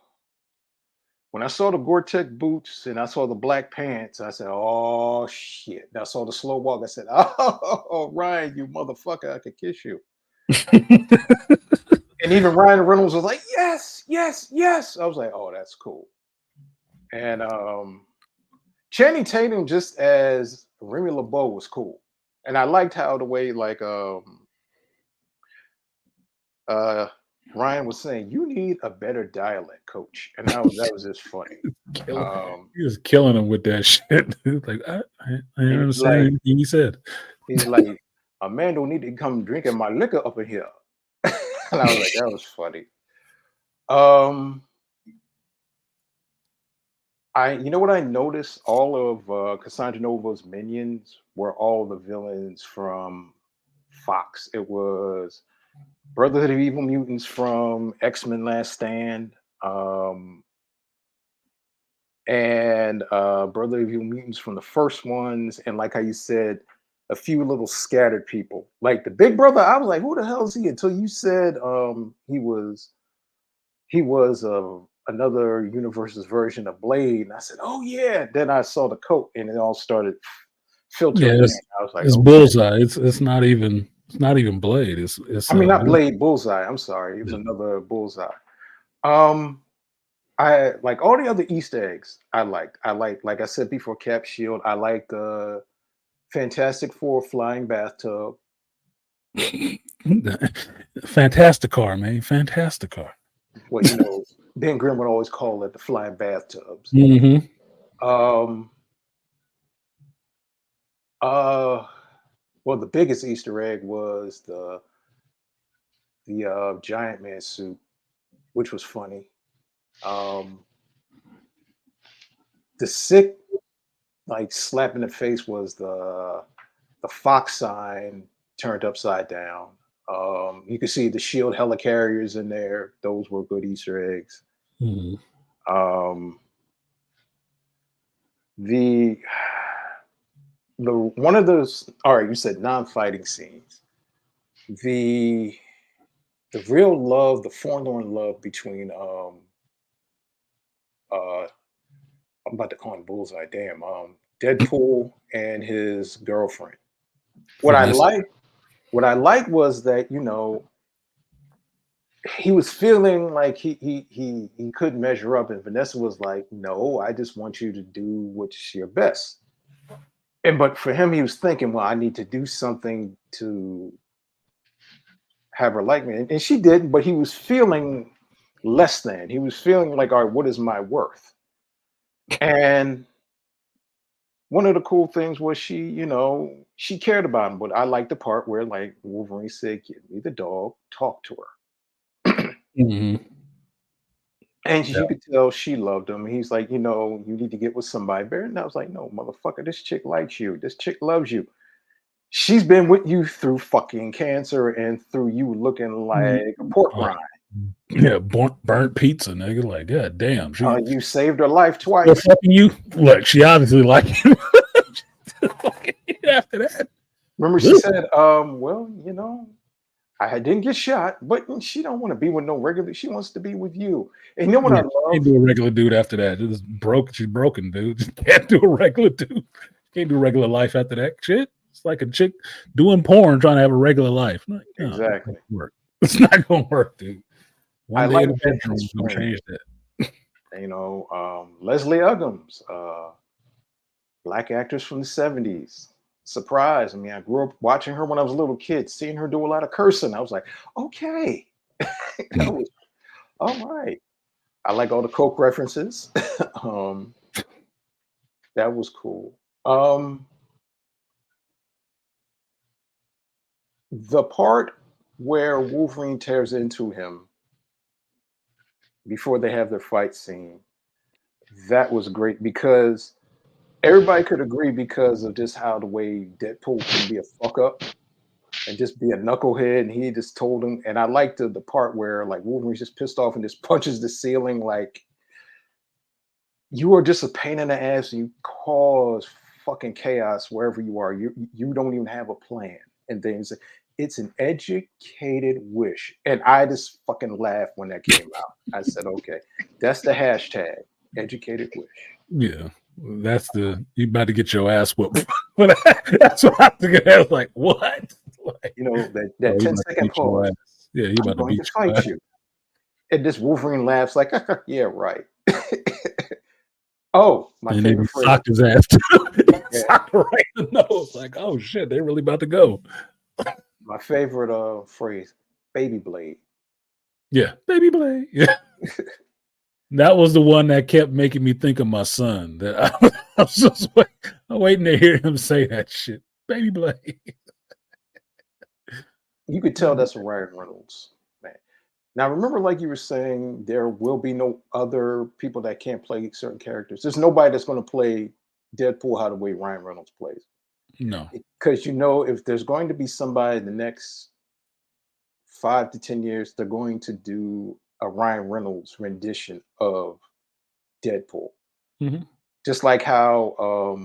the Gore-Tex boots and I saw the black pants, I said, "Oh shit!" And I saw the slow walk. I said, "Oh, Ryan, you motherfucker! I could kiss you." And even Ryan Reynolds was like, "Yes, yes, yes." I was like, "Oh, that's cool." And Channing Tatum just as Remy LeBeau was cool, and I liked how the way Ryan was saying, "You need a better dialect, coach," and that was just funny. He was killing him with that shit. Like I didn't understand anything he said. He's like, "A man don't need to come drinking my liquor up in here," and I was like, "That was funny." You know what I noticed? All of Cassandra Nova's minions were all the villains from Fox. It was Brotherhood of Evil Mutants from X-Men Last Stand, and Brotherhood of Evil Mutants from the first ones, and like how you said, a few little scattered people. Like the Big Brother, I was like, who the hell is he? Until you said he was another universe's version of Blade, and I said, oh yeah. Then I saw the coat, and it all started filtering. Yeah, I was like, it's okay. Bullseye. It's not even Blade. It's I mean, not Blade, Bullseye. I'm sorry, it was another Bullseye. I like all the other Easter eggs. I like, like I said before, Cap Shield. I like the Fantastic Four flying bathtub. Fantasticar, man. Fantasticar. Well, you know, Ben Grimm would always call it the flying bathtubs. Mm-hmm. Well, the biggest Easter egg was the Giant Man suit, which was funny. The sick like slap in the face was the Fox sign turned upside down. You could see the shield helicarriers in there. Those were good Easter eggs. Mhm. The one of those, all right, you said non-fighting scenes. The real love, the forlorn love between I'm about to call him Bullseye, damn, Deadpool and his girlfriend. What I Vanessa. like was that, you know, he was feeling like he couldn't measure up, and Vanessa was like, "No, I just want you to do what's your best." And but for him, he was thinking, "Well, I need to do something to have her like me," and she didn't. But he was feeling less than. He was feeling like, "All right, what is my worth?" And one of the cool things was she, you know, she cared about him. But I liked the part where, like, Wolverine said, "Give me the dog, talk to her." Mhm. And Yeah. you could tell she loved him. He's like, you know, you need to get with somebody better. And I was like, no, motherfucker, this chick likes you. This chick loves you. She's been with you through fucking cancer and through you looking like a pork rind. Yeah, burnt pizza, nigga. Like, god damn, she You saved her life still twice. fucking you. Look, she obviously like you. After that, Remember, she said, well, you know, I didn't get shot, but she don't want to be with no regular. She wants to be with you. And you know what yeah, I can't love? do a regular dude after that. It is broke. She's broken, dude. Just can't do a regular dude. Can't do regular life after that shit. It's like a chick doing porn trying to have a regular life. Like, no, it's not Exactly. gonna work. It's not gonna work, dude. I One day like in the that bedroom his is gonna friend, change that. you know, Leslie Uggams, black actress from the 70s. Surprise. I mean, I grew up watching her when I was a little kid, seeing her do a lot of cursing. I was like, okay, that was all right. I like all the Coke references. um, that was cool. The part where Wolverine tears into him before they have their fight scene, that was great because everybody could agree because of just how the way Deadpool can be a fuck up and just be a knucklehead. And he just told him, and I liked the part where like Wolverine's just pissed off and just punches the ceiling like you are just a pain in the ass and you cause fucking chaos wherever you are. You don't even have a plan and things. It's an educated wish. And I just fucking laughed when that came out. I said, okay, that's the hashtag, educated wish. Yeah. That's the you about to get your ass whooped. But that's what I'm thinking. I was like, what? Like, You know, oh, that he 10 about to second beat your pause. ass. Yeah, he I'm about to going beat to your fight ass. you. And this Wolverine laughs like, yeah, right. Oh, my And then he favorite phrase. socked his ass too. Yeah. Socked her right in the nose. Like, oh shit, they're really about to go. My favorite phrase, baby blade. Yeah, baby Blade. Yeah. That was the one that kept making me think of my son. That I was just waiting to hear him say that shit. Baby Blade. You could tell that's a Ryan Reynolds, man. Now remember, like you were saying, there will be no other people that can't play certain characters. There's nobody that's going to play Deadpool how the way Ryan Reynolds plays. No. Because you know, if there's going to be somebody in the next 5 to 10 years, they're going to do a Ryan Reynolds rendition of Deadpool. Mhm. Just like how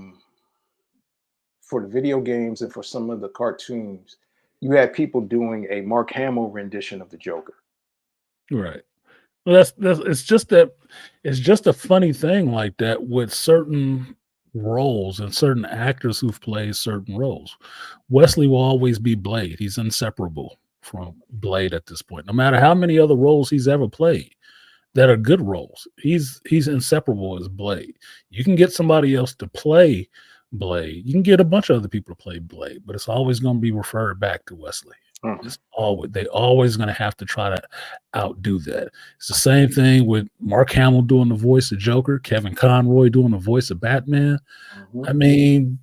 for the video games and for some of the cartoons, you had people doing a Mark Hamill rendition of the Joker. Right. Well, that's it's just a funny thing like that with certain roles and certain actors who've played certain roles. Wesley will always be Blade. He's inseparable from Blade at this point. No matter how many other roles he's ever played that are good roles, he's inseparable as Blade. You can get somebody else to play Blade. You can get a bunch of other people to play Blade, but it's always going to be referred back to Wesley. It's always they always going to have to try to outdo that. It's the same thing with Mark Hamill doing the voice of Joker, Kevin Conroy doing the voice of Batman. I mean,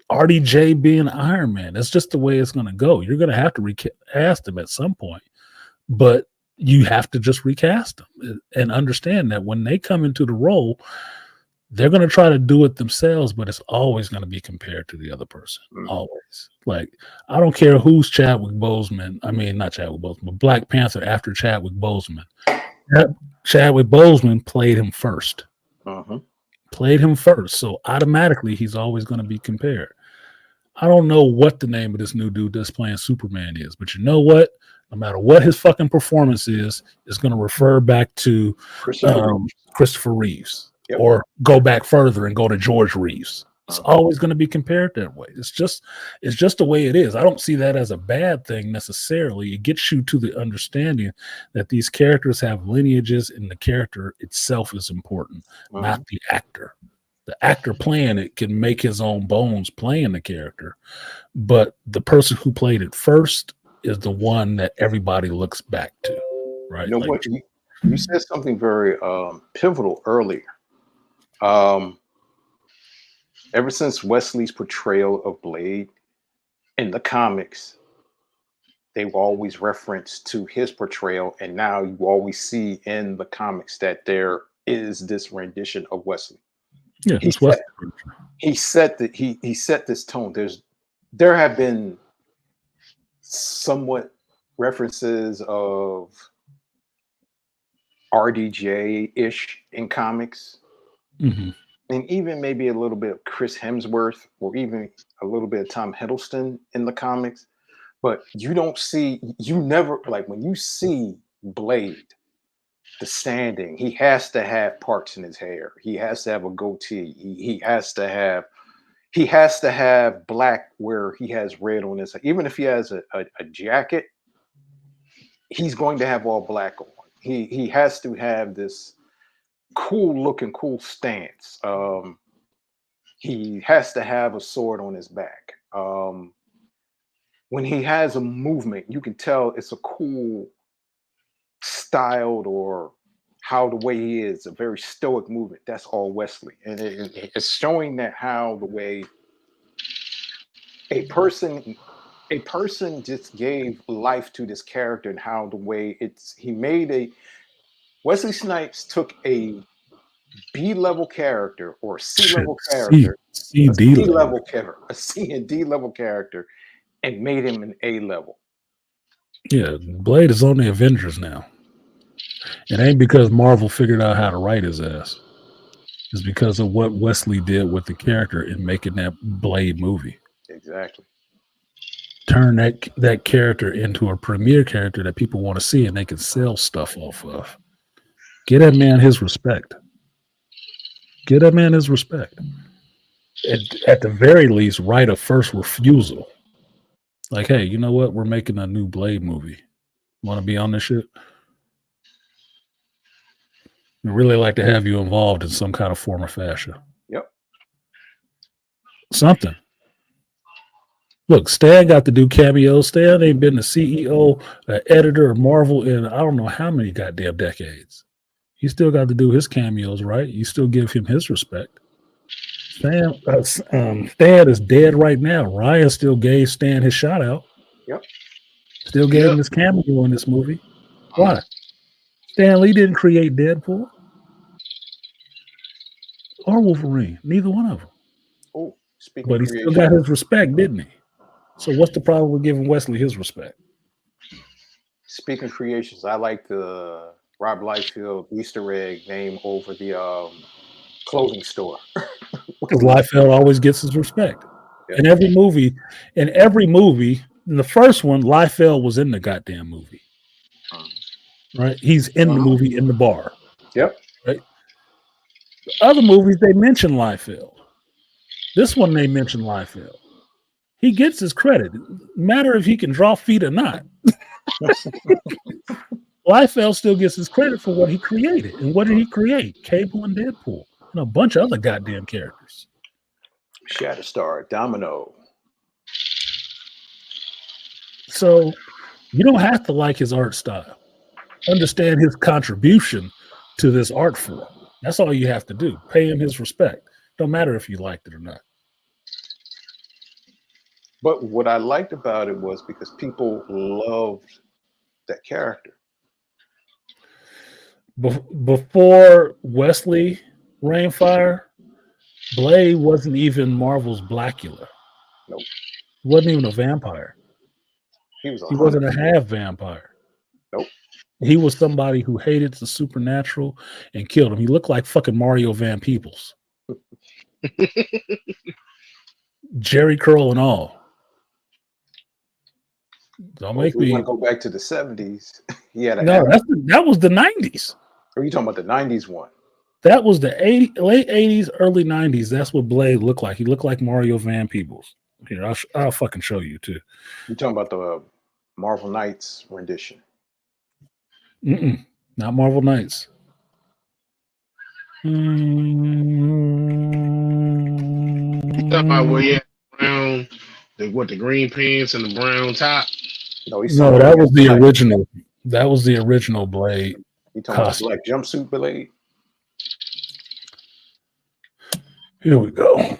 RDJ being Iron Man. That's just the way it's going to go. You're going to have to recast him at some point, but you have to just recast them and understand that when they come into the role, they're going to try to do it themselves, but it's always going to be compared to the other person. Always. Like, I don't care who's Chadwick Boseman. I mean, not Chadwick Boseman, but Black Panther after Chadwick Boseman. Chadwick Boseman played him first. Played him first. So automatically he's always going to be compared. I don't know what the name of this new dude that's playing Superman is, but you know what? No matter what his fucking performance is, it's going to refer back to Christopher Reeves. Yep. Or go back further and go to George Reeves. It's always going to be compared that way. It's just the way it is. I don't see that as a bad thing necessarily. It gets you to the understanding that these characters have lineages and the character itself is important, not the actor. The actor playing it can make his own bones playing the character, but the person who played it first is the one that everybody looks back to, right? You know what? You said something very pivotal earlier. Ever since Wesley's portrayal of Blade in the comics, they've always referenced to his portrayal, and now you always see in the comics that there is this rendition of Wesley. Yeah, he set this tone. There have been somewhat references of RDJ-ish in comics. And even maybe a little bit of Chris Hemsworth or even a little bit of Tom Hiddleston in the comics. But you never, like when you see Blade, the standing, he has to have parts in his hair. He has to have a goatee. He has to have black where he has red on his, even if he has a jacket, he's going to have all black on. He has to have this cool looking, cool stance. He has to have a sword on his back. When he has a movement, you can tell it's a cool styled or how the way he is, a very stoic movement. That's all Wesley. And it's showing that how the way a person just gave life to this character and how the way Wesley Snipes took a B-level character or a C-level character, a C and D level character, and made him an A level. Yeah, Blade is on the Avengers now. It ain't because Marvel figured out how to write his ass. It's because of what Wesley did with the character in making that Blade movie. Exactly. Turn that character into a premier character that people want to see and they can sell stuff off of. Get that man his respect. Get that man his respect. At the very least, write a first refusal. Like, hey, you know what? We're making a new Blade movie. Want to be on this shit? We'd really like to have you involved in some kind of form or fashion. Yep. Something. Look, Stan got to do cameos. Stan ain't been the CEO, editor of Marvel in I don't know how many goddamn decades. He still got to do his cameos, right? You still give him his respect. Stan is dead right now. Ryan still gave Stan his shout out. Yep. Still gave him his cameo in this movie. Why? Stan Lee didn't create Deadpool or Wolverine. Neither one of them. Oh, but he still got his respect, didn't he? So what's the problem with giving Wesley his respect? Speaking of creations, I like the Rob Liefeld Easter egg name over the clothing store. Because Liefeld always gets his respect. Yeah. In every movie, in the first one, Liefeld was in the goddamn movie. Right? He's in the movie in the bar. Yep. Right? The other movies, they mention Liefeld. This one, they mention Liefeld. He gets his credit. No matter if he can draw feet or not. Liefeld still gets his credit for what he created. And what did he create? Cable and Deadpool. And a bunch of other goddamn characters. Shatterstar, Domino. So you don't have to like his art style. Understand his contribution to this art form. That's all you have to do. Pay him his respect. Don't matter if you liked it or not. But what I liked about it was because people loved that character. Before Wesley Rainfire, Blade wasn't even Marvel's Blackula. Nope. He wasn't even a vampire. He was a He wasn't a hunter. half vampire. Nope. He was somebody who hated the supernatural and killed him. He looked like fucking Mario Van Peebles. Jerry curl and all. Don't Well, make if we me. want to go back to the 70s. He had No, that was the 90s. Are you talking about the 90s one? That was the late 80s, early 90s. That's what Blade looked like. He looked like Mario Van Peebles. Here, I'll fucking show you too. You're talking about the Marvel Knights rendition. Not Marvel Knights. You talking about where he had brown, the green pants and the brown top? No, that was the original. That was the original Blade. You talking about the black jumpsuit Blade? Here we go.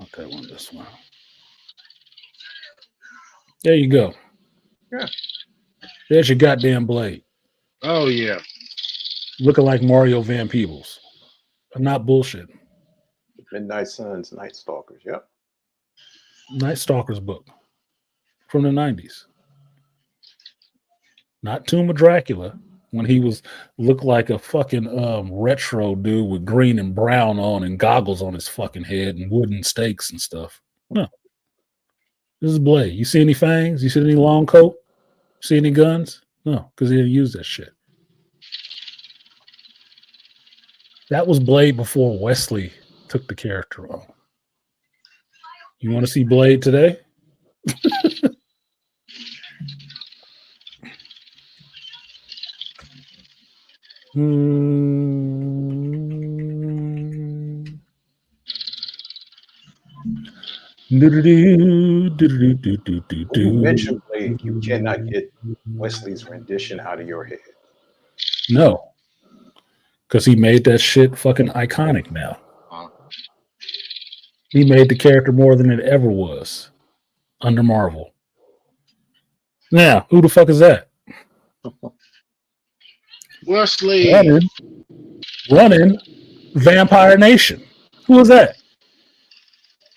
Okay, this one. There you go. Yeah. There's your goddamn Blade. Oh yeah. Looking like Mario Van Peebles. I'm not bullshitting. Midnight Suns, Night Stalkers. Yep. Night Stalkers book from the 90s. Not Tomb of Dracula, when he looked like a fucking retro dude with green and brown on and goggles on his fucking head and wooden stakes and stuff. No. This is Blade. You see any fangs? You see any long coat? See any guns? No, because he didn't use that shit. That was Blade before Wesley took the character on. You want to see Blade today? When you mention Blade, you cannot get Wesley's rendition out of your head. No. Because he made that shit fucking iconic now. He made the character more than it ever was under Marvel. Now, who the fuck is that? Wesley. Running Vampire Nation. Who is that?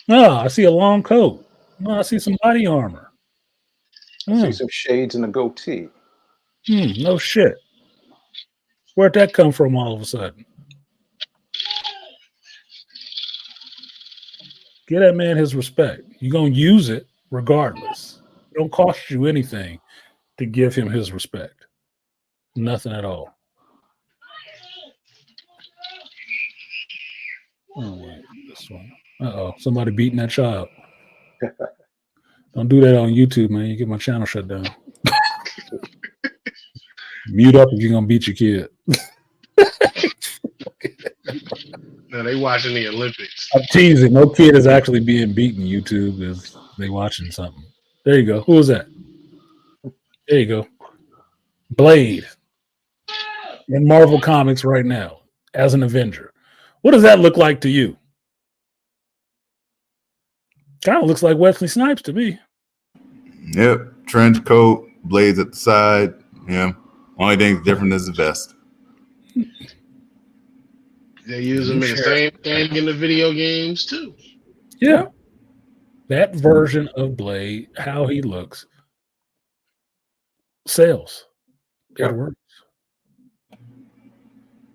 Oh, I see a long coat. Oh, I see some body armor. I see some shades and a goatee. No shit. Where'd that come from all of a sudden? Give that man his respect. You're going to use it regardless. It don't cost you anything to give him his respect. Nothing at all. Oh, wait, this one. Uh-oh, somebody beating that child. Don't do that on YouTube, man. You get my channel shut down. Mute up if you're going to beat your kid. No, they watching the Olympics. I'm teasing. No kid is actually being beaten. YouTube is they watching something. There you go. Who is that? There you go. Blade in Marvel Comics right now as an Avenger. What does that look like to you? Kind of looks like Wesley Snipes to me. Yep. Trench coat, blades at the side. Yeah. Only thing different is the vest. They use them in the same thing in the video games too. Yeah. That version of Blade, how he looks, sells. It works.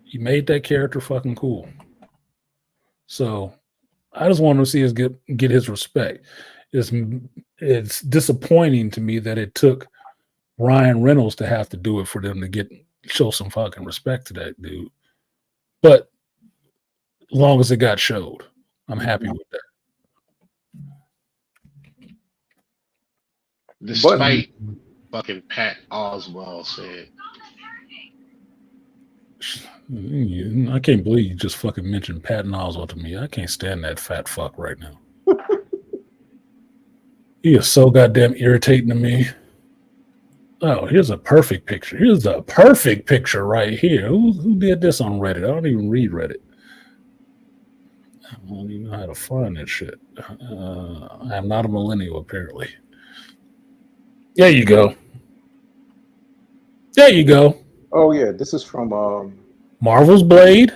He made that character fucking cool. So I just want to see us get his respect. It's disappointing to me that it took Ryan Reynolds to have to do it for them to show some fucking respect to that dude. But as long as it got showed, I'm happy with that. Despite fucking Pat Oswalt said. I can't believe you just fucking mentioned Patton Oswalt to me. I can't stand that fat fuck right now. He is so goddamn irritating to me. Oh, here's a perfect picture. Here's a perfect picture right here. Who did this on Reddit? I don't even read Reddit. I don't even know how to find that shit. I am not a millennial, apparently. There you go. There you go. Oh yeah, this is from Marvel's Blade,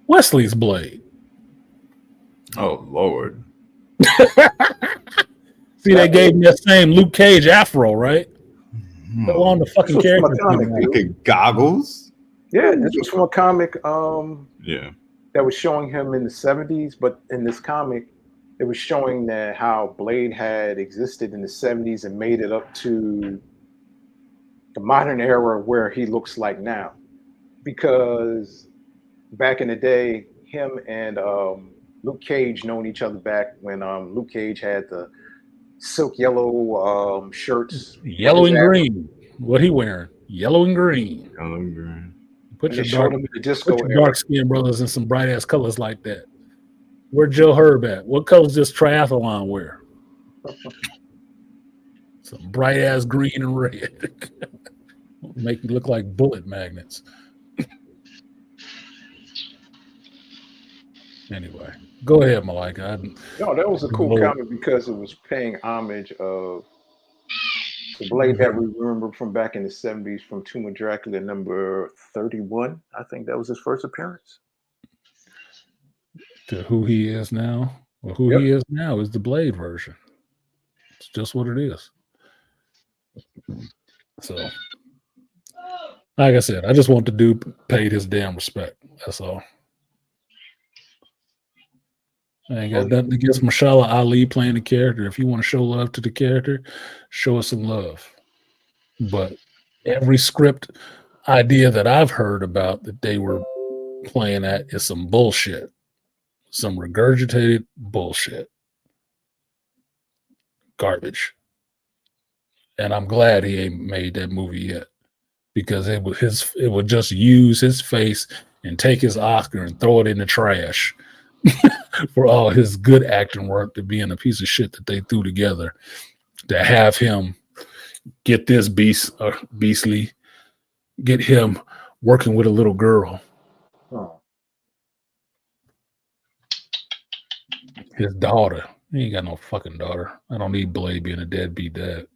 Wesley's Blade. Oh Lord. See, they gave me that same Luke Cage afro, right? Go on the fucking This was from character. a comic, dude. Okay, goggles. Yeah, this was from a comic Yeah. that was showing him in the 70s, but in this comic, it was showing that how Blade had existed in the 70s and made it up to the modern era where he looks like now. Because back in the day, him and Luke Cage known each other back when Luke Cage had the silk yellow shirts. Yellow and green. What he wearing? Yellow and green. Put And your they showed dark, him in the disco put your era. dark skinned brothers in some bright ass colors like that. Where Joe Herb at? What colors does Triathlon wear? Some bright ass green and red. Make me look like bullet magnets. Anyway, go ahead, Malika. No, that was a cool Lord. comic because it was paying homage of the Blade that we remember from back in the 70s from Tomb of Dracula number 31. I think that was his first appearance. To who he is now. Well, who he is now is the Blade version. It's just what it is. So, like I said, I just want the dude paid his damn respect. That's all. I ain't got nothing against Mashallah Ali playing the character. If you want to show love to the character, show us some love. But every script idea that I've heard about that they were playing at is some bullshit. Some regurgitated bullshit. Garbage. And I'm glad he ain't made that movie yet. Because it would just use his face and take his Oscar and throw it in the trash. For all his good acting work to being a piece of shit that they threw together, to have him get this beastly, get him working with a little girl. Oh. His daughter. He ain't got no fucking daughter. I don't need Blade being a deadbeat dad.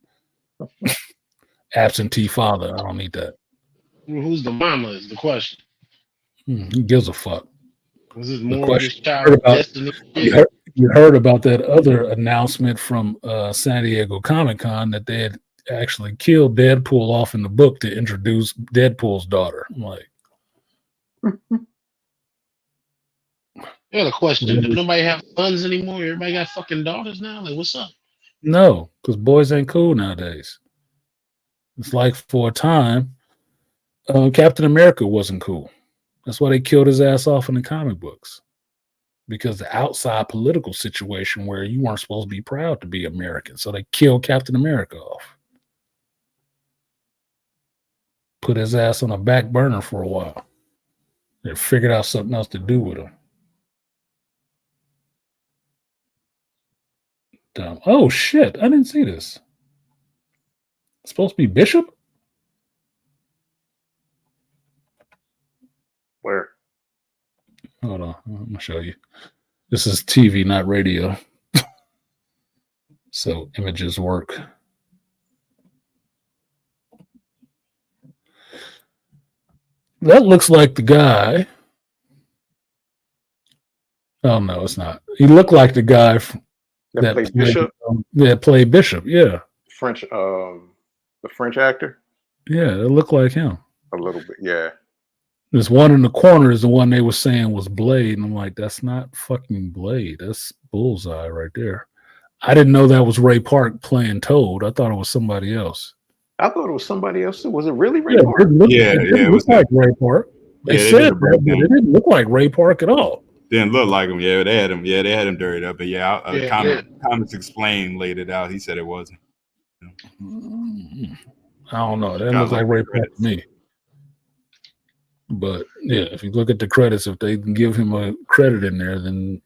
Absentee father. I don't need that. Who's the mama is the question. Who gives a fuck? Was it The more of question this child's destiny? you heard about that other announcement from San Diego Comic-Con that they had actually killed Deadpool off in the book to introduce Deadpool's daughter. I'm like, Yeah, the question. Do nobody have sons anymore? Everybody got fucking daughters now? Like, what's up? no, because boys ain't cool nowadays. It's like for a time, Captain America wasn't cool. That's why they killed his ass off in the comic books. Because the outside political situation where you weren't supposed to be proud to be American. So they killed Captain America off. Put his ass on a back burner for a while. They figured out something else to do with him. Dumb. Oh, shit. I didn't see this. It's supposed to be Bishop? Where? Hold on. I'm going to show you. This is TV, not radio. So images work. That looks like the guy. Oh, no, it's not. He looked like the guy That played Bishop? That played Bishop, yeah. French, the French actor? Yeah, it looked like him. A little bit, yeah. There's one in the corner is the one they were saying was Blade. And I'm like, that's not fucking Blade. That's Bullseye right there. I didn't know that was Ray Park playing Toad. I thought it was somebody else. I thought it was somebody else too. Was it really Ray Yeah, Park? it didn't look like Ray Park. They said that, but it didn't look like Ray Park at all. Didn't look like him. Yeah, they had him. Yeah, they had him dirtied up. But Comics Explained laid it out. He said it wasn't. I don't know. That looks like Ray Park to me. But yeah, if you look at the credits, if they can give him a credit in there, then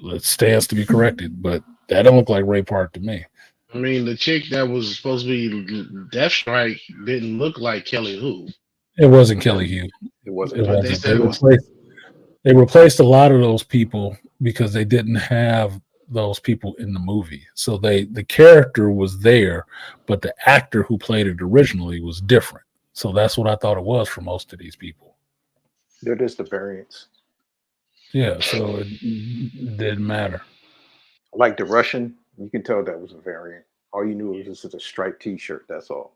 it stands to be corrected. But that don't look like Ray Park to me. I mean, the chick that was supposed to be Deathstrike didn't look like Kelly Hu. It wasn't Kelly Hu. It wasn't. They replaced a lot of those people because they didn't have those people in the movie. So the character was there, but the actor who played it originally was different. So that's what I thought it was for most of these people. They're just the variants. Yeah, so it didn't matter. Like the Russian, you can tell that was a variant. All you knew was this is a striped T-shirt. That's all.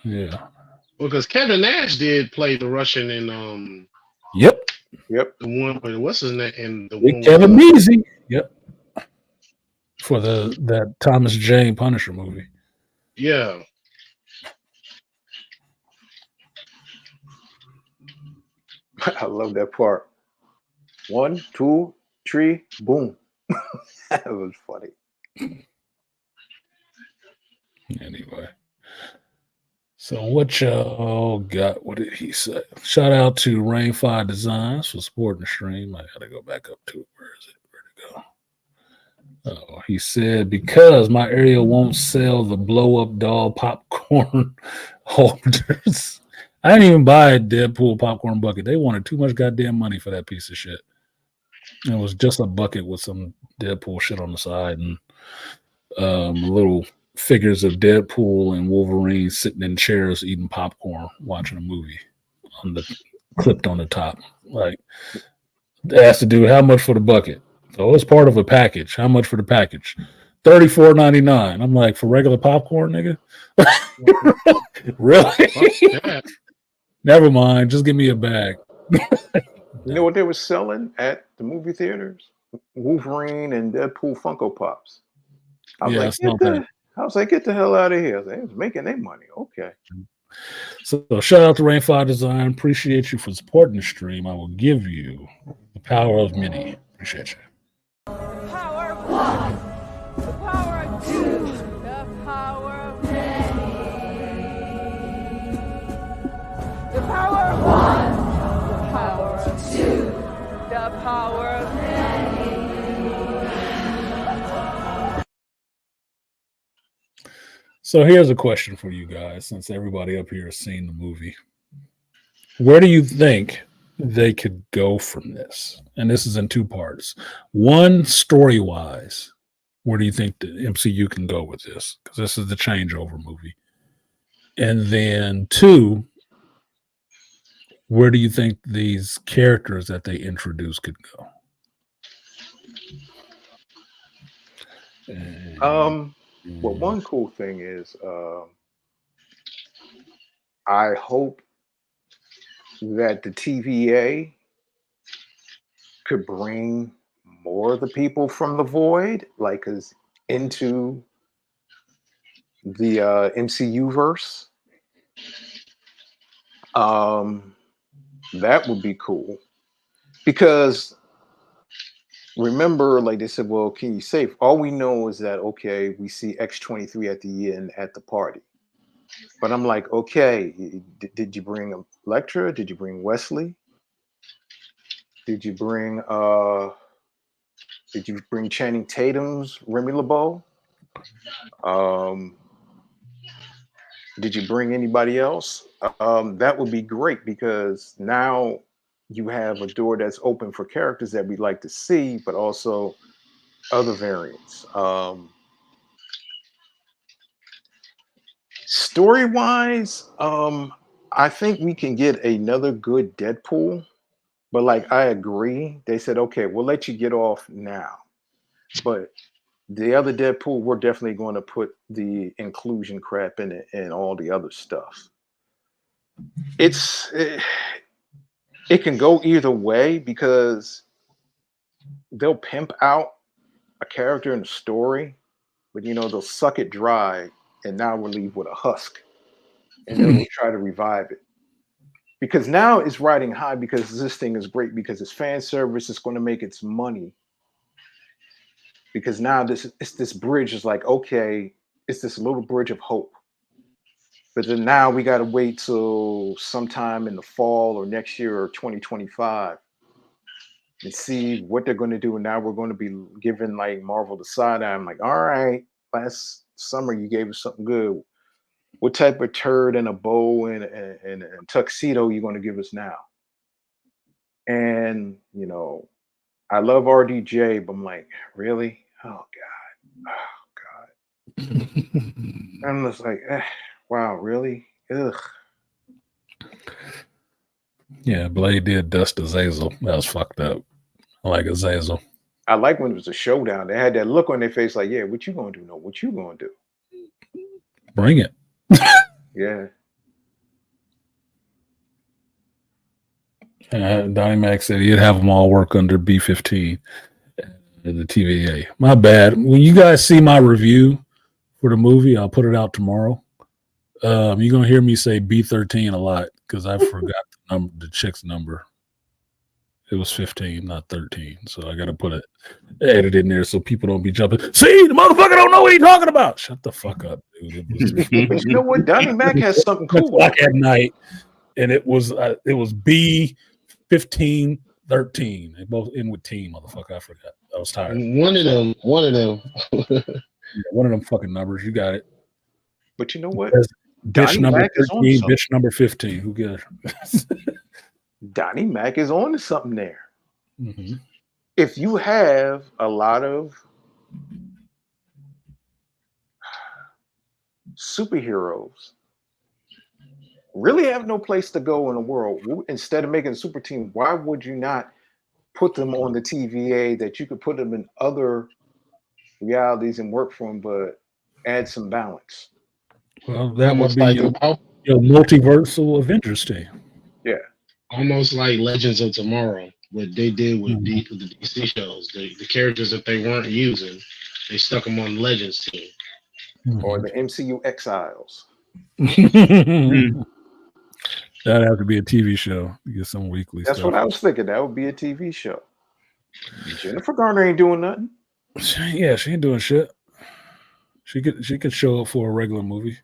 Yeah. Well, because Kevin Nash did play the Russian in Yep. Yep. the one, but what's his name? And the Big one Kevin with Beasy. Yep. For that Thomas Jane Punisher movie. yeah. I love that part. 1, 2, 3, boom. That was funny. Anyway. So what y'all got? What did he say? Shout out to Rainfire Designs for supporting the stream. I gotta go back up to it. Where is it? Where'd it go? Oh, he said, because my area won't sell the blow up doll popcorn holders. I didn't even buy a Deadpool popcorn bucket. They wanted too much goddamn money for that piece of shit. It was just a bucket with some Deadpool shit on the side and little figures of Deadpool and Wolverine sitting in chairs eating popcorn, watching a movie on the clipped on the top. Like, they asked the dude, how much for the bucket? So it's part of a package. How much for the package? $34.99. I'm like, for regular popcorn, nigga? Really? Yeah. Never mind. Just give me a bag. You know what they were selling at the movie theaters? Wolverine and Deadpool Funko Pops. I was Yeah, I like, saw that. get the hell out of here. They was making their money. Okay. So shout out to Rainfire Design. Appreciate you for supporting the stream. I will give you the power of many. Appreciate you. Power of one. The power of two. The power of many. The power of one. The power of two. The power of many. So here's a question for you guys, since everybody up here has seen the movie. Where do you think they could go from this? And this is in two parts. One, story-wise, where do you think the MCU can go with this? Because this is the changeover movie. And then two, where do you think these characters that they introduce could go? Well, one cool thing is I hope that the TVA could bring more of the people from the void, like, into the MCU verse. That would be cool, because remember, like they said, well, can you save? All we know is that, okay, we see X-23 at the end at the party. But I'm like, okay, did you bring Elektra? Did you bring Wesley? Did you bring Channing Tatum's Remy LeBeau? Did you bring anybody else? That would be great, because now you have a door that's open for characters that we'd like to see, but also other variants. Story-wise, I think we can get another good Deadpool, but like, I agree. They said, okay, we'll let you get off now, but the other Deadpool, we're definitely going to put the inclusion crap in it and all the other stuff. It can go either way, because they'll pimp out a character in the story, but they'll suck it dry, and now we'll leave with a husk, and then we'll try to revive it. Because now it's riding high, because this thing is great, because it's fan service, it's going to make its money. Because now this bridge is like, okay, it's this little bridge of hope. But then now we got to wait till sometime in the fall or next year or 2025 and see what they're going to do. And now we're going to be giving like Marvel the side eye. I'm like, all right, last summer you gave us something good. What type of turd and a bow and tuxedo you going to give us now? And I love RDJ, but I'm like, really? Oh God. I'm just like, wow, really? Ugh. Yeah, Blade did dust Azazel. That was fucked up. I like Azazel. I like when it was a showdown. They had that look on their face, like, yeah, what you gonna do? No, what you gonna do? Bring it. Yeah. Donnie Mac said he'd have them all work under B-15, the TVA. My bad. When you guys see my review for the movie, I'll put it out tomorrow. You're gonna hear me say B-13 a lot because I forgot the chick's number. It was 15, not 13. So I got to put it edit in there so people don't be jumping. See, the motherfucker don't know what he's talking about. Shut the fuck up, dude. But you know what? Donnie Mac has something cool. At night, and it was B-15, 13. They both in with team, motherfucker. I forgot. I was tired. One of them. Yeah, one of them fucking numbers. You got it. But you know what? Bitch number 13, bitch number 15. Who cares? Donnie Mac is on to something there. Mm-hmm. If you have a lot of superheroes really have no place to go in the world, instead of making a super team, why would you not put them on the TVA that you could put them in other realities and work for them, but add some balance? Well, that Almost would be like your multiversal Avengers team. Yeah. Almost like Legends of Tomorrow, what they did with the DC shows. The characters that they weren't using, they stuck them on the Legends team. Or the MCU Exiles. That'd have to be a TV show. You get some weekly That's stuff. what I was thinking. That would be a TV show. Jennifer Garner ain't doing nothing. Yeah, she ain't doing shit. She could show up for a regular movie.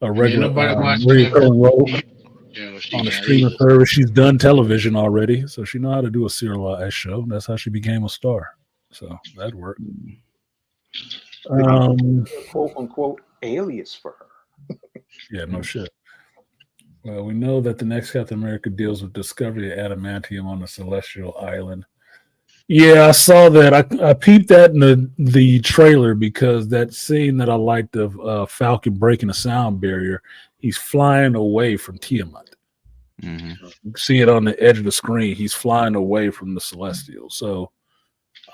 A regular recurring role. On a streaming service. She's done television already, so she know how to do a serialized show. That's how she became a star. So that'd work. Quote unquote alias for her. Yeah, no shit. Well, we know that the next Captain America deals with discovery of adamantium on the celestial island. Yeah, I saw that. I peeped that in the trailer because that scene that I liked of Falcon breaking the sound barrier, he's flying away from Tiamat. Mm-hmm. You see it on the edge of the screen. He's flying away from the Celestial. So,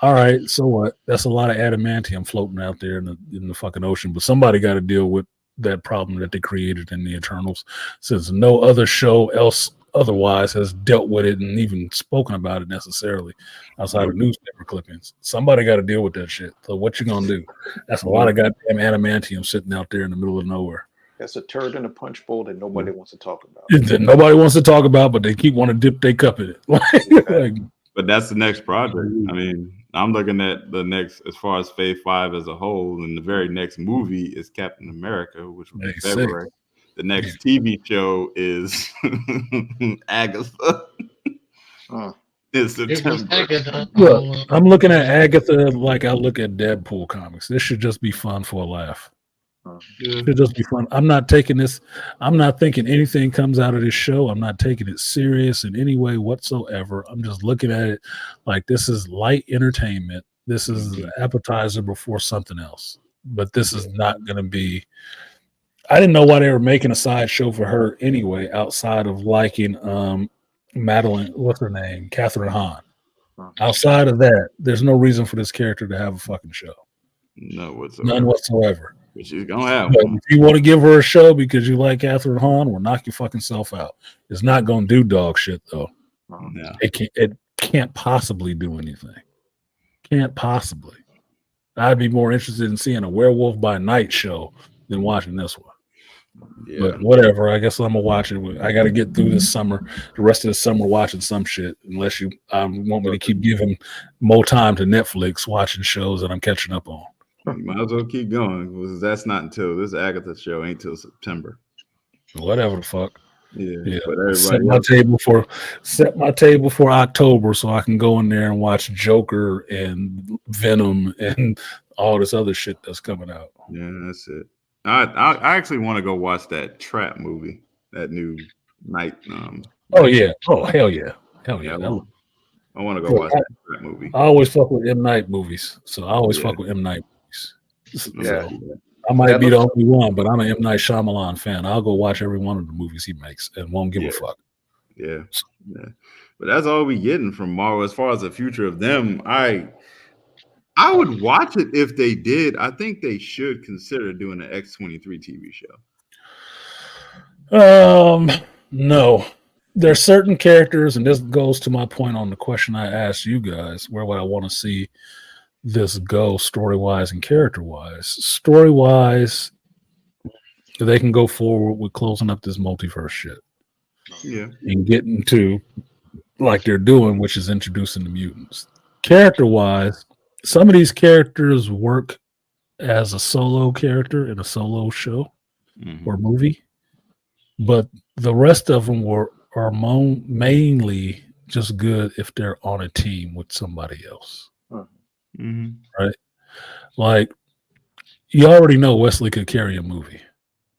all right, so what? That's a lot of adamantium floating out there in the fucking ocean. But somebody got to deal with that problem that they created in the Eternals, since no other show else otherwise has dealt with it and even spoken about it necessarily outside of newspaper clippings. Somebody got to deal with that shit. So what you gonna do? That's a lot of goddamn adamantium sitting out there in the middle of nowhere. That's a turd in a punch bowl that nobody wants to talk about. That nobody wants to talk about, but they keep wanting to dip their cup in it. But that's the next project. I mean, I'm looking at the next, as far as Phase 5 as a whole, and the very next movie is Captain America, which will be February. The next TV show is Agatha. It's September. Look, I'm looking at Agatha like I look at Deadpool comics. This should just be fun for a laugh. It should just be fun. I'm not taking this. I'm not thinking anything comes out of this show. I'm not taking it serious in any way whatsoever. I'm just looking at it like this is light entertainment. This is an appetizer before something else. But this is not going to be. I didn't know why they were making a side show for her anyway, outside of liking Madeline, what's her name? Catherine Hahn. Outside of that, there's no reason for this character to have a fucking show. No whatsoever. None whatsoever. But she's gonna have But one. if you want to give her a show because you like Catherine Hahn, well, knock your fucking self out. It's not gonna do dog shit though. No. It can't possibly do anything. Can't possibly. I'd be more interested in seeing a Werewolf by Night show than watching this one. Yeah. But whatever, I guess I'm gonna watch it. I got to get through this summer, the rest of the summer watching some shit. Unless you want me to keep giving more time to Netflix watching shows that I'm catching up on. You might as well keep going because that's not until this Agatha show ain't till September. Whatever the fuck. Yeah. But everybody Set my table for October so I can go in there and watch Joker and Venom and all this other shit that's coming out. Yeah, that's it. I actually want to go watch that Trap movie, that new night. Oh yeah! Oh hell yeah! Hell yeah! I want to go Look, watch that movie. I always fuck with M. Night movies, so I always Yeah. fuck with M. Night movies. Yeah. So I might That be the looks- only one, but I'm an M. Night Shyamalan fan. I'll go watch every one of the movies he makes and won't give a fuck. Yeah. But that's all we getting from Marvel as far as the future of them. I would watch it if they did. I think they should consider doing an X-23 TV show. No. There's certain characters, and this goes to my point on the question I asked you guys, where would I want to see this go story-wise and character-wise? Story-wise, they can go forward with closing up this multiverse shit. Yeah. And getting to like they're doing, which is introducing the mutants. Character-wise, some of these characters work as a solo character in a solo show or movie, but the rest of them are mainly just good if they're on a team with somebody else. Right? Like, you already know Wesley could carry a movie.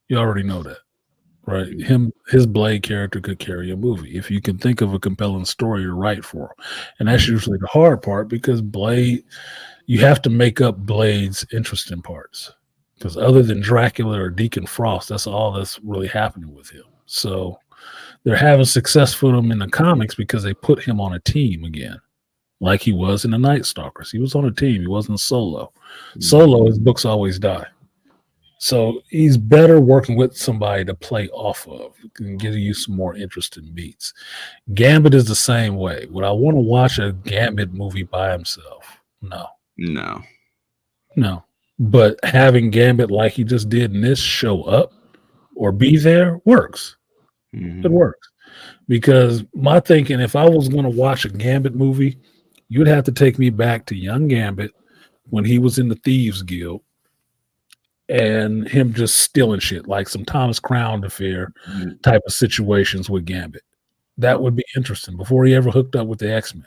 You already know that. Right? His Blade character could carry a movie. If you can think of a compelling story to write for him. And that's usually the hard part, because Blade, you have to make up Blade's interesting parts. Because other than Dracula or Deacon Frost, that's all that's really happening with him. So they're having success with him in the comics because they put him on a team again, like he was in the Night Stalkers. He was on a team. He wasn't solo. Solo, his books always die. So he's better working with somebody to play off of and give you some more interesting beats. Gambit is the same way. Would I want to watch a Gambit movie by himself? No. But having Gambit, like he just did in this, show up or be there works. It works. Because my thinking, if I was going to watch a Gambit movie, you'd have to take me back to young Gambit when he was in the Thieves Guild and him just stealing shit, like some Thomas Crown affair type of situations with Gambit. That would be interesting before he ever hooked up with the X-Men.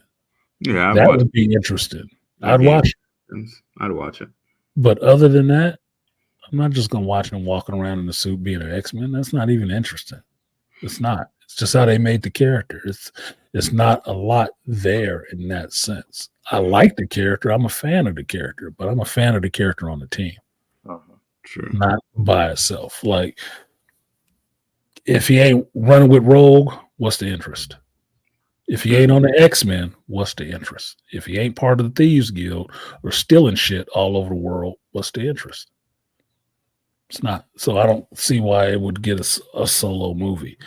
Yeah, that would be interesting. I'd watch it. I'd watch it. But other than that, I'm not just gonna watch him walking around in the suit being an X-Men. That's not even interesting. It's not. It's just how they made the character. It's not a lot there in that sense. I like the character. I'm a fan of the character, but I'm a fan of the character on the team. True. Not by itself. Like, if he ain't running with Rogue, what's the interest? If he ain't on the X-Men, what's the interest? If he ain't part of the Thieves Guild or stealing shit all over the world, what's the interest? It's not. So I don't see why it would get a solo movie.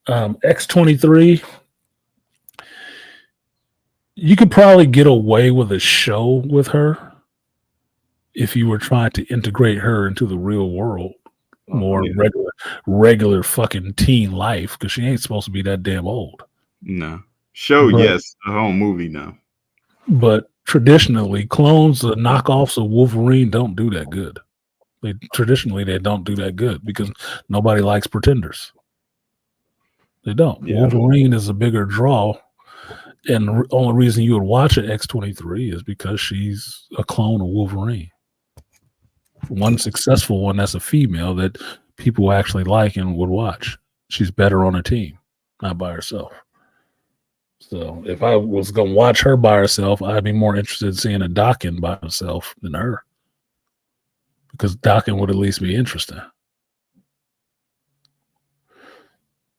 X-23, you could probably get away with a show with her if you were trying to integrate her into the real world, more regular fucking teen life, because she ain't supposed to be that damn old. No. Show, yes. A whole movie, no. But traditionally, clones, the knockoffs of Wolverine don't do that good. They don't do that good because nobody likes pretenders. They don't. Yeah. Wolverine is a bigger draw, and the only reason you would watch an X-23 is because she's a clone of Wolverine. One successful one that's a female that people actually like and would watch. She's better on a team, not by herself. So if I was going to watch her by herself, I'd be more interested in seeing a Daken by himself than her, because Daken would at least be interesting.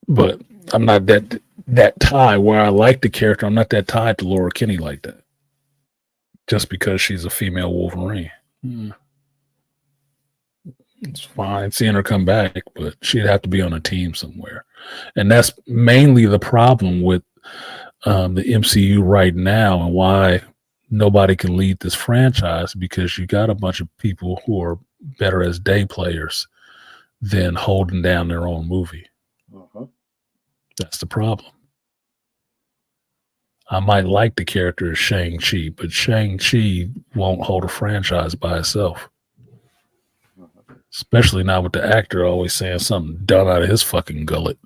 But I'm not that tied where I like the character. I'm not that tied to Laura Kinney like that, just because she's a female Wolverine. It's fine seeing her come back, but she'd have to be on a team somewhere. And that's mainly the problem with the MCU right now, and why nobody can lead this franchise, because you got a bunch of people who are better as day players than holding down their own movie. That's the problem. I might like the character of Shang-Chi, but Shang-Chi won't hold a franchise by itself. Especially now with the actor always saying something done out of his fucking gullet.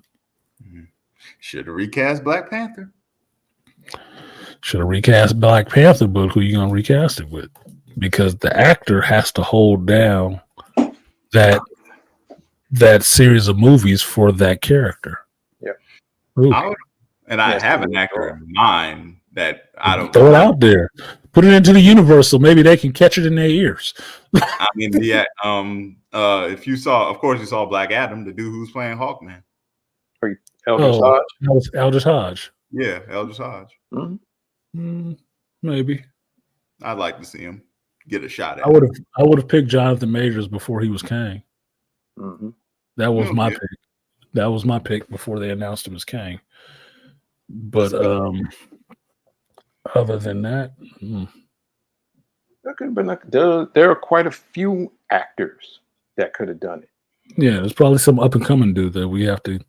Should have recast Black Panther. Should have recast Black Panther, but who are you going to recast it with? Because the actor has to hold down that series of movies for that character. I have an actor in mind, that I don't throw know. it out there, put it into the universe, so maybe they can catch it in their ears. I mean, yeah. If you saw, of course, you saw Black Adam, the dude who's playing Hawkman. Eldridge Hodge. That was Eldridge Hodge. Yeah, Eldridge Hodge. Maybe. I'd like to see him get a shot at. I would have picked Jonathan Majors before he was Kang. That was my pick. That was my pick before they announced him as Kang. But other than that, that could have been there are quite a few actors that could have done it. yeah, there's probably some up and coming dude that we have to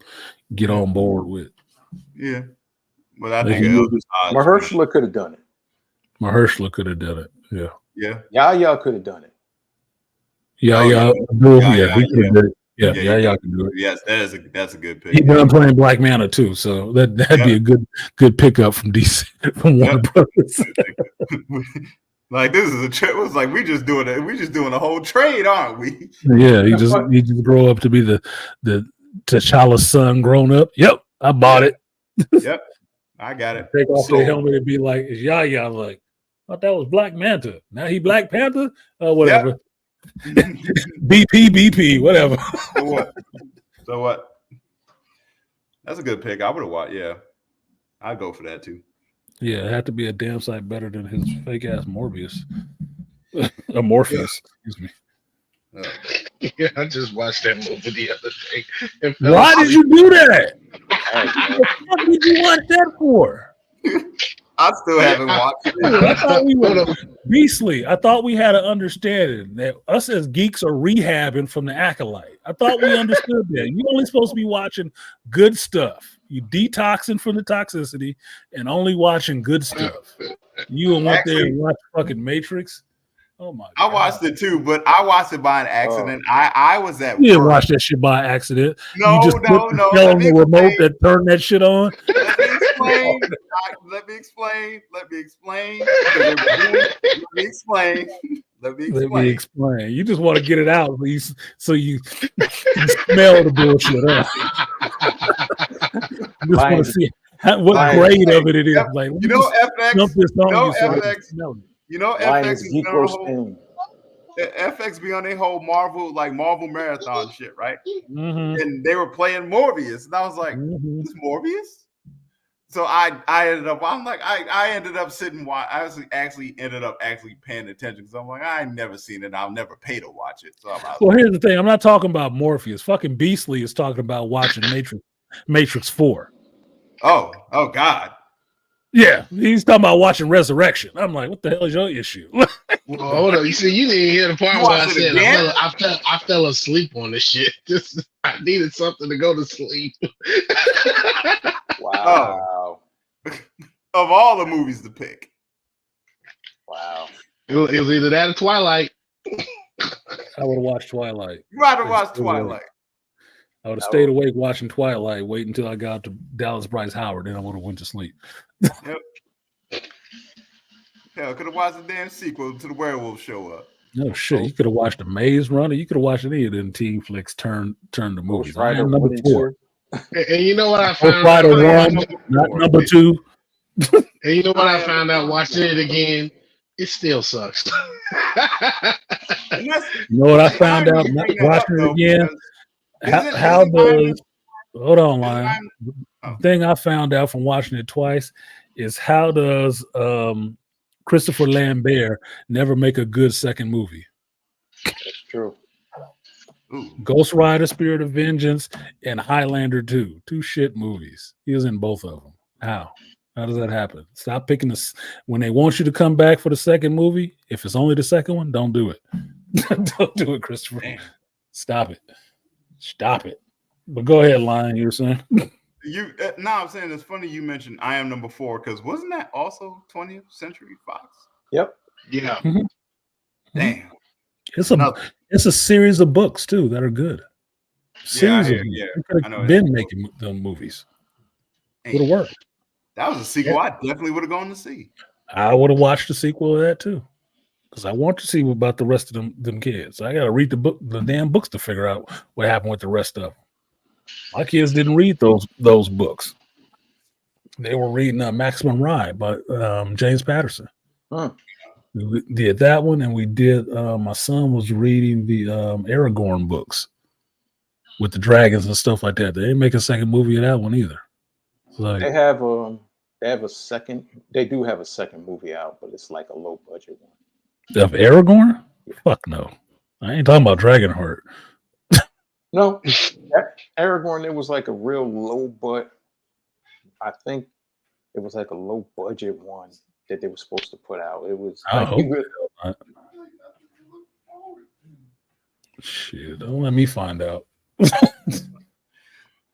get on board with. Yeah, but I think Eldridge Hodge. Mahershala could have done it. Mahershala could have done it. Yeah. Yeah. Yahya could have done it. Yeah, he could have done it. Yeah, y'all can do it. Yes, that's a good pick. He's done playing Black Manta too, so that'd be a good pickup from DC from Warner Brothers. Like this is a trip. It was like we just doing a whole trade, aren't we? Yeah, he just grow up to be the T'Challa's son grown up. Yep, I bought it. Yep, I got it. Take off the helmet and be like, "Is Yahya like? I thought that was Black Manta. Now he Black Panther. Whatever." Yep. BP, whatever. So what? That's a good pick. I would have watched. Yeah, I'd go for that too. Yeah, it had to be a damn sight better than his fake ass Morbius. Morpheus, excuse me. Yeah, I just watched that movie the other day. Why did you do that? What the fuck did you watch that for? I still haven't watched it. I thought we were beastly. I thought we had an understanding that us as geeks are rehabbing from the Acolyte. I thought we understood that. You're only supposed to be watching good stuff. You detoxing from the toxicity and only watching good stuff. You went there and watched fucking Matrix. Oh my God. I watched it too, but I watched it by an accident. I was at work. You didn't watch that shit by accident. No, you just no. on the remote that turned that shit on. Let me explain. Let me explain. You just want to get it out, so you can smell the bullshit up. You just want to see what grade of it is. Like, you know, FX. You know, FX be on their whole Marvel marathon shit, right? And they were playing Morbius, and I was like, "It's Morbius." So I ended up. I'm like, I ended up sitting. I actually ended up paying attention because I'm like, I ain't never seen it. I'll never pay to watch it. So well, here's the thing. I'm not talking about Morpheus. Fucking Beastly is talking about watching Matrix 4. Oh God. Yeah, he's talking about watching Resurrection. I'm like, what the hell is your issue? Well, hold on. You see, you didn't hear the part where I said I fell asleep on this shit. I needed something to go to sleep. Wow. Of all the movies to pick. Wow. It was either that or Twilight. I would have watched Twilight. You might have watched Twilight. I would have stayed awake watching Twilight, wait until I got to Dallas Bryce Howard, then I would have went to sleep. Yep. Hell, could have watched the damn sequel to the Werewolf show up. No shit. You could have watched The Maze Runner. You could have watched any of them teen flicks turn the movies. I am number 4. And you know what I found out? Not number 2. And you know what I found out watching it again? It still sucks. You know what I found out watching it again? How does hold on, Lion? The thing I found out from watching it twice is how does Christopher Lambert never make a good second movie? That's true. Ghost Rider, Spirit of Vengeance, and Highlander 2. 2 shit movies. He was in both of them. How? How does that happen? Stop picking this when they want you to come back for the second movie. If it's only the second one, don't do it. Don't do it, Christopher. Damn. Stop it. But go ahead, Lion. You were saying? I'm saying it's funny you mentioned I Am Number 4 because wasn't that also 20th Century Fox? Yep. Yeah. Mm-hmm. Damn. It's a series of books too that are good. Series of yeah. Could have been making the movies. Would have worked. That was a sequel I definitely would have gone to see. I would have watched the sequel of that too. Because I want to see about the rest of them kids. I gotta read the damn books to figure out what happened with the rest of them. My kids didn't read those books. They were reading Maximum Ride by James Patterson. Hmm. We did that one, and we did. My son was reading the Aragorn books with the dragons and stuff like that. They didn't make a second movie of that one either. It's like, They have a second. They do have a second movie out, but it's like a low budget one. of Aragorn? Fuck no. I ain't talking about Dragonheart. No, Aragorn. It was like a real low, but I think it was like a low budget one that they were supposed to put out. It was. I Like, hope not. Shit, don't let me find out.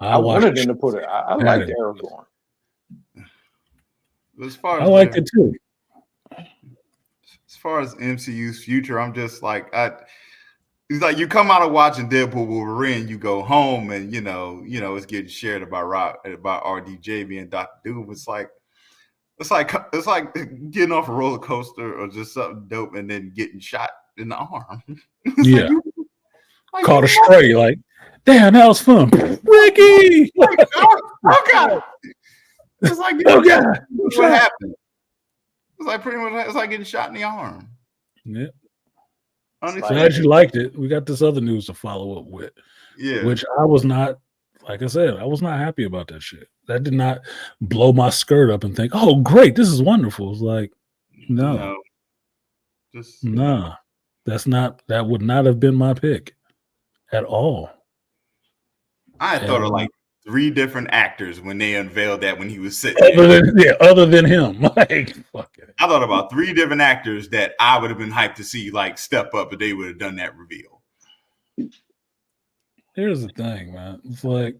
I wanted them to put it. I liked Aragorn. As far I as liked it too. as far as MCU's future, I'm just like it's like you come out of watching Deadpool Wolverine, you go home and you know it's getting shared about RDJ being Dr. Doom. It's like getting off a roller coaster or just something dope and then getting shot in the arm. Yeah. Caught a stray, like, damn, that was fun. Ricky! Oh God. It's like Oh, God. what happened? It's like pretty much it's like getting shot in the arm. Yeah. Honestly, Glad you liked it. We got this other news to follow up with. yeah. Which I was not, like I said, I was not happy about that shit. That did not blow my skirt up and think, oh, great, this is wonderful. It's like, no. Just Nah. That would not have been my pick at all. I thought of like 3 different actors when they unveiled that when he was sitting Other than him. Like, fuck it. I thought about 3 different actors that I would have been hyped to see like step up if they would have done that reveal. Here's the thing, man. It's like,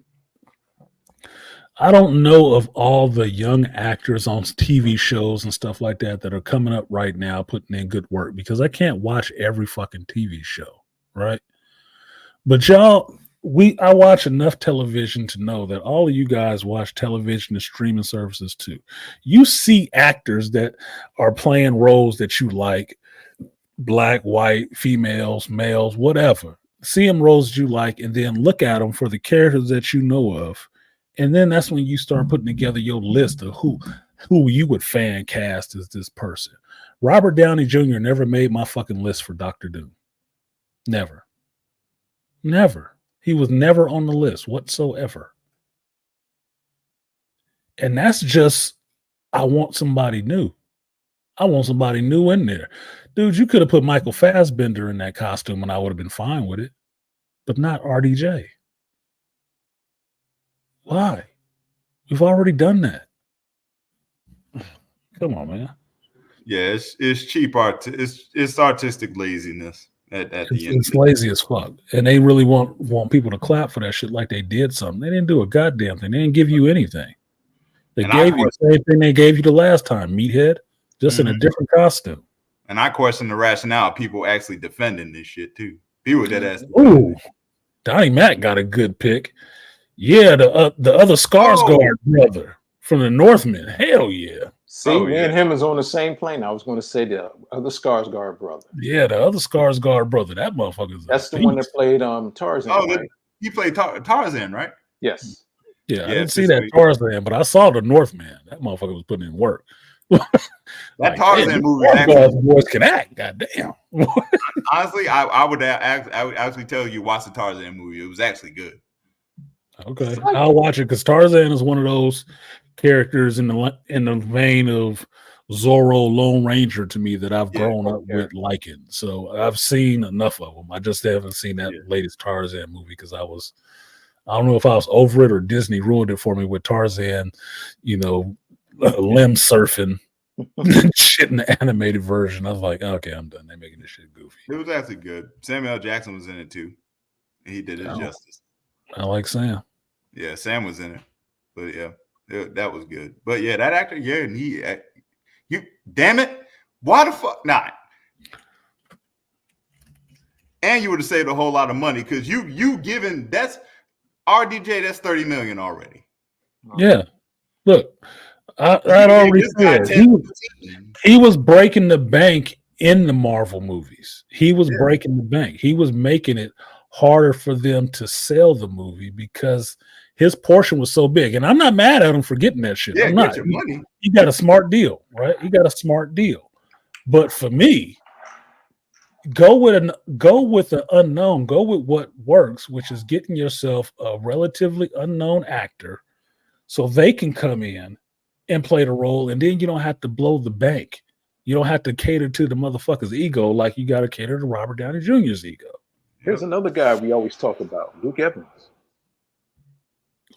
I don't know of all the young actors on TV shows and stuff like that that are coming up right now putting in good work, because I can't watch every fucking TV show, right? But y'all, I watch enough television to know that all of you guys watch television and streaming services too. You see actors that are playing roles that you like, black, white, females, males, whatever. See them roles you like, and then look at them for the characters that you know of. And then that's when you start putting together your list of who you would fan cast as this person. Robert Downey Jr. never made my fucking list for Dr. Doom. Never. He was never on the list whatsoever. And that's just, I want somebody new. I want somebody new in there. Dude, you could have put Michael Fassbender in that costume and I would have been fine with it, but not RDJ. Why? We've already done that. Come on, man. Yeah, it's cheap art. It's artistic laziness at the end. It's lazy as fuck, and they really want people to clap for that shit like they did something. They didn't do a goddamn thing. They didn't give you anything. They gave you the same thing they gave you the last time, meathead, just in a different costume. And I question the rationale of people actually defending this shit too. People that ask. Ooh, Donnie Mac got a good pick. Yeah, the other Skarsgård brother from the Northman. Hell yeah. See, me and him is on the same plane. I was going to say the other Skarsgård brother. Yeah, the other Skarsgård brother. That motherfucker's That's the one that played Tarzan. Oh, right? He played Tarzan, right? Yes. Yeah, I didn't see that Tarzan, but I saw the Northman. That motherfucker was putting in work. That Tarzan movie. Boys can act. Goddamn. Honestly, I would actually tell you watch the Tarzan movie. It was actually good. Okay, I'll watch it because Tarzan is one of those characters in the vein of Zorro, Lone Ranger to me that I've grown up with liking. So I've seen enough of them. I just haven't seen that latest Tarzan movie because I don't know if I was over it or Disney ruined it for me with Tarzan, limb surfing shit in the animated version. I was like, okay, I'm done. They're making this shit goofy. It was actually good. Samuel L. Jackson was in it too, and he did it justice. I like Sam. Yeah, Sam was in it, but yeah, that was good. But yeah, that actor, yeah, and you damn it, why the fuck not? And you would have saved a whole lot of money because you given that's RDJ, that's 30 million already. Yeah, look, I already said he was breaking the bank in the Marvel movies. He was breaking the bank. He was making it harder for them to sell the movie because his portion was so big. And I'm not mad at him for getting that shit. Yeah, I'm get not. your money. He got a smart deal, right? He got a smart deal. But for me, go with an unknown. Go with what works, which is getting yourself a relatively unknown actor, so they can come in and play the role, and then you don't have to blow the bank. You don't have to cater to the motherfucker's ego like you got to cater to Robert Downey Jr.'s ego. Here's another guy we always talk about, Luke Evans.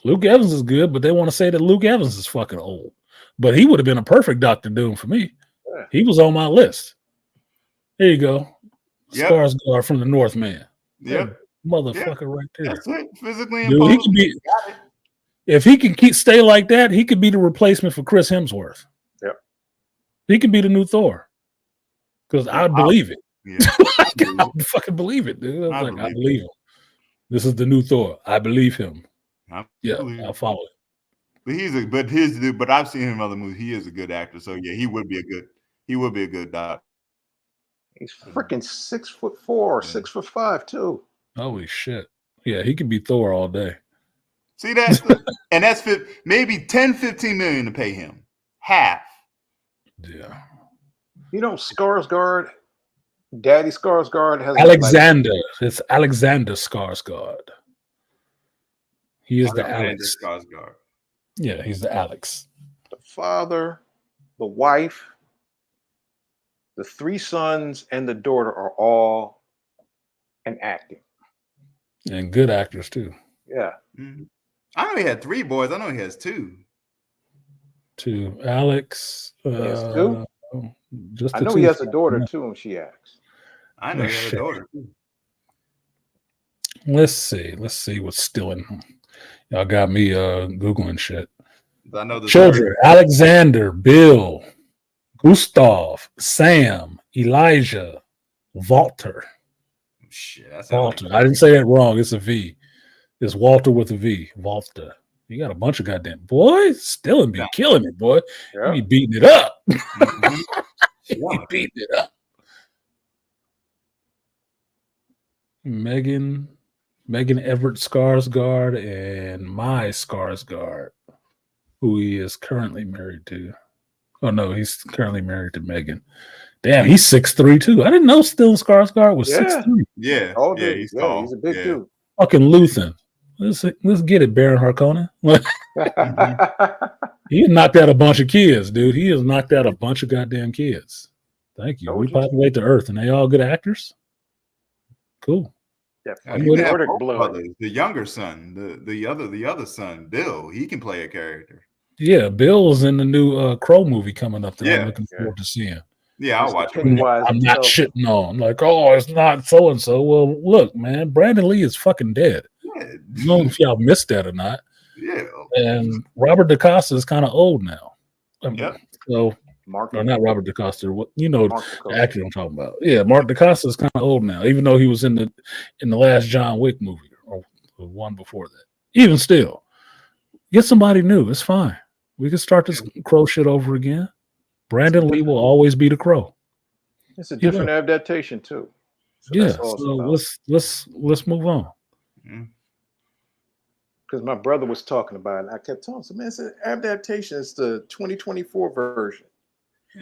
Luke Evans is good, but they want to say that Luke Evans is fucking old. But he would have been a perfect Dr. Doom for me. Yeah. He was on my list. Here you go. Yep. Skarsgård from the Northman. Yep. Motherfucker right there. That's it. Physically Dude, he imposed. can be, if he can stay like that, he could be the replacement for Chris Hemsworth. Yep. He can be the new Thor. Because I believe it. Yeah. I fucking believe it, dude. I believe him. This is the new Thor. I believe him. I'll follow it. But I've seen him in other movies. He is a good actor. So yeah, he would be a good doctor. He's freaking 6'4", 6'5" too. Holy shit. Yeah, he could be Thor all day. See that? And that's maybe 10, 15 million to pay him. Half. Yeah. You know, Skarsgård, Daddy Skarsgård has Alexander. It's Alexander Skarsgård. He is the Alex. Skarsgård. Yeah, he's the Alex. The father, the wife, the 3 sons, and the daughter are all in acting. And good actors too. Yeah. Mm-hmm. I know he had 3 boys. I know he has 2. 2. Alex. He has 2? Just I know he has a daughter too, and she acts. I know he has a daughter too. Let's see what's still in. Y'all got me Googling shit. I know the children: Alexander, Bill, Gustav, Sam, Elijah, Walter. Shit, Walter. I didn't say that wrong. It's a V. It's Walter with a V. Walter. You got a bunch of goddamn boys. Still be killing it, boy. Yeah. You be beating it up. Mm-hmm. You be beating it up. Megan Everett Skarsgård and my Skarsgård, who he is currently married to. Oh no, he's currently married to Megan. Damn, he's 6'3" too. I didn't know Stellan Skarsgård was 6'3". Yeah. Oh, yeah, he's tall. He's a big dude. Fucking Luthen. Let's get it, Baron Harkonnen. He knocked out a bunch of kids, dude. He has knocked out a bunch of goddamn kids. Thank you. We populate the earth, and they all good actors. Cool. Yeah, the younger son, the other son, Bill, he can play a character. Yeah, Bill is in the new Crow movie coming up that I'm looking forward to seeing. Yeah, I'll watch it. I'm not shitting on like, oh, it's not so and so. Well, look, man, Brandon Lee is fucking dead. Yeah. I don't know if y'all missed that or not. Yeah. And Robert DaCosta is kind of old now. Yeah. So, or not Robert DaCosta. What the actor I'm talking about? Yeah, Mark DaCosta is kind of old now, even though he was in the last John Wick movie or the one before that. Even still, get somebody new. It's fine. We can start this Crow shit over again. Brandon Lee will always be the Crow. It's a different adaptation too. So let's move on. Because my brother was talking about it, and I kept telling him, man, it's an adaptation. It's the 2024 version.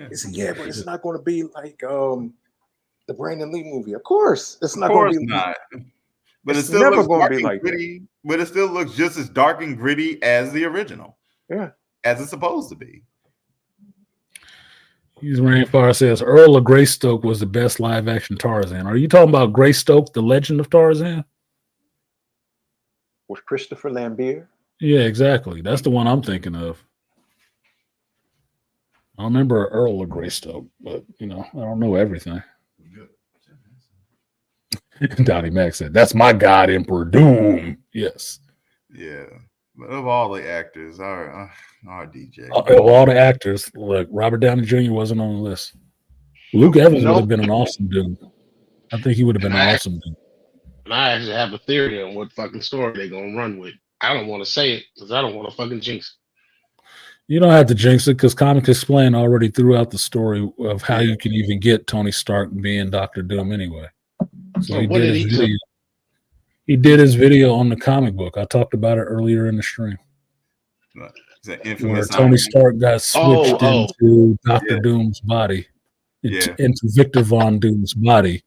He said, but it's not going to be like the Brandon Lee movie. Of course, it's not going to be. Not. But it still looks dark and gritty. But it still looks just as dark and gritty as the original. Yeah, as it's supposed to be. He's Rainfire says Earl of Greystoke was the best live action Tarzan. Are you talking about Greystoke, the Legend of Tarzan? With Christopher Lambert? Yeah, exactly. That's the one I'm thinking of. I remember Earl of Greystoke, but I don't know everything. Donnie Mac said, "That's my God, Emperor Doom." Yes. Yeah. But of all the actors, our DJ. Of all the actors, look, Robert Downey Jr. wasn't on the list. Luke Evans would have been an awesome dude. I think he would have been an awesome dude. And I actually have a theory on what fucking story they're gonna run with. I don't want to say it because I don't want to fucking jinx it. You don't have to jinx it because Comic Explain already threw out the story of how you can even get Tony Stark being Dr. Doom anyway. So what did he say? He did his video on the comic book. I talked about it earlier in the stream. It's an Where infamous. Tony Stark got switched Oh, into Doctor Yeah. Doom's body, Yeah. into Victor Von Doom's body,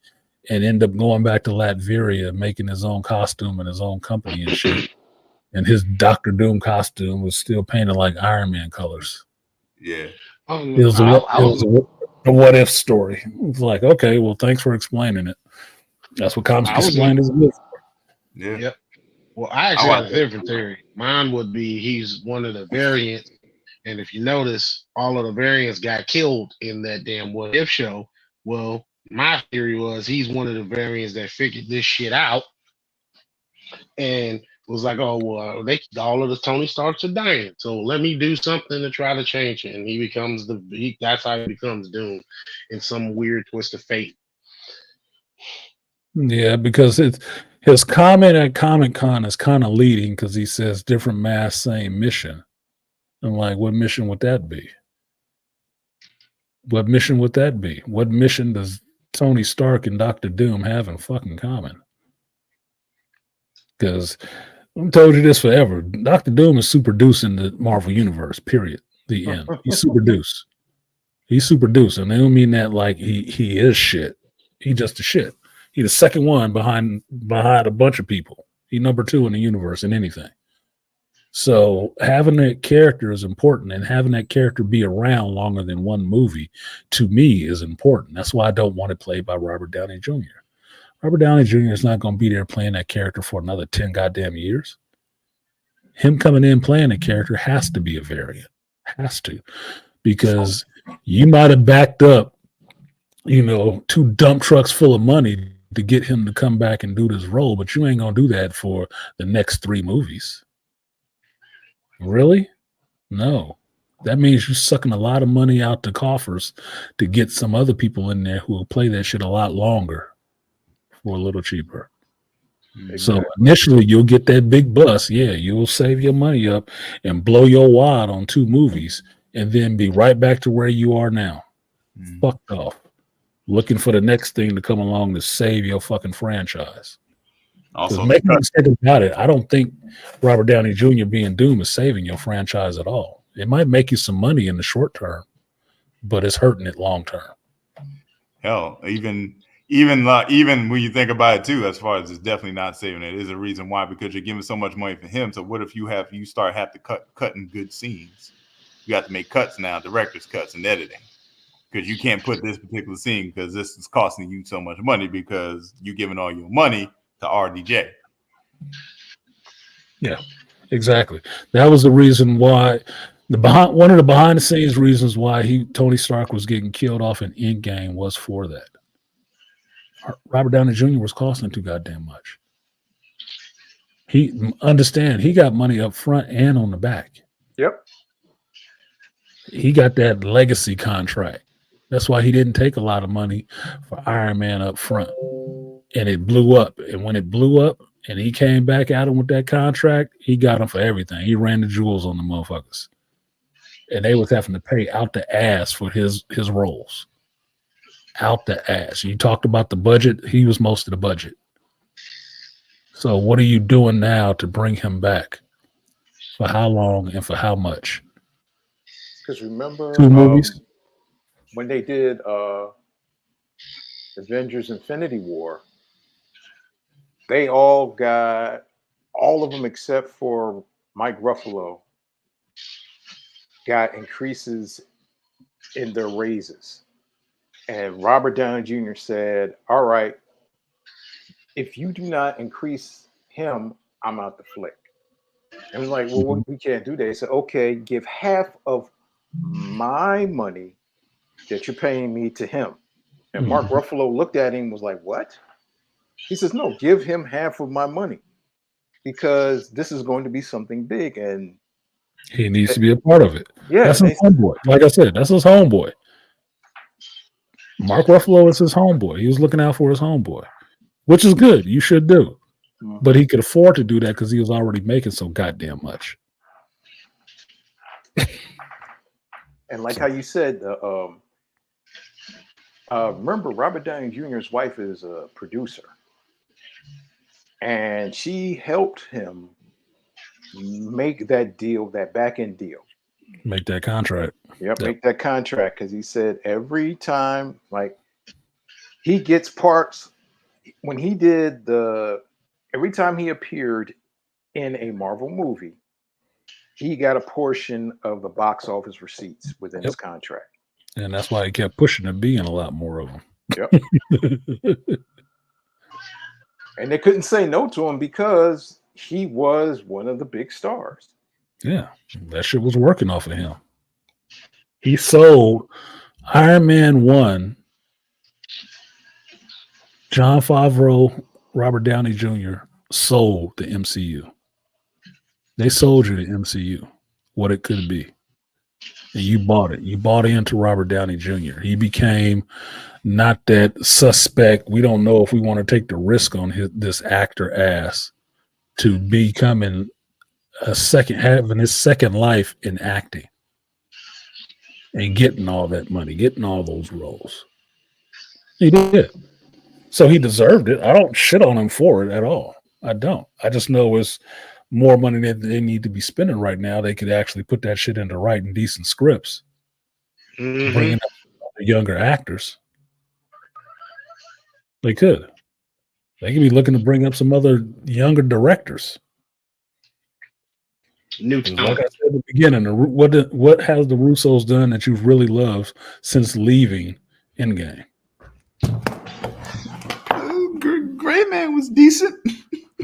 and end up going back to Latveria, making his own costume and his own company and shit. And his Doctor Doom costume was still painted like Iron Man colors. Yeah. It was a what if story. It was like, okay, well, thanks for explaining it. That's what comics explained is good. Yeah. Yep. Well, I actually had a different theory. Mine would be he's one of the variants, and if you notice, all of the variants got killed in that damn what if show. Well, my theory was he's one of the variants that figured this shit out and was like, oh well, all of the Tony Starks are dying, so let me do something to try to change it. And he becomes that's how he becomes Doom in some weird twist of fate. Yeah, because his comment at Comic Con is kind of leading because he says different mass, same mission. I'm like, what mission would that be? What mission would that be? What mission does Tony Stark and Doctor Doom have in fucking common? Because I've told you this forever. Doctor Doom is super deuce in the Marvel Universe, period. The end. He's super deuce. He's super deuce. And they don't mean that like he is shit. He just a shit. He's the second one behind a bunch of people. He's number 2 in the universe in anything. So having that character is important, and having that character be around longer than one movie, to me, is important. That's why I don't want it played by Robert Downey Jr. Robert Downey Jr. is not going to be there playing that character for another 10 goddamn years. Him coming in playing the character has to be a variant. Has to. Because you might have backed up, 2 dump trucks full of money to get him to come back and do this role, but you ain't going to do that for the next 3 movies. Really? No. That means you're sucking a lot of money out the coffers to get some other people in there who will play that shit a lot longer for a little cheaper. Exactly. So initially you'll get that big bust. Yeah, you'll save your money up and blow your wad on 2 movies and then be right back to where you are now. Fucked off. Looking for the next thing to come along to save your fucking franchise. Also, make no mistake about it, I don't think Robert Downey Jr. being Doom is saving your franchise at all. It might make you some money in the short term, but it's hurting it long term. Hell, even when you think about it too, as far as it's definitely not saving it, is a reason why, because you're giving so much money for him. So what if you have to cutting good scenes? You have to make cuts now, director's cuts and editing. Because you can't put this particular scene because this is costing you so much money because you're giving all your money to RDJ. Yeah, exactly. That was the reason why one of the behind the scenes reasons why Tony Stark was getting killed off in Endgame was for that. Robert Downey Jr. was costing too goddamn much. He got money up front and on the back. Yep. He got that legacy contract. That's why he didn't take a lot of money for Iron Man up front. And it blew up. And when it blew up and he came back at him with that contract, he got him for everything. He ran the jewels on the motherfuckers. And they was having to pay out the ass for his roles. Out the ass. You talked about the budget. He was most of the budget. So what are you doing now to bring him back? For how long and for how much? Because remember 2 movies? When they did Avengers Infinity War, they all of them except for Mike Ruffalo got increases in their raises. And Robert Downey Jr. said, all right, if you do not increase him, I'm out the flick. And I'm like, well, we can't do that. He said, okay, give half of my money that you're paying me to him. And Mark Ruffalo looked at him and was like, what? He says, no, give him half of my money because this is going to be something big. And he needs to be a part of it. Yeah. That's his homeboy. Like I said, that's his homeboy. Mark Ruffalo is his homeboy. He was looking out for his homeboy, which is good. You should do. But he could afford to do that because he was already making so goddamn much. And like how you said, remember Robert Downey Jr.'s wife is a producer. and she helped him make that deal, that back end deal. Make that contract. Yep, make that contract, because he said every time, like, he gets parts when he did every time he appeared in a Marvel movie, he got a portion of the box office receipts within his contract. And that's why he kept pushing to be in a lot more of them. Yep. And they couldn't say no to him because he was one of the big stars. Yeah, that shit was working off of him. He sold Iron Man 1, John Favreau, Robert Downey Jr. sold the MCU. They sold you the MCU, what it could be. And you bought it. You bought into Robert Downey Jr. He became not that suspect. We don't know if we want to take the risk on this actor ass to becoming having his second life in acting and getting all that money, getting all those roles. He did. So he deserved it. I don't shit on him for it at all. I don't. I just know it's more money that they need to be spending right now. They could actually put that shit into writing decent scripts, bringing up the younger actors. They could. They could be looking to bring up some other younger directors. New Like I said at the beginning, what has the Russos done that you've really loved since leaving Endgame? Gray Man was decent.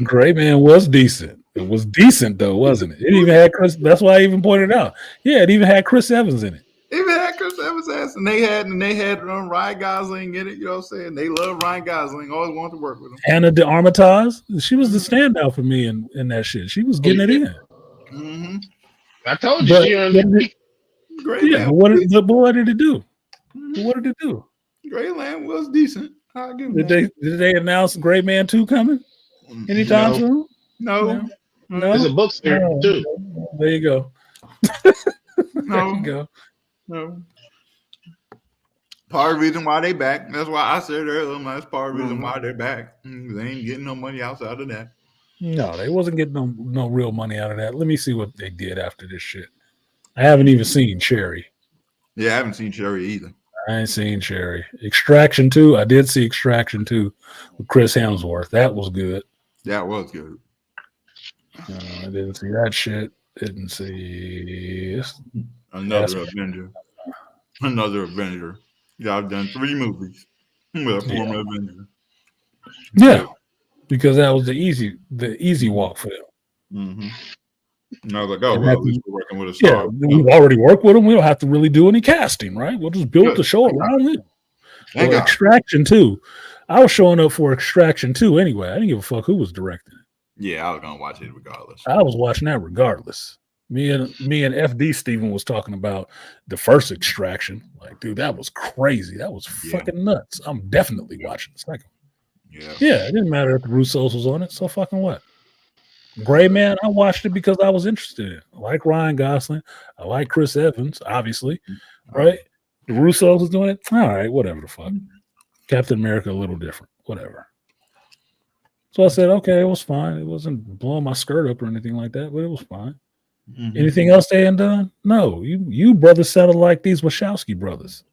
Gray Man was decent. It was decent though, wasn't it? It even had Chris. That's why I even pointed out. Yeah, it even had Chris Evans in it. Even had Chris Evans ass, and they had Ryan Gosling in it. You know what I'm saying? They love Ryan Gosling. Always wanted to work with him. Hannah de Armitage. She was the standout for me in that shit. She was getting it in. Mm-hmm. I told you. Gray yeah, Man. what did it do? What did it do? Grayland was decent. I'll give him Did they announce Gray Man 2 coming anytime soon? No. There's a book there too. There you go. There you go. No. Part of the reason why they back. That's why I said earlier, that's part of the reason why they're back. They ain't getting no money outside of that. No, they wasn't getting no real money out of that. Let me see what they did after this shit. I haven't even seen Cherry. Yeah, I haven't seen Cherry either. I ain't seen Cherry. Extraction 2. I did see Extraction 2 with Chris Hemsworth. That was good. That was good. I didn't see that shit. Didn't see Another Avenger. Y'all done 3 movies with a former Avenger. Yeah, because that was the easy walk for them. Mm-hmm. And I was like, oh, well, at least we're working with a Yeah, star. we've already worked with them. We don't have to really do any casting, right? We'll just build the show around it. Thank God. Extraction 2. I was showing up for Extraction 2 anyway. I didn't give a fuck who was directing it. Yeah, I was gonna watch it regardless. I was watching that regardless. Me and FD Steven was talking about the first Extraction. Like, dude, that was crazy. That was fucking nuts. I'm definitely watching the second one. Yeah, it didn't matter if the Russos was on it. So fucking what? Gray Man, I watched it because I was interested in it. I like Ryan Gosling. I like Chris Evans, obviously. Right? The Russos was doing it. All right, whatever the fuck. Captain America, a little different. Whatever. So I said, okay, it was fine. It wasn't blowing my skirt up or anything like that, but it was fine. Mm-hmm. Anything else they hadn't done? No. You brothers sounded like these Wachowski brothers.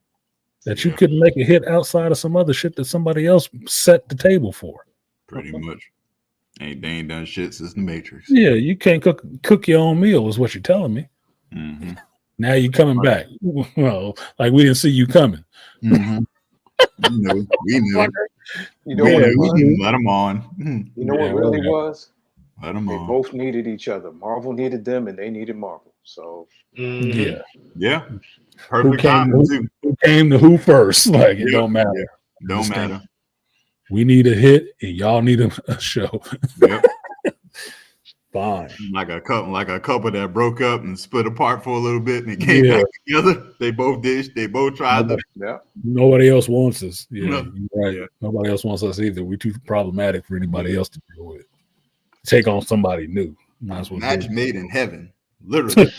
That you couldn't make a hit outside of some other shit that somebody else set the table for. Pretty much. They ain't done shit since the Matrix. Yeah, you can't cook your own meal is what you're telling me. Mm-hmm. Now you coming back. Well, like we didn't see you coming. Mm-hmm. We knew. You know what it was? Let them on. You know what really was? Let them on. They both needed each other. Marvel needed them, and they needed Marvel. So yeah. Perfect who came to who first? Like it don't matter. Yeah. Don't matter. We need a hit, and y'all need a show. Yep. Fine. Like a couple that broke up and split apart for a little bit and it came back together. They both did. They both tried to. Yeah. Nobody else wants us. Yeah, No. You're right. Yeah. Nobody else wants us either. We're too problematic for anybody else to deal with. Take on somebody new. Might as well match made in heaven, literally.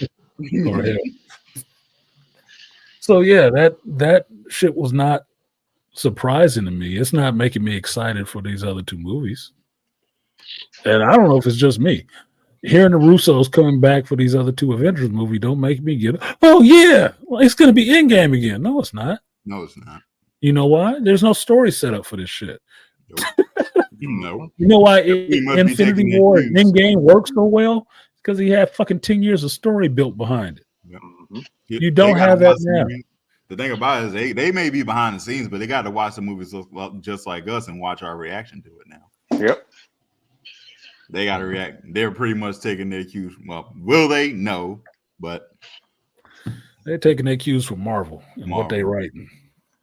Or hell. So yeah, that shit was not surprising to me. It's not making me excited for these other 2 movies. And I don't know if it's just me. Hearing the Russos coming back for these other two Avengers movies don't make me get, oh yeah, well, it's going to be Endgame again. No, it's not. No, it's not. You know why? There's no story set up for this shit. Nope. No. You know why We must be Infinity taking their War and cues. Endgame works so well? Because he had fucking 10 years of story built behind it. Yep. You They don't gotta have that watch the now. movie. The thing about it is they may be behind the scenes, but they got to watch the movies just like us and watch our reaction to it now. Yep. They got to react. They're pretty much taking their cues. Well, will they? No, but They're taking their cues from Marvel and what they writing.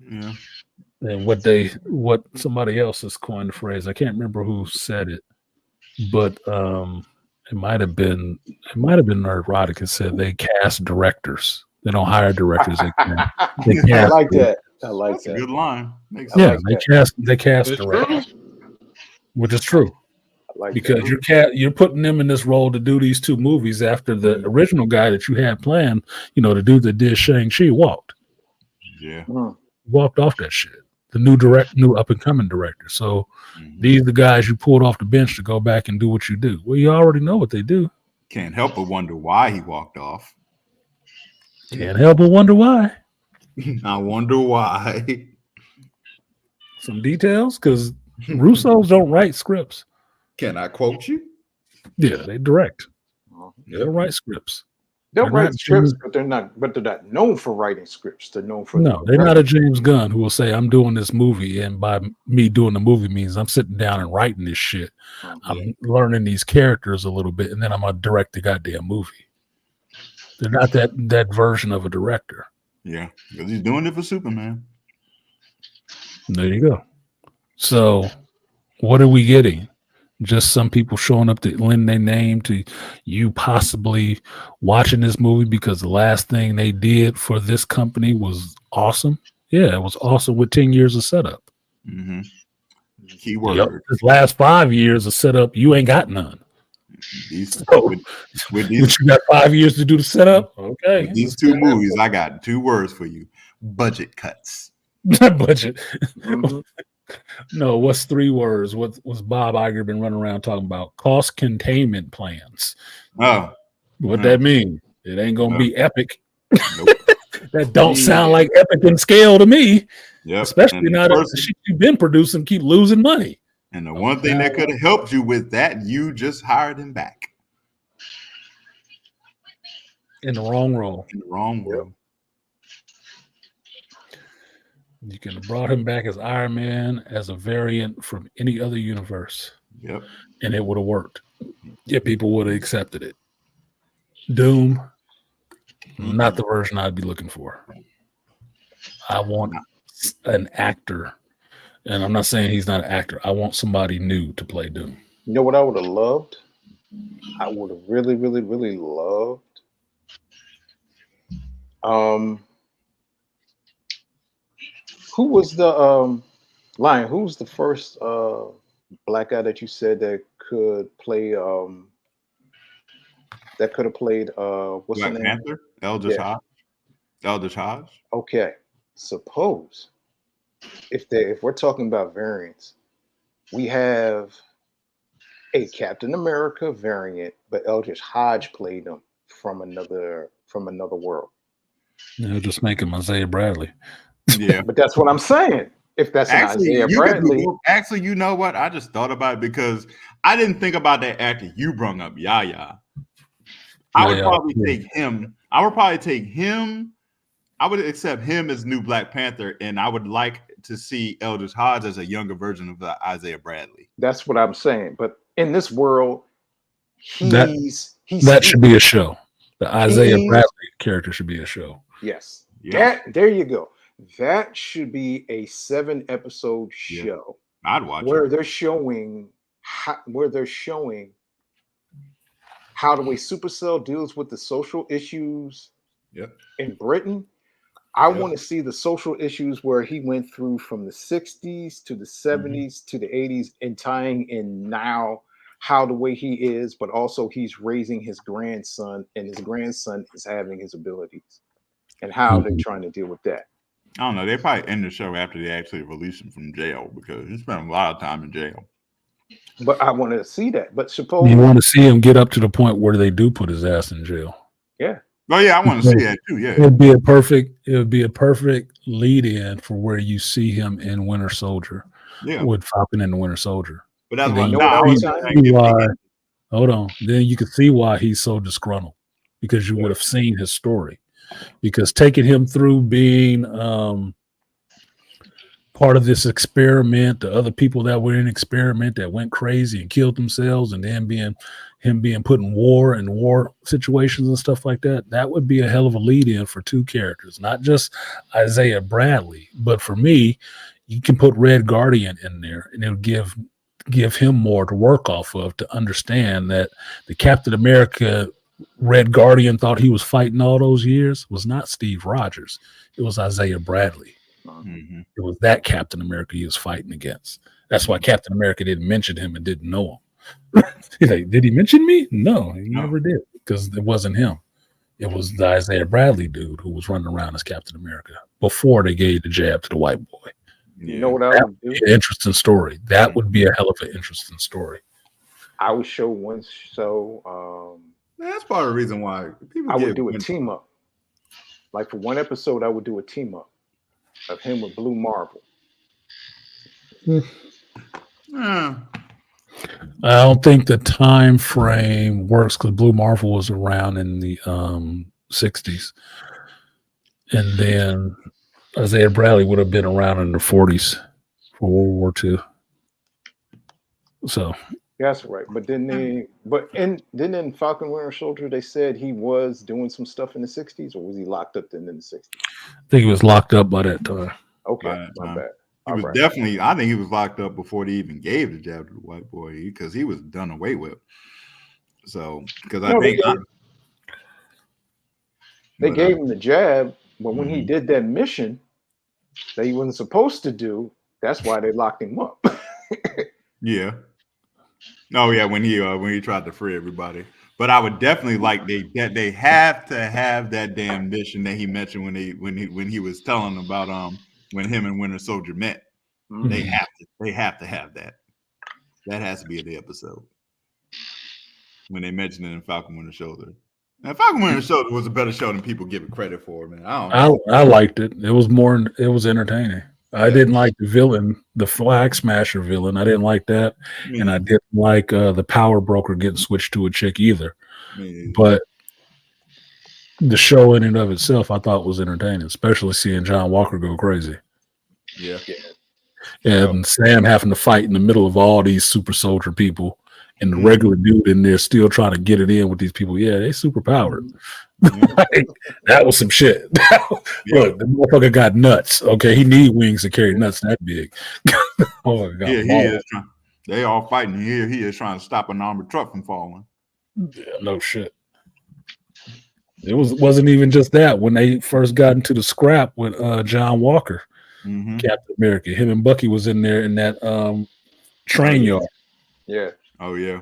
Yeah. And what somebody else has coined the phrase. I can't remember who said it, but it might have been Nerdrotic who said they cast directors. They don't hire directors. They cast. I like that. I like That's that. a good line. Makes Yeah, sense. they cast It's directors, true. which is true. I like Because that. you're putting them in this role to do these two movies after the original guy that you had planned, the dude that did Shang-Chi walked Yeah. off that shit. The new up and coming director. So these are the guys you pulled off the bench to go back and do what you do. Well, you already know what they do. Can't help but wonder why he walked off. Can't help but wonder why. I wonder why. Some details, because Russos don't write scripts. Can I quote you? Yeah, they direct. They don't write scripts. They'll They're write not scripts, James- but they're not known for writing scripts. They're known for No, they're not a James Gunn who will say, I'm doing this movie, and by me doing the movie means I'm sitting down and writing this shit. I'm learning these characters a little bit, and then I'm gonna direct the goddamn movie. They're not that version of a director. Yeah, because he's doing it for Superman. There you go. So what are we getting? Just some people showing up to lend their name to you possibly watching this movie because the last thing they did for this company was awesome. Yeah, it was awesome with 10 years of setup. Mm-hmm. Keyword. Yep. This last 5 years of setup, you ain't got none. With you got 5 years to do the setup. Okay. With these two movies, I got 2 words for you: budget cuts. Budget. No, what's 3 words? What's Bob Iger been running around talking about? Cost containment plans. Oh, what that mean? It ain't gonna be epic. Nope. That don't sound like epic in scale to me. Yep. Especially now that the shit you've been producing keep losing money. And the one thing that could have helped you with that, you just hired him back. In the wrong role. In the wrong role. You could have brought him back as Iron Man as a variant from any other universe. Yep. And it would have worked. Yeah, people would have accepted it. Doom, not the version I'd be looking for. I want an actor. And I'm not saying he's not an actor. I want somebody new to play Doom. You know what I would have loved? I would have really, really, really loved. Who was the Lion? Who was the first black guy that you said that could play that could have played what's Black the name? Panther? Eldritch Hodge. Eldritch Hodge. Okay. Suppose if we're talking about variants, we have a Captain America variant, but Eldritch Hodge played him from another world. Just make him Isaiah Bradley. Yeah. But that's what I'm saying. If that's an Isaiah Bradley. Actually, you know what? I just thought about it because I didn't think about that actor you brought up, Yaya. I would probably take him. I would accept him as new Black Panther, and I would like to see Eldritch Hodge as a younger version of Isaiah Bradley. That's what I'm saying. But in this world, that should be a show. The Isaiah Bradley character should be a show. Yes. Yeah. There you go. That should be a 7-episode show. I'd watch where it. they're showing how the way Supercell deals with the social issues in Britain. I want to see the social issues where he went through from the 60s to the 70s to the 80s and tying in now how the way he is, but also he's raising his grandson and his grandson is having his abilities and how they're trying to deal with that. I don't know. They probably end the show after they actually release him from jail because he spent a lot of time in jail. But I want to see that. But You suppose, want to see him get up to the point where they do put his ass in jail. yeah, Oh yeah, I want to see that too. Yeah. It would be a perfect lead in for where you see him in Winter Soldier. Yeah. With Falcon and the Winter Soldier. But that's And why then know nah, what I I was was saying? saying, why, hold on. Then you can see why he's so disgruntled, because you would have seen his story. Because taking him through being part of this experiment, the other people that were in experiment that went crazy and killed themselves, and then being put in war and war situations and stuff like that, that would be a hell of a lead in for two characters, not just Isaiah Bradley, but for me, you can put Red Guardian in there, and it'll give him more to work off of, to understand that the Captain America Red Guardian thought he was fighting all those years was not Steve Rogers. It was Isaiah Bradley. Mm-hmm. It was that Captain America he was fighting against. That's why Captain America didn't mention him and didn't know him. He's like, did he mention me? No, he never did, because it wasn't him. It was the Isaiah Bradley dude who was running around as Captain America before they gave the jab to the white boy. You know what I That would do? would be an interesting story. That would be a hell of an interesting story. I would show one show. That's part of the reason why people. I would do a team up. Like for one episode, I would do a team up of him with Blue Marvel. I don't think the time frame works, because Blue Marvel was around in the 60s, and then Isaiah Bradley would have been around in the 40s for World War II. So That's right. But then in Falcon Winter Soldier, they said he was doing some stuff in the 60s, or was he locked up in the 60s? I think he was locked up by that time. Okay, my bad. He was definitely. I think he was locked up before they even gave the jab to the white boy, because he was done away with. So, because I think they gave him the jab, but when he did that mission that he wasn't supposed to do, that's why they locked him up. Yeah. Oh yeah, when he tried to free everybody. But I would definitely like they have to have that damn mission that he mentioned when he was telling about when him and Winter Soldier met. Mm-hmm. They have to have that. That has to be in the episode when they mentioned it in Falcon Winter Soldier. Now, Falcon Winter Soldier was a better show than people give it credit for, man. I liked it. It was entertaining. I didn't like the villain, the Flag Smasher villain. I didn't like that, and I didn't like the Power Broker getting switched to a chick either. But the show in and of itself, I thought was entertaining, especially seeing John Walker go crazy. Yeah. And Sam having to fight in the middle of all these super soldier people, and the regular dude in there still trying to get it in with these people. Yeah, they super powered. Like, that was some shit. Look, the motherfucker got nuts. Okay, he need wings to carry nuts that big. He is trying. They all fighting here. He is trying to stop an armored truck from falling. Yeah, no shit. It wasn't even just that. When they first got into the scrap with John Walker, Captain America, him and Bucky was in there in that train yard. Yeah. Oh yeah.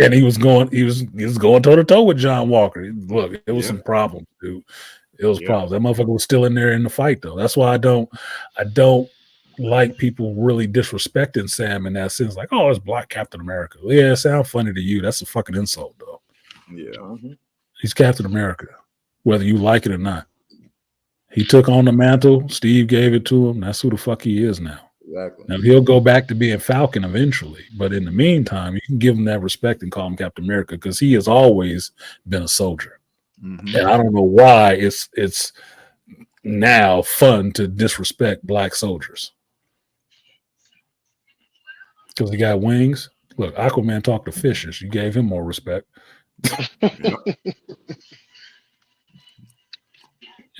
And he was going toe to toe with John Walker. Look, it was some problems, dude. It was problems. That motherfucker was still in there in the fight, though. That's why I don't like people really disrespecting Sam in that sense. Like, oh, it's Black Captain America. Yeah, it sounds funny to you. That's a fucking insult, though. Yeah. He's Captain America, whether you like it or not. He took on the mantle. Steve gave it to him. That's who the fuck he is now. Exactly. Now he'll go back to being Falcon eventually, but in the meantime, you can give him that respect and call him Captain America, because he has always been a soldier. And I don't know why it's now fun to disrespect black soldiers, because he got wings. Look, Aquaman talked to fishes. You gave him more respect.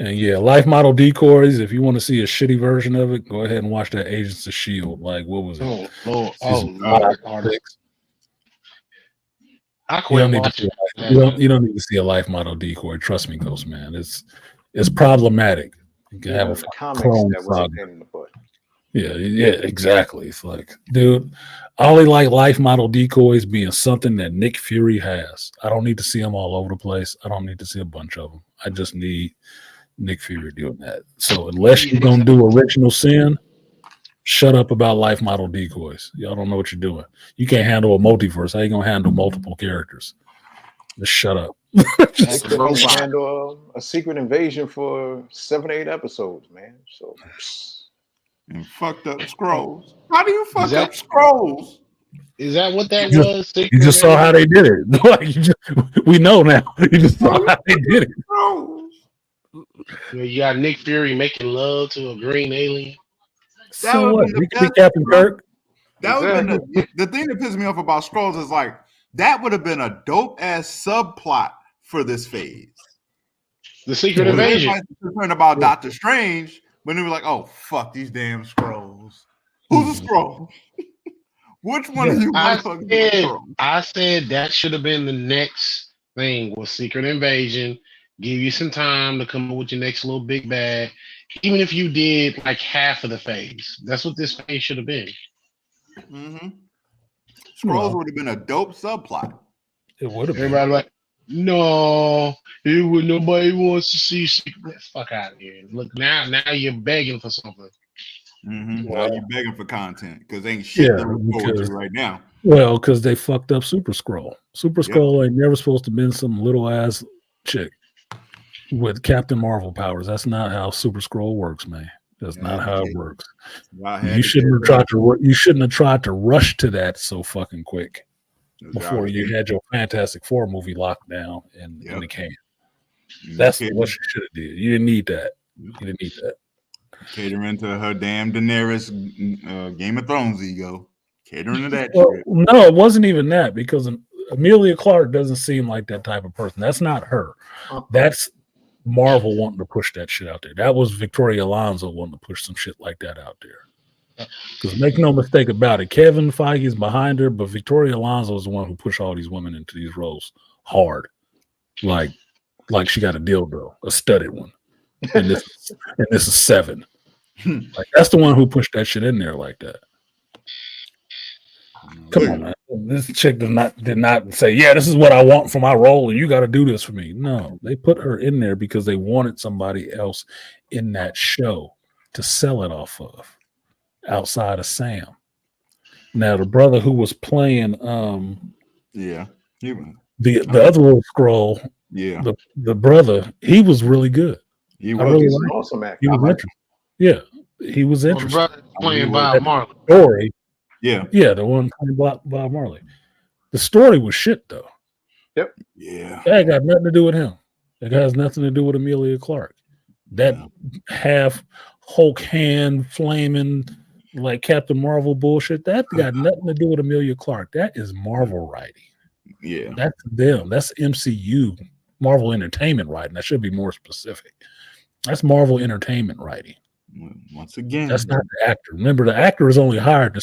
And yeah, life model decoys. If you want to see a shitty version of it, go ahead and watch that Agents of S.H.I.E.L.D. Like, what was it? Lord. You don't need to see a life model decoy. Trust me, Ghost Man. It's problematic. You can have a comics clone that was saga. in the book. Yeah, exactly. It's like, dude, I only like life model decoys being something that Nick Fury has. I don't need to see them all over the place. I don't need to see a bunch of them. I just need Nick Fury doing that. So unless you're gonna do Original Sin, Shut up about life model decoys. Y'all don't know what you're doing. You can't handle a multiverse. How you gonna handle multiple characters? Just shut up. They couldn't even handle a secret invasion for 7 or 8 episodes, man. So And fucked up scrolls. How do you fuck Is that- up scrolls? Is that what that You was? You just saw how they did it. Like, we know now. You just saw how they did it. Scrolls. You got Nick Fury making love to a green alien. So would've what? been the We could be best Captain Kirk. That would have been the thing that pisses me off about scrolls is like that would have been a dope ass subplot for this phase. The secret When invasion. everybody's concerned about Doctor Strange, when they were like, "Oh fuck these damn scrolls! Who's a scroll? Which one of you motherfuckers is a scroll?" I said that should have been the next thing was secret invasion. Give you some time to come up with your next little big bag. Even if you did like half of the phase, that's what this phase should have been. Mm-hmm. Scrolls would have been a dope subplot. It would have been. Everybody like, no, it would. Nobody wants to see secret. Fuck out of here! Look now you're begging for something. Mm-hmm. Now you're begging for content because ain't shit to look forward to right now. Well, because they fucked up Super Scroll. Super Scroll ain't never supposed to been some little ass chick with Captain Marvel powers. That's not how Super Scroll works, man. That's not how it works. You shouldn't have tried to. You shouldn't have tried to rush to that so fucking quick before you had your Fantastic Four movie locked down in the can. That's what you should have did. You didn't need that. You didn't need that. Catering to her damn Daenerys Game of Thrones ego. Catering to that Well, shit. no, it wasn't even that because Amelia Clark doesn't seem like that type of person. That's not her. That's Marvel wanting to push that shit out there. That was Victoria Alonso wanting to push some shit like that out there. Because make no mistake about it, Kevin Feige is behind her, but Victoria Alonso is the one who pushed all these women into these roles hard. Like she got a dildo, a studded one. And this is 7. Like that's the one who pushed that shit in there like that. Come on, man. This chick did not say, yeah, this is what I want for my role, and you got to do this for me. No, they put her in there because they wanted somebody else in that show to sell it off of, outside of Sam. Now, the brother who was playing, the other little scroll, the brother, he was really good. He was an awesome actor. He was interesting. Yeah, he was interesting. Brother playing Bob Marley. Story. Yeah, the one playing Bob Marley. The story was shit though. Yep. Yeah. That got nothing to do with him. It has nothing to do with Amelia Clark. That half Hulk hand flaming like Captain Marvel bullshit. That got nothing to do with Amelia Clark. That is Marvel writing. Yeah. That's them. That's MCU, Marvel Entertainment writing. That should be more specific. That's Marvel Entertainment writing. Once again, that's not the actor. Remember, the actor is only hired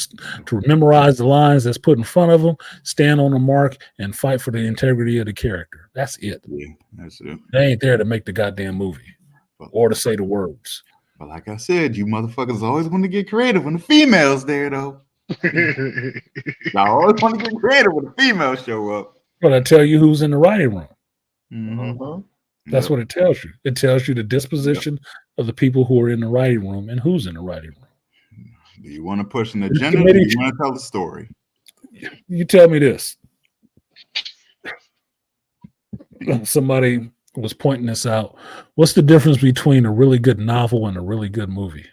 to memorize the lines that's put in front of them, stand on the mark, and fight for the integrity of the character. That's it. Yeah, that's it. They ain't there to make the goddamn movie or to say the words. But like I said, you motherfuckers always want to get creative when the females there, though. I always want to get creative when the females show up. But I tell you who's in the writing room. Mm-hmm. That's what it tells you. It tells you the disposition of the people who are in the writing room and who's in the writing room. Do you want to push an agenda? Or do you want to tell the story? You tell me this. Somebody was pointing this out. What's the difference between a really good novel and a really good movie?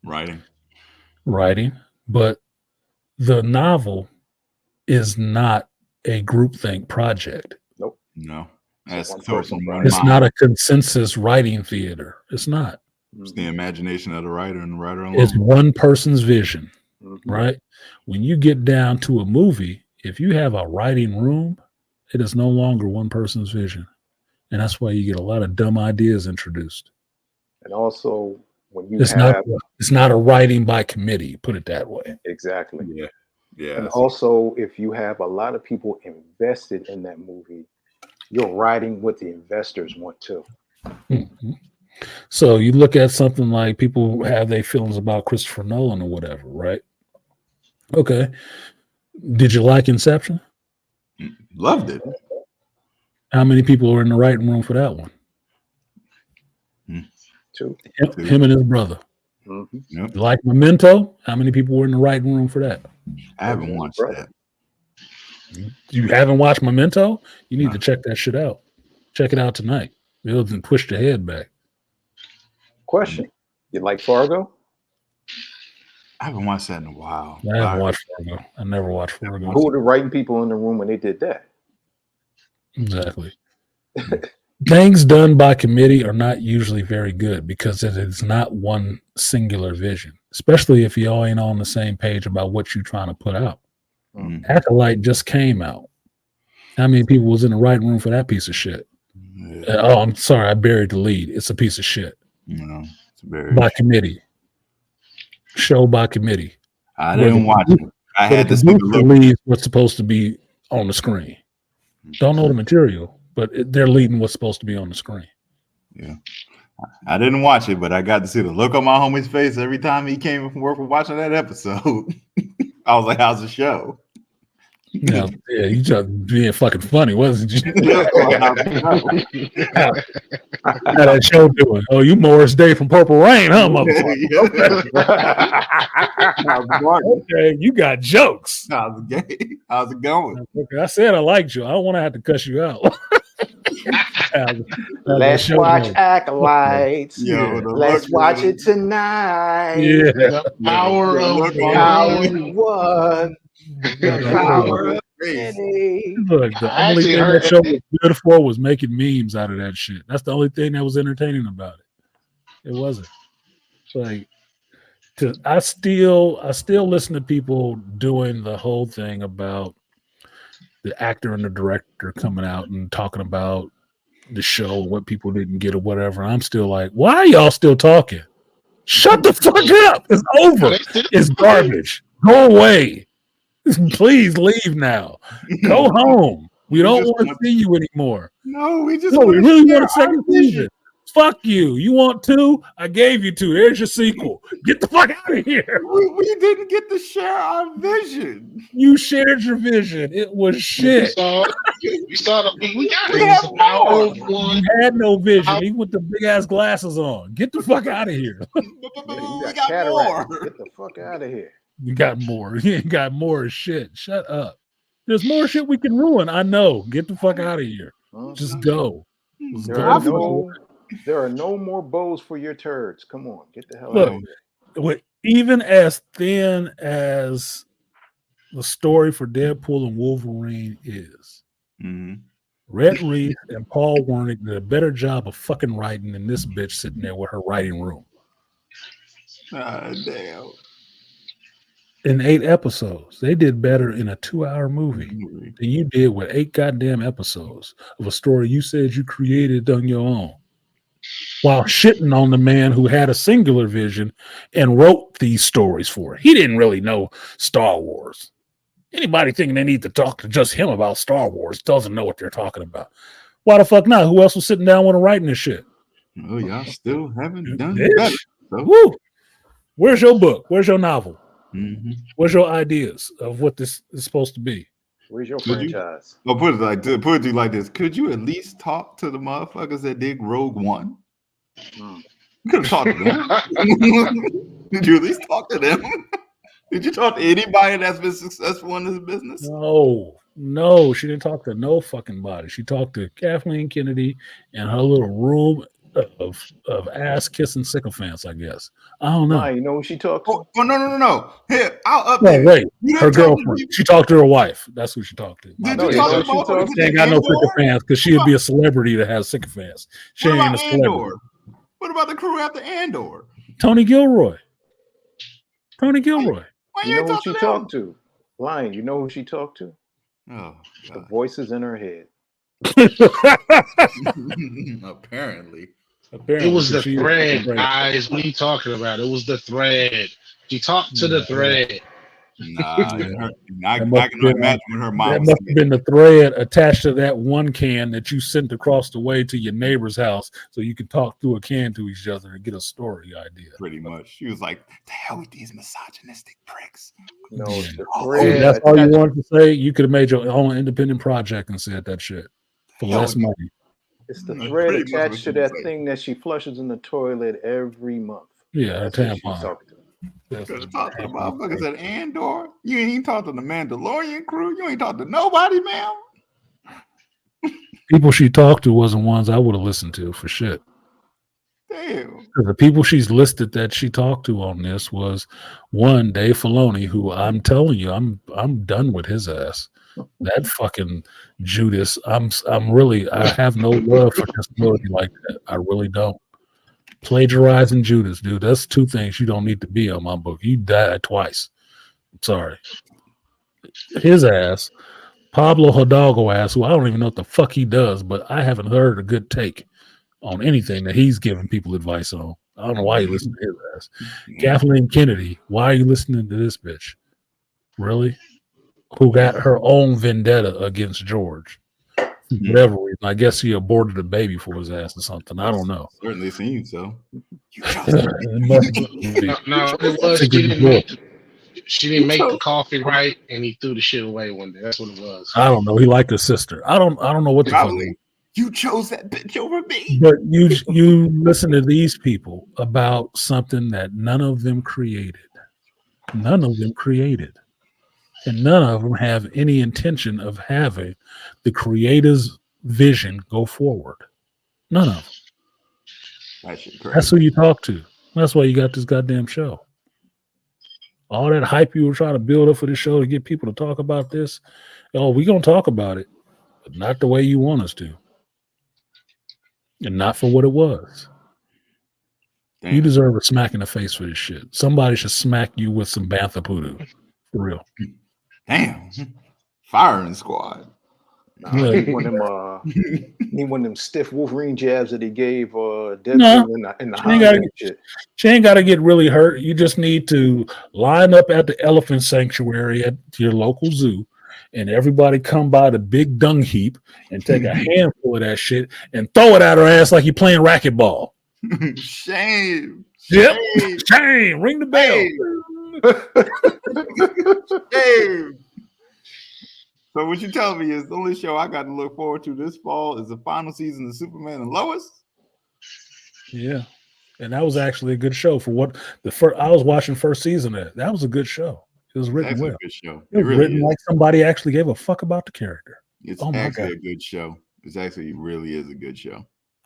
Writing. But the novel is not a groupthink project. No. That's it's not a consensus writing theater. It's not. It's the imagination of the writer and the writer alone. It's one person's vision, right? When you get down to a movie, if you have a writing room, it is no longer one person's vision. And that's why you get a lot of dumb ideas introduced. And also, when you it's not a writing by committee, put it that way. Exactly. Yeah. And also, if you have a lot of people invested in that movie, you're writing what the investors want to. Mm-hmm. So you look at something like people have their feelings about Christopher Nolan or whatever, right? Okay. Did you like Inception? Loved it. How many people were in the writing room for that one? 2. Him and his brother. Mhm. Yep. Like Memento, how many people were in the writing room for that? I haven't watched that. You haven't watched Memento? You need to check that shit out. Check it out tonight. It'll push the head back. Question: You like Fargo? I haven't watched that in a while. I haven't watched Fargo. I never watched Fargo. Who were the writing people in the room when they did that? Exactly. Things done by committee are not usually very good because it is not one singular vision, especially if y'all ain't on the same page about what you're trying to put out. Acolyte just came out. How many people was in the writing room for that piece of shit? Oh, I'm sorry, I buried the lead. It's a piece of shit. No, it's very By committee. Show by committee. I didn't watch it. I had to see the look. lead what's supposed to be on the screen. Don't know the material, but they're leading what's supposed to be on the screen. Yeah. I didn't watch it, but I got to see the look on my homie's face every time he came from work for watching that episode. I was like, how's the show? Yeah, you just being fucking funny, wasn't you? How that show doing? Oh, you Morris Day from Purple Rain, huh, motherfucker? Okay, you got jokes. How's it going? Okay, I said I liked you. I don't want to have to cuss you out. Let's watch Acolytes. Yo, Let's watch it tonight. Yeah. The power of one. The power of many. Look, the only thing that show was good for was making memes out of that shit. That's the only thing that was entertaining about it. It wasn't. Like, I still listen to people doing the whole thing about the actor and the director coming out and talking about the show, what people didn't get or whatever. I'm still like, why are y'all still talking? Shut the fuck up. It's over. It's garbage. Go away. Please leave now. Go home. We don't want to see you anymore. No, we just we really want a second season. Fuck you. You want 2? I gave you 2. There's your sequel. Get the fuck out of here. We didn't get to share our vision. You shared your vision. It was shit. We got it. You had no vision. Even with the big ass glasses on. Get the fuck out of here. We got more. Get the fuck out of here. You got more. You ain't got more shit. Shut up. There's more shit we can ruin. I know. Get the fuck out of here. Just go. There are no more bows for your turds. Come on. Get the hell out of here. Even as thin as the story for Deadpool and Wolverine is, Red Reese and Paul Wernick did a better job of fucking writing than this bitch sitting there with her writing room. Damn. In 8 episodes. They did better in a 2-hour movie than you did with 8 goddamn episodes of a story you said you created on your own, while shitting on the man who had a singular vision and wrote these stories for it. He didn't really know Star Wars. Anybody thinking they need to talk to just him about Star Wars doesn't know what they're talking about. Why the fuck not? Who else was sitting down with him writing this shit? Oh, y'all still haven't done Bitch. better. So. Woo! Where's your book? Where's your novel? Where's your ideas of what this is supposed to be? Where's your franchise? Put it like this. Could you at least talk to the motherfuckers that did Rogue One? You could have talked to them. Did you at least talk to them? Did you talk to anybody that's been successful in this business? No, she didn't talk to no fucking body. She talked to Kathleen Kennedy and her little room of ass kissing sycophants, I guess. I don't know. You know who she talked to? Oh, no. Here, I'll update. No, wait. Her girlfriend. She talked to her wife. That's who she talked to. Did you talk to she ain't got no sycophants because she'd be a celebrity that has sycophants. She ain't a celebrity. What about the crew after Andor? Tony Gilroy. Why you know who she talked to? Lion, you know who she talked to? Oh, the voices in her head. Apparently. It was the thread, guys. What are you talking about? It was the thread. She talked to the thread. I can imagine when her mom. That must have been the thread attached to that one can that you sent across the way to your neighbor's house, so you could talk through a can to each other and get a story idea. Pretty much, she was like, "The hell with these misogynistic pricks." No, the thread. That's all you wanted to say. You could have made your own independent project and said that shit for less money. It's the thread attached to that thing that she flushes in the toilet every month. Yeah, a That's who she was tampon. talking to. That's Could the have talked to the tampon motherfuckers thing. at Andor. You ain't even talked to the Mandalorian crew. You ain't talked to nobody, man. People she talked to wasn't ones I would have listened to for shit. Damn. 'Cause the people she's listed that she talked to on this was one Dave Filoni, who I'm telling you, I'm done with his ass. That fucking Judas. I have no love for disability like that. I really don't. Plagiarizing Judas, dude. That's two things you don't need to be on my book. You died twice. I'm sorry. His ass, Pablo Hidalgo ass, who I don't even know what the fuck he does, but I haven't heard a good take on anything that he's giving people advice on. I don't know why you listen to his ass. Kathleen Kennedy, why are you listening to this bitch? Really? Who got her own vendetta against George? For whatever reason. I guess he aborted a baby for his ass or something. I don't know. Certainly seems so. It must be. No, it was she didn't make the coffee right, and he threw the shit away one day. That's what it was. I don't know. He liked his sister. I don't know what the fuck. Probably. You chose that bitch over me. But you listen to these people about something that none of them created. None of them created. And none of them have any intention of having the creator's vision go forward. None of them. That shit crazy. That's who you talk to. That's why you got this goddamn show. All that hype you were trying to build up for this show to get people to talk about this. Oh, we're going to talk about it, but not the way you want us to. And not for what it was. Damn. You deserve a smack in the face for this shit. Somebody should smack you with some Bantha Poodoo. For real. Damn. Firing squad. Nah, need one of them stiff Wolverine jabs that he gave Deadpool in the Hollywood shit. She ain't got to get really hurt. You just need to line up at the elephant sanctuary at your local zoo, and everybody come by the big dung heap and take a handful of that shit and throw it at her ass like you're playing racquetball. Shame. Yep. Shame. Ring the bell. Shame. So what you telling me is the only show I got to look forward to this fall is the final season of Superman and Lois? Yeah. And that was actually a good show for what I was watching first season of it. That was a good show. It was written well. A good show. It was really written like somebody actually gave a fuck about the character. It's actually a good show. It's actually really is a good show.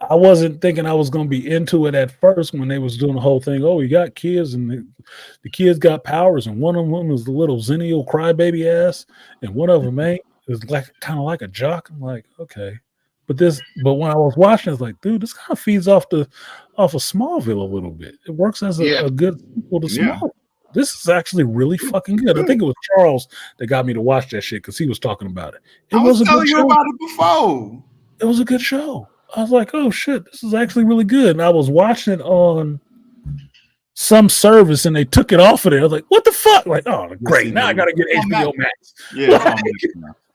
I wasn't thinking I was going to be into it at first when they was doing the whole thing. Oh, you got kids and the kids got powers, and one of them was the little zennial crybaby ass, and one of them ain't. It was like kind of like a jock. I'm like, okay, but when I was watching, it's like, dude, this kind of feeds off of Smallville a little bit. It works as a good sequel to Smallville. This is actually really fucking good. I think it was Charles that got me to watch that shit because he was talking about it. I was telling you about it before. It was a good show. I was like, oh shit, this is actually really good. And I was watching it on some service and they took it off of there. I was like, what the fuck? Like, oh, great. Now I got to get HBO Max. Yeah.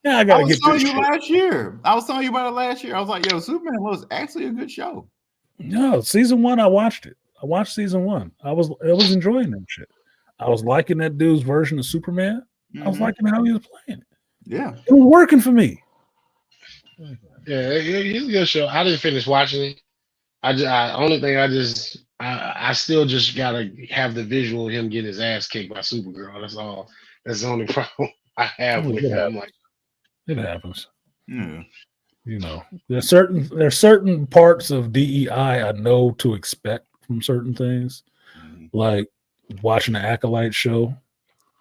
Now I got to get this shit. Last year. I was telling you about it last year. I was like, yo, Superman was actually a good show. No, season 1, I watched it. I watched season 1. I was enjoying that shit. I was liking that dude's version of Superman. Mm-hmm. I was liking how he was playing it. Yeah. It was working for me. Yeah, it's a good show. I didn't finish watching it. I still just gotta have the visual of him getting his ass kicked by Supergirl. That's all. That's the only problem I have with it. I'm like, it happens. Yeah. You know, there's certain parts of DEI I know to expect from certain things, like watching the Acolyte show.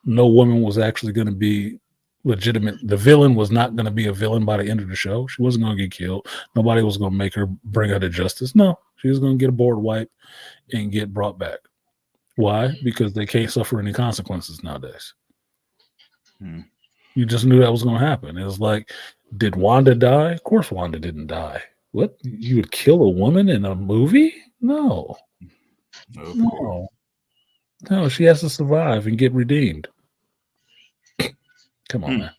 No woman was actually going to be legitimate. The villain was not going to be a villain by the end of the show. She wasn't going to get killed. Nobody was going to bring her to justice. No, she was going to get a board wipe and get brought back. Why? Because they can't suffer any consequences nowadays. You just knew that was going to happen. It was like, did Wanda die? Of course Wanda didn't die. What? You would kill a woman in a movie? No. No, she has to survive and get redeemed. Come on, man.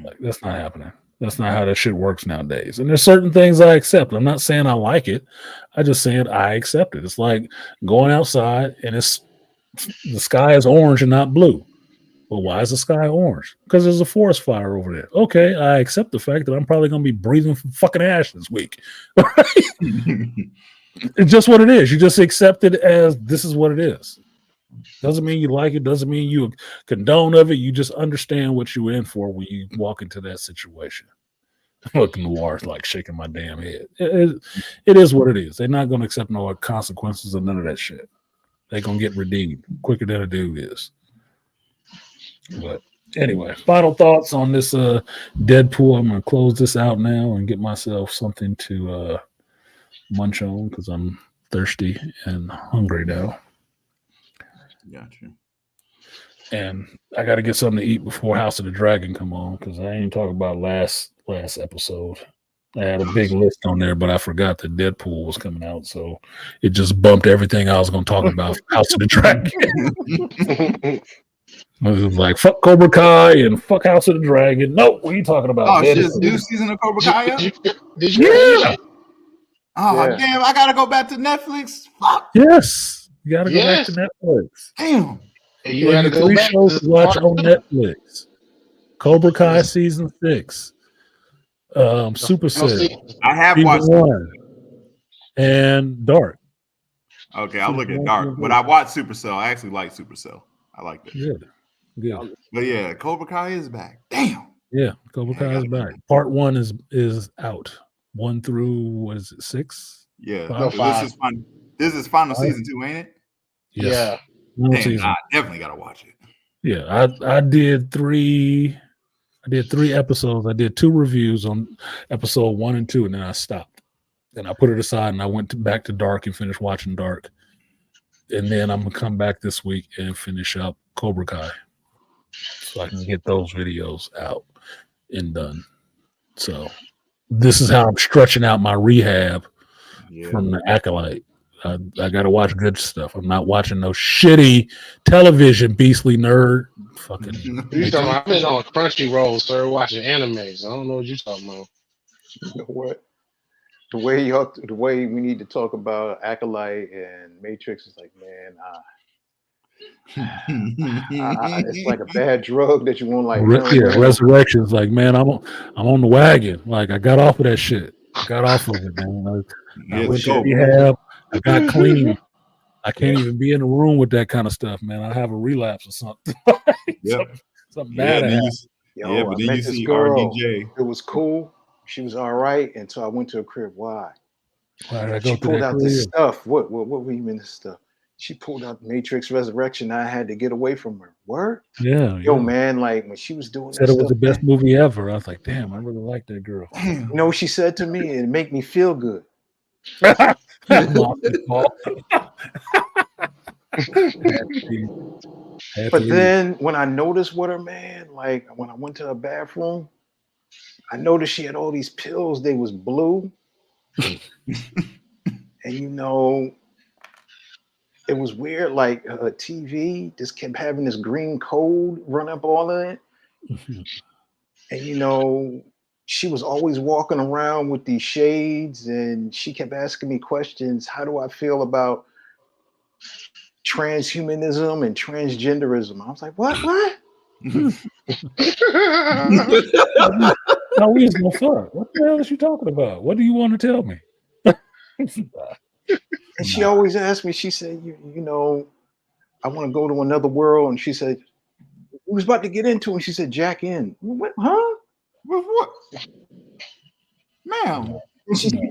Like, that's not happening. That's not how that shit works nowadays. And there's certain things I accept. I'm not saying I like it. I just saying I accept it. It's like going outside and the sky is orange and not blue. Well, why is the sky orange? Because there's a forest fire over there. Okay, I accept the fact that I'm probably going to be breathing from fucking ash this week. It's just what it is. You just accept it as this is what it is. Doesn't mean you like it. Doesn't mean you condone of it. You just understand what you're in for when you walk into that situation. Look, Noir is like shaking my damn head. It is what it is. They're not going to accept no consequences or none of that shit. They're going to get redeemed quicker than a dude is. But anyway, final thoughts on this Deadpool. I'm going to close this out now and get myself something to munch on because I'm thirsty and hungry now. Gotcha. And I got to get something to eat before House of the Dragon come on because I ain't talking about last episode. I had a big list on there, but I forgot that Deadpool was coming out, so it just bumped everything I was going to talk about House of the Dragon. I was like, fuck Cobra Kai and fuck House of the Dragon. Nope, what are you talking about? Oh, shit, new season of Cobra Kai? Did you Yeah. Oh, Yeah. damn, I gotta go back to Netflix. Fuck. Yes. You got to go back to Netflix. Damn. And you had to go 3 back shows to to watch on Netflix. Cobra Kai season 6. Super Set. I have season watched 1. And Dark. Okay, I'll look at Dark. But I watched Supercell. I actually like Supercell. I like that. Good. Good. But yeah, Cobra Kai is back. Damn. Yeah, Cobra Kai is back. Part 1 is out. 1 through what is it, 6? Yeah. No, So 5. this is final season 2, ain't it? Yes. Yeah. Damn, I definitely gotta watch it. Yeah, I did 3 episodes. I did 2 reviews on episode 1 and 2, and then I stopped. And I put it aside and I went back to Dark and finished watching Dark. And then I'm gonna come back this week and finish up Cobra Kai. So I can get those videos out and done. So this is how I'm stretching out my rehab from the Acolyte. I got to watch good stuff. I'm not watching no shitty television, beastly nerd. Fucking. You talking about, I've been on Crunchyroll, sir, watching animes. I don't know what you're talking about. You know what? The way we need to talk about Acolyte and Matrix is like, man, it's like a bad drug that you won't like. Resurrection's like, man, I'm on the wagon. Like I got off of that shit. I got off of it, man. I went to rehab. I got clean. I can't even be in the room with that kind of stuff, man. I have a relapse or something. Something bad. But then you see girl. RDJ. It was cool. She was all right until I went to her crib. Why? She pulled out this stuff. What were you in this stuff? She pulled out Matrix Resurrection. I had to get away from her. Word? Yeah. Yo, man, like when she was doing said that it was stuff, the best movie ever. I was like, damn, I really like that girl. You know what she said to me? It make me feel good. But then when I noticed with her, man, like when I went to her bathroom, I noticed she had all these pills. They was blue. And you know, it was weird. Like TV just kept having this green code run up all of it. And you know, she was always walking around with these shades and she kept asking me questions. How do I feel about transhumanism and transgenderism? I was like, what? No, we just gonna fuck. What the hell is she talking about? What do you want to tell me? And she always asked me, she said, you know, I want to go to another world. And she said, we was about to get into it. And she said, jack in. What, huh? What? Ma'am. We just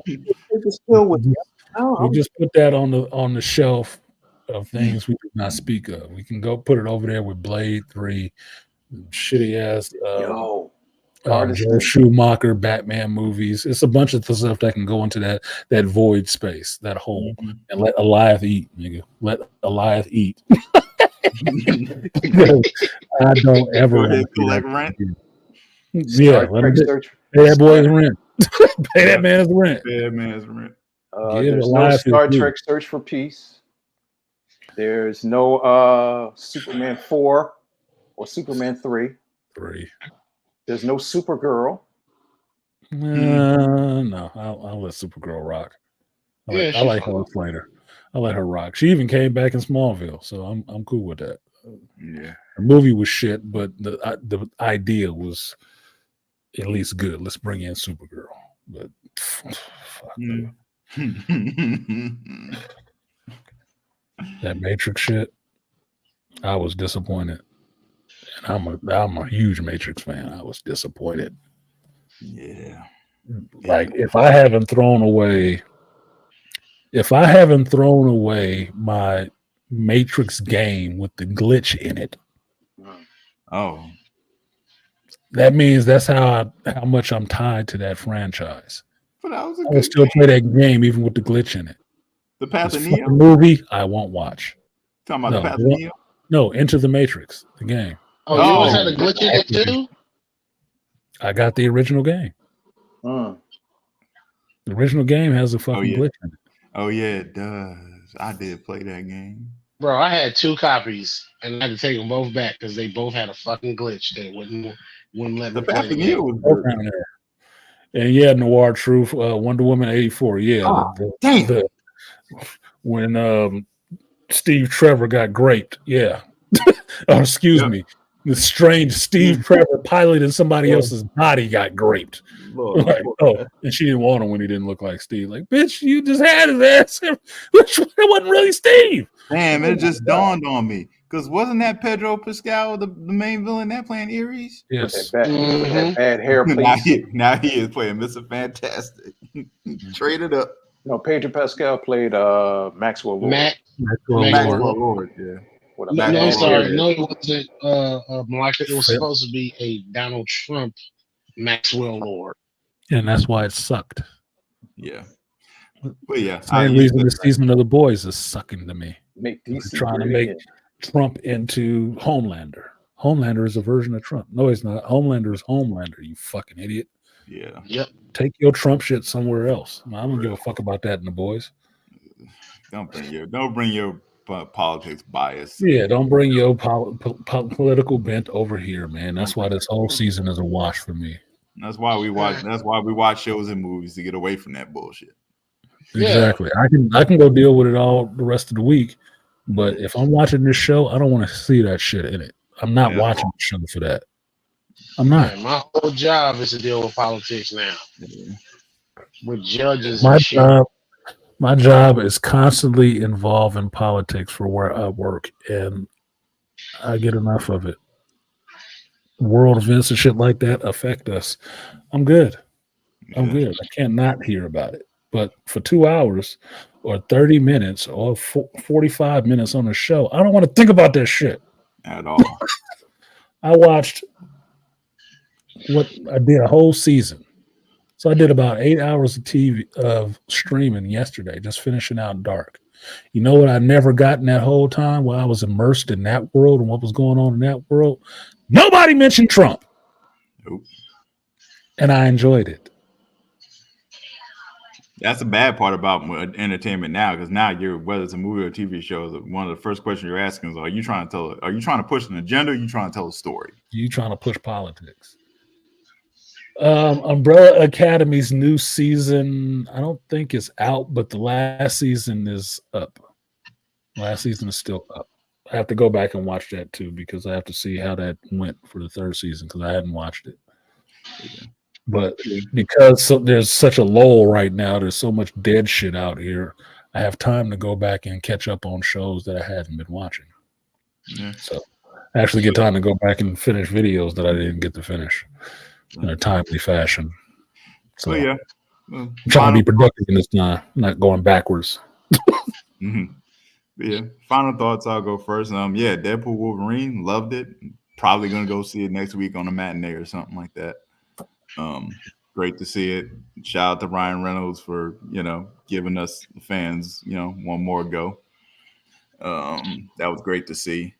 put that on the shelf of things we did not speak of. We can go put it over there with Blade 3, shitty ass Joe Schumacher Batman movies. It's a bunch of stuff that can go into that void space, that hole, and let Eliath eat, nigga. Let Eliath eat. I don't ever want to collect rent. Yeah, pay that boy his rent. Pay that man his rent. Pay that man's rent. There's no Star Trek Search for Peace. There's no Superman 4 or Superman 3. There's no Supergirl. No, I'll let Supergirl rock. I like her later. I let her rock. She even came back in Smallville, so I'm cool with that. Yeah, the movie was shit, but the idea was at least good. Let's bring in Supergirl. But fuck That Matrix shit, I was disappointed. And I'm a huge Matrix fan. I was disappointed. Yeah. Like if I haven't thrown away my Matrix game with the glitch in it, Oh. that means that's how much I'm tied to that franchise. But that was a I will good still game. play that game even with the glitch in it. The Path This of fucking Neo? movie, I won't watch. Talking about No, the Path of Neo? no, Into the Matrix, the game. Oh, you always had a glitch in it too? I got the original game. The original game has a fucking glitch in it. Oh yeah, it does. I did play that game. Bro, I had 2 copies and I had to take them both back because they both had a fucking glitch that wouldn't let me play the game. And yeah, Noir Truth, Wonder Woman 84. Yeah. When Steve Trevor got graped. Yeah. Oh, excuse me. The strange Steve Trevor piloting somebody else's body got graped. Like, and she didn't want him when he didn't look like Steve. Like, bitch, you just had his ass. Which it wasn't really Steve. Damn, it just dawned on me. Because wasn't that Pedro Pascal the main villain that playing Ares? Yes. That bad hair, now, please. now he is playing Mr. Fantastic. Traded up. No, Pedro Pascal played Maxwell Lord. Maxwell Lord, yeah. No, I'm sorry. No, it wasn't Malika. It was supposed to be a Donald Trump Maxwell Lord. And that's why it sucked. Yeah. But yeah. Same reason the season of The Boys is sucking to me. They're trying to make Trump into Homelander. Homelander is a version of Trump. No, he's not. Homelander is Homelander, you fucking idiot. Yeah. Yep. Take your Trump shit somewhere else. I don't give a fuck about that in The Boys. Don't bring your politics bias. Yeah, don't bring your political bent over here, man. That's why this whole season is a wash for me. That's why we watch shows and movies to get away from that bullshit. Exactly. I can go deal with it all the rest of the week, but if I'm watching this show, I don't want to see that shit in it. I'm not watching the show for that. I'm not. Man, my whole job is to deal with politics now. With judges My job is constantly involved in politics for where I work, and I get enough of it. World events and shit like that affect us. I'm good. I'm good. I can't not hear about it. But for 2 hours or 30 minutes or 45 minutes on a show, I don't want to think about that shit at all. I watched I did a whole season. So I did about 8 hours of TV of streaming yesterday, just finishing out Dark. You know what I never got in that whole time while I was immersed in that world and what was going on in that world? Nobody mentioned Trump. Nope. And I enjoyed it. That's the bad part about entertainment now, because now whether it's a movie or TV show, one of the first questions you're asking is, are you trying to push an agenda, or are you trying to tell a story? You trying to push politics. Umbrella Academy's new season, I don't think is out, but the last season is up. Last season is still up. I have to go back and watch that too, because I have to see how that went for the third season, because I hadn't watched it. But because there's such a lull right now, there's so much dead shit out here, I have time to go back and catch up on shows that I hadn't been watching. Yeah. So I actually get time to go back and finish videos that I didn't get to finish in a timely fashion. So yeah, I'm trying to be productive in this time, not going backwards. Mm-hmm. Yeah. Final thoughts. I'll go first. Yeah, Deadpool Wolverine, loved it. Probably gonna go see it next week on a matinee or something like that. Great to see it. Shout out to Ryan Reynolds for giving us the fans one more go. That was great to see.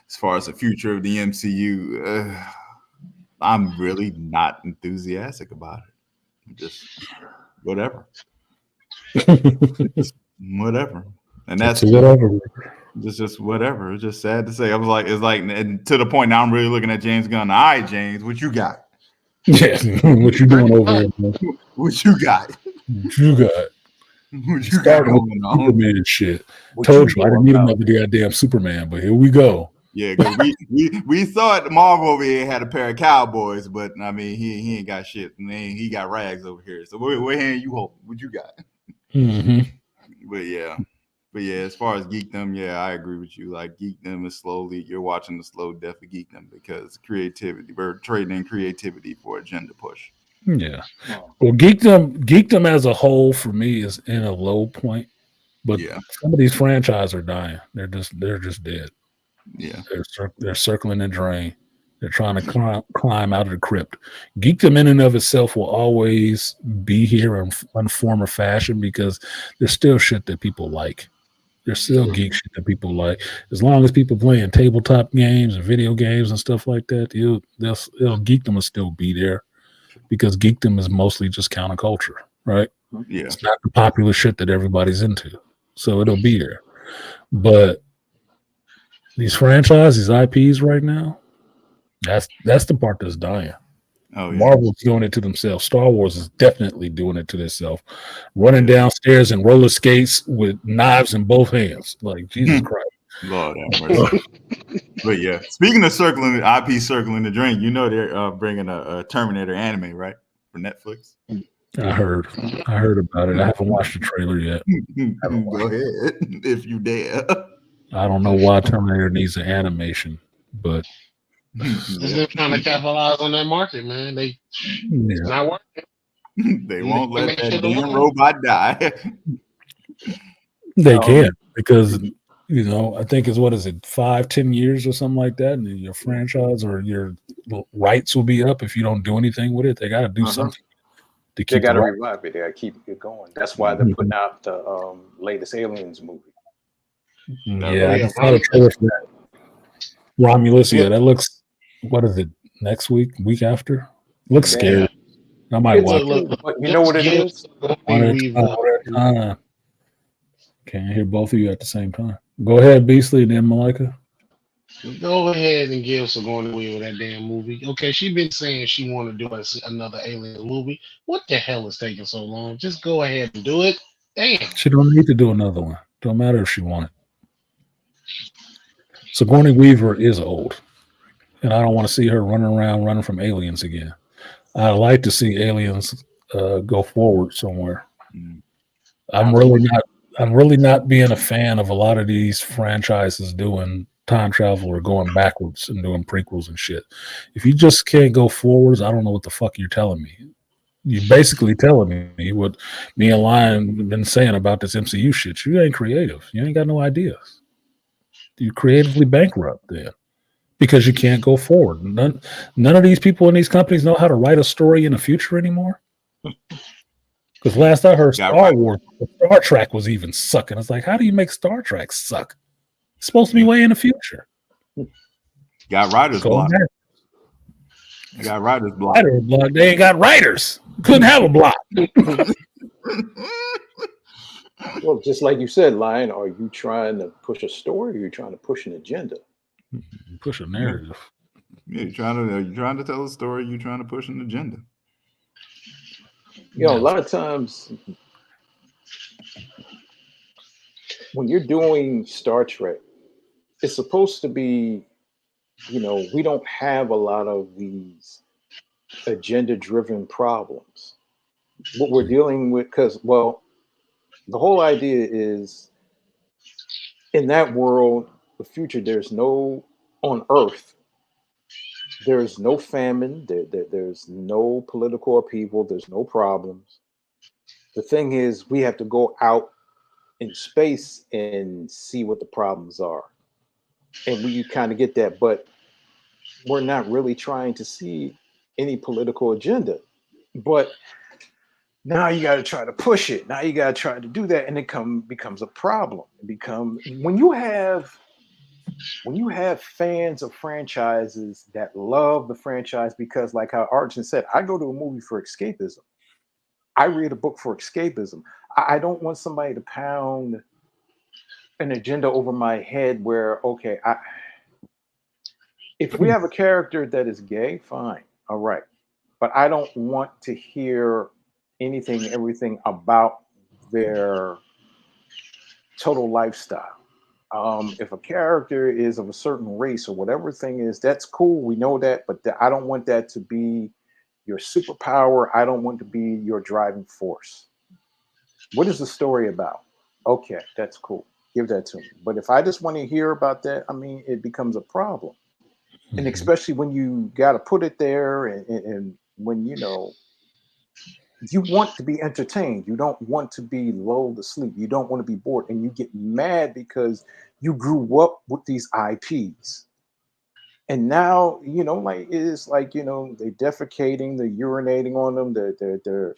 As far as the future of the MCU, I'm really not enthusiastic about it. Just whatever. Whatever. And that's whatever. Just whatever. It's just sad to say. And to the point now I'm really looking at James Gunn. All right, James, what you got? Yeah, what you doing over here, man? What you got? What you got? What you got going on? Superman shit. Told you I didn't need another goddamn Superman, but here we go. Yeah, because we thought Marvel over here had a pair of cowboys, but I mean he ain't got shit. Man, he got rags over here. So what hand you hold? What you got? Mm-hmm. But yeah, as far as geekdom, yeah, I agree with you. Like geekdom is slowly, you're watching the slow death of geekdom because creativity, we're trading in creativity for agenda push. Yeah. Oh, Well, geekdom as a whole for me is in a low point, but Yeah, some of these franchises are dying. They're just dead. yeah, They're circling the drain. They're trying to climb out of the crypt. Geekdom in and of itself will always be here in one form or fashion because there's still shit that people like. There's still geek shit that people like. As long as people playing tabletop games and video games and stuff like that, geekdom will still be there because geekdom is mostly just counterculture, right? yeah. It's not the popular shit that everybody's into, so it'll be there. But these franchises, these IPs right now, that's the part that's dying. Oh yeah. Marvel's doing it to themselves. Star Wars is definitely doing it to themselves. Running Yeah. downstairs in roller skates with knives in both hands. Like Jesus Christ. Lord have mercy. But yeah, speaking of circling the IP, circling the drain, you know they're bringing a Terminator anime, right, for Netflix. I heard about it. I haven't watched the trailer yet. Go ahead if you dare. I don't know why Terminator needs an animation, but Because they're trying to capitalize on that market, man. It's yeah, not working. They won't let Make that shit damn alone. robot die. they Um, can because I think it's what is it, 5-10 years or something like that, and then your franchise or your rights will be up if you don't do anything with it. They got to do something to They keep got the to right. revive it. They got to keep it going. That's why they're putting out the latest Aliens movie. Yeah, Oh I yeah, just saw the trailer for that. Romulus, yeah, Look, that looks. What is it? Next week after? Looks Yeah. scary. I might It's watch look. but you know Just what it give is? one at a time. Weaver. One at a time. Can't hear both of you at the same time. Go ahead, Beastly, then Malika. Go ahead and give Sigourney Weaver that damn movie. Okay, she been saying she want to do another Alien movie. What the hell is taking so long? Just go ahead and do it. Damn. She don't need to do another one. Don't matter if she want it. Sigourney Weaver is old, and I don't want to see her running around running from aliens again. I like to see aliens go forward somewhere. I'm really not. I'm really not being a fan of a lot of these franchises doing time travel or going backwards and doing prequels and shit. If you just can't go forwards, I don't know what the fuck you're telling me. You're basically telling me what me and Lion been saying about this MCU shit. You ain't creative. You ain't got no ideas. You're creatively bankrupt then because you can't go forward. None of these people in these companies know how to write a story in the future anymore. Because last I heard, Got Star right. Wars, Star Trek was even sucking. It's like, how do you make Star Trek suck? It's supposed to be way in the future. Got writer's Go block. ahead. Got writer's block. Writer's block. They ain't got writers. Couldn't have a block. Well, just like you said, Lion, are you trying to push a story or are you trying to push an agenda? Push a narrative. Yeah, you're trying to tell a story. You're trying to push an agenda. A lot of times when you're doing Star Trek, it's supposed to be, we don't have a lot of these agenda driven problems. What we're dealing with, because, well, the whole idea is in that world, the future, on Earth, there's no famine, there's no political upheaval, there's no problems. The thing is, we have to go out in space and see what the problems are. And we kind of get that, but we're not really trying to see any political agenda. But now you got to try to push it. Now you got to try to do that, and it becomes a problem. When you have fans of franchises that love the franchise because, like how Arjun said, I go to a movie for escapism. I read a book for escapism. I don't want somebody to pound an agenda over my head where, okay, if we have a character that is gay, fine, all right. But I don't want to hear everything about their total lifestyle. If a character is of a certain race or whatever thing is, that's cool. We know that, but I don't want that to be your superpower. I don't want to be your driving force. What is the story about? Okay, that's cool. Give that to me. But if I just want to hear about that, I mean, it becomes a problem. And Mhm. especially when you got to put it there, and when you want to be entertained, you don't want to be lulled to sleep, you don't want to be bored, and you get mad because you grew up with these IPs. And now, like it's like, they're defecating, they're urinating on them, they're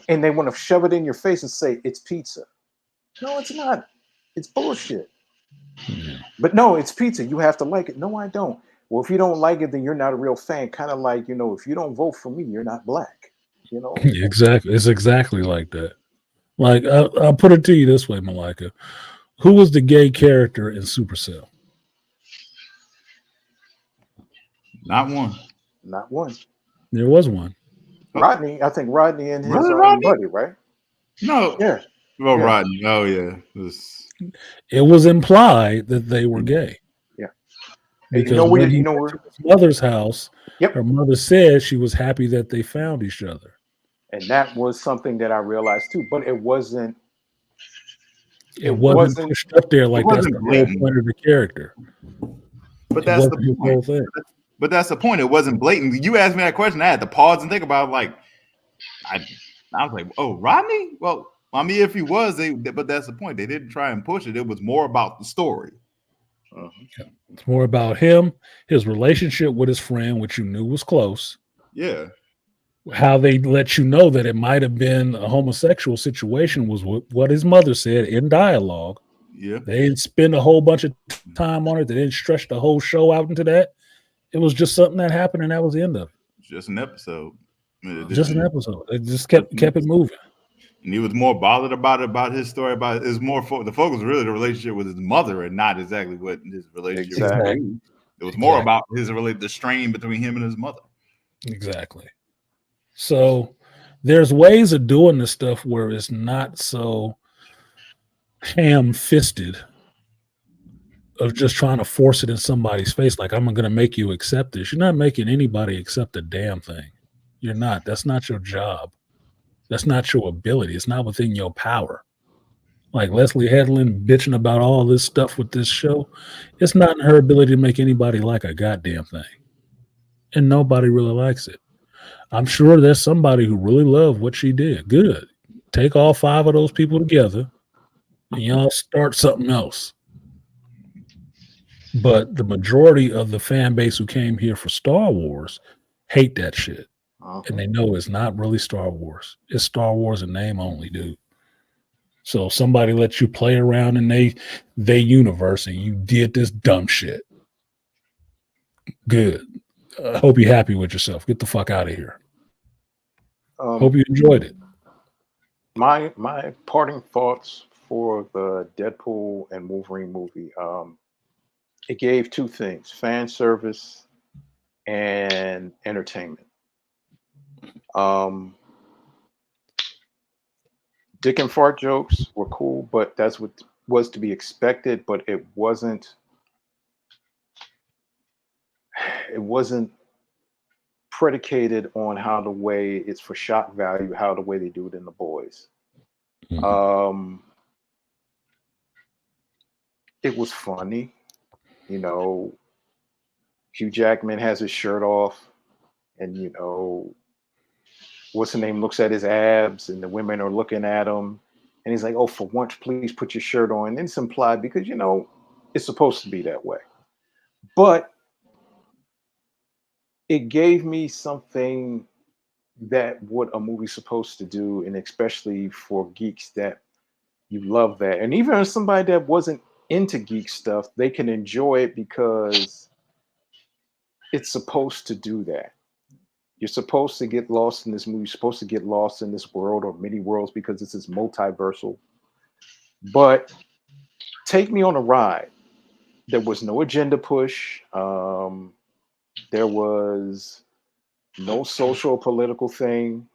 and they want to shove it in your face and say it's pizza. No, it's not. It's bullshit. Yeah. But no, it's pizza. You have to like it. No, I don't. Well, if you don't like it, then you're not a real fan. Kind of like, if you don't vote for me, you're not black. You know? Exactly. It's exactly like that. Like I'll put it to you this way, Malika. Who was the gay character in Supercell? Not one. Not one. There was one. Oh, Rodney, I think Rodney and his brother Rodney? buddy, right? No. Yeah. Well, Yeah. Rodney. Oh yeah. It was implied that they were gay. Yeah. And Because when he went where? to his mother's house, Yep. her mother said she was happy that they found each other. And that was something that I realized too, but it wasn't. It wasn't pushed up there like that's the whole blatant. point of the character. But It that's the wasn't his point. whole thing. But that's the point. It wasn't blatant. You asked me that question, I had to pause and think about it, like I was like, oh, Rodney? Well, I mean, if he was, but that's the point. They didn't try and push it. It was more about the story. It's more about him, his relationship with his friend, which you knew was close. Yeah. How they let you know that it might have been a homosexual situation was what his mother said in dialogue. Yeah. They didn't spend a whole bunch of time on it. They didn't stretch the whole show out into that. It was just something that happened, and that was the end of it. Just an episode. Just an episode. It just kept it moving. And he was more bothered about his story. About is more the focus was really the relationship with his mother, and not exactly what his relationship Exactly. was. It was more about the strain between him and his mother. Exactly. So there's ways of doing this stuff where it's not so ham-fisted of just trying to force it in somebody's face. Like, I'm going to make you accept this. You're not making anybody accept a damn thing. You're not. That's not your job. That's not your ability. It's not within your power. Like Leslie Headland bitching about all this stuff with this show. It's not in her ability to make anybody like a goddamn thing. And nobody really likes it. I'm sure there's somebody who really loved what she did. Good. Take all 5 of those people together and y'all start something else. But the majority of the fan base who came here for Star Wars hate that shit. And they know it's not really Star Wars. It's Star Wars in name only, dude. So somebody lets you play around in they universe and you did this dumb shit. Good. I hope you're happy with yourself. Get the fuck out of here. Hope you enjoyed it. My parting thoughts for the Deadpool and Wolverine movie. It gave 2 things: fan service and entertainment. Dick and fart jokes were cool, but that's what was to be expected. But it wasn't predicated on how the way it's for shock value, how the way they do it in The Boys. Mm-hmm. It was funny. Hugh Jackman has his shirt off, and what's the name looks at his abs, and the women are looking at him, and he's like, "Oh, for once, please put your shirt on." And it's implied because it's supposed to be that way, but it gave me something that what a movie's supposed to do, and especially for geeks that you love that, and even as somebody that wasn't into geek stuff, they can enjoy it because it's supposed to do that. You're supposed to get lost in this movie. You're supposed to get lost in this world or many worlds because this is multiversal. But take me on a ride. There was no agenda push. There was no social political thing.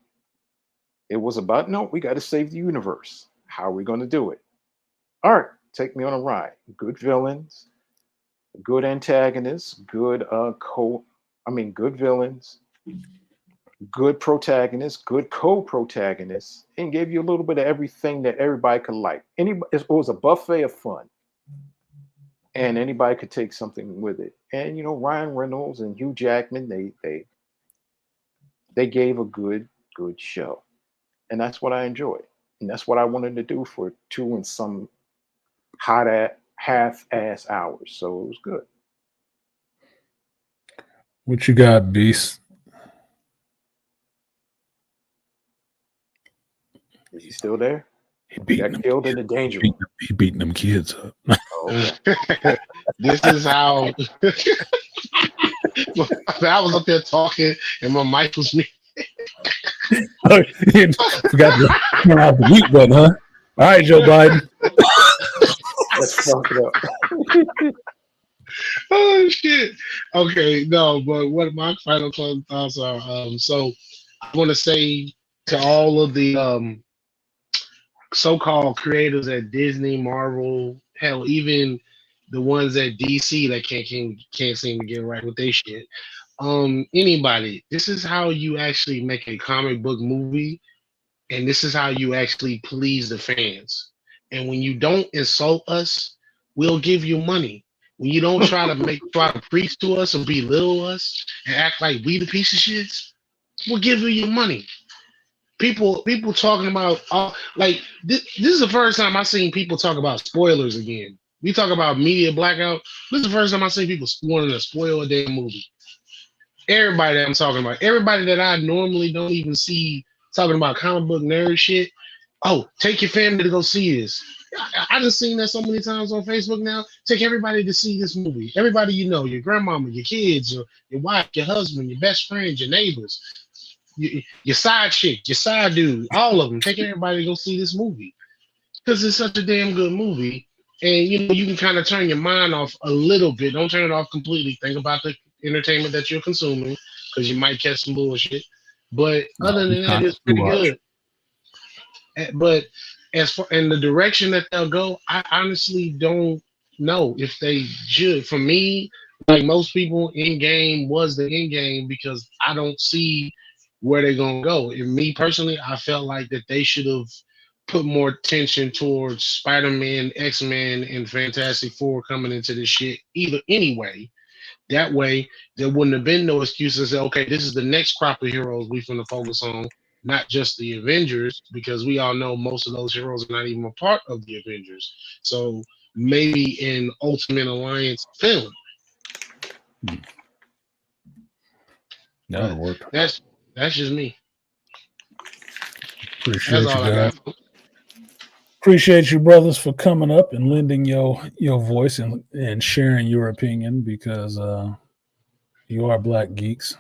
It was about, no, we got to save the universe. How are we going to do it? All right, take me on a ride. Good villains, good antagonists, good villains, good protagonist, good co-protagonist, and gave you a little bit of everything that everybody could like. It was a buffet of fun, and anybody could take something with it. And you know, Ryan Reynolds and Hugh Jackman, they gave a good show, and that's what I enjoyed, and that's what I wanted to do for 2 and some hot at half-ass hours. So it was good. What you got, Beast? Is he still there? He He beating got them. killed in the danger room. He beating them kids up. Oh, okay. This is how I was up there talking and my mic was me. Forgot to turn off the mute button, huh? All right, Joe Biden. Let's fuck it up. Oh shit. Okay, no, but what my final closing thoughts are. So I want to say to all of the so-called creators at Disney, Marvel, hell, even the ones at DC that can't seem to get right with their shit. Anybody, this is how you actually make a comic book movie, and this is how you actually please the fans. And when you don't insult us, we'll give you money. When you don't try to preach to us or belittle us and act like we the piece of shits, we'll give you your money. People talking about like this is the first time I've seen people talk about spoilers again. We talk about media blackout. This is the first time I've seen people wanting to spoil a damn movie. Everybody that I'm talking about, everybody that I normally don't even see talking about comic book nerd shit. Oh, take your family to go see this. I just seen that so many times on Facebook now. Take everybody to see this movie. Everybody you know, your grandmama, your kids, your wife, your husband, your best friends, your neighbors, your side chick, your side dude, all of them. Take everybody to go see this movie because it's such a damn good movie. And you know, you can kind of turn your mind off a little bit. Don't turn it off completely. Think about the entertainment that you're consuming because you might catch some bullshit. But other than that, it's pretty good. But as far in the direction that they'll go, I honestly don't know if they should. For me, like most people, in game was the end game because I don't see where they're gonna go. And me personally, I felt like that they should have put more attention towards Spider-Man, X-Men, and Fantastic Four coming into this shit either anyway. That way, there wouldn't have been no excuses. That, okay, this is the next crop of heroes we finna focus on, not just the Avengers, because we all know most of those heroes are not even a part of the Avengers. So maybe in Ultimate Alliance film. That'll work. That's just me. Appreciate That's all you I guys. got. Appreciate you brothers for coming up and lending your voice and sharing your opinion because you are black geeks,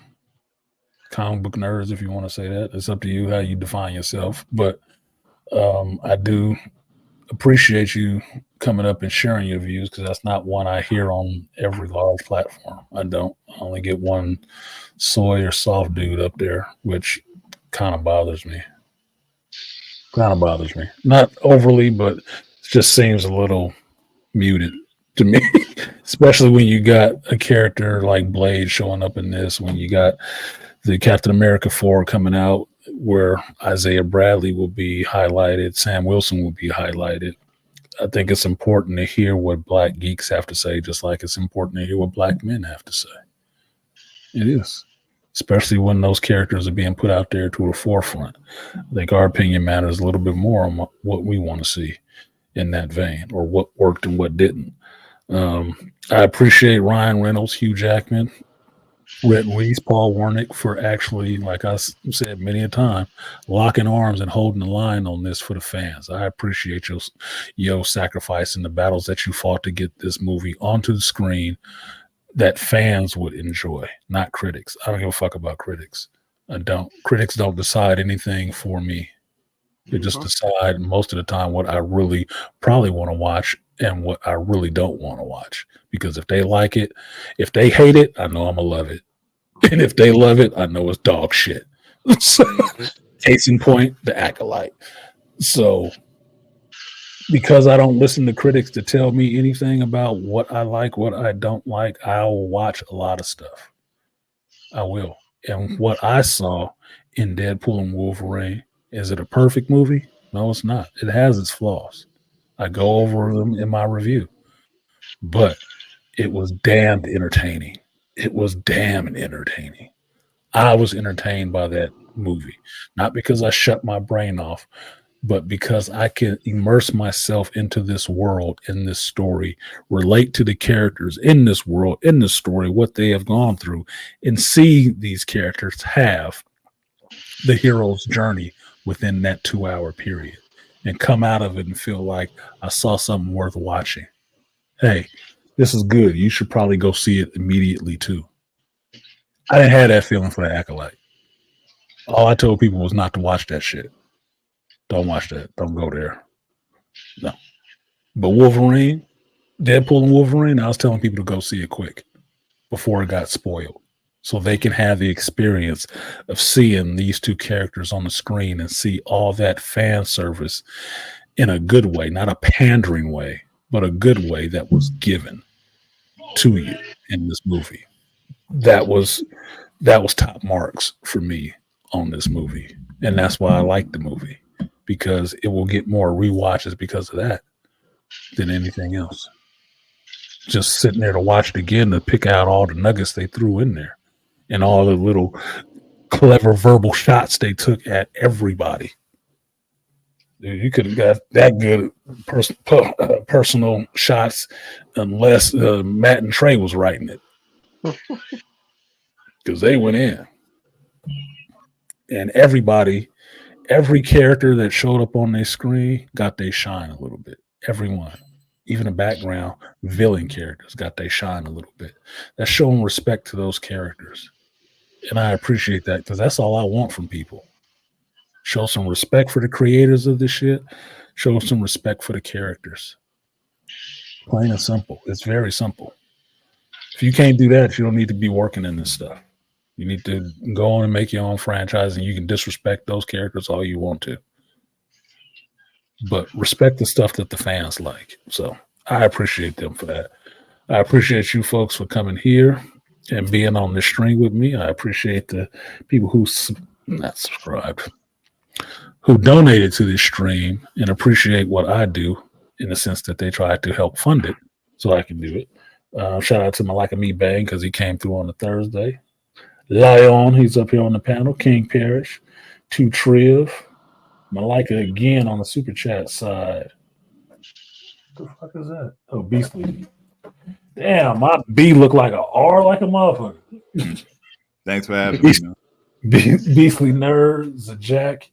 comic book nerds, if you want to say that. It's up to you how you define yourself. But I do appreciate you coming up and sharing your views because that's not one I hear on every large platform. I don't. I only get one soy or soft dude up there, which kind of bothers me. Not overly, but it just seems a little muted to me, especially when you got a character like Blade showing up in this, when you got the Captain America 4 coming out where Isaiah Bradley will be highlighted, Sam Wilson will be highlighted. I think it's important to hear what black geeks have to say, just like it's important to hear what black men have to say. It is. Especially when those characters are being put out there to the forefront. I think our opinion matters a little bit more on what we want to see in that vein or what worked and what didn't. I appreciate Ryan Reynolds, Hugh Jackman, Rhett Reese, Paul Wernick for actually, like I said many a time, locking arms and holding the line on this for the fans. I appreciate your sacrifice in the battles that you fought to get this movie onto the screen that fans would enjoy, not critics. I don't give a fuck about critics. I don't. Critics don't decide anything for me. They just decide most of the time what I really probably want to watch and what I really don't want to watch. Because if they like it, if they hate it, I know I'm going to love it. And if they love it, I know it's dog shit. So, case in point, The Acolyte. So, because I don't listen to critics to tell me anything about what I like, what I don't like, I'll watch a lot of stuff. I will. And what I saw in Deadpool and Wolverine. Is it a perfect movie? No, it's not. It has its flaws. I go over them in my review, but it was damned entertaining. It was damn entertaining. I was entertained by that movie, not because I shut my brain off, but because I can immerse myself into this world, in this story, relate to the characters in this world, in this story, what they have gone through, and see these characters have the hero's journey within that 2 hour period and come out of it and feel like I saw something worth watching. Hey, this is good. You should probably go see it immediately too. I didn't have that feeling for the Acolyte. All I told people was not to watch that shit. Don't watch that. Don't go there. No. But Wolverine, Deadpool and Wolverine, I was telling people to go see it quick before it got spoiled. So they can have the experience of seeing these two characters on the screen and see all that fan service in a good way, not a pandering way, but a good way that was given to you in this movie. That was top marks for me on this movie. And that's why I like the movie, because it will get more rewatches because of that than anything else. Just sitting there to watch it again to pick out all the nuggets they threw in there and all the little clever verbal shots they took at everybody. Dude, you could have got that good personal shots unless Matt and Trey was writing it, because they went in. And every character that showed up on their screen got their shine a little bit. Everyone, even the background villain characters, got their shine a little bit. That's showing respect to those characters. And I appreciate that, because that's all I want from people. Show some respect for the creators of this shit. Show some respect for the characters. Plain and simple. It's very simple. If you can't do that, you don't need to be working in this stuff. You need to go on and make your own franchise, and you can disrespect those characters all you want to. But respect the stuff that the fans like. So I appreciate them for that. I appreciate you folks for coming here and being on this stream with me. I appreciate the people who not subscribed, who donated to this stream, and appreciate what I do in the sense that they tried to help fund it so I can do it. Shout out to Malika Me Bang, because he came through on a Thursday. Lion, he's up here on the panel. King Parrish, 2 Triv, Malika again on the super chat side. What the fuck is that? Oh, Beastly. Damn, my B look like an R like a motherfucker. Thanks for having me. Beastly Nerds, Jack,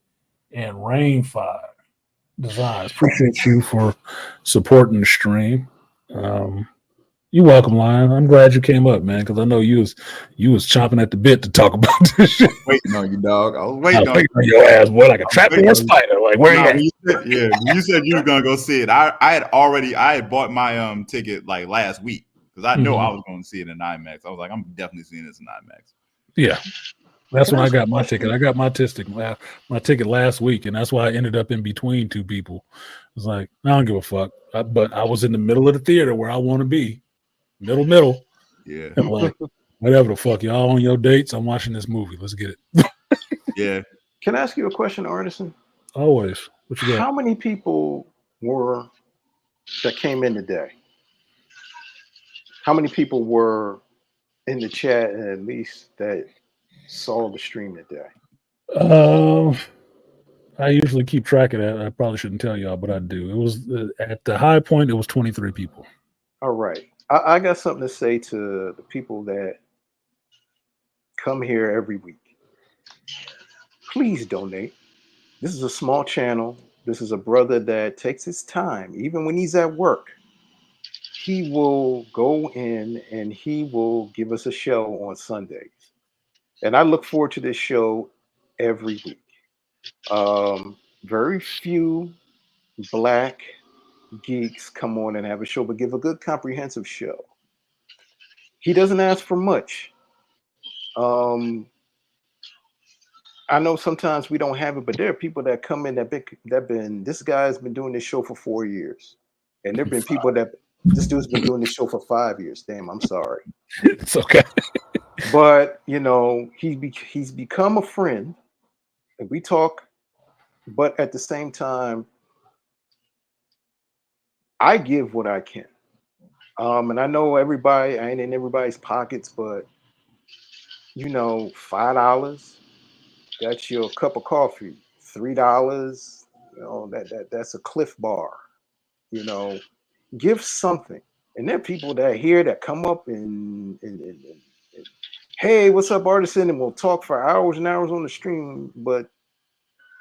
and Rainfire Designs. Appreciate you for supporting the stream. You're welcome, Lion. I'm glad you came up, man, because I know you was chomping at the bit to talk about this shit. Waiting on you, dog. I was waiting on your ass, boy, like a trapdoor spider. Like, where you at? When you said you were gonna go see it, I had bought my ticket like last week, because I know I was going to see it in IMAX. I was like, I'm definitely seeing this in IMAX. Yeah, that's when I got my ticket. I got my ticket last week, and that's why I ended up in between two people. I was like, I don't give a fuck, but I was in the middle of the theater where I want to be. Middle. Yeah. And like, whatever the fuck, y'all on your dates. I'm watching this movie. Let's get it. Yeah. Can I ask you a question, Artisan? Always. What you got? How many people were that came in today? How many people were in the chat, and at least that saw the stream today? I usually keep track of that. I probably shouldn't tell y'all, but I do. It was at the high point. It was 23 people. All right. I got something to say to the people that come here every week. Please donate. This is a small channel. This is a brother that takes his time. Even when he's at work, he will go in and he will give us a show on Sundays. And I look forward to this show every week. Very few Black geeks come on and have a show, but give a good comprehensive show. He doesn't ask for much. I know sometimes we don't have it, but there are people that come in that been this guy's been doing this show for 4 years, and there've been people that this dude's been doing this show for 5 years. Damn, I'm sorry. It's okay. But you know, he's become a friend, and we talk, but at the same time, I give what I can. And I know everybody, I ain't in everybody's pockets, but $5, that's your cup of coffee. $3, that's a Cliff Bar. You know, give something. And there are people that here that come up and hey, what's up, artisan? And we'll talk for hours and hours on the stream, but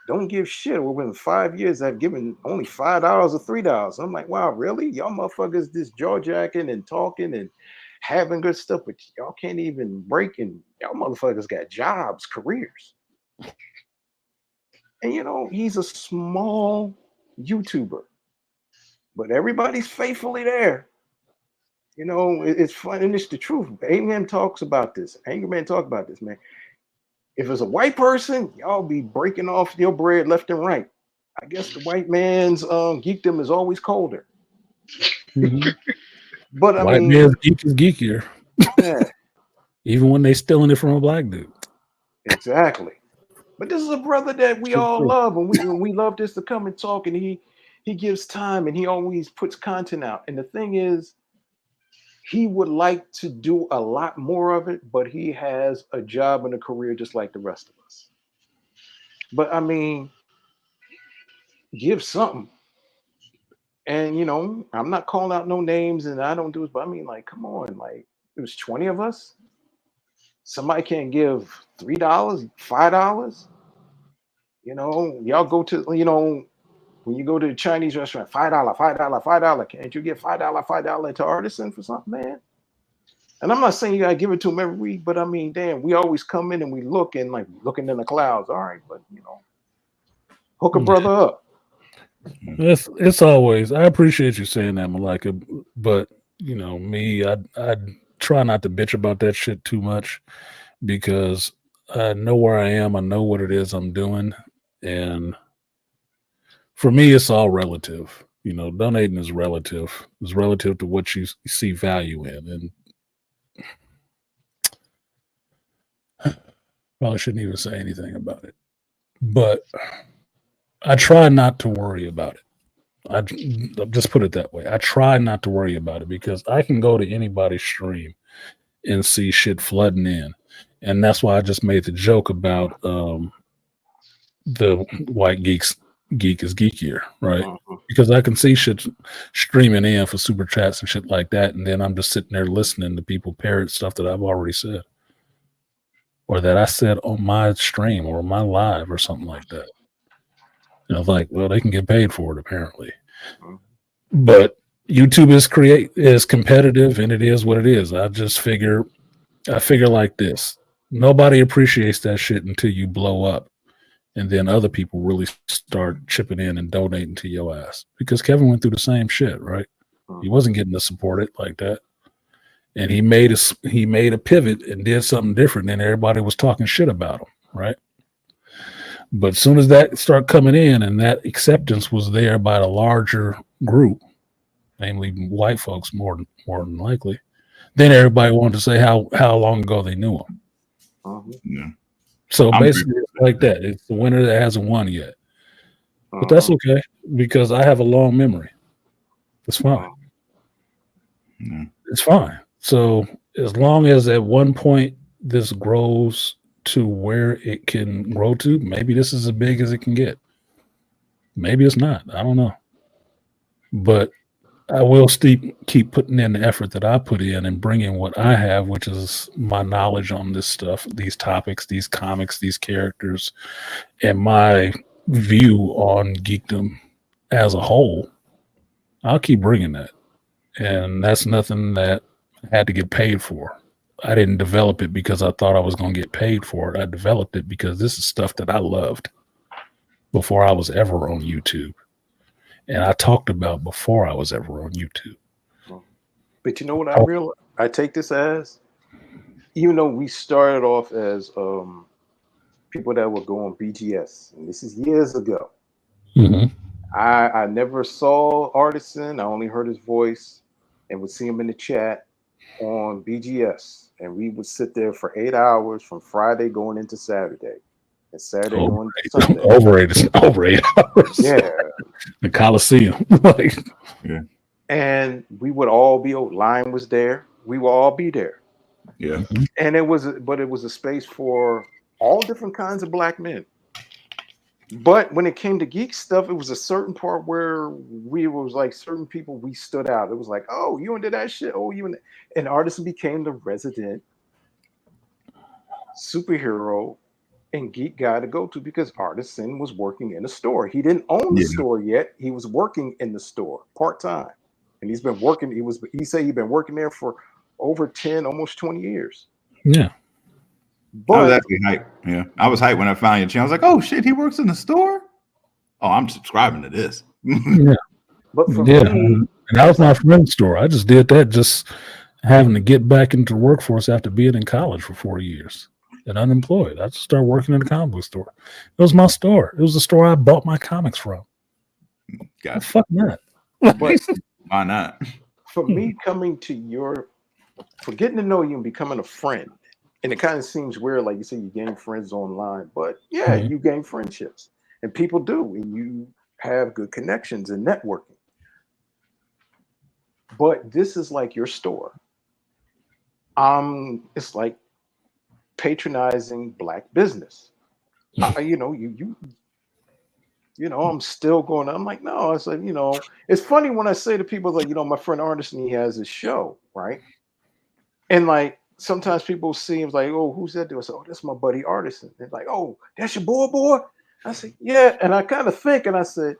don't give shit. Within 5 years, I've given only $5 or $3. I'm like, wow, really? Y'all motherfuckers just jaw jacking and talking and having good stuff, but y'all can't even break, and y'all motherfuckers got jobs, careers. And he's a small YouTuber, but everybody's faithfully there. It's fun, and it's the truth. Amen talks about this. Angry Man talk about this, man. If it's a white person, y'all be breaking off your bread left and right. I guess the white man's geekdom is always colder. Mhm. But I White mean, man's geek is geekier, yeah, even when they stealing it from a black dude. exactly. But this is a brother that we True, all true. love, and we love this to come and talk, and he gives time, and he always puts content out. And the thing is, he would like to do a lot more of it, but he has a job and a career just like the rest of us. But I mean, give something. And I'm not calling out no names, and I don't do it, but I mean, like, come on, like, it was 20 of us. Somebody can't give $3, $5. Y'all go to, when you go to the Chinese restaurant, $5, $5, $5. Can't you get $5, $5 to artisan for something, man? And I'm not saying you gotta give it to them every week, but I mean, damn, we always come in and we look and like looking in the clouds. All right, but hook a brother up. It's always. I appreciate you saying that, Malika, but me, I try not to bitch about that shit too much because I know where I am. I know what it is I'm doing, and for me, it's all relative. Donating is relative. It's relative to what you see value in, and probably shouldn't even say anything about it. But I try not to worry about it. I'll just put it that way. I try not to worry about it because I can go to anybody's stream and see shit flooding in, and that's why I just made the joke about the white geek is geekier, right? Mhm. Because I can see shit streaming in for super chats and shit like that, and then I'm just sitting there listening to people parrot stuff that I've already said or that I said on my stream or my live or something like that. Like, well, they can get paid for it apparently. But YouTube is competitive, and it is what it is. I figure like this: nobody appreciates that shit until you blow up, and then other people really start chipping in and donating to your ass. Because Kevin went through the same shit, right? He wasn't getting to support it like that, and he made a pivot and did something different, and everybody was talking shit about him, right? But as soon as that started coming in, and that acceptance was there by the larger group, namely white folks, more than likely, then everybody wanted to say how long ago they knew him. Yeah. So I'm basically, it's like that. It's the winner that hasn't won yet, but that's Mhm. okay because I have a long memory. It's fine. Yeah. It's fine. So as long as at one point this grows to where it can grow to, maybe this is as big as it can get. Maybe it's not. I don't know. But I will keep putting in the effort that I put in and bringing what I have, which is my knowledge on this stuff, these topics, these comics, these characters, and my view on geekdom as a whole. I'll keep bringing that. And that's nothing that I had to get paid for. I didn't develop it because I thought I was going to get paid for it. I developed it because this is stuff that I loved before I was ever on YouTube. And I talked about before I was ever on YouTube. But you know what Oh, I take this as, even though we started off as people that would go on BGS, and this is years ago. mhm. I never saw Artisan. I only heard his voice and would see him in the chat on BGS. And we would sit there for 8 hours from Friday going into Saturday. and Saturday on Overrated. Sunday. Overrated. Over 8 hours. Yeah. The Coliseum. Like, Yeah. And we would all be, line was there. We will all be there. Yeah. And it was a space for all different kinds of black men. But when it came to geek stuff, it was a certain part where we was like certain people we stood out. It was like, oh, you into that shit? Oh, you into, and Artisan became the resident superhero and geek guy to go to because Artisan was working in a store. He didn't own the store yet. He was working in the store part-time. And he's been working, he said he'd been working there for over 10, almost 20 years. yeah. I was But actually hyped. Yeah. I was hyped when I found your channel. I was like, oh shit, he works in the store? Oh, I'm subscribing to this. Yeah. but for Yeah. me, And that was my friend's store. I just did that just having to get back into the workforce after being in college for 4 years and unemployed. I just started working in a comic book store. It was my store. It was the store I bought my comics from. Gotcha. Fuck that. but Why not? for me coming to for getting to know you and becoming a friend, and it kind of seems weird, like you say, you gain friends online, but yeah, you gain friendships, and people do, and you have good connections and networking. But this is like your store. It's like patronizing black business. I'm still going. I'm like, no. I said, it's funny when I say to people like, my friend Artisan, he has his show, right? And like sometimes people see him like, oh, who's that dude? I said, oh, that's my buddy Artisan. They're like, oh, that's your boy. I said, yeah. And I kind of think, and I said,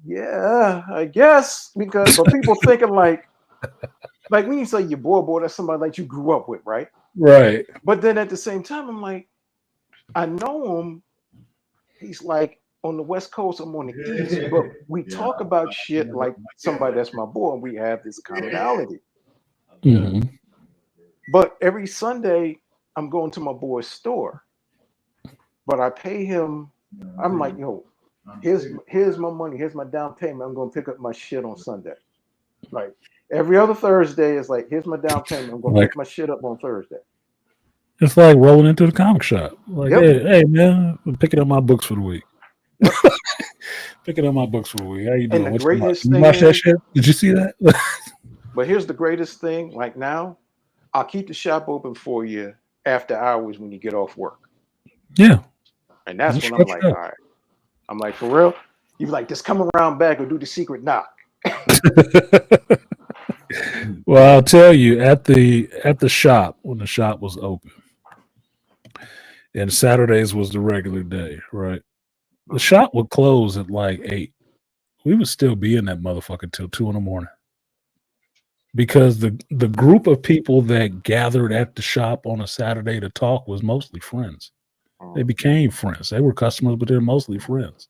yeah, I guess, but people thinking like when you say your boy, that's somebody like you grew up with, right? Right. But then at the same time, I'm like, I know him. He's like on the West Coast, I'm on the East, but we talk about shit like somebody that's my boy, and we have this commonality. Mm-hmm. But every Sunday, I'm going to my boy's store, but I pay him. I'm like, yo, here's my money, here's my down payment. I'm gonna pick up my shit on Sunday. Like every other Thursday is like, here's my down payment. I'm gonna pick my shit up on Thursday. It's like rolling into the comic shop. Like, hey man, I'm picking up my books for the week. Picking up my books for the week. How you doing? And the greatest you thing watch that is, shit? Did you see that? But here's the greatest thing. Like now, I'll keep the shop open for you after hours when you get off work. Yeah. And that's when I'm like, all right. I'm like, for real? You like, just come around back or do the secret knock. Well, I'll tell you, at the shop, when the shop was open, and Saturdays was the regular day, right? The shop would close at like 8. We would still be in that motherfucker till 2 a.m. Because the group of people that gathered at the shop on a Saturday to talk was mostly friends. They became friends. They were customers, but they're mostly friends.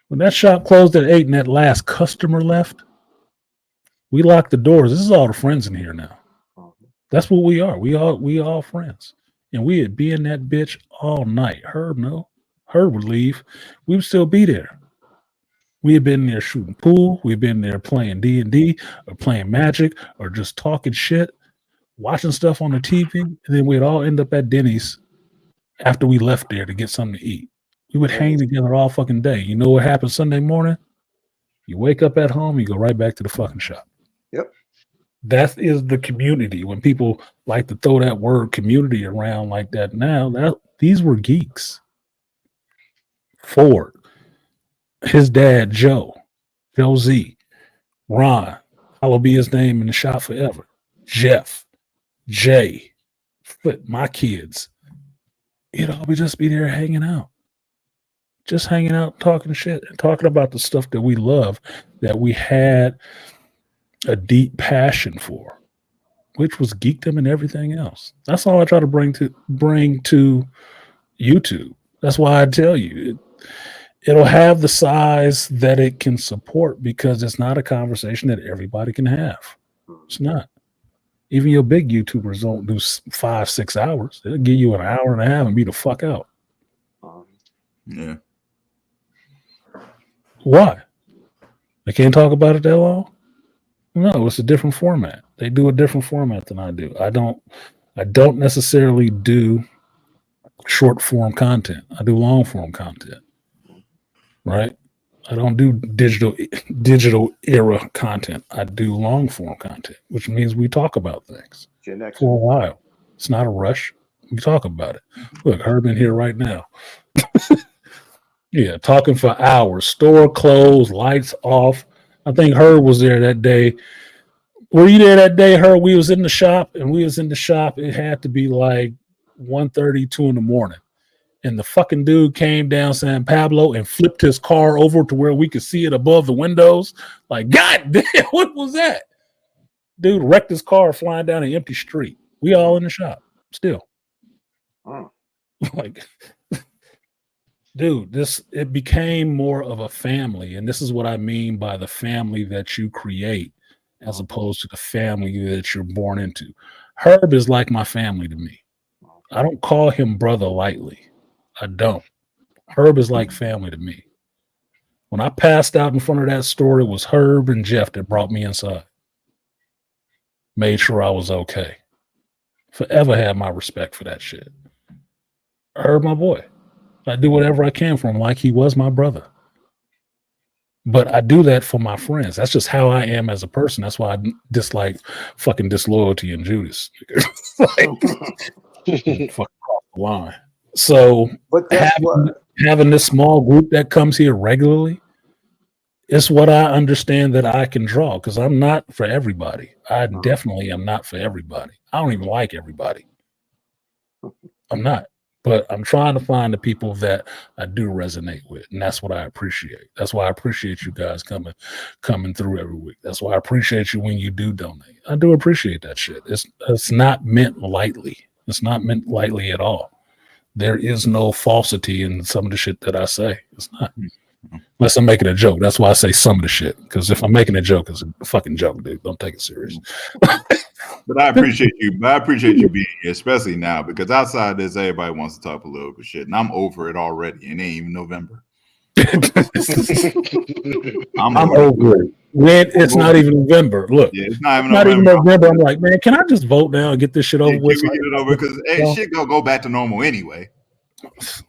When that shop closed at 8 and that last customer left, we locked the doors. This is all the friends in here now. That's what we are. We all friends. And we'd be in that bitch all night. Herb would leave. We would still be there. We had been there shooting pool. We'd been there playing D&D or playing Magic or just talking shit, watching stuff on the TV. And then we'd all end up at Denny's after we left there to get something to eat. We would hang together all fucking day. You know what happened Sunday morning? You wake up at home, you go right back to the fucking shop. Yep. That is the community. When people like to throw that word community around like that now, these were geeks. Ford, his dad, Joe Z, Ron, I'll be his name in the shop forever. Jeff, Jay, my kids. We just be there hanging out. Just hanging out, talking shit, and talking about the stuff that we love, that we had a deep passion for, which was geekdom and everything else. That's all I try to bring to YouTube. That's why I tell you, it'll have the size that it can support because it's not a conversation that everybody can have. It's not. Even your big YouTubers don't do 5-6 hours. They'll give you an hour and a half and be the fuck out. Yeah. Why? They can't talk about it that long? No, it's a different format. They do a different format than I do. I don't necessarily do short form content. I do long form content, right? I don't do digital era content. I do long form content, which means we talk about things Gen X. for a while. It's not a rush. We talk about it. Look, Herb in here right now. Yeah, talking for hours. Store closed, lights off. I think Herb was there that day. Were you there that day, Herb? We was in the shop, and we was in the shop. It had to be like 1:30, 2 in the morning. And the fucking dude came down San Pablo and flipped his car over to where we could see it above the windows. Like, God damn, what was that? Dude wrecked his car flying down an empty street. We all in the shop still. Like, dude, it became more of a family. And this is what I mean by the family that you create as opposed to the family that you're born into. Herb is like my family to me. I don't call him brother lightly. I don't. Herb is like family to me. When I passed out in front of that store, it was Herb and Jeff that brought me inside. Made sure I was okay. Forever had my respect for that shit. Herb, my boy. I do whatever I can for him like he was my brother. But I do that for my friends. That's just how I am as a person. That's why I dislike fucking disloyalty and Judas. Like, fucking cross the line. So But that's having this small group that comes here regularly is what I understand that I can draw, because I'm not for everybody. I definitely am not for everybody. I don't even like everybody. I'm not. But I'm trying to find the people that I do resonate with, and that's what I appreciate. That's why I appreciate you guys coming through every week. That's why I appreciate you when you do donate. I do appreciate that shit. It's not meant lightly. It's not meant lightly at all. There is no falsity in some of the shit that I say. It's not. Unless I'm making a joke. That's why I say some of the shit. Because if I'm making a joke, it's a fucking joke, dude. Don't take it serious. But I appreciate you. But I appreciate you being here, especially now, because outside this, everybody wants to talk political shit, and I'm over it already. And it ain't even November. I'm over it. When it's not even November. Look, yeah, it's not even November. I'm like, man, can I just vote now and get this shit over with? Get it over, because shit gonna go back to normal anyway.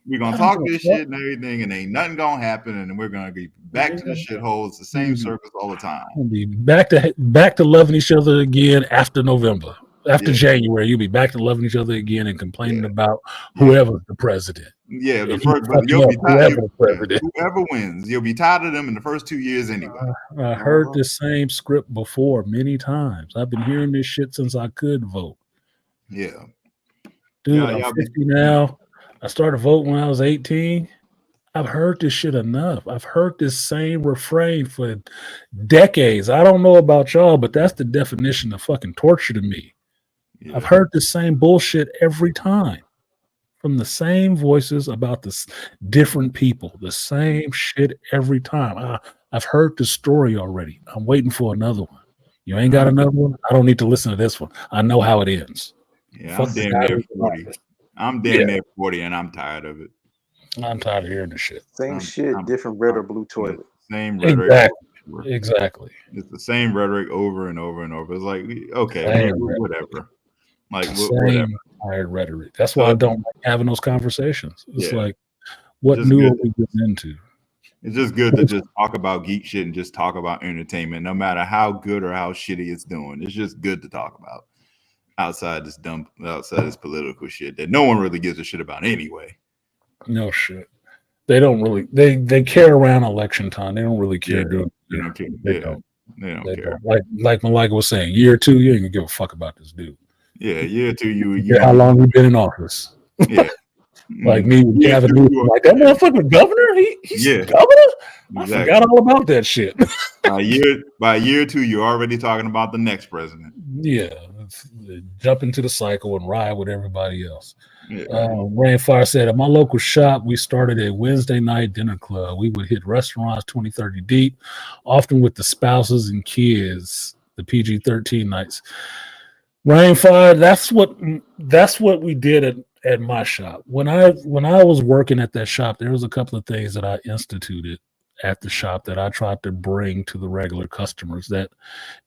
We're gonna talk this shit and everything, and ain't nothing gonna happen, and we're gonna be back to the shithole. It's the same circus all the time. We'll be back to loving each other again after November. After January, you'll be back to loving each other again and complaining about whoever's the president. Yeah, you'll be tired. Whoever wins, you'll be tired of them in the first 2 years anyway. I heard this same script before many times. I've been hearing this shit since I could vote. Yeah, dude, I'm 50 now. I started voting when I was 18. I've heard this shit enough. I've heard this same refrain for decades. I don't know about y'all, but that's the definition of fucking torture to me. Yeah. I've heard the same bullshit every time from the same voices about this different people, the same shit every time. I've heard the story already. I'm waiting for another one. You ain't got another one? I don't need to listen to this one. I know how it ends. Yeah, I'm damn near 40. I'm damn near 40, and I'm tired of it. I'm tired of hearing this shit. Same shit, different red or blue toilet. Same rhetoric. Exactly. It's the same rhetoric over and over and over. It's like, okay, whatever. Like, whatever. Tired rhetoric. That's why I don't like having those conversations. It's like, what new are we getting into? It's just good to just talk about geek shit and just talk about entertainment, no matter how good or how shitty it's doing. It's just good to talk about outside this political shit that no one really gives a shit about anyway. No shit. They don't really. They care around election time. They don't really care. They don't care. They don't care. Like Malika was saying, year 2, you ain't gonna give a fuck about this dude. Yeah, year 2, you how long you been in office? Yeah. Like me, like that motherfucker governor. He's governor. I forgot all about that shit. By year 2, you're already talking about the next president. Yeah, jump into the cycle and ride with everybody else. Yeah. Rainfire said, at my local shop, we started a Wednesday night dinner club. We would hit restaurants 20-30 deep, often with the spouses and kids, the PG-13 nights. Rainfire, that's what we did at my shop. When I was working at that shop, there was a couple of things that I instituted at the shop that I tried to bring to the regular customers. That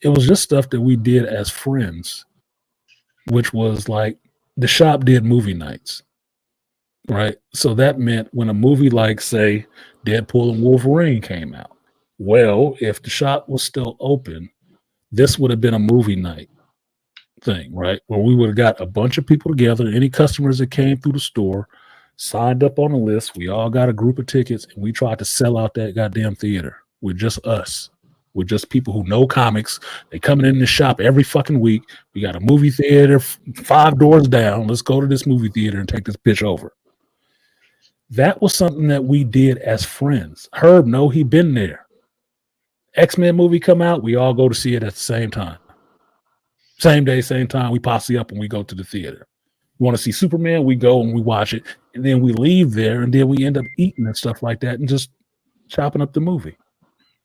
it was just stuff that we did as friends, which was like, the shop did movie nights. right? So that meant when a movie like, say, Deadpool and Wolverine came out, well, if the shop was still open, this would have been a movie night thing, right? Where we would have got a bunch of people together, any customers that came through the store, signed up on a list. We all got a group of tickets, and we tried to sell out that goddamn theater with just us, with just people who know comics. They coming in the shop every fucking week. We got a movie theater 5 doors down. Let's go to this movie theater and take this bitch over. That was something that we did as friends. Herb, no, he been there. X-Men movie come out, we all go to see it at the same time. Same day, same time. We posse up and we go to the theater. You want to see Superman? We go and we watch it, and then we leave there, and then we end up eating and stuff like that, and just chopping up the movie.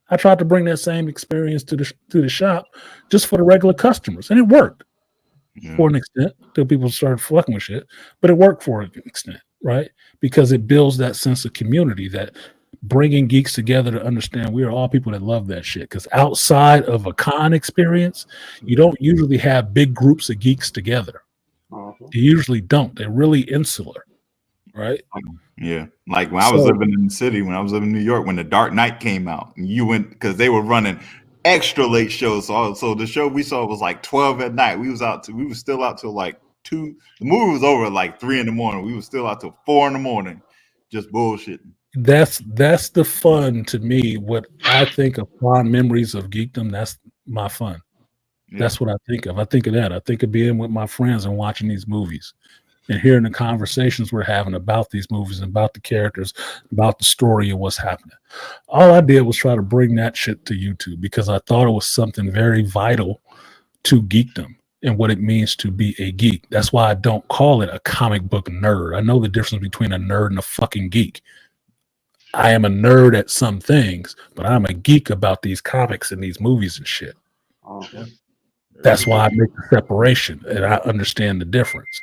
I tried to bring that same experience to the shop, just for the regular customers, and it worked for an extent until people started fucking with shit. But it worked for an extent, right? Because it builds that sense of community, that bringing geeks together to understand we are all people that love that shit. Because outside of a con experience, you don't usually have big groups of geeks together. You usually don't. They're really insular, right? Yeah. Like when I was living in the city, when I was living in New York, when The Dark Knight came out, and you went, because they were running extra late shows. So the show we saw was like 12 at night. We were still out till like 2. The movie was over at like 3 in the morning. We were still out till 4 in the morning, just bullshitting. That's the fun to me. What I think of fond memories of geekdom, that's my fun. Yeah. That's what I think of. I think of that. I think of being with my friends and watching these movies and hearing the conversations we're having about these movies and about the characters, about the story and what's happening. All I did was try to bring that shit to YouTube because I thought it was something very vital to geekdom and what it means to be a geek. That's why I don't call it a comic book nerd. I know the difference between a nerd and a fucking geek. I am a nerd at some things, but I'm a geek about these comics and these movies and shit. Okay. That's why I make the separation and I understand the difference.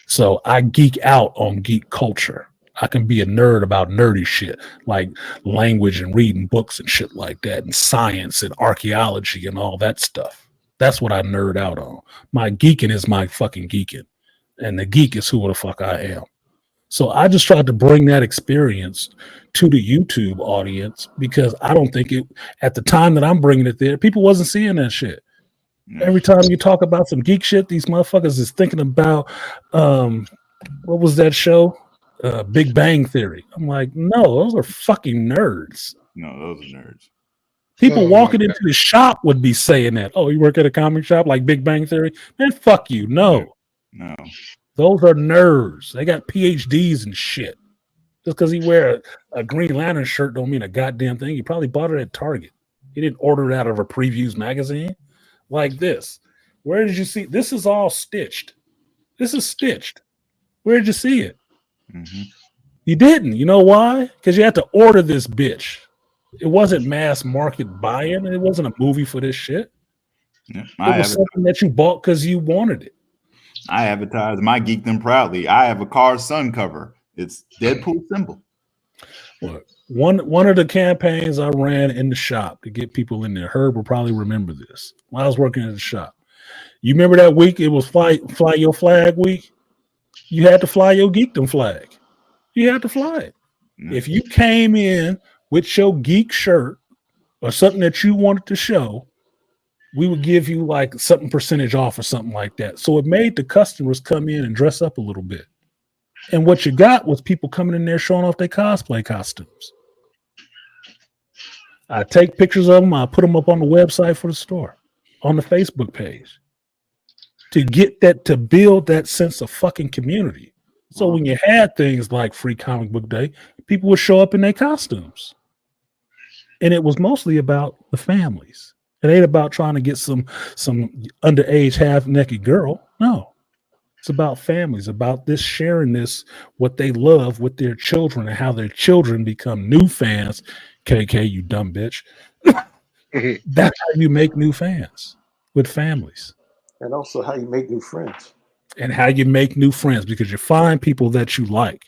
So I geek out on geek culture. I can be a nerd about nerdy shit like language and reading books and shit like that, and science and archaeology and all that stuff. That's what I nerd out on. My geeking is my fucking geeking, and the geek is who the fuck I am. So I just tried to bring that experience to the YouTube audience because I don't think it, at the time that I'm bringing it there, people wasn't seeing that shit. Every time you talk about some geek shit, these motherfuckers is thinking about, what was that show? Big Bang Theory. I'm like, no, those are fucking nerds. No, those are nerds. People walking into the shop would be saying that. Oh, you work at a comic shop like Big Bang Theory? Man, fuck you. No. Those are nerds. They got PhDs and shit. Just because he wear a Green Lantern shirt don't mean a goddamn thing. He probably bought it at Target. He didn't order it out of a Previews magazine. Like this. Where did you see? This is all stitched. This is stitched. Where did you see it? Mm-hmm. You didn't. You know why? Because you had to order this bitch. It wasn't mass market buy-in. It wasn't a movie for this shit. Yeah, it was something that you bought because you wanted it. I advertise my geekdom proudly. I have a car sun cover. It's Deadpool symbol. Look, one of the campaigns I ran in the shop to get people in there, Herb will probably remember this. When I was working at the shop, you remember that week? It was fly your flag week. You had to fly your geekdom flag. You had to fly it. If you came in with your geek shirt or something that you wanted to show, we would give you like something percentage off or something like that. So it made the customers come in and dress up a little bit. And what you got was people coming in there showing off their cosplay costumes. I take pictures of them. I put them up on the website for the store, on the Facebook page, to get that, to build that sense of fucking community. So when you had things like Free Comic Book Day, people would show up in their costumes. And it was mostly about the families. It ain't about trying to get some underage half-naked girl. No. It's about families, about this sharing this, what they love with their children and how their children become new fans. KK, you dumb bitch. That's how you make new fans with families. And also how you make new friends. And how you make new friends, because you find people that you like.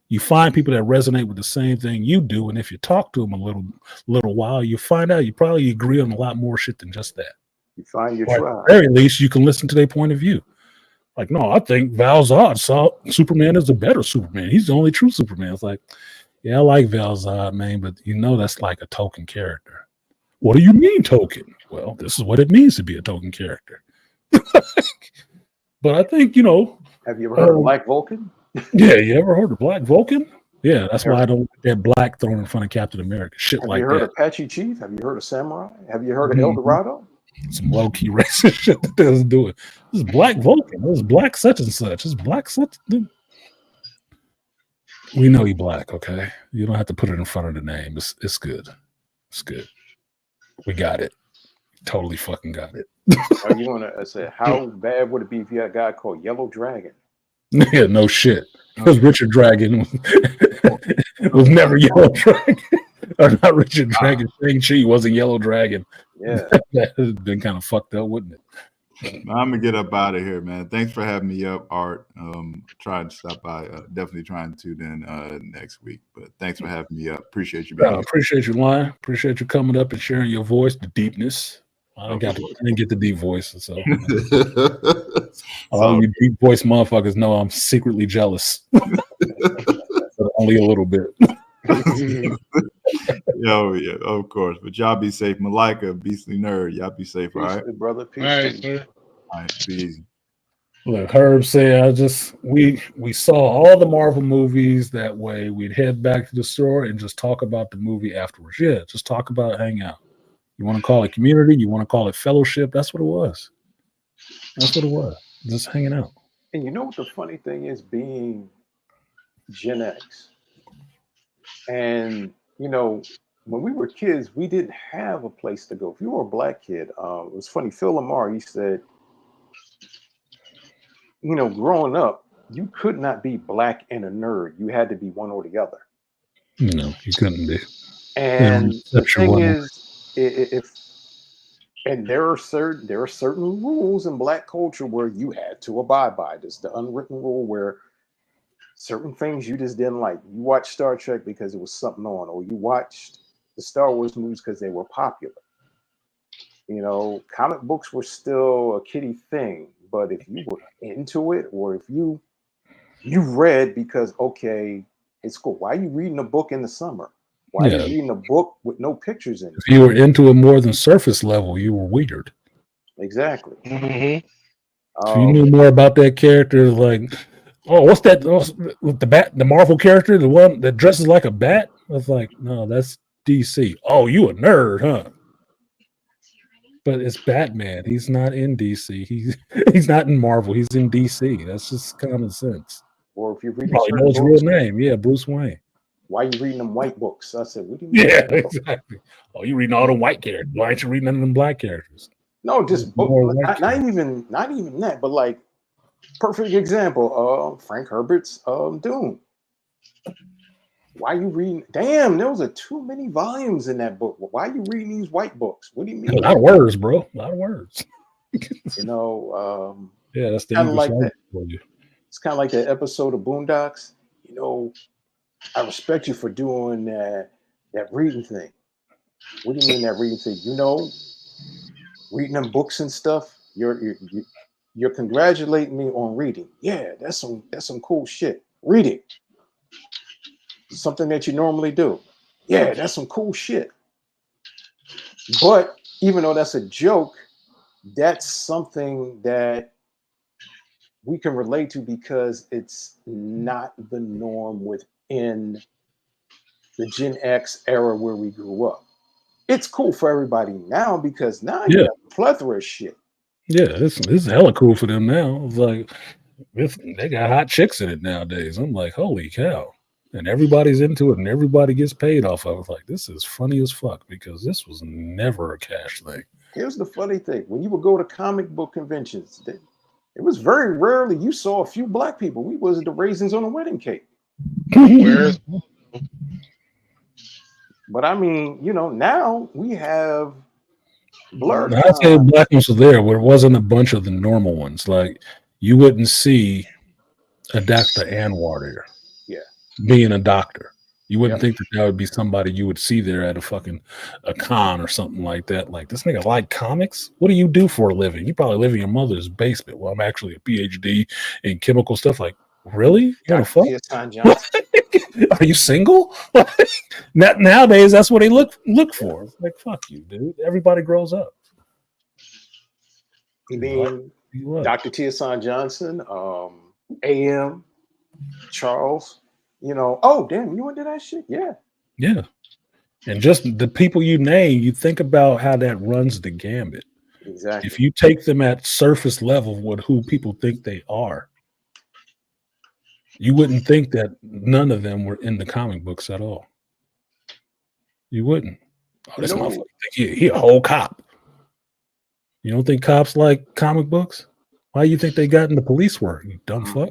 You find people that resonate with the same thing you do. And if you talk to them a little while, you find out you probably agree on a lot more shit than just that. You find your or tribe. at the very least, you can listen to their point of view. Like, no, I think Val Zod saw Superman as the better Superman. He's the only true Superman. It's like, yeah, I like Val Zod, man, but that's like a token character. What do you mean token? Well, this is what it means to be a token character. But I think, Have you ever heard of Black Vulcan? Yeah, you ever heard of Black Vulcan? Yeah, that's why I don't like that black thrown in front of Captain America. Shit Have like you heard that. of Apache Chief? Have you heard of Samurai? Have you heard of El Dorado? Some low key racist shit that doesn't do it. This is Black Vulcan. This is Black such and such. This is Black such. We know you black, okay? You don't have to put it in front of the name. It's good. It's good. We got it. Totally fucking got it. Are you gonna say how bad would it be if you had a guy called Yellow Dragon? Yeah, no shit. Because Richard Dragon was never Yellow Dragon. Or not Richard Dragon. Shang-Chi wasn't Yellow Dragon. Yeah. That would have been kind of fucked up, wouldn't it? I'm gonna get up out of here, man. Thanks for having me up, Art. Try to stop by. Definitely trying to then next week. But thanks for having me up. Appreciate you being here. Appreciate you, Lion. Appreciate you coming up and sharing your voice, the deepness. I didn't get the deep voice, so all you deep voice motherfuckers know I'm secretly jealous. But only a little bit. Yo, yeah, of course. But y'all be safe. Malika, Beastly Nerd, y'all be safe, all right? Brother, peace. All right, sir. All right, be easy. Look, Herb said, we saw all the Marvel movies that way. We'd head back to the store and just talk about the movie afterwards. Yeah, just talk about it, hang out. You want to call it community? You want to call it fellowship? That's what it was. That's what it was. Just hanging out. And you know what the funny thing is, being Gen X, and when we were kids, we didn't have a place to go. If you were a black kid, it was funny. Phil Lamar, he said, growing up, you could not be black and a nerd. You had to be one or the other. No, you couldn't be. And the thing is, there are certain rules in black culture where you had to abide by. There's the unwritten rule where certain things you just didn't like. You watched Star Trek because it was something on, or you watched the Star Wars movies because they were popular. Comic books were still a kiddie thing, but if you were into it, or if you read because, okay, it's cool. Why are you reading a book in the summer? Why are you reading a book with no pictures in it? If you were into it more than surface level, you were weird. Exactly. Mm-hmm. If you knew more about that character, like, oh, what's that with the bat? The Marvel character, the one that dresses like a bat? I was like, no, that's DC. Oh, you a nerd, huh? But it's Batman. He's not in DC. He's not in Marvel. He's in DC. That's just common sense. Or if you read, probably know his real name. Yeah, Bruce Wayne. Why are you reading them white books? I said, what do you mean? Yeah, exactly. Oh, you reading all the white characters. Why aren't you reading none of them black characters? No, just book, not even that, but like perfect example, Frank Herbert's Dune. Why are you reading? Damn, there was too many volumes in that book. Why are you reading these white books? What do you mean? A lot of words, bro. A lot of words. Yeah, that's the kind of like that. It's kind of like that episode of Boondocks. I respect you for doing that reading thing. What do you mean that reading thing? Reading them books and stuff. You're congratulating me on reading. Yeah, that's some cool shit. Read it. Something that you normally do. Yeah, that's some cool shit. But even though that's a joke, that's something that we can relate to because it's not the norm within the Gen X era where we grew up. It's cool for everybody now because now you have a plethora of shit. Yeah, this is hella cool for them now. It's like they got hot chicks in it nowadays. I'm like, holy cow. And everybody's into it and everybody gets paid off of it. Like, this is funny as fuck because this was never a cash thing. Here's the funny thing. When you would go to comic book conventions, it was very rarely you saw a few black people. We was the raisins on a wedding cake. But I mean, now we have blurred. I'd say black ones were there, but it wasn't a bunch of the normal ones. Like, you wouldn't see a Dr. Anwar there. Yeah. Being a doctor. You wouldn't Yep. think that would be somebody you would see there at a con or something like that. Like, this nigga like comics? What do you do for a living? You probably live in your mother's basement. Well, I'm actually a PhD in chemical stuff. Like, really? You want to Dr. fuck? Tia Johnson. Are you single? Nowadays, that's what they look for. It's like, fuck you, dude. Everybody grows up. I mean, You what? Dr. Tia Johnson, AM, Charles. You know, oh damn, you into that shit? Yeah. Yeah. And just the people you name, you think about how that runs the gambit. Exactly. If you take them at surface level with who people think they are, you wouldn't think that none of them were in the comic books at all. You wouldn't. Oh, this motherfucker think he a whole cop. You don't think cops like comic books? Why do you think they got into police work, you dumb fuck?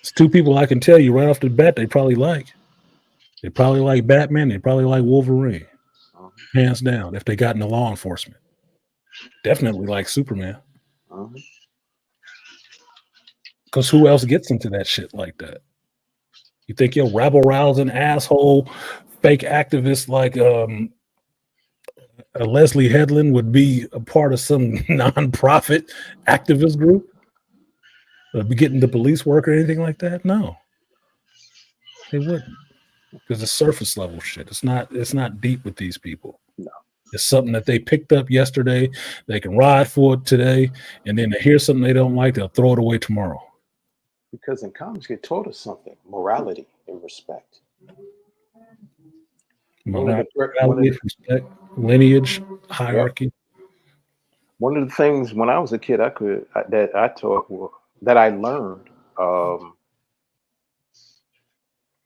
It's two people I can tell you right off the bat they probably like. They probably like Batman. They probably like Wolverine. Hands down, if they got into law enforcement. Definitely like Superman. Because who else gets into that shit like that? You think your rabble-rousing asshole fake activist like Leslie Headland would be a part of some non-profit activist group? Be getting the police work or anything like that? No. They wouldn't. Because it's surface level shit. It's not deep with these people. No. It's something that they picked up yesterday. They can ride for it today, and then they hear something they don't like, they'll throw it away tomorrow. Because in comics, get taught us something: morality and respect. Morality, respect, lineage, hierarchy. One of the things when I was a kid, that I learned.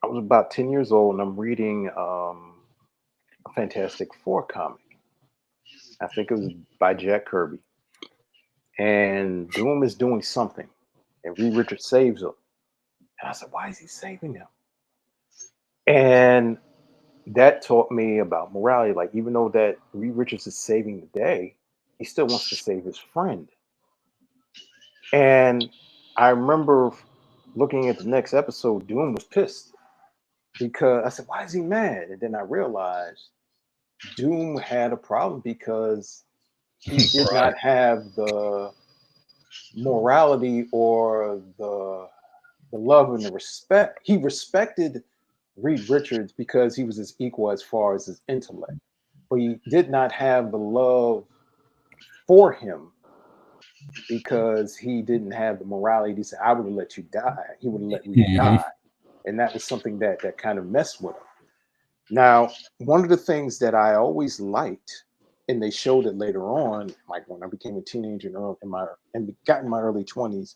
I was about 10 years old, and I'm reading a Fantastic Four comic. I think it was by Jack Kirby. And Doom is doing something, and Reed Richards saves him. And I said, why is he saving him? And that taught me about morality. Like, even though that Reed Richards is saving the day, he still wants to save his friend. And I remember looking at the next episode, Doom was pissed. Because I said, why is he mad? And then I realized Doom had a problem because he did not have the morality or the love and the respect. He respected Reed Richards because he was his equal as far as his intellect. But he did not have the love for him because he didn't have the morality. He said, I would have let you die. He would have let me die. And that was something that kind of messed with him. Now, one of the things that I always liked, and they showed it later on, like when I became a teenager and got in my early 20s,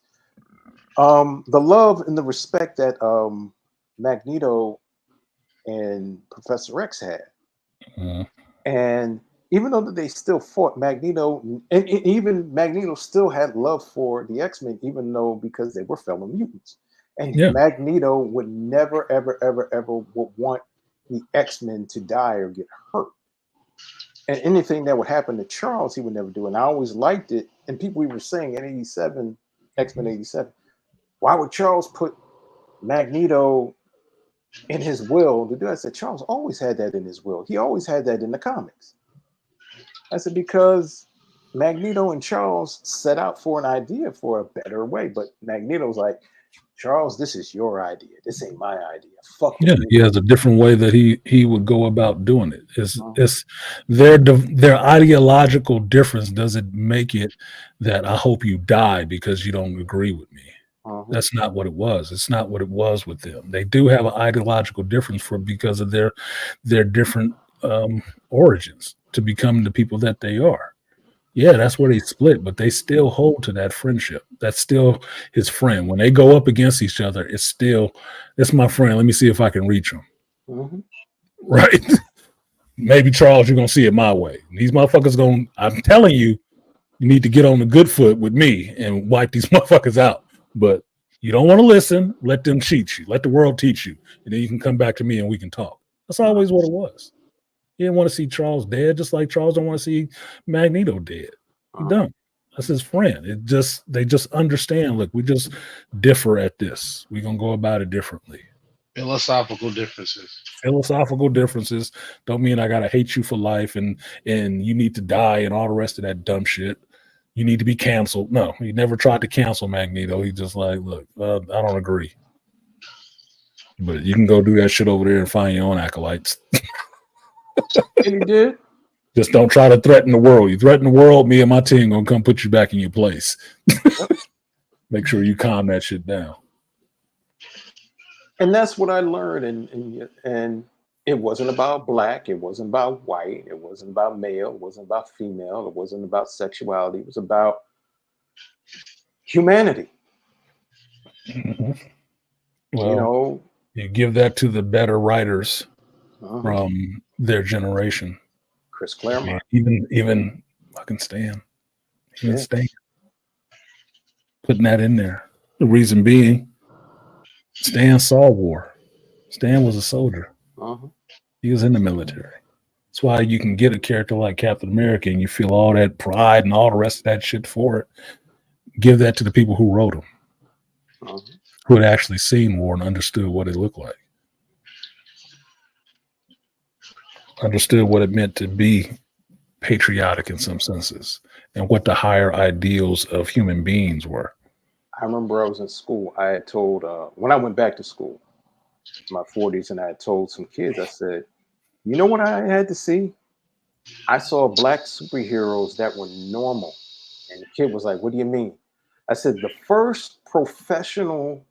the love and the respect that Magneto and Professor X had. And even though they still fought, Magneto, and even Magneto still had love for the X-Men, even though because they were fellow mutants. And Magneto would never, ever, ever, ever would want the X-Men to die or get hurt. And anything that would happen to Charles, he would never do. And I always liked it. And people were saying in 87, X-Men 87, why would Charles put Magneto in his will to do? I said, Charles always had that in his will. He always had that in the comics. I said, because Magneto and Charles set out for an idea for a better way. But Magneto's like, Charles, this is your idea. This ain't my idea. Fuck you. He has a different way that he would go about doing it. It's their ideological difference doesn't make it that I hope you die because you don't agree with me. That's not what it was. It's not what it was with them. They do have an ideological difference because of their different origins to become the people that they are. Yeah, that's where they split, but they still hold to that friendship. That's still his friend. When they go up against each other, it's my friend. Let me see if I can reach him. Right? Maybe, Charles, you're going to see it my way. These motherfuckers I'm telling you, you need to get on the good foot with me and wipe these motherfuckers out. But you don't want to listen. Let them cheat you. Let the world teach you. And then you can come back to me and we can talk. That's always what it was. He didn't want to see Charles dead, just like Charles don't want to see Magneto dead. He don't. That's his friend. They just understand. Look, we just differ at this. We're gonna go about it differently. Philosophical differences. Philosophical differences don't mean I gotta hate you for life and you need to die and all the rest of that dumb shit. You need to be canceled. No, he never tried to cancel Magneto. He just like, look, I don't agree. But you can go do that shit over there and find your own acolytes. And he did. Just don't try to threaten the world. You threaten the world, me and my team gonna come put you back in your place. Make sure you calm that shit down. And that's what I learned. And it wasn't about black. It wasn't about white. It wasn't about male. It wasn't about female. It wasn't about sexuality. It was about humanity. Mm-hmm. Well, you know, you give that to the better writers from their generation. Chris Claremont. Even fucking Stan. Even Stan. Putting that in there. The reason being, Stan saw war. Stan was a soldier. He was in the military. That's why you can get a character like Captain America and you feel all that pride and all the rest of that shit for it. Give that to the people who wrote them, who had actually seen war and understood what it looked like. Understood what it meant to be patriotic in some senses and what the higher ideals of human beings were. I remember I was in school. I had told, when I went back to school, in my 40s, and I had told some kids, I said, you know what I had to see? I saw black superheroes that were normal. And the kid was like, what do you mean? I said, the first professional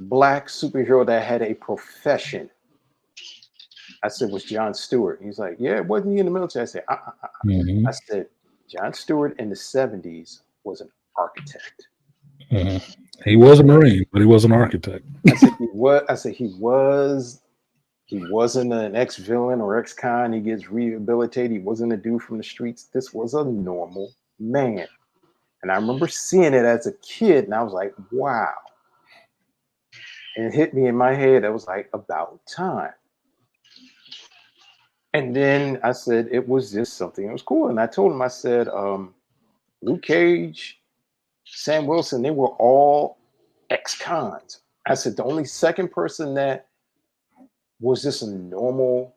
black superhero that had a profession, I said, was John Stewart. He's like, yeah, wasn't he in the military? I said, I said, John Stewart in the 70s was an architect. He was a Marine, but he was an architect. I said he was. I said he was. He wasn't an ex-villain or ex-con. He gets rehabilitated. He wasn't a dude from the streets. This was a normal man. And I remember seeing it as a kid, and I was like, wow. And it hit me in my head. I was like, about time. And then I said, it was just something that was cool. And I told him, I said, Luke Cage, Sam Wilson, they were all ex-cons. I said, the only second person that was just a normal,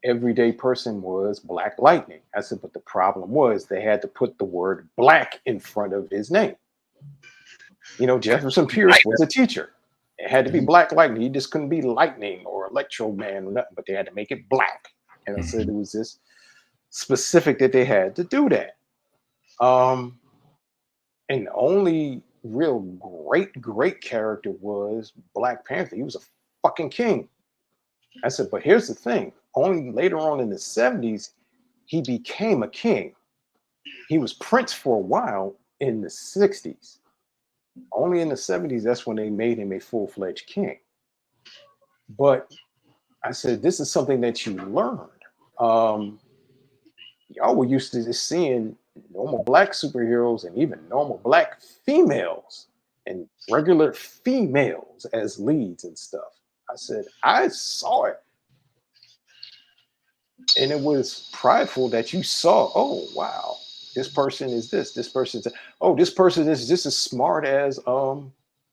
everyday person was Black Lightning. I said, but the problem was they had to put the word black in front of his name. You know, Jefferson Pierce was a teacher. It had to be Black Lightning. He just couldn't be Lightning or Electro Man or nothing, but they had to make it black. And I said it was just specific that they had to do that. And the only real great character was Black Panther. He was a fucking king. I said, but here's the thing. Only later on in the 70s, he became a king. He was Prince for a while in the 60s. Only in the 70s, that's when they made him a full-fledged king. But I said, this is something that you learned. Y'all were used to just seeing normal black superheroes and even normal black females and regular females as leads and stuff. I said, I saw it. And it was prideful that you saw, oh, wow, this person is this person is that. Oh, this person is just as smart as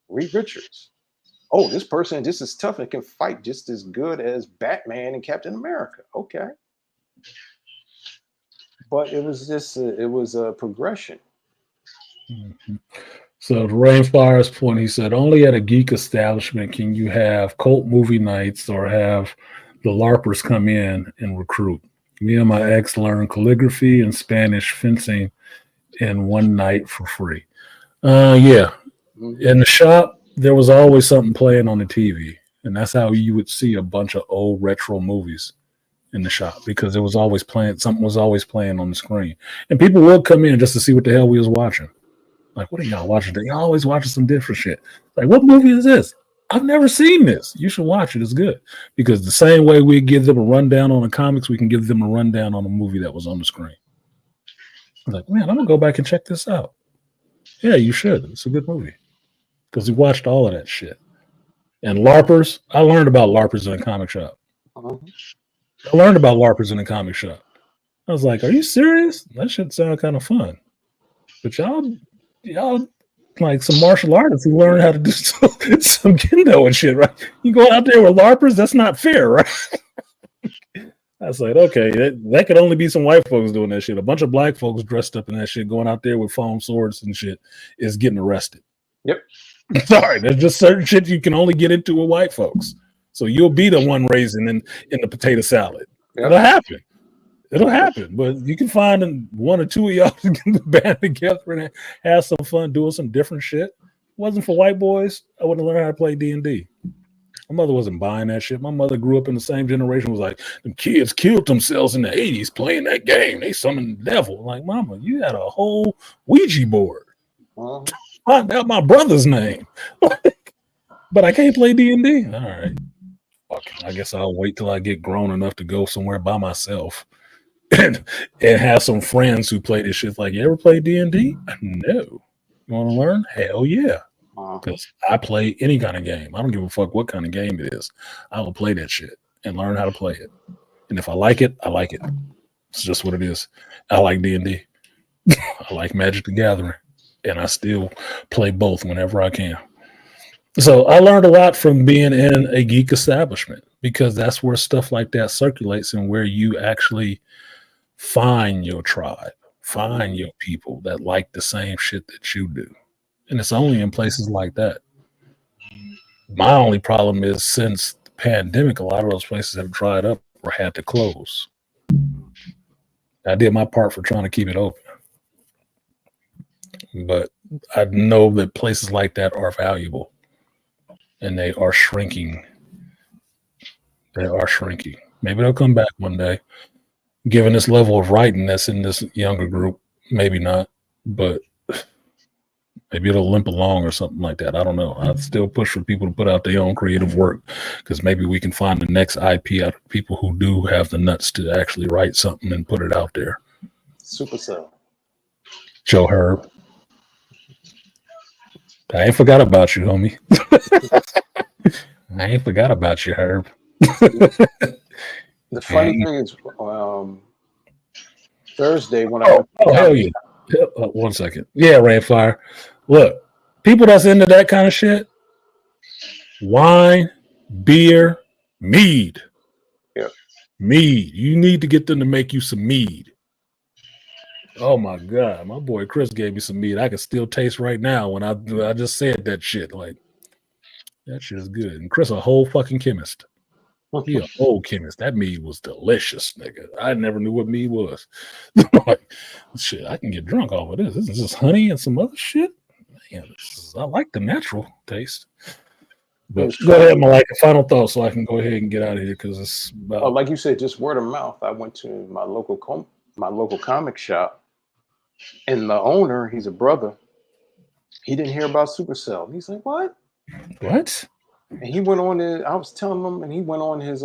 Reed Richards. Oh, this person just as tough and can fight just as good as Batman and Captain America. Okay. But it was just, it was a progression. So to Rainfire's point, he said, only at a geek establishment can you have cult movie nights or have the LARPers come in and recruit. Me and my ex learned calligraphy and Spanish fencing in one night for free. Yeah. In the shop, there was always something playing on the TV. And that's how you would see a bunch of old retro movies in the shop, because it was always playing, something was always playing on the screen. And people would come in just to see what the hell we was watching. Like, what are y'all watching? Y'all always watching some different shit. Like, what movie is this? I've never seen this. You should watch it. It's good. Because the same way we give them a rundown on the comics, we can give them a rundown on a movie that was on the screen. I'm like, man, I'm going to go back and check this out. Yeah, you should. It's a good movie. Because we watched all of that shit. And LARPers, I learned about LARPers in a comic shop. I learned about LARPers in a comic shop. I was like, are you serious? That should sound kind of fun. But y'all like some martial artists who learn how to do some kendo and shit, right? You go out there with LARPers, that's not fair, right? I was like, okay, that could only be some white folks doing that shit. A bunch of black folks dressed up in that shit, going out there with foam swords and shit, is getting arrested. Yep. Sorry, there's just certain shit you can only get into with white folks. So you'll be the one raising in the potato salad. Yep. It'll happen. It'll happen. But you can find one or two of y'all to get the band together and have some fun doing some different shit. If it wasn't for white boys, I wouldn't learn how to play D&D. My mother wasn't buying that shit. My mother grew up in the same generation. Was like, them kids killed themselves in the 80s playing that game. They summoned the devil. I'm like, Mama, you had a whole Ouija board. Find out my brother's name. But I can't play D&D. All right. Fuck. I guess I'll wait till I get grown enough to go somewhere by myself and have some friends who play this shit. Like, you ever play D&D? No. You want to learn? Hell yeah. Because I play any kind of game. I don't give a fuck what kind of game it is. I will play that shit and learn how to play it. And if I like it, I like it. It's just what it is. I like D&D. I like Magic the Gathering. And I still play both whenever I can. So I learned a lot from being in a geek establishment, because that's where stuff like that circulates and where you actually find your tribe, find your people that like the same shit that you do. And it's only in places like that. My only problem is, since the pandemic, a lot of those places have dried up or had to close. I did my part for trying to keep it open. But I know that places like that are valuable. And they are shrinking. They are shrinking. Maybe they'll come back one day. Given this level of writing that's in this younger group, maybe not. But maybe it'll limp along or something like that. I don't know. I still push for people to put out their own creative work, because maybe we can find the next IP out of people who do have the nuts to actually write something and put it out there. Supercell. Joe Herb. I ain't forgot about you, homie. I ain't forgot about you, Herb. The funny thing is, Thursday when I hell yeah. One second. Yeah, Rainfire. Look, people that's into that kind of shit, wine, beer, mead. Yeah. Mead. You need to get them to make you some mead. Oh my God. My boy Chris gave me some mead. I can still taste right now when I just said that shit. Like, that shit is good. And Chris a whole fucking chemist. He a whole chemist. That mead was delicious, nigga. I never knew what mead was. Like, shit, I can get drunk off of this. This is just honey and some other shit. Man, I like the natural taste. But go ahead, Malika. Final thoughts, so I can go ahead and get out of here, because it's about... like you said, just word of mouth. I went to my local comic shop, and the owner, he's a brother. He didn't hear about Supercell. He's like, "What? What?" And he went on it. I was telling him, and he went on his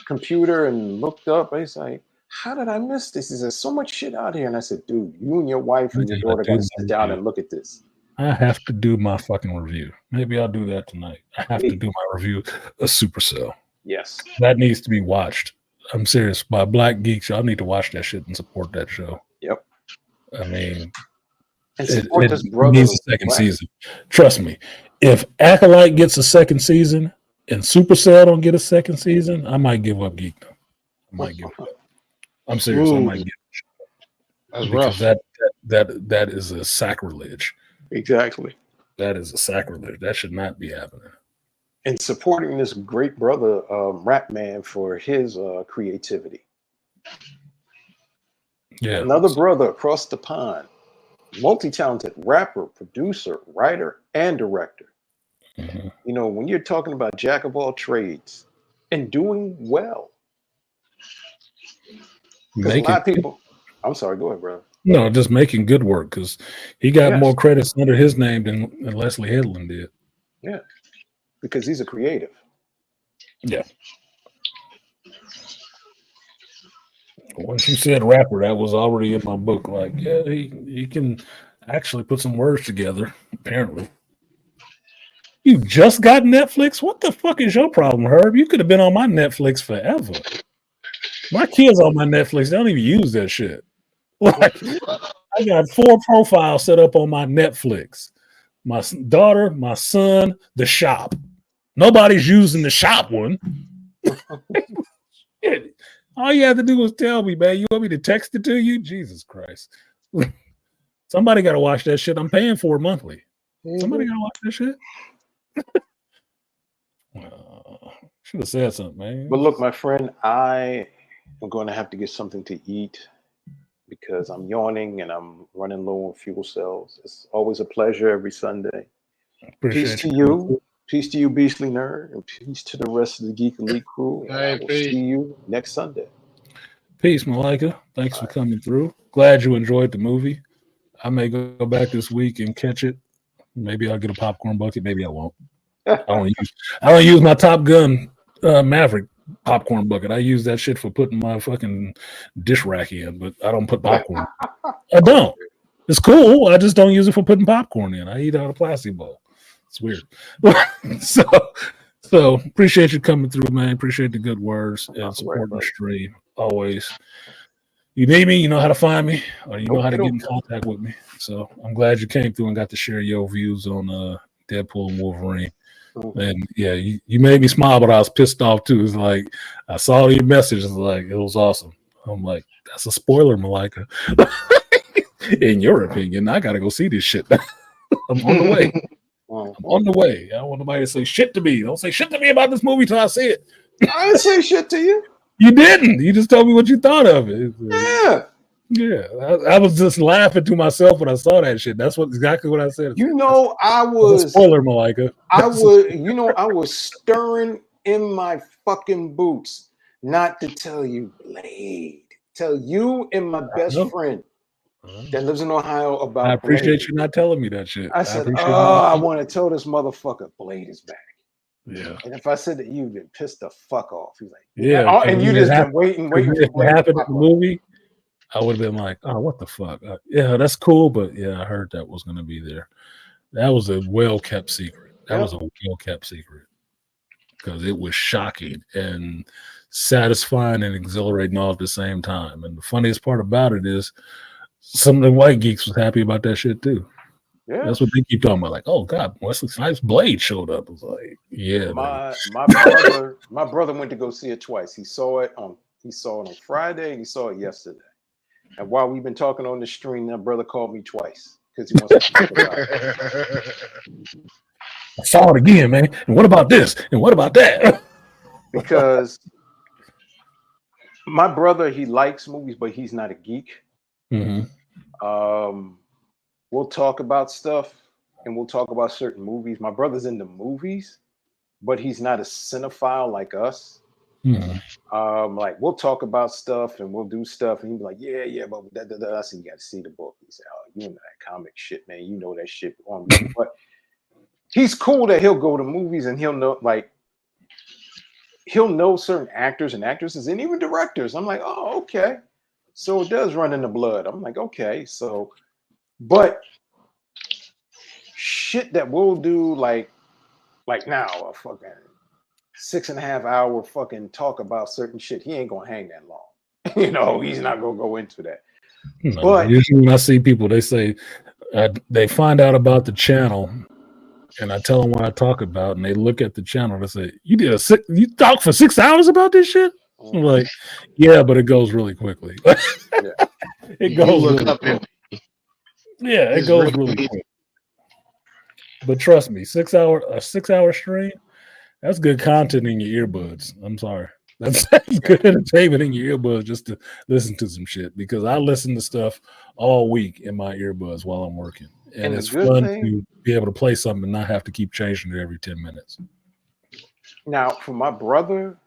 computer and looked up. He's like, "How did I miss this?" He says, "So much shit out here." And I said, "Dude, you and your wife and your daughter got to sit down and look at this." I have to do my fucking review. Maybe I'll do that tonight. I have to do my review of Supercell. Yes, that needs to be watched. I'm serious. By Black geeks, y'all need to watch that shit and support that show. Yep. I mean, and support this brother. It needs a second season. Trust me. If Acolyte gets a second season and Supercell don't get a second season, I might give up geekdom. I might give up. I'm serious. I might give up. That's because rough. That is a sacrilege. Exactly. That is a sacrilege. That should not be happening. And supporting this great brother, Rap Man, for his creativity. Yeah. Another brother across the pond, multi-talented rapper, producer, writer, and director. Mm-hmm. You know, when you're talking about jack of all trades and doing well. A lot of people. I'm sorry, go ahead, brother. No, just making good work, because he got more credits under his name than Leslie Headland did. Yeah, because he's a creative. Yeah. Once you said rapper, that was already in my book. Like, yeah, he can actually put some words together, apparently. You just got Netflix? What the fuck is your problem, Herb? You could have been on my Netflix forever. My kids on my Netflix, they don't even use that shit. Like, I got 4 profiles set up on my Netflix. My daughter, my son, the shop. Nobody's using the shop one. All you have to do is tell me, man. You want me to text it to you? Jesus Christ. Somebody got to watch that shit. I'm paying for it monthly. Somebody got to watch that shit. Should have said something, man. But look, my friend, I am going to have to get something to eat because I'm yawning and I'm running low on fuel cells. It's always a pleasure every Sunday. Peace to you. Peace to you, Beastly Nerd, and peace to the rest of the Geek Elite crew. And I will see you next Sunday. Peace, Malika. Thanks for coming through. Glad you enjoyed the movie. I may go back this week and catch it. Maybe I'll get a popcorn bucket. Maybe I won't. I don't use my Top Gun Maverick popcorn bucket. I use that shit for putting my fucking dish rack in, but I don't put popcorn. I don't. It's cool. I just don't use it for putting popcorn in. I eat out of a plastic bowl. It's weird. so appreciate you coming through, man. Appreciate the good words and supporting the stream always. You need me, you know how to find me, or you know how to get in contact with me. So I'm glad you came through and got to share your views on Deadpool and Wolverine. And yeah, you made me smile, but I was pissed off too. It's like I saw your message. It's like it was awesome. I'm like, that's a spoiler, Malika. In your opinion, I gotta go see this shit. I'm on the way. I'm on the way. I don't want nobody to say shit to me. Don't say shit to me about this movie till I see it. I didn't say shit to you. You didn't. You just told me what you thought of it. Yeah. Yeah. I was just laughing to myself when I saw that shit. That's exactly what I said. You know, I was spoiler, Malika. I was stirring in my fucking boots not to tell you, Blade. Tell you and my best friend that lives in Ohio about I appreciate Blade. you not telling me that shit. I said, I want to tell this motherfucker Blade is back. Yeah. And if I said that, you'd been pissed the fuck off. He's like, yeah. And you just been waiting for it to happen in the movie. I would have been like, oh, what the fuck? Yeah, that's cool. But yeah, I heard that was going to be there. That was a well-kept secret. That was a well-kept secret because it was shocking and satisfying and exhilarating all at the same time. And the funniest part about it is some of the white geeks was happy about that shit too. Yeah, that's what they keep talking about. Like, oh God, Wesley Snipes' Blade showed up. I was like, yeah. My brother went to go see it twice. He saw it on Friday and he saw it yesterday. And while we've been talking on the stream, that brother called me twice because he wants to talk about it. I saw it again, man. And what about this? And what about that? Because my brother, he likes movies, but he's not a geek. Mm-hmm. We'll talk about stuff and we'll talk about certain movies. My brother's into movies, but he's not a cinephile like us. Mm-hmm. Like we'll talk about stuff and we'll do stuff, and he'll be like, yeah, but I said, you got to see the book. He said, oh, you know that comic shit, man. You know that shit. But he's cool that he'll go to movies and he'll know certain actors and actresses and even directors. I'm like, oh, okay. So it does run in the blood. I'm like, okay, so. But shit that we'll do like now, a fucking 6.5 hour fucking talk about certain shit. He ain't gonna hang that long. He's not gonna go into that. No, but usually when I see people, they say they find out about the channel, and I tell them what I talk about, and they look at the channel and say, "You talk for 6 hours about this shit?" I'm like, "Yeah, but it goes really quickly." It goes really quick. Yeah, it goes really quick. But trust me, 6 hour stream, that's good content in your earbuds. I'm sorry. That's good entertainment in your earbuds just to listen to some shit, because I listen to stuff all week in my earbuds while I'm working. And it's fun to be able to play something and not have to keep changing it every 10 minutes. Now, for my brother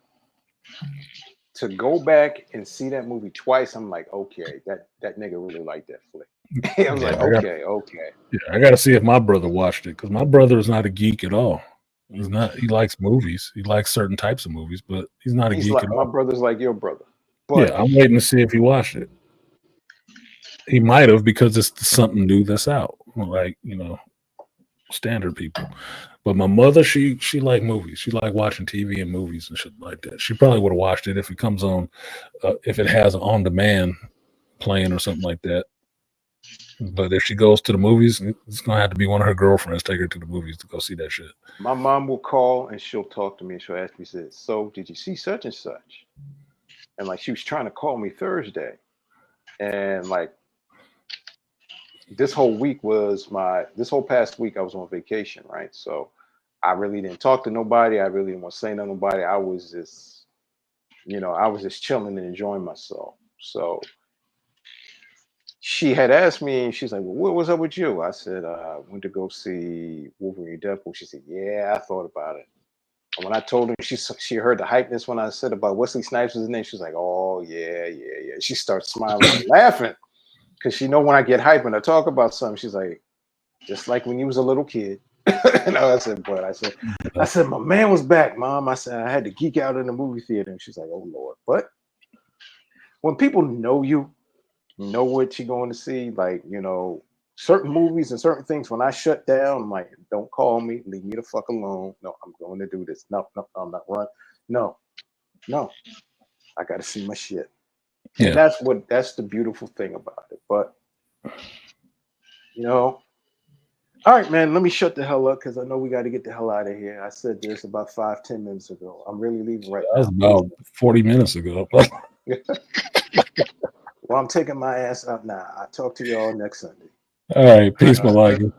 to go back and see that movie twice, I'm like, okay, that nigga really liked that flick. I was like, okay. Yeah, I got to see if my brother watched it, because my brother is not a geek at all. He's not. He likes movies. He likes certain types of movies, but he's not a geek at all. My brother's like your brother. But yeah, I'm waiting to see if he watched it. He might have, because it's something new that's out, like, standard people. But my mother, she liked movies. She liked watching TV and movies and shit like that. She probably would have watched it if it comes on, if it has an on-demand playing or something like that. But if she goes to the movies, it's gonna have to be one of her girlfriends take her to the movies to go see that shit. My mom will call and she'll talk to me and she'll ask me, says, "So did you see such and such?" And like she was trying to call me Thursday, and like this whole past week I was on vacation, right? So I really didn't talk to nobody. I really didn't want to say to nobody. I was just, I was just chilling and enjoying myself. So she had asked me, and she's like, "Well, what was up with you?" I said, "I went to go see Wolverine Deadpool." She said, "Yeah, I thought about it." And when I told her, she heard the hypeness when I said about Wesley Snipes' name. She's like, "Oh yeah, yeah, yeah." She starts smiling and laughing because she know when I get hyped when I talk about something. She's like, "Just like when you was a little kid." I said, "But I said, my man was back, Mom." I said, "I had to geek out in the movie theater," and she's like, "Oh Lord." But when people know you, know what you're going to see, like, certain movies and certain things, when I shut down, I'm like, "Don't call me, leave me the fuck alone. No, I'm going to do this. No, I'm not run. No, I got to see my shit." Yeah. And that's the beautiful thing about it. But, all right, man, let me shut the hell up because I know we got to get the hell out of here. I said this about 5-10 minutes ago. I'm really leaving right That was now. about 40 minutes ago. Well, I'm taking my ass out now. I'll talk to y'all next Sunday. All right, peace, Malika.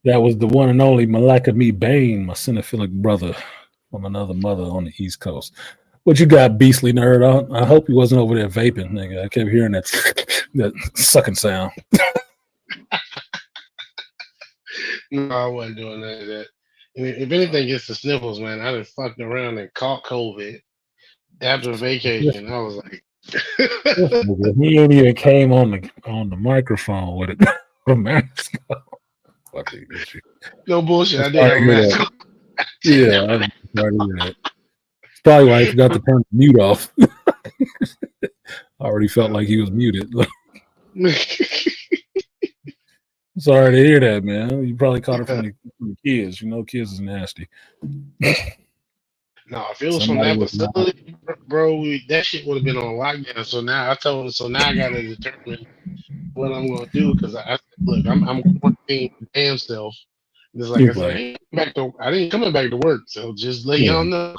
That was the one and only Malika Me Bain, my cinephilic brother from another mother on the East Coast. What you got, beastly nerd? I hope he wasn't over there vaping, nigga. I kept hearing that sucking sound. No, I wasn't doing none of that. And if anything gets the sniffles, man, I done fucked around and caught COVID after vacation. I was like, he ain't even came on the microphone with it. Mask. No bullshit. I did have a mask. Yeah, I'm sorry to hear that. It's probably why I forgot to turn the mute off. I already felt like he was muted. Sorry to hear that, man. You probably caught it from the kids. Kids is nasty. No, if it was from that facility, bro, that shit would have been on lockdown. So now I told him, so now I got to determine what I'm going to do because I said, look, I'm quarantining my damn self. And it's like I said, I didn't coming back to work, so just let y'all know.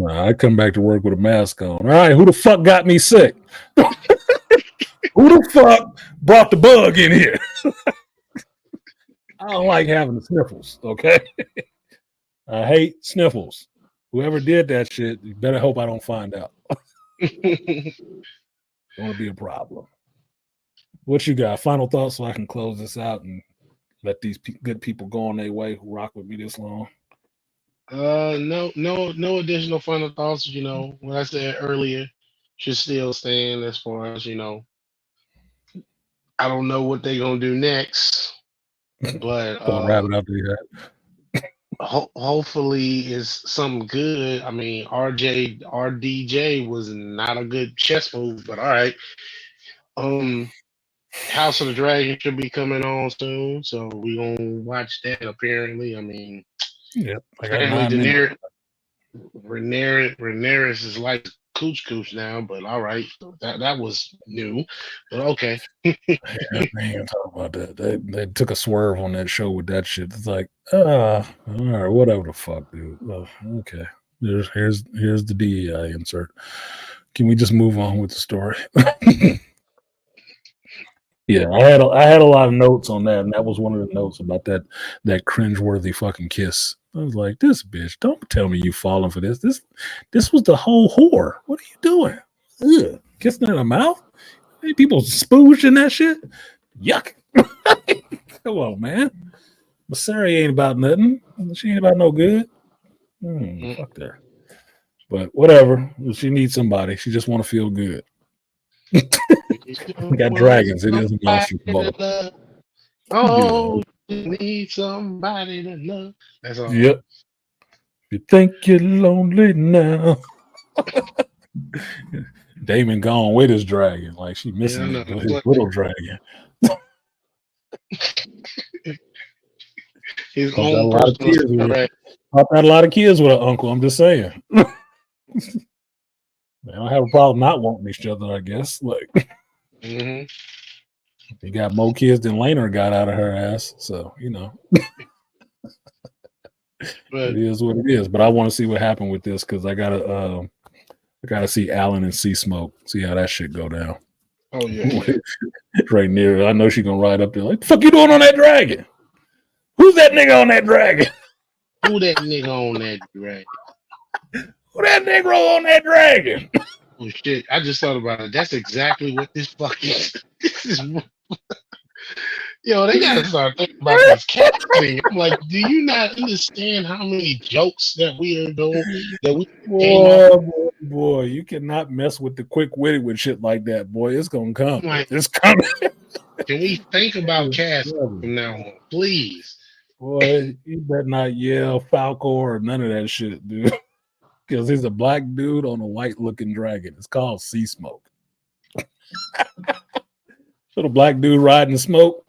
I come back to work with a mask on. All right, who the fuck got me sick? Who the fuck brought the bug in here? I don't like having the sniffles, okay? I hate sniffles. Whoever did that shit, you better hope I don't find out. It's going to be a problem. What you got? Final thoughts so I can close this out and let these good people go on their way who rock with me this long. No additional final thoughts. What I said earlier should still stand as far as I don't know what they're gonna do next, but wrap it up there. Hopefully it's something good. I mean, RDJ was not a good chess move, but all right. House of the Dragon should be coming on soon, so we gonna watch that. Apparently, I mean, apparently Rhaenyra is like cooch now, but all right, that was new, but okay. Yeah, I ain't talk about that. They took a swerve on that show with that shit. It's like, all right, whatever the fuck, dude. Okay, here's the DEI insert. Can we just move on with the story? Yeah, I had a lot of notes on that, and that was one of the notes about that cringeworthy fucking kiss. I was like, this bitch, don't tell me you falling for this. This was the whole whore. What are you doing? Ugh. Kissing in the mouth? Any people spooged in that shit? Yuck. Come on, man. Masari ain't about nothing. She ain't about no good. Fuck there. But whatever. She needs somebody. She just want to feel good. We got dragons. It isn't monster ball. Oh, you need somebody to love. That's all. Yep. You think you're lonely now. Damon gone with his dragon. Like she missing his little dragon. His own personal dragon. I've had a lot of kids with an uncle. I'm just saying. They don't have a problem not wanting each other, I guess. Like, You got more kids than Lena got out of her ass. So, you know, But it is what it is. But I want to see what happened with this because I gotta see Alan and see Smoke, see how that shit go down. oh yeah. Right near. I know she gonna ride up there like, the fuck you doing on that dragon? Who's that nigga on that dragon? Who that nigga on that dragon? Who that Negro on that dragon? Oh shit! I just thought about it. That's exactly what this fucking. This is. Yo, they gotta start thinking about this casting. I'm like, do you not understand how many jokes that we are doing? That we came up Boy, you cannot mess with the quick witted with shit like that, boy. It's gonna come. Like, It's coming. can we think about casting from now on, please? Boy, you better not yell Falco or none of that shit, dude. Because he's a black dude on a white looking dragon. It's called Sea Smoke. So the black dude riding smoke.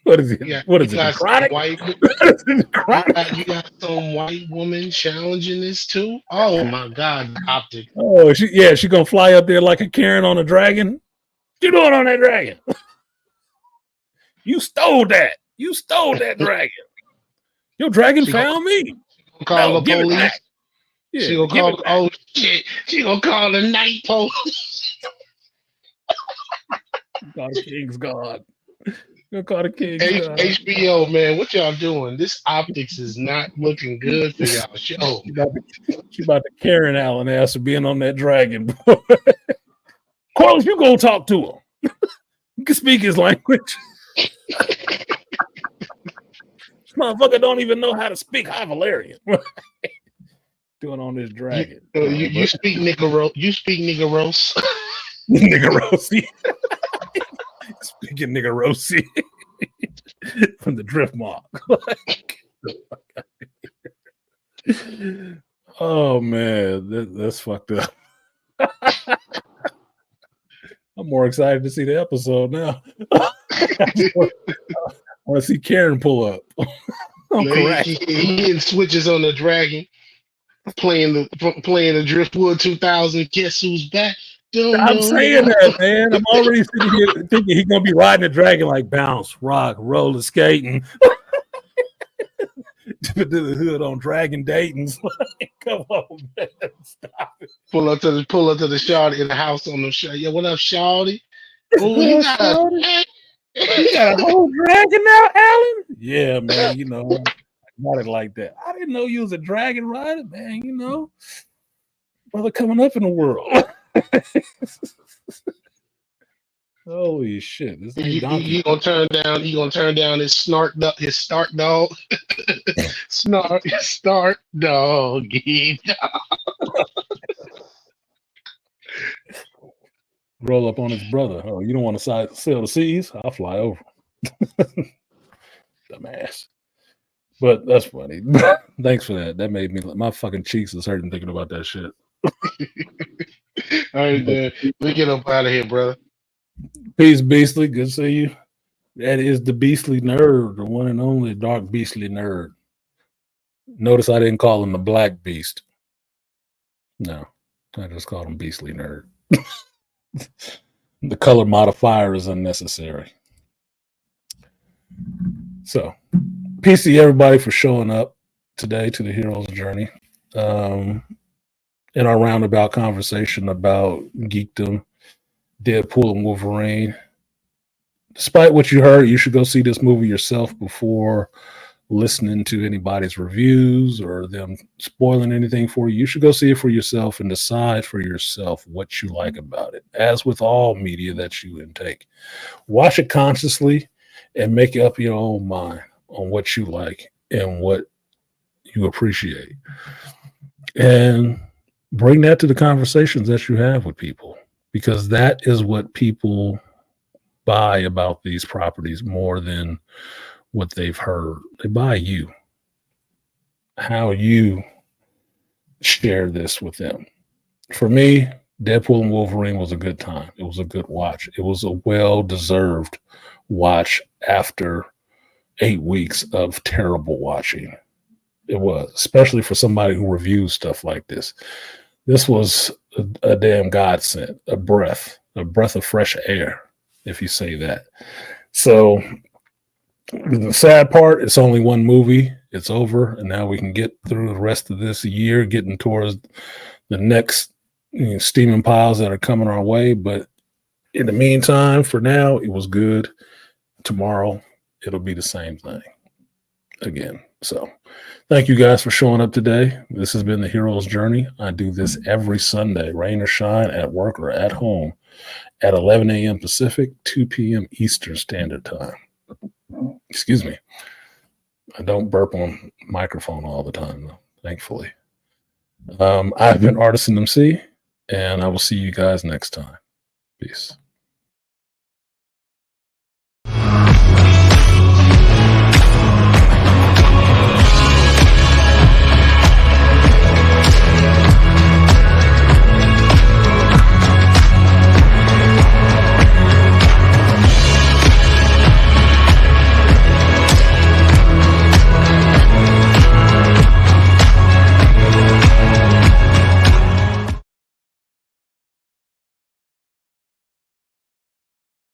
What is it? Yeah, What is it? Chronic? You got some white woman challenging this too. Oh my god, the optic. Oh, she gonna fly up there like a Karen on a dragon. What you doing on that dragon? You stole that. You stole that dragon. Your dragon found me. Call the give it police. back. Yeah, She gonna call. Oh shit! She gonna call the night police. Call the King's God. Gonna call the King's God. HBO, man, what y'all doing? This optics is not looking good for y'all show. She about to Karen Allen ass for being on that dragon. Carlos, you go talk to him. You can speak his language. This motherfucker don't even know how to speak High Valerian. Doing on this dragon. You speak Negro. You speak Negroes. Niggerosi. Speaking Niggerosi. From the drift mark. Oh man, that's fucked up. I'm more excited to see the episode now. I want to see Karen pull up. He hitting switches on the dragon, playing the Driftwood 2000. Guess who's back? I'm saying that, man. I'm already sitting here thinking he's gonna be riding a dragon like bounce, rock, roller skating. To the hood on Dragon Dayton's. Come on, man. Stop it. Pull up to the shawty in the house on the show. Yeah, what up, shawty? Oh, you got a whole dragon now, Alan? Yeah, man. You know, I got it like that. I didn't know you was a dragon rider, man. You know, brother coming up in the world. Holy shit! This he gonna turn down. He gonna turn down his start dog. Start dog. Roll up on his brother. Oh, you don't want to sail the seas? I'll fly over. Dumbass. But that's funny. Thanks for that. That made me. My fucking cheeks is hurting thinking about that shit. All right, man. We get up out of here, brother. Peace, Beastly. Good to see you. That is the Beastly Nerd, the one and only Dark Beastly Nerd. Notice I didn't call him the Black Beast. No, I just called him Beastly Nerd. The color modifier is unnecessary. So, peace to everybody for showing up today to the Hero's Journey. In our roundabout conversation about geekdom, Deadpool and Wolverine. Despite what you heard, you should go see this movie yourself before listening to anybody's reviews or them spoiling anything for you. You should go see it for yourself and decide for yourself what you like about it. As with all media that you intake, watch it consciously and make up your own mind on what you like and what you appreciate. And bring that to the conversations that you have with people, because that is what people buy about these properties more than what they've heard. They buy you, how you share this with them. For me, Deadpool and Wolverine was a good time. It was a good watch. It was a well-deserved watch after 8 weeks of terrible watching. It was, especially for somebody who reviews stuff like this. This was a damn godsend, a breath of fresh air. if you say that. So the sad part, it's only one movie. It's over, and now we can get through the rest of this year, getting towards the next steaming piles that are coming our way. But in the meantime, for now, it was good. Tomorrow, it'll be the same thing again. So thank you guys for showing up today. This has been the Hero's Journey. I do this every Sunday, rain or shine, at work or at home, at 11 a.m. Pacific, 2 p.m. Eastern Standard Time. Excuse me. I don't burp on microphone all the time, though, thankfully. I've been Artisan MC, and I will see you guys next time. Peace.